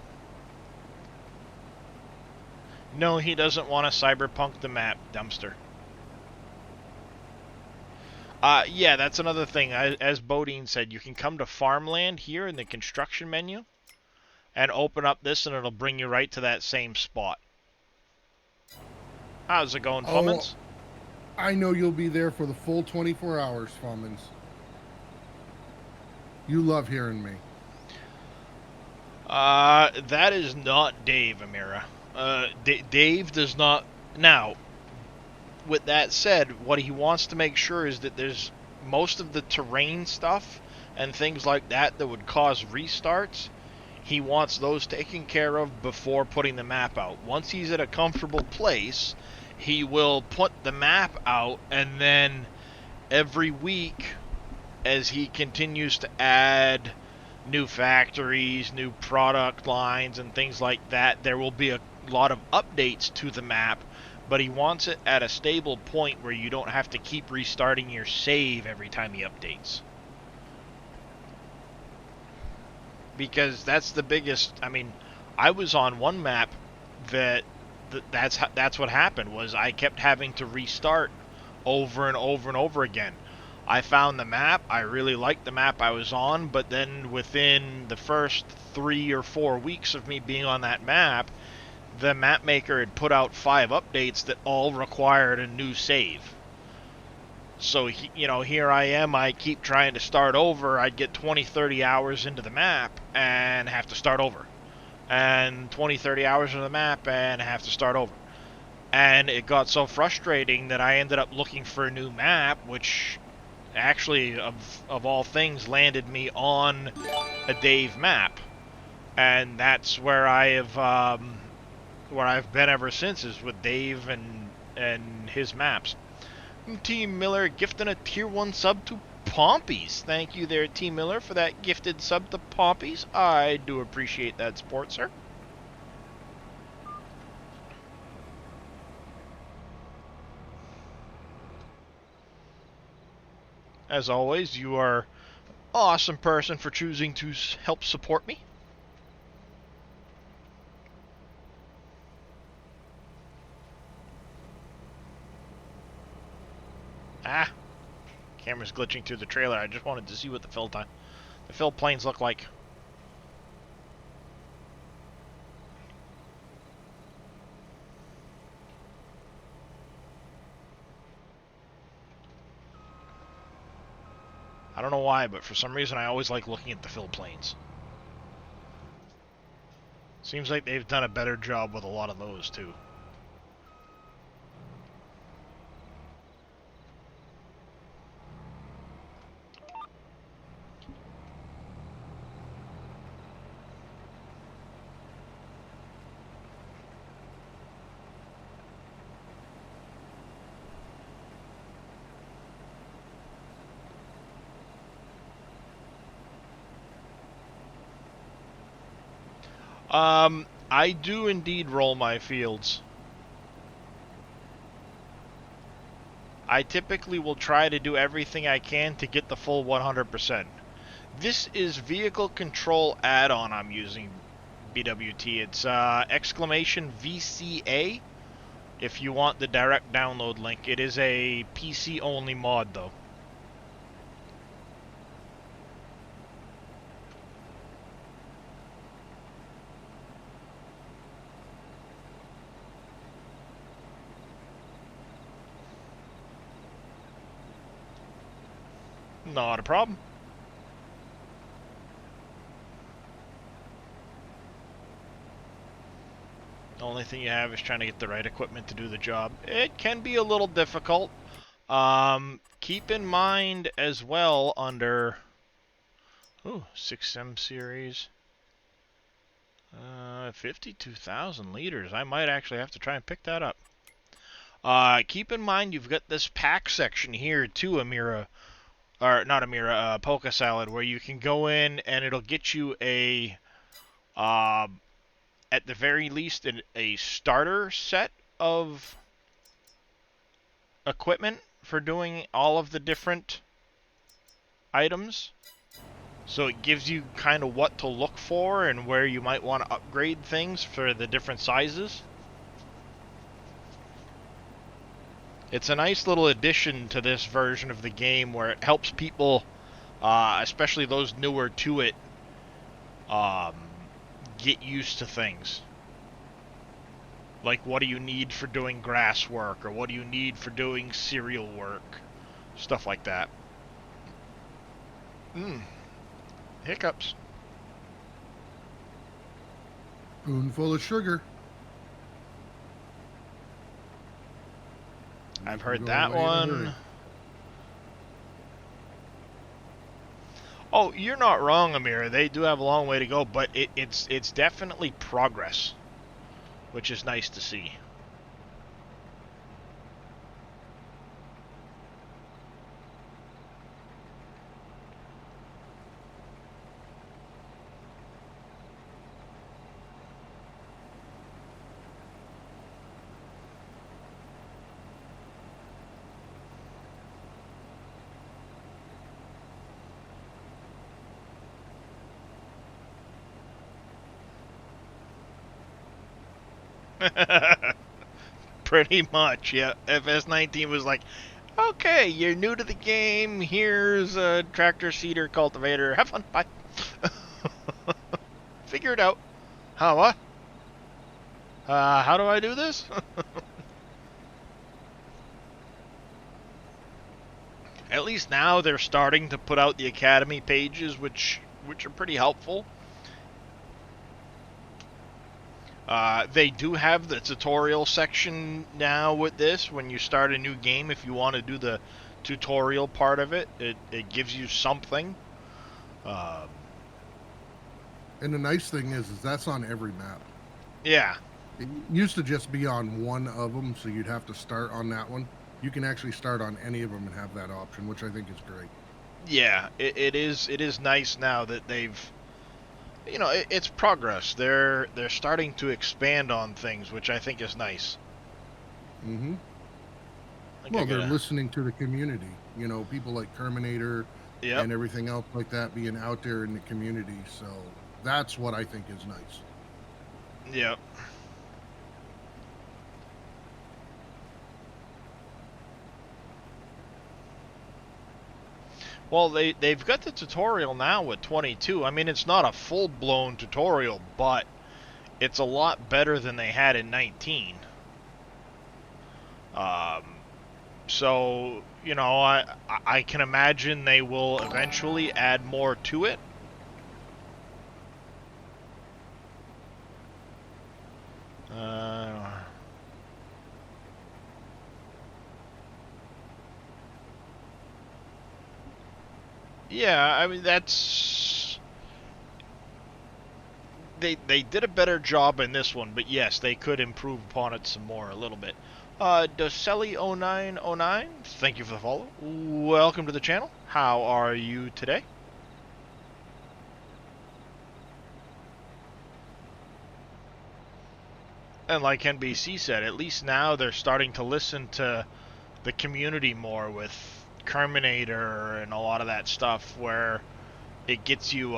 No, he doesn't want to cyberpunk the map, dumpster. Yeah, that's another thing. As Bodine said, you can come to farmland here in the construction menu and open up this, and it'll bring you right to that same spot. How's it going, Fummins? I know you'll be there for the full 24 hours, Fummins. You love hearing me. That is not Dave, Amira. Dave does not... Now, with that said, what he wants to make sure is that there's most of the terrain stuff and things like that that would cause restarts. He wants those taken care of before putting the map out. Once he's at a comfortable place, he will put the map out, and then every week, as he continues to add new factories, new product lines, and things like that, there will be a lot of updates to the map, but he wants it at a stable point where you don't have to keep restarting your save every time he updates. Because that's the biggest... I mean, I was on one map that's what happened, was I kept having to restart over and over and over again. I found the map, I really liked the map I was on, but then within the first 3 or 4 weeks of me being on that map, the map maker had put out 5 updates that all required a new save. So, here I am, I keep trying to start over, I'd get 20-30 hours into the map and have to start over. And 20-30 hours into the map and have to start over. And it got so frustrating that I ended up looking for a new map, which... actually, of all things, landed me on a Dave map, and that's where I've been ever since, is with Dave and his maps. Team Miller gifting a tier 1 sub to Pompies. Thank you there, Team Miller, for that gifted sub to Pompies. I do appreciate that support, sir. As always, you are an awesome person for choosing to help support me. Ah, camera's glitching through the trailer. I just wanted to see what the fill planes look like. I don't know why, but for some reason I always like looking at the fill planes. Seems like they've done a better job with a lot of those, too. I do indeed roll my fields. I typically will try to do everything I can to get the full 100%. This is vehicle control add-on I'm using, BWT. It's exclamation VCA. if you want the direct download link. It is a PC-only mod, though. Not a problem. The only thing you have is trying to get the right equipment to do the job. It can be a little difficult. Keep in mind as well under 6M series, 52,000 liters. I might actually have to try and pick that up. Keep in mind you've got this pack section here too, Amira, or not Amira, Polka Salad, where you can go in and it'll get you a, at the very least, a starter set of equipment for doing all of the different items. So it gives you kind of what to look for and where you might want to upgrade things for the different sizes. It's a nice little addition to this version of the game where it helps people, especially those newer to it, get used to things. Like, what do you need for doing grass work, or what do you need for doing cereal work? Stuff like that. Hiccups. Spoonful of sugar. I've heard Go that away in a one. hurry. Oh, you're not wrong, Amira. They do have a long way to go, but it's definitely progress, which is nice to see. Pretty much, yeah. FS19 was like, okay, you're new to the game, here's a tractor, seeder, cultivator, have fun, bye. Figure it out. Huh, what? How do I do this? At least now they're starting to put out the Academy pages, which are pretty helpful. They do have the tutorial section now with this. When you start a new game, if you want to do the tutorial part of it, it gives you something. And the nice thing is that's on every map. Yeah. It used to just be on one of them, so you'd have to start on that one. You can actually start on any of them and have that option, which I think is great. Yeah, it is nice now that they've, you know, it's progress. They're starting to expand on things, which I think is nice. Mm-hmm. Well, they're listening to the community. You know, people like Terminator and everything else like that being out there in the community. So that's what I think is nice. Yep. Well, they've got the tutorial now with 22. I mean, it's not a full-blown tutorial, but it's a lot better than they had in 19. So, you know, I can imagine they will eventually add more to it. Yeah, I mean, that's... They did a better job in this one, but yes, they could improve upon it some more a little bit. Doselli0909, thank you for the follow. Welcome to the channel. How are you today? And like NBC said, at least now they're starting to listen to the community more with Terminator and a lot of that stuff, where it gets you,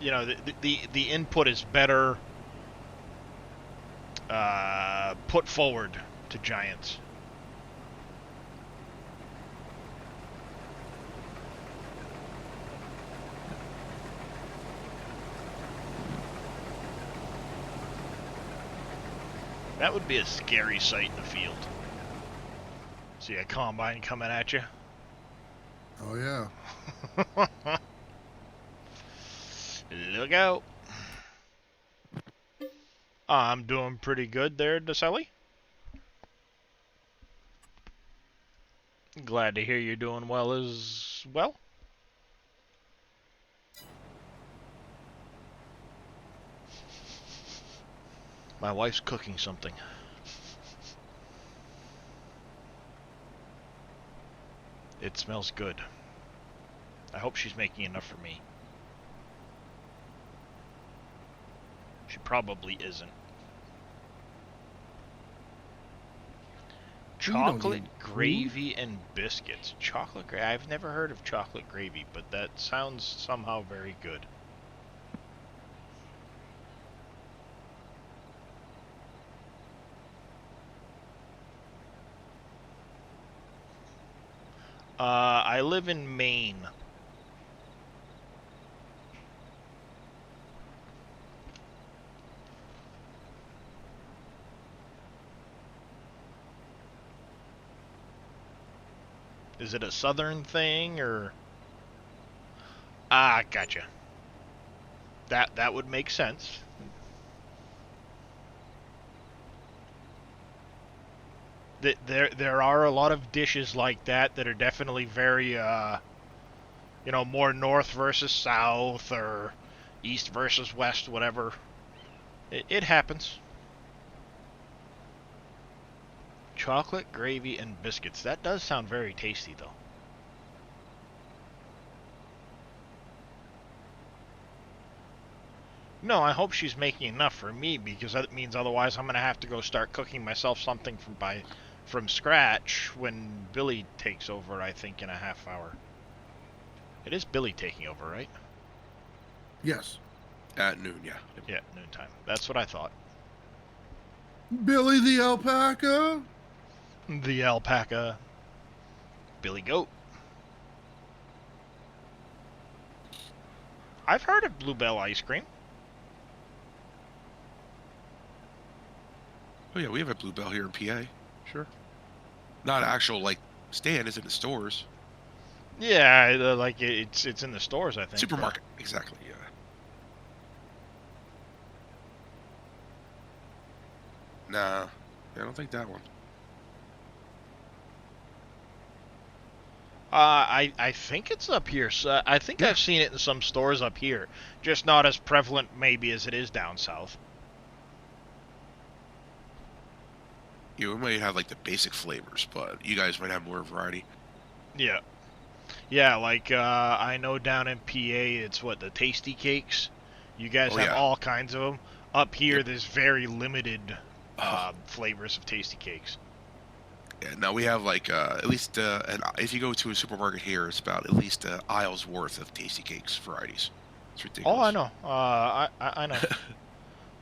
you know, the input is better put forward to Giants. That would be a scary sight in the field. See a combine coming at you. Oh yeah. Look out. I'm doing pretty good there, DeSelly. Glad to hear you're doing well as well. My wife's cooking something. It smells good. I hope she's making enough for me. She probably isn't. Chocolate gravy and biscuits. Chocolate gravy. I've never heard of chocolate gravy, but that sounds somehow very good. I live in Maine. Is it a southern thing, or... Ah, gotcha. That would make sense. There are a lot of dishes like that are definitely very, you know, more north versus south, or east versus west, whatever. It happens. Chocolate, gravy, and biscuits. That does sound very tasty, though. No, I hope she's making enough for me, because that means otherwise I'm going to have to go start cooking myself something from scratch when Billy takes over, I think, in a half hour. It is Billy taking over, right? Yes. At noon, yeah. Yeah, noontime. That's what I thought. Billy the alpaca. The alpaca. Billy Goat. I've heard of Bluebell ice cream. Oh yeah, we have a Bluebell here in PA. Sure. Not actual like stand, it's in the stores. Yeah, like it's in the stores, I think. Supermarket, exactly. Yeah. Nah, I don't think that one. I think it's up here. So I think I've seen it in some stores up here, just not as prevalent maybe as it is down south. Yeah, we might have like the basic flavors, but you guys might have more variety. Yeah. Yeah, like I know down in PA it's what, the tasty cakes. You guys have all kinds of them. Up here there's very limited flavors of tasty cakes. Yeah, now we have like at least and if you go to a supermarket here, it's about at least an aisle's worth of tasty cakes varieties. It's ridiculous. Oh, I know. I know.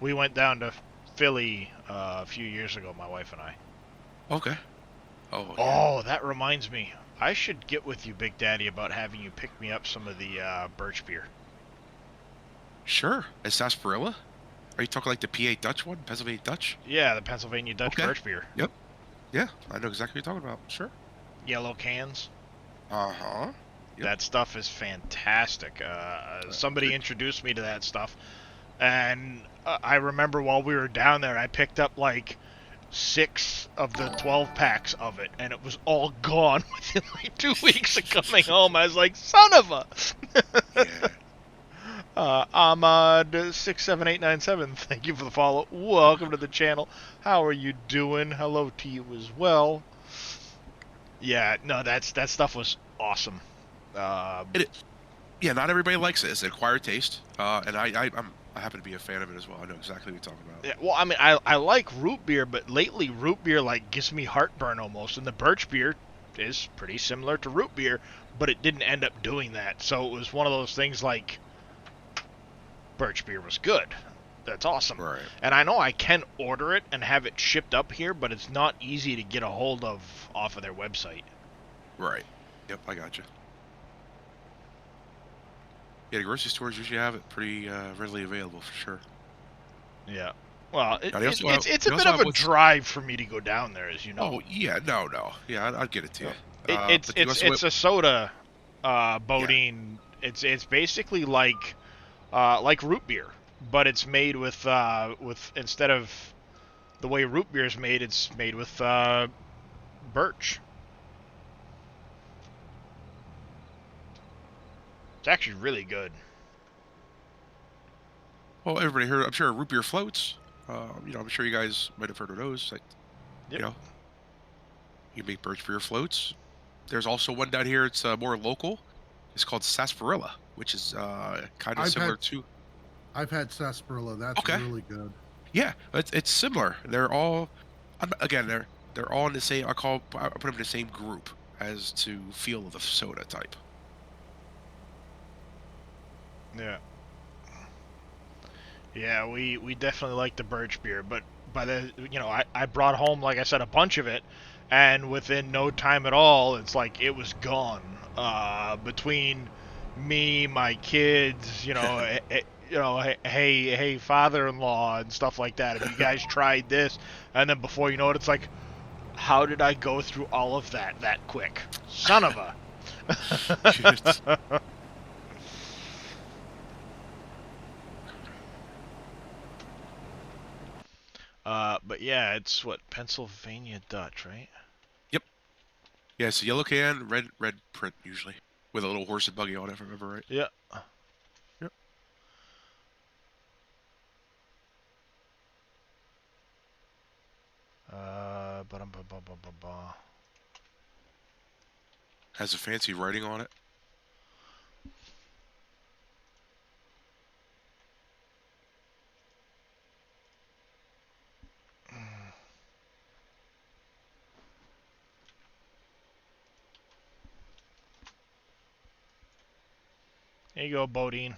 We went down to Philly a few years ago, my wife and I. Okay. Oh. Yeah. Oh, that reminds me. I should get with you, Big Daddy, about having you pick me up some of the birch beer. Sure. Is sarsaparilla? Are you talking like the PA Dutch one, Pennsylvania Dutch? Yeah, the Pennsylvania Dutch birch beer. Yep. Yeah, I know exactly what you're talking about. Sure. Yellow cans. Uh-huh. Yep. That stuff is fantastic. Somebody introduced me to that stuff, and I remember while we were down there, I picked up like 6 of the 12 packs of it, and it was all gone within like 2 weeks of coming home. I was like, son of a... Yeah. Ahmad67897, thank you for the follow. Welcome to the channel. How are you doing? Hello to you as well. Yeah, no, that stuff was awesome. Yeah, not everybody likes it. It's an acquired taste, and I happen to be a fan of it as well. I know exactly what you're talking about. Yeah, well, I mean, I like root beer, but lately root beer like gives me heartburn almost, and the birch beer is pretty similar to root beer, but it didn't end up doing that. So it was one of those things like birch beer was good, That's awesome. Right. And I know I can order it and have it shipped up here, but it's not easy to get a hold of off of their website. Right. Yep, I got you. Yeah, the grocery stores usually have it pretty readily available for sure. Yeah. Well, Now, they also have- it's they a also bit have of a what's- drive for me to go down there, as you know. Oh yeah, no. Yeah, I'd get it to you. It's but they also it's a soda, Bodine. It's basically like root beer, but it's made with instead of the way root beer is made, it's made with birch. It's actually really good. Well, everybody here, I'm sure root beer floats. I'm sure you guys might have heard of those. Like, Yep. You make birch beer floats. There's also one down here. It's more local. It's called sarsaparilla, which is kind of similar to. I've had sarsaparilla. That's Okay. really good. Yeah, it's similar. They're all, again, they're all in the same. I put them in the same group as to feel of the soda type. Yeah. Yeah, we definitely like the birch beer, but by the I brought home, like I said, a bunch of it, and within no time at all, it's like it was gone. Between me, my kids, hey father-in-law and stuff like that. Have you guys tried this? And then before you know it, it's like, how did I go through all of that quick? Son of a. But yeah, it's what, Pennsylvania Dutch, right? Yep. Yeah, it's a yellow can, red print usually, with a little horse and buggy on it, if I remember right. Yeah. Yep. Ba-dum-ba-ba-ba-ba-ba. Has a fancy writing on it. There you go, Bodine.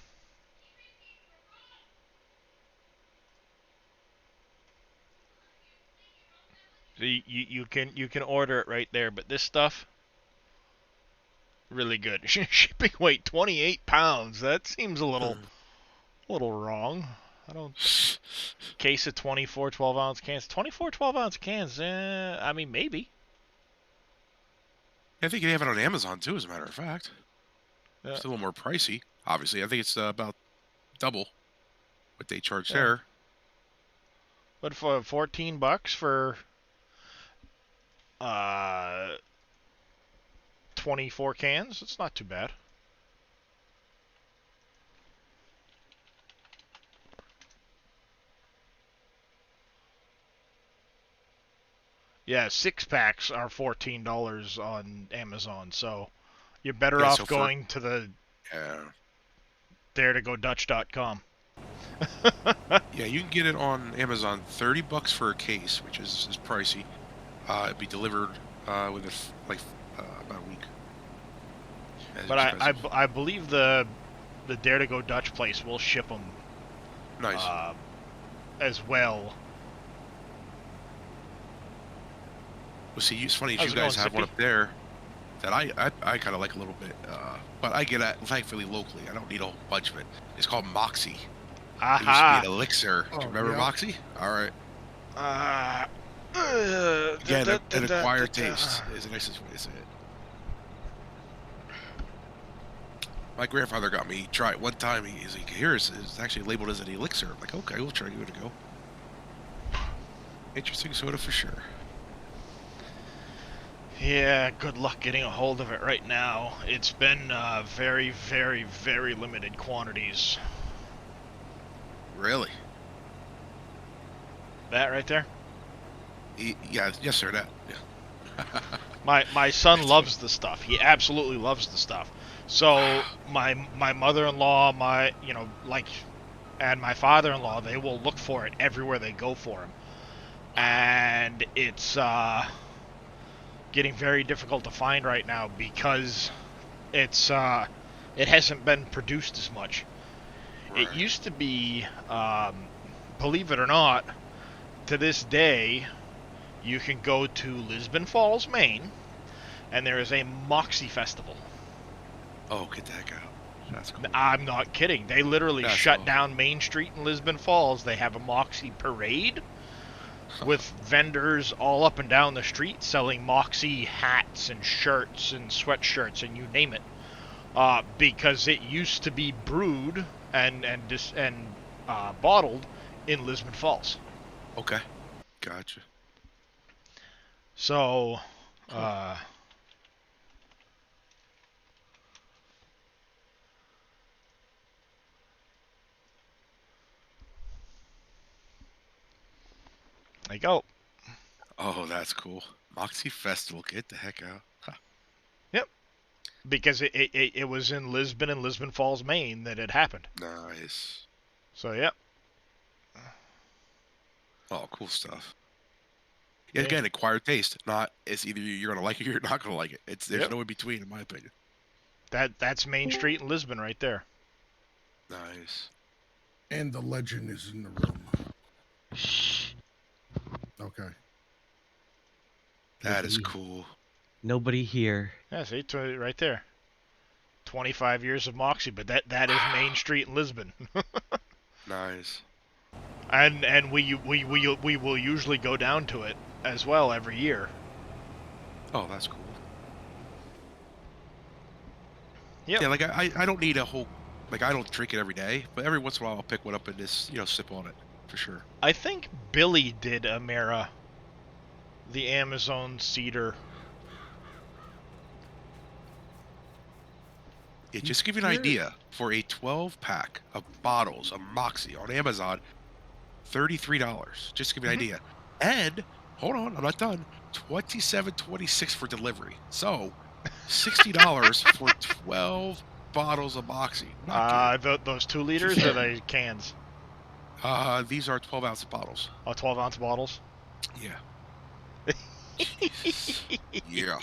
So you can order it right there, but this stuff, really good. Shipping weight 28 pounds. That seems a little wrong. I don't. Case of 24 12-ounce cans. 24 12-ounce cans. I mean, maybe. I think you have it on Amazon too, as a matter of fact. Yeah. It's a little more pricey, obviously. I think it's about double what they charge Yeah. there. But for $14 for 24 cans, it's not too bad. Yeah, 6-packs are $14 on Amazon, so you're better Yeah, off so for- going to the daretogodutch.com. Yeah, you can get it on Amazon. $30 for a case, which is pricey. It'd be delivered within about a week. As But expensive. I believe the Dare to Go Dutch place will ship them Nice. as well. Well, see, it's funny How's you it guys going, have one Sippy? up there that I kind of like a little bit, but I get it thankfully locally. I don't need a whole bunch of it. It's called Moxie. It used to be Aha! an elixir. Do you remember yeah. Moxie? All right. Yeah, An acquired taste is the nicest way to say it. My grandfather got me try it one time. He's like, "Here, it's actually labeled as an elixir." I'm like, "Okay, we'll try to give it a go." Interesting soda for sure. Yeah, good luck getting a hold of it right now. It's been very, very, very limited quantities. Really? That right there? Yeah, yes, sir. That. Yeah. My son loves the stuff. He absolutely loves the stuff. So my mother-in-law, and my father-in-law, they will look for it everywhere they go for him. And it's getting very difficult to find right now because it hasn't been produced as much. It Right. used to be believe it or not, to this day, you can go to Lisbon Falls, Maine, and there is a Moxie Festival. Oh, get the heck out. That's cool. I'm not kidding. They literally That's shut awesome. down Main Street in Lisbon Falls. They have a Moxie parade with vendors all up and down the street selling Moxie hats and shirts and sweatshirts and you name it. Because it used to be brewed and bottled in Lisbon Falls. Okay. Gotcha. So, there you go. Oh, that's cool. Moxie Festival. Get the heck out. Huh. Yep. Because it was in Lisbon and Lisbon Falls, Maine that it happened. Nice. So, yep. Oh, cool stuff. Yeah, Yeah. again, acquired taste. Not it's either you're gonna like it or you're not gonna like it. There's Yep. no in between, in my opinion. That's Main Street in Lisbon right there. Nice. And the legend is in the room. Okay. That is Nobody- cool. Nobody here. Yeah, see, right there. 25 years of Moxie, but that is Main Street in Lisbon. Nice. And we will usually go down to it as well every year. Oh, that's cool. Yep. Yeah, like I don't need a whole, like I don't drink it every day, but every once in a while I'll pick one up and just sip on it for sure. I think Billy did Amera, the Amazon cedar. Yeah, just to give you an idea, for a 12-pack of bottles of Moxie on Amazon, $33. Just to give you an idea. And hold on, I'm not done. $27.26 for delivery. So $60 for 12 bottles of Moxie. Not Those 2 liters or the cans? kidding. These are 12-ounce bottles. Oh, 12-ounce bottles. Yeah. Yeah.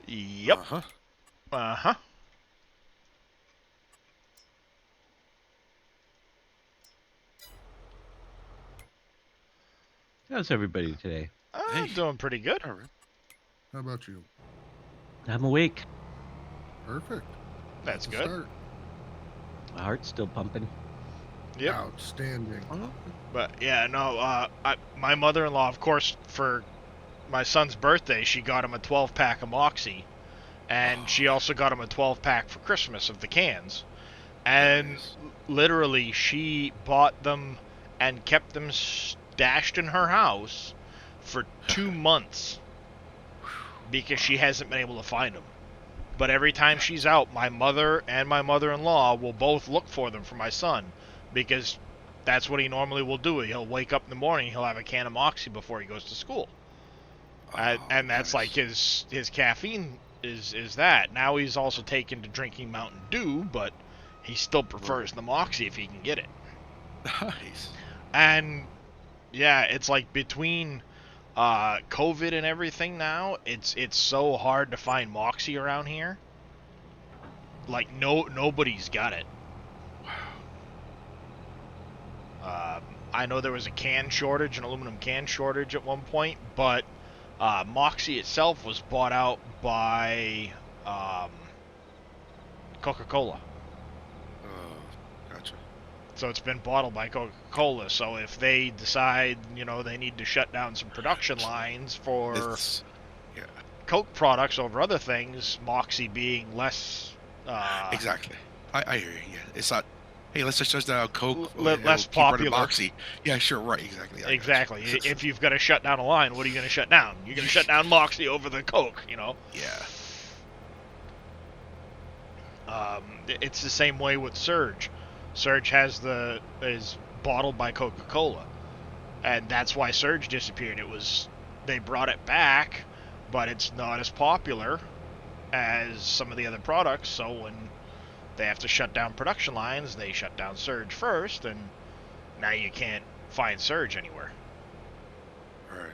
Yep. Uh-huh. Uh-huh. How's everybody today? I'm Hey. doing pretty good. All right. How about you? I'm awake. Perfect. That's a good. start. My heart's still pumping. Yep. Outstanding. But yeah, no. My mother-in-law, of course, for my son's birthday, she got him a 12-pack of Moxie, and she also got him a 12-pack for Christmas of the cans. And Nice. literally, she bought them and kept them stashed in her house for 2 months because she hasn't been able to find them. But every time she's out, my mother and my mother-in-law will both look for them for my son, because that's what he normally will do. He'll wake up in the morning, he'll have a can of Moxie before he goes to school. And that's like his caffeine is that. Now he's also taken to drinking Mountain Dew, but he still prefers the Moxie if he can get it. Nice. And yeah, it's like between COVID and everything now, it's so hard to find Moxie around here. Like nobody's got it. I know there was a can shortage, an aluminum can shortage at one point, but Moxie itself was bought out by Coca-Cola. Oh, gotcha. So it's been bottled by Coca-Cola. So if they decide, they need to shut down some production lines for Yeah. Coke products over other things, Moxie being less... Exactly. I hear you. Yeah. It's not. Hey, let's just shut down Coke. less keep running popular. Moxie. Yeah, sure. Right. Exactly. I got you. Exactly. If you've got to shut down a line, what are you going to shut down? You're going to shut down Moxie over the Coke, Yeah. It's the same way with Surge. Surge is bottled by Coca-Cola, and that's why Surge disappeared. They brought it back, but it's not as popular as some of the other products. So when they have to shut down production lines, they shut down Surge first, and now you can't find Surge anywhere. All right.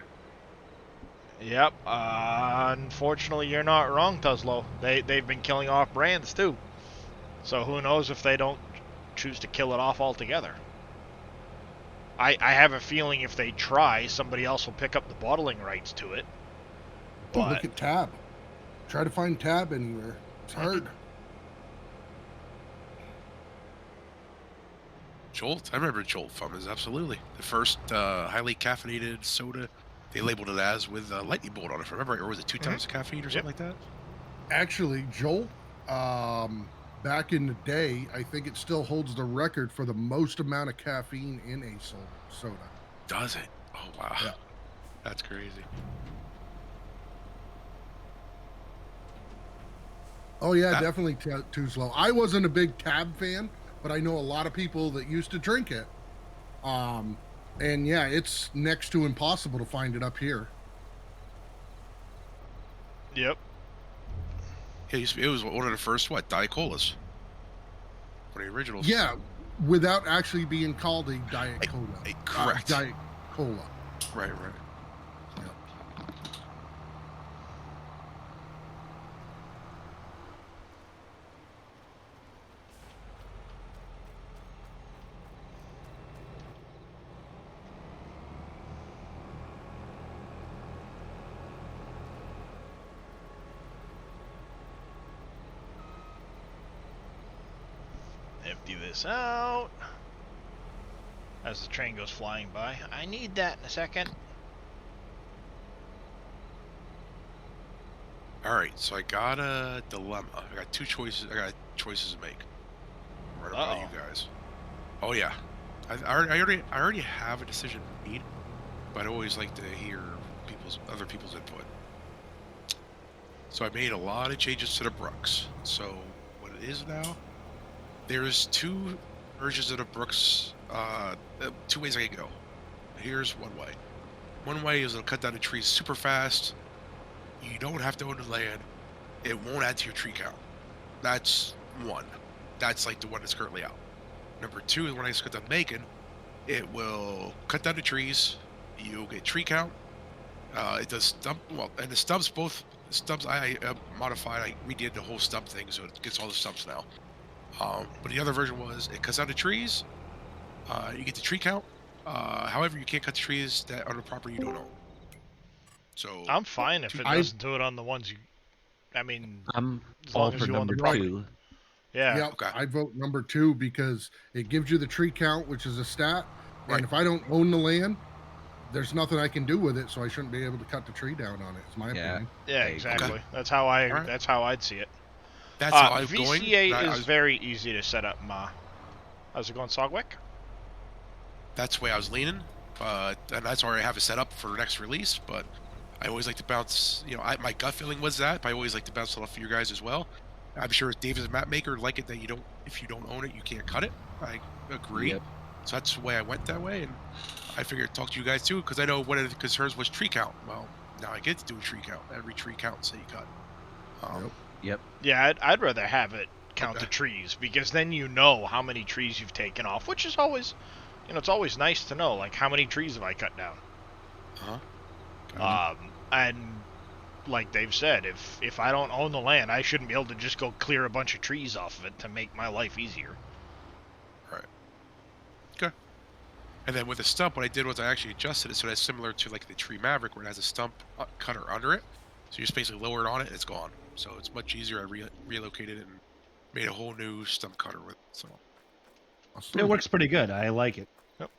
Yep. Unfortunately, you're not wrong, Tuzlo. They've been killing off brands too. So who knows if they don't choose to kill it off altogether. I have a feeling if they try, somebody else will pick up the bottling rights to it. Oh, But look at Tab. Try to find Tab anywhere. It's hard. Jolt. I remember Jolt Fummers, absolutely. The first highly caffeinated soda, they labeled it as with lightning bolt on it. If I remember right, or was it 2 times the caffeine or something like that? Actually, Jolt, back in the day, I think it still holds the record for the most amount of caffeine in a soda. Does it? Oh, wow. Yeah. That's crazy. Oh, yeah, definitely too slow. I wasn't a big Tab fan, but I know a lot of people that used to drink it. And yeah, it's next to impossible to find it up here. Yep. Yeah, it was one of the first, Diet Colas. One of the originals. Yeah, without actually being called a Diet Cola. Correct. Diet Cola. Right. Empty this out. As the train goes flying by. I need that in a second. Alright, so I got a dilemma. I got two choices. I got choices to make. Right about you guys. Oh yeah. I already have a decision made, but I always like to hear other people's input. So I made a lot of changes to the Brooks. So what it is now, there's two versions of the Brooks, two ways I can go. Here's one way. One way is it'll cut down the trees super fast. You don't have to own the land. It won't add to your tree count. That's one. That's like the one that's currently out. Number two is when I just got done making, it will cut down the trees. You'll get tree count. It does stump. Well, and the stumps, both stumps, I modified. I redid the whole stump thing, so it gets all the stumps now. But the other version was it cuts down the trees. You get the tree count. However, you can't cut the trees that are on the property you don't own. So I'm fine if it doesn't do it on the ones you. I mean, I'm as all long as for you own the number property. 2. Yeah. Yep, okay. I vote number 2 because it gives you the tree count, which is a stat. Right. And if I don't own the land, there's nothing I can do with it, so I shouldn't be able to cut the tree down on it. It's my opinion. Yeah, exactly. That's how that's how I'd see it. That's how I was going. VCA is very easy to set up, Ma. How's it going, Sogwick? That's the way I was leaning, and that's where I have it set up for the next release. But I always like to bounce. My gut feeling was that, but I always like to bounce it off of you guys as well. I'm sure Dave as a map maker like it that if you don't own it, you can't cut it. I agree. Yep. So that's the way I went that way, and I figured talk to you guys too, because I know one of the concerns was tree count. Well, now I get to do a tree count. Every tree counts that you cut. Yep. Yeah, I'd rather have it count the trees, because then you know how many trees you've taken off, which is always, it's always nice to know, like, how many trees have I cut down. And like Dave said, if I don't own the land, I shouldn't be able to just go clear a bunch of trees off of it to make my life easier. Right. Okay. And then with the stump, what I did was I actually adjusted it so that's similar to like the Tree Maverick, where it has a stump cutter under it. So you just basically lower it on it, and it's gone. So it's much easier. I relocated it and made a whole new stump cutter with it. So It works pretty good. I like it.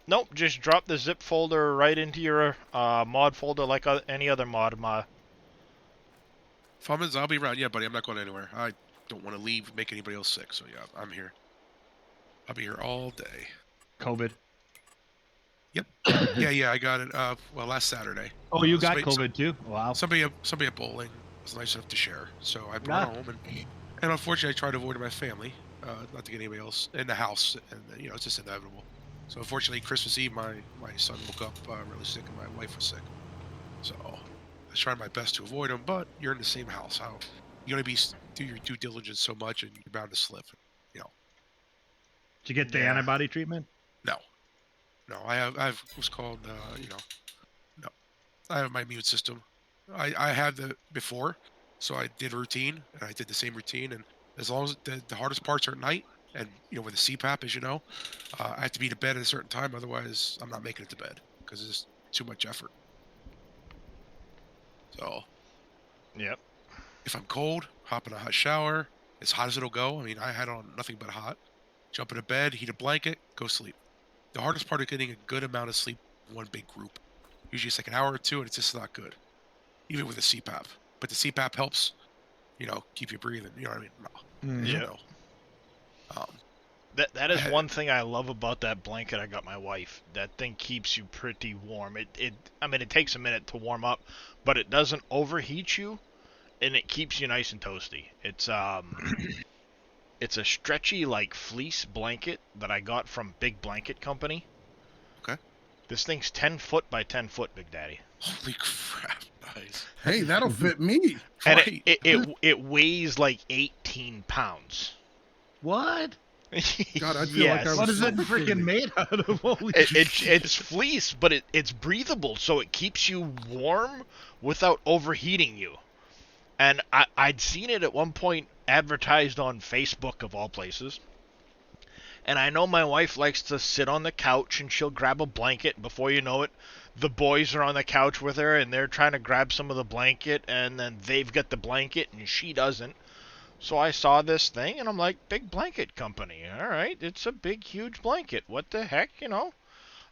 Nope, just drop the zip folder right into your mod folder like any other mod. Fummins, I'll be around. Yeah, buddy, I'm not going anywhere. I don't want to leave, make anybody else sick. So yeah, I'm here. I'll be here all day. COVID. Yep. yeah, I got it. Last Saturday. Oh, you got COVID too? Wow. Somebody at bowling was nice enough to share, so I brought it home, and unfortunately, I tried to avoid my family, not to get anybody else in the house, and it's just inevitable. So unfortunately, Christmas Eve, my son woke up really sick, and my wife was sick. So I was trying my best to avoid him, but you're in the same house. How you're gonna do your due diligence so much, and you're bound to slip. Did you get the antibody treatment? No, I have what's called no, I have my immune system. I had the before, so I did routine, and I did the same routine, and as long as the hardest parts are at night, And with the CPAP, as you know, I have to be to bed at a certain time. Otherwise, I'm not making it to bed because it's too much effort. So, Yep. if I'm cold, hop in a hot shower, as hot as it'll go. I mean, I had on nothing but hot. Jump into bed, heat a blanket, go sleep. The hardest part is getting a good amount of sleep in one big group. Usually it's like an hour or two, and it's just not good, even with a CPAP. But the CPAP helps, keep you breathing. You know what I mean? Yeah. That is one thing I love about that blanket I got my wife. That thing keeps you pretty warm. It takes a minute to warm up, but it doesn't overheat you, and it keeps you nice and toasty. It's it's a stretchy like fleece blanket that I got from Big Blanket Company. Okay. This thing's 10 foot by 10 foot, Big Daddy. Holy crap! Nice. Hey, that'll fit me. And Right. it weighs like 18 pounds. What? God, I feel like I was What is it suffocating. freaking made out of? Holy It's fleece, but it's breathable, so it keeps you warm without overheating you. And I'd seen it at one point advertised on Facebook, of all places. And I know my wife likes to sit on the couch, and she'll grab a blanket. Before you know it, the boys are on the couch with her, and they're trying to grab some of the blanket, and then they've got the blanket, and she doesn't. So I saw this thing, and I'm like, Big Blanket Company. All right, it's a big, huge blanket. What the heck,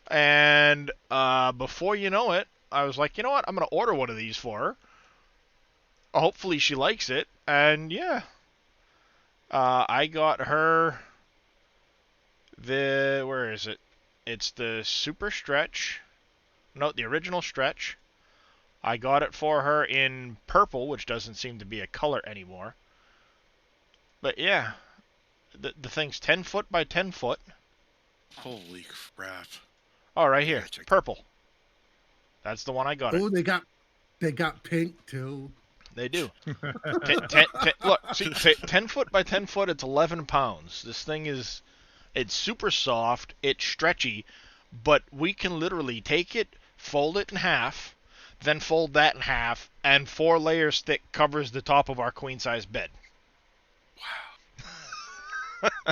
And before you know it, I was like, you know what? I'm going to order one of these for her. Hopefully she likes it. And, yeah. I got her where is it? It's the Super Stretch. No, the original Stretch. I got it for her in purple, which doesn't seem to be a color anymore. But yeah, the thing's 10 foot by 10 foot. Holy crap! Oh, right here, Magic. purple. That's the one I got. Oh, they got pink too. They do. Look, see, 10 foot by 10 foot. It's 11 pounds. This thing it's super soft. It's stretchy, but we can literally take it, fold it in half, then fold that in half, and 4 layers thick covers the top of our queen size bed.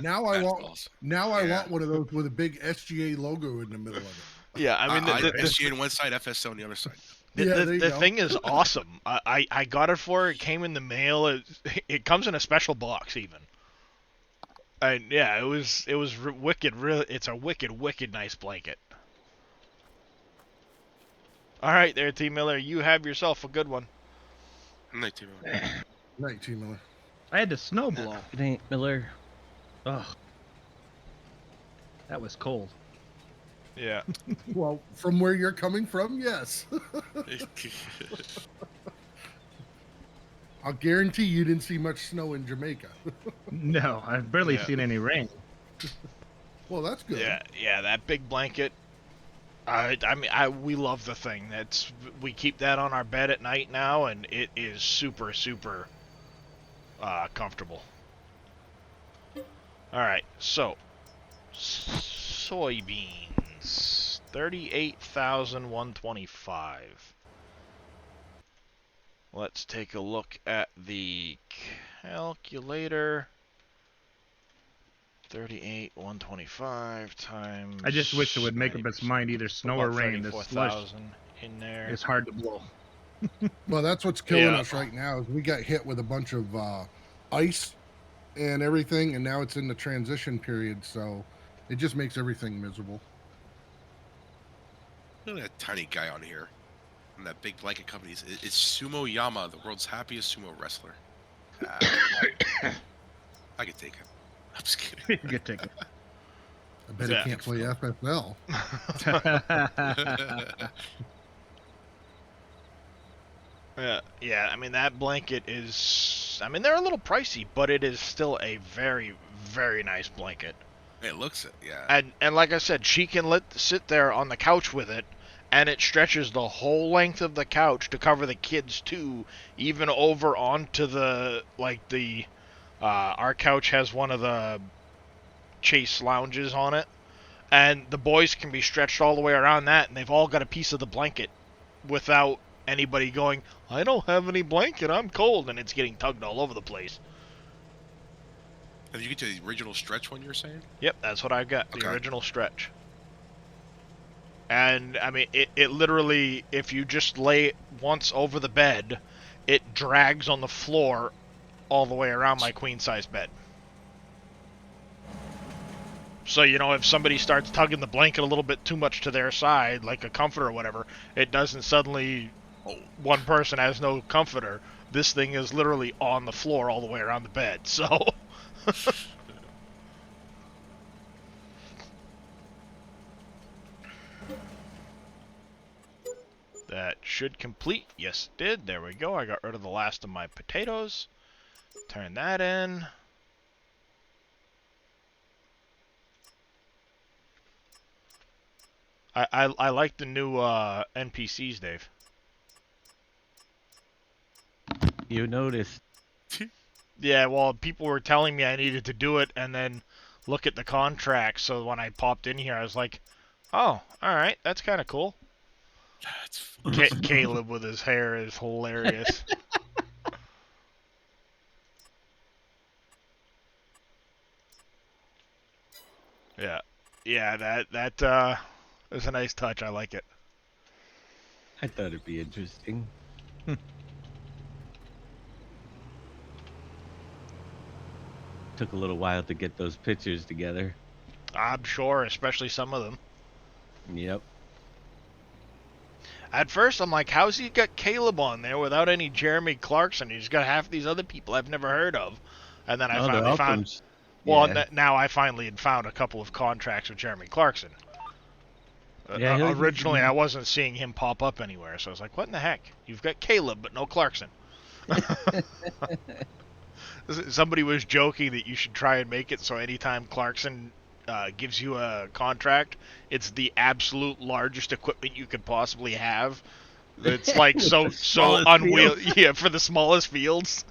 Now I want awesome. want one of those with a big SGA logo in the middle of it. Yeah, I mean, SG on one side, FSO on the other side. The thing is awesome. I got it for her. It came in the mail. It comes in a special box even. And yeah, it was wicked. Really, it's a wicked nice blanket. All right, there, T Miller. You have yourself a good one. Night, T. Miller. Night, T. Miller. I had to snow blow. Good night, Miller. Ugh. That was cold. Yeah. Well, from where you're coming from, yes. I'll guarantee you didn't see much snow in Jamaica. No, I've barely Yeah. seen any rain. Well, that's good. Yeah. That big blanket. We love the thing. We keep that on our bed at night now, and it is super comfortable. All right, so soybeans, 38,125. Let's take a look at the calculator. 38,125 times. I just wish it would make up its mind either snow or rain. This slush 34,000 in there. is hard to blow. Well, that's what's killing Yeah. us right now. Is we got hit with a bunch of ice and everything, and now it's in the transition period, so it just makes everything miserable. Look at that tiny guy on here. And that Big Blanket Company. It's Sumo Yama, the world's happiest sumo wrestler. I could take him. I'm just kidding. Good ticket. I bet Yeah. he can't play FFL. Yeah, I mean, that blanket is... I mean, they're a little pricey, but it is still a very, very nice blanket. It looks it, yeah. And like I said, she can sit there on the couch with it, and it stretches the whole length of the couch to cover the kids, too, even over onto the... our couch has one of the chase lounges on it, and the boys can be stretched all the way around that, and they've all got a piece of the blanket without anybody going, I don't have any blanket, I'm cold, and it's getting tugged all over the place. Did you get to the original stretch one you're saying? Yep, that's what I got. The Okay. original stretch. And I mean, it literally, if you just lay once over the bed, it drags on the floor all the way around my queen size bed. So, you know, if somebody starts tugging the blanket a little bit too much to their side, like a comforter or whatever, it doesn't suddenly, one person has no comforter. This thing is literally on the floor all the way around the bed. So, that should complete. Yes, it did. There we go. I got rid of the last of my potatoes. Turn that in. I like the new NPCs, Dave. You noticed. Yeah, well, people were telling me I needed to do it and then look at the contract. So when I popped in here, I was like, oh, all right, that's kind of cool. That's Caleb with his hair is hilarious. Yeah, that is a nice touch. I like it. I thought it'd be interesting. Took a little while to get those pictures together. I'm sure, especially some of them. Yep. At first, I'm like, how's he got Caleb on there without any Jeremy Clarkson? He's got half these other people I've never heard of. And then I Oh, they're finally all found... from- Well, yeah. now I finally had found a couple of contracts with Jeremy Clarkson. Yeah, he'll Originally, usually- I wasn't seeing him pop up anywhere, so I was like, what in the heck? You've got Caleb, but no Clarkson. Somebody was joking that you should try and make it so anytime Clarkson gives you a contract, it's the absolute largest equipment you could possibly have. It's like so unwieldy, yeah, for the smallest fields.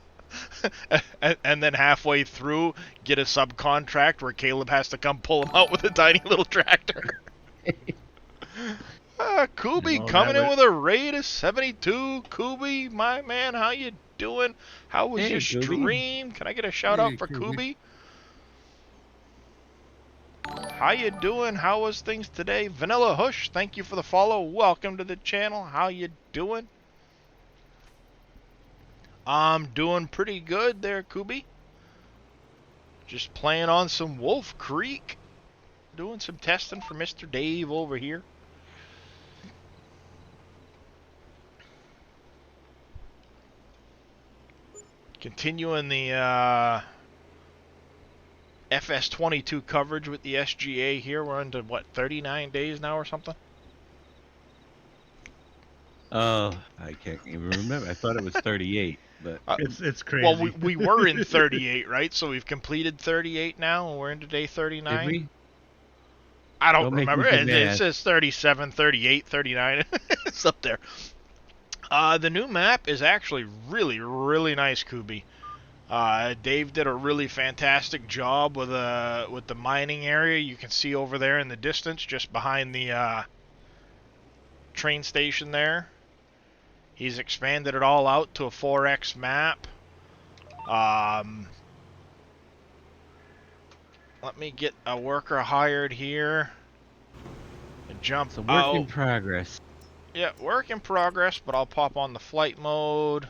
and then halfway through, get a subcontract where Caleb has to come pull him out with a tiny little tractor. Kubi No, coming that in was- with a raid of 72. Kubi, my man, how you doing? How was Hey, your Kubi. stream? Can I get a shout out Hey, for Kubi. Kubi? How you doing? How was things today? Vanilla Hush, thank you for the follow. Welcome to the channel. How you doing? I'm doing pretty good there, Kubi. Just playing on some Wolf Creek. Doing some testing for Mr. Dave over here. Continuing the FS22 coverage with the SGA here. We're into, what, 39 days now or something? Oh, I can't even remember. I thought it was 38, but It's crazy. Well, we were in 38, right? So we've completed 38 now, and we're into day 39. did we? I don't Don't make me remember. do It math. says 37, 38, 39. It's up there. The new map is actually really, really nice, Kubi. Dave did a really fantastic job with the mining area. You can see over there in the distance, just behind the train station there. He's expanded it all out to a 4x map. Let me get a worker hired here and jump It's a work in out. progress. Yeah, work in progress, but I'll pop on the flight mode.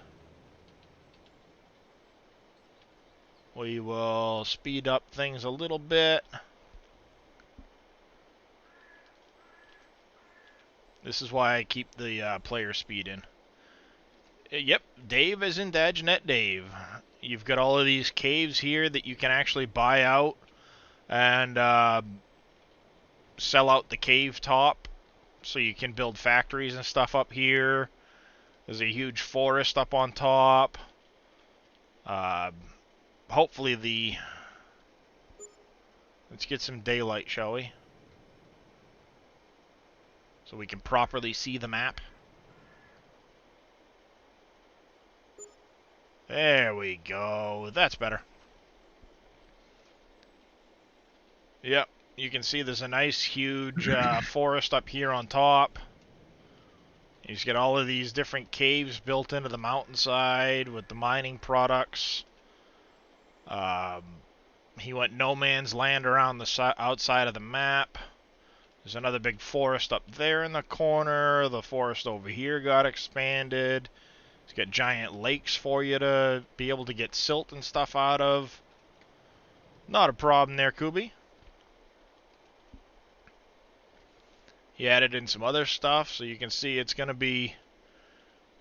We will speed up things a little bit. This is why I keep the player speed in. Yep, Dave is in Dadgenet Dave. You've got all of these caves here that you can actually buy out and sell out the cave top, so you can build factories and stuff up here. There's a huge forest up on top. Hopefully let's get some daylight, shall we? So we can properly see the map. There we go. That's better. Yep. You can see there's a nice huge forest up here on top. He's got all of these different caves built into the mountainside with the mining products. he went no man's land around the outside of the map. There's another big forest up there in the corner. The forest over here got expanded. It's got giant lakes for you to be able to get silt and stuff out of. Not a problem there, Kubi. He added in some other stuff, so you can see it's going to be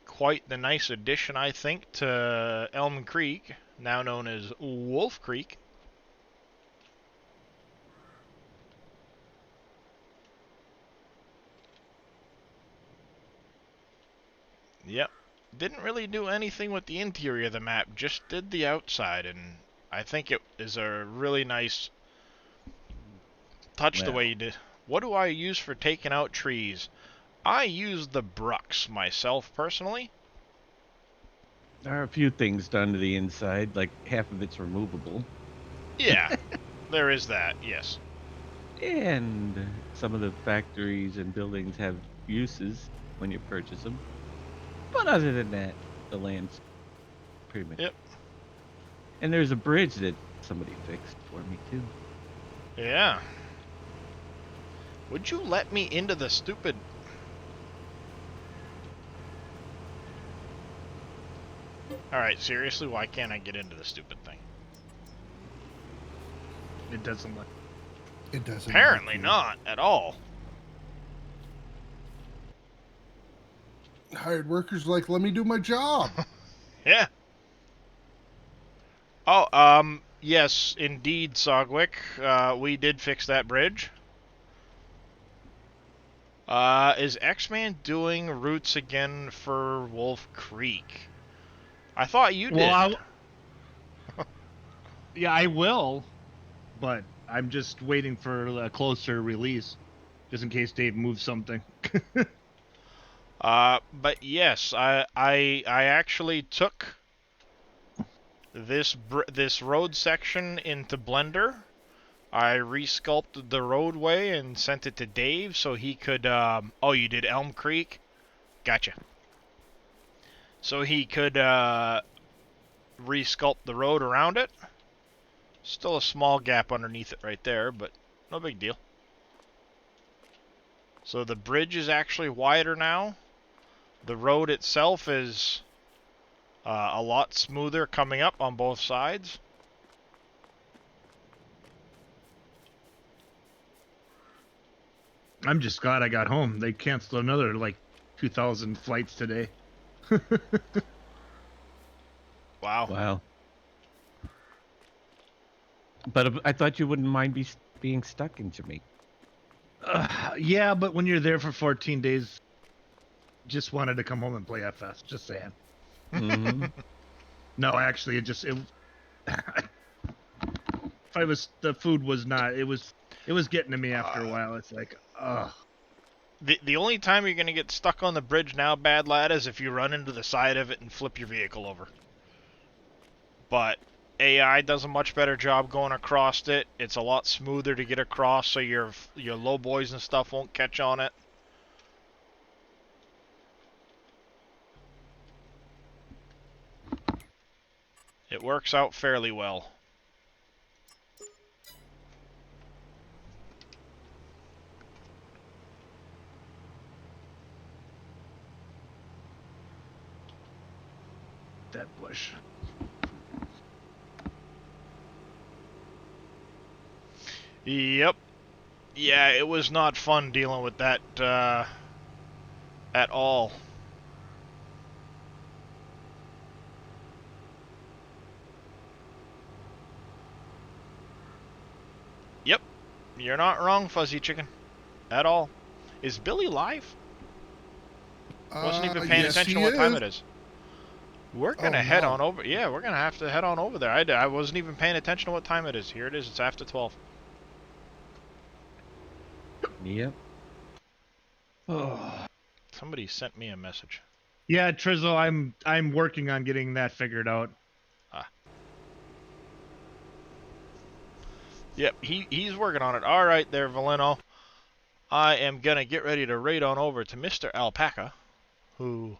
quite the nice addition, I think, to Elm Creek, now known as Wolf Creek. Yep. Didn't really do anything with the interior of the map, just did the outside, and I think it is a really nice touch the way you did. What do I use for taking out trees? I use the Brux myself, personally. There are a few things done to the inside, like half of it's removable. Yeah, there is that, yes. And some of the factories and buildings have uses when you purchase them. But other than that, the land's pretty much... Yep. And there's a bridge that somebody fixed for me, too. Yeah. Would you let me into the stupid... Alright, seriously, why can't I get into the stupid thing? It doesn't look. It doesn't. Apparently like not, at all. Hired workers like, let me do my job. Yeah. Oh, yes, indeed, Sogwick. We did fix that bridge. Is X-Man doing routes again for Wolf Creek? I thought you did. Well, yeah, I will, but I'm just waiting for a closer release, just in case Dave moves something. But yes, I actually took this road section into Blender. I resculpted the roadway and sent it to Dave so he could, oh, you did Elm Creek? Gotcha. So he could, resculpt the road around it. Still a small gap underneath it right there, but no big deal. So the bridge is actually wider now. The road itself is a lot smoother coming up on both sides. I'm just glad I got home. They canceled another, like, 2,000 flights today. Wow. Wow. But I thought you wouldn't mind being stuck in Jamaica. Yeah, but when you're there for 14 days, just wanted to come home and play FS. Just saying. Mm-hmm. No, actually, if the food was not, it was getting to me after a while. It's like, ugh. The only time you're going to get stuck on the bridge now, bad lad, is if you run into the side of it and flip your vehicle over. But AI does a much better job going across it. It's a lot smoother to get across, so your low boys and stuff won't catch on it. It works out fairly well. That bush. Yep. Yeah, it was not fun dealing with that at all. Yep. You're not wrong, Fuzzy Chicken. At all. Is Billy live? Wasn't even paying Yes, attention he what time is. it is. We're gonna Oh, head no. on over. Yeah, we're gonna have to head on over there. I wasn't even paying attention to what time it is. Here it is. It's after 12. Yep. Oh. Somebody sent me a message. Yeah, Trizzle, I'm working on getting that figured out. Yep, he's working on it. All right, there, Valeno. I am gonna get ready to raid on over to Mr. Alpaca, who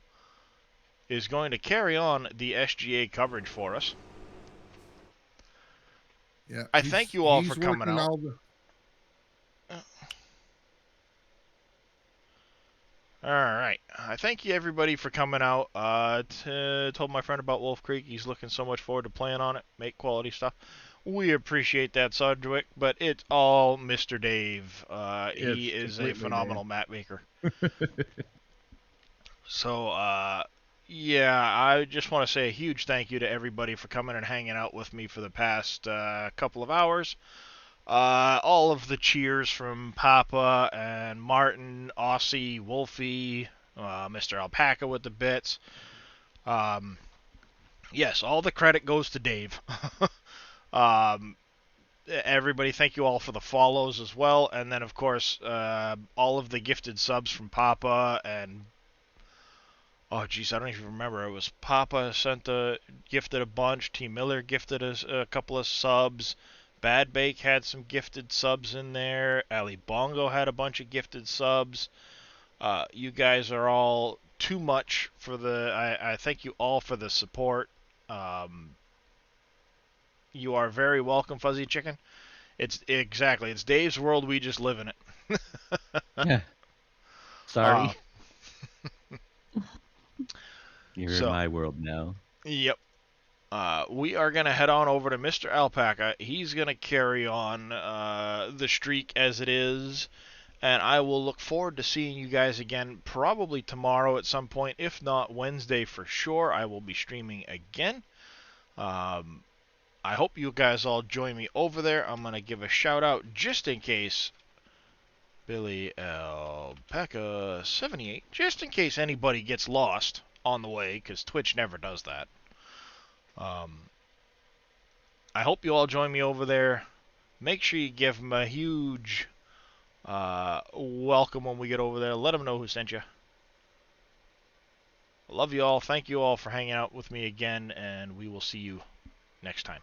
is going to carry on the SGA coverage for us. Yeah. I thank you all for he's coming working out. all the- All right. I thank you everybody for coming out. Told my friend about Wolf Creek. He's looking so much forward to playing on it. Make quality stuff. We appreciate that, Sodwick, but it's all Mr. Dave. He It's is a completely phenomenal map maker. So, yeah, I just want to say a huge thank you to everybody for coming and hanging out with me for the past couple of hours. All of the cheers from Papa and Martin, Aussie, Wolfie, Mr. Alpaca with the bits. Yes, all the credit goes to Dave. Everybody, thank you all for the follows as well. And then, of course, all of the gifted subs from Papa and... Oh, geez, I don't even remember. It was Papa gifted a bunch. T. Miller gifted us a couple of subs. Bad Bake had some gifted subs in there. Ali Bongo had a bunch of gifted subs. You guys are all too much for the... I thank you all for the support. You are very welcome, Fuzzy Chicken. It's Dave's world. We just live in it. Yeah. Sorry. Uh, You're in so, my world now. Yep. We are going to head on over to Mr. Alpaca. He's going to carry on the streak as it is. And I will look forward to seeing you guys again probably tomorrow at some point. If not Wednesday for sure, I will be streaming again. I hope you guys all join me over there. I'm going to give a shout out just in case. Billy Alpaca 78. Just in case anybody gets lost on the way, because Twitch never does that. I hope you all join me over there. Make sure you give them a huge welcome when we get over there. Let them know who sent you. I love you all. Thank you all for hanging out with me again, and we will see you next time.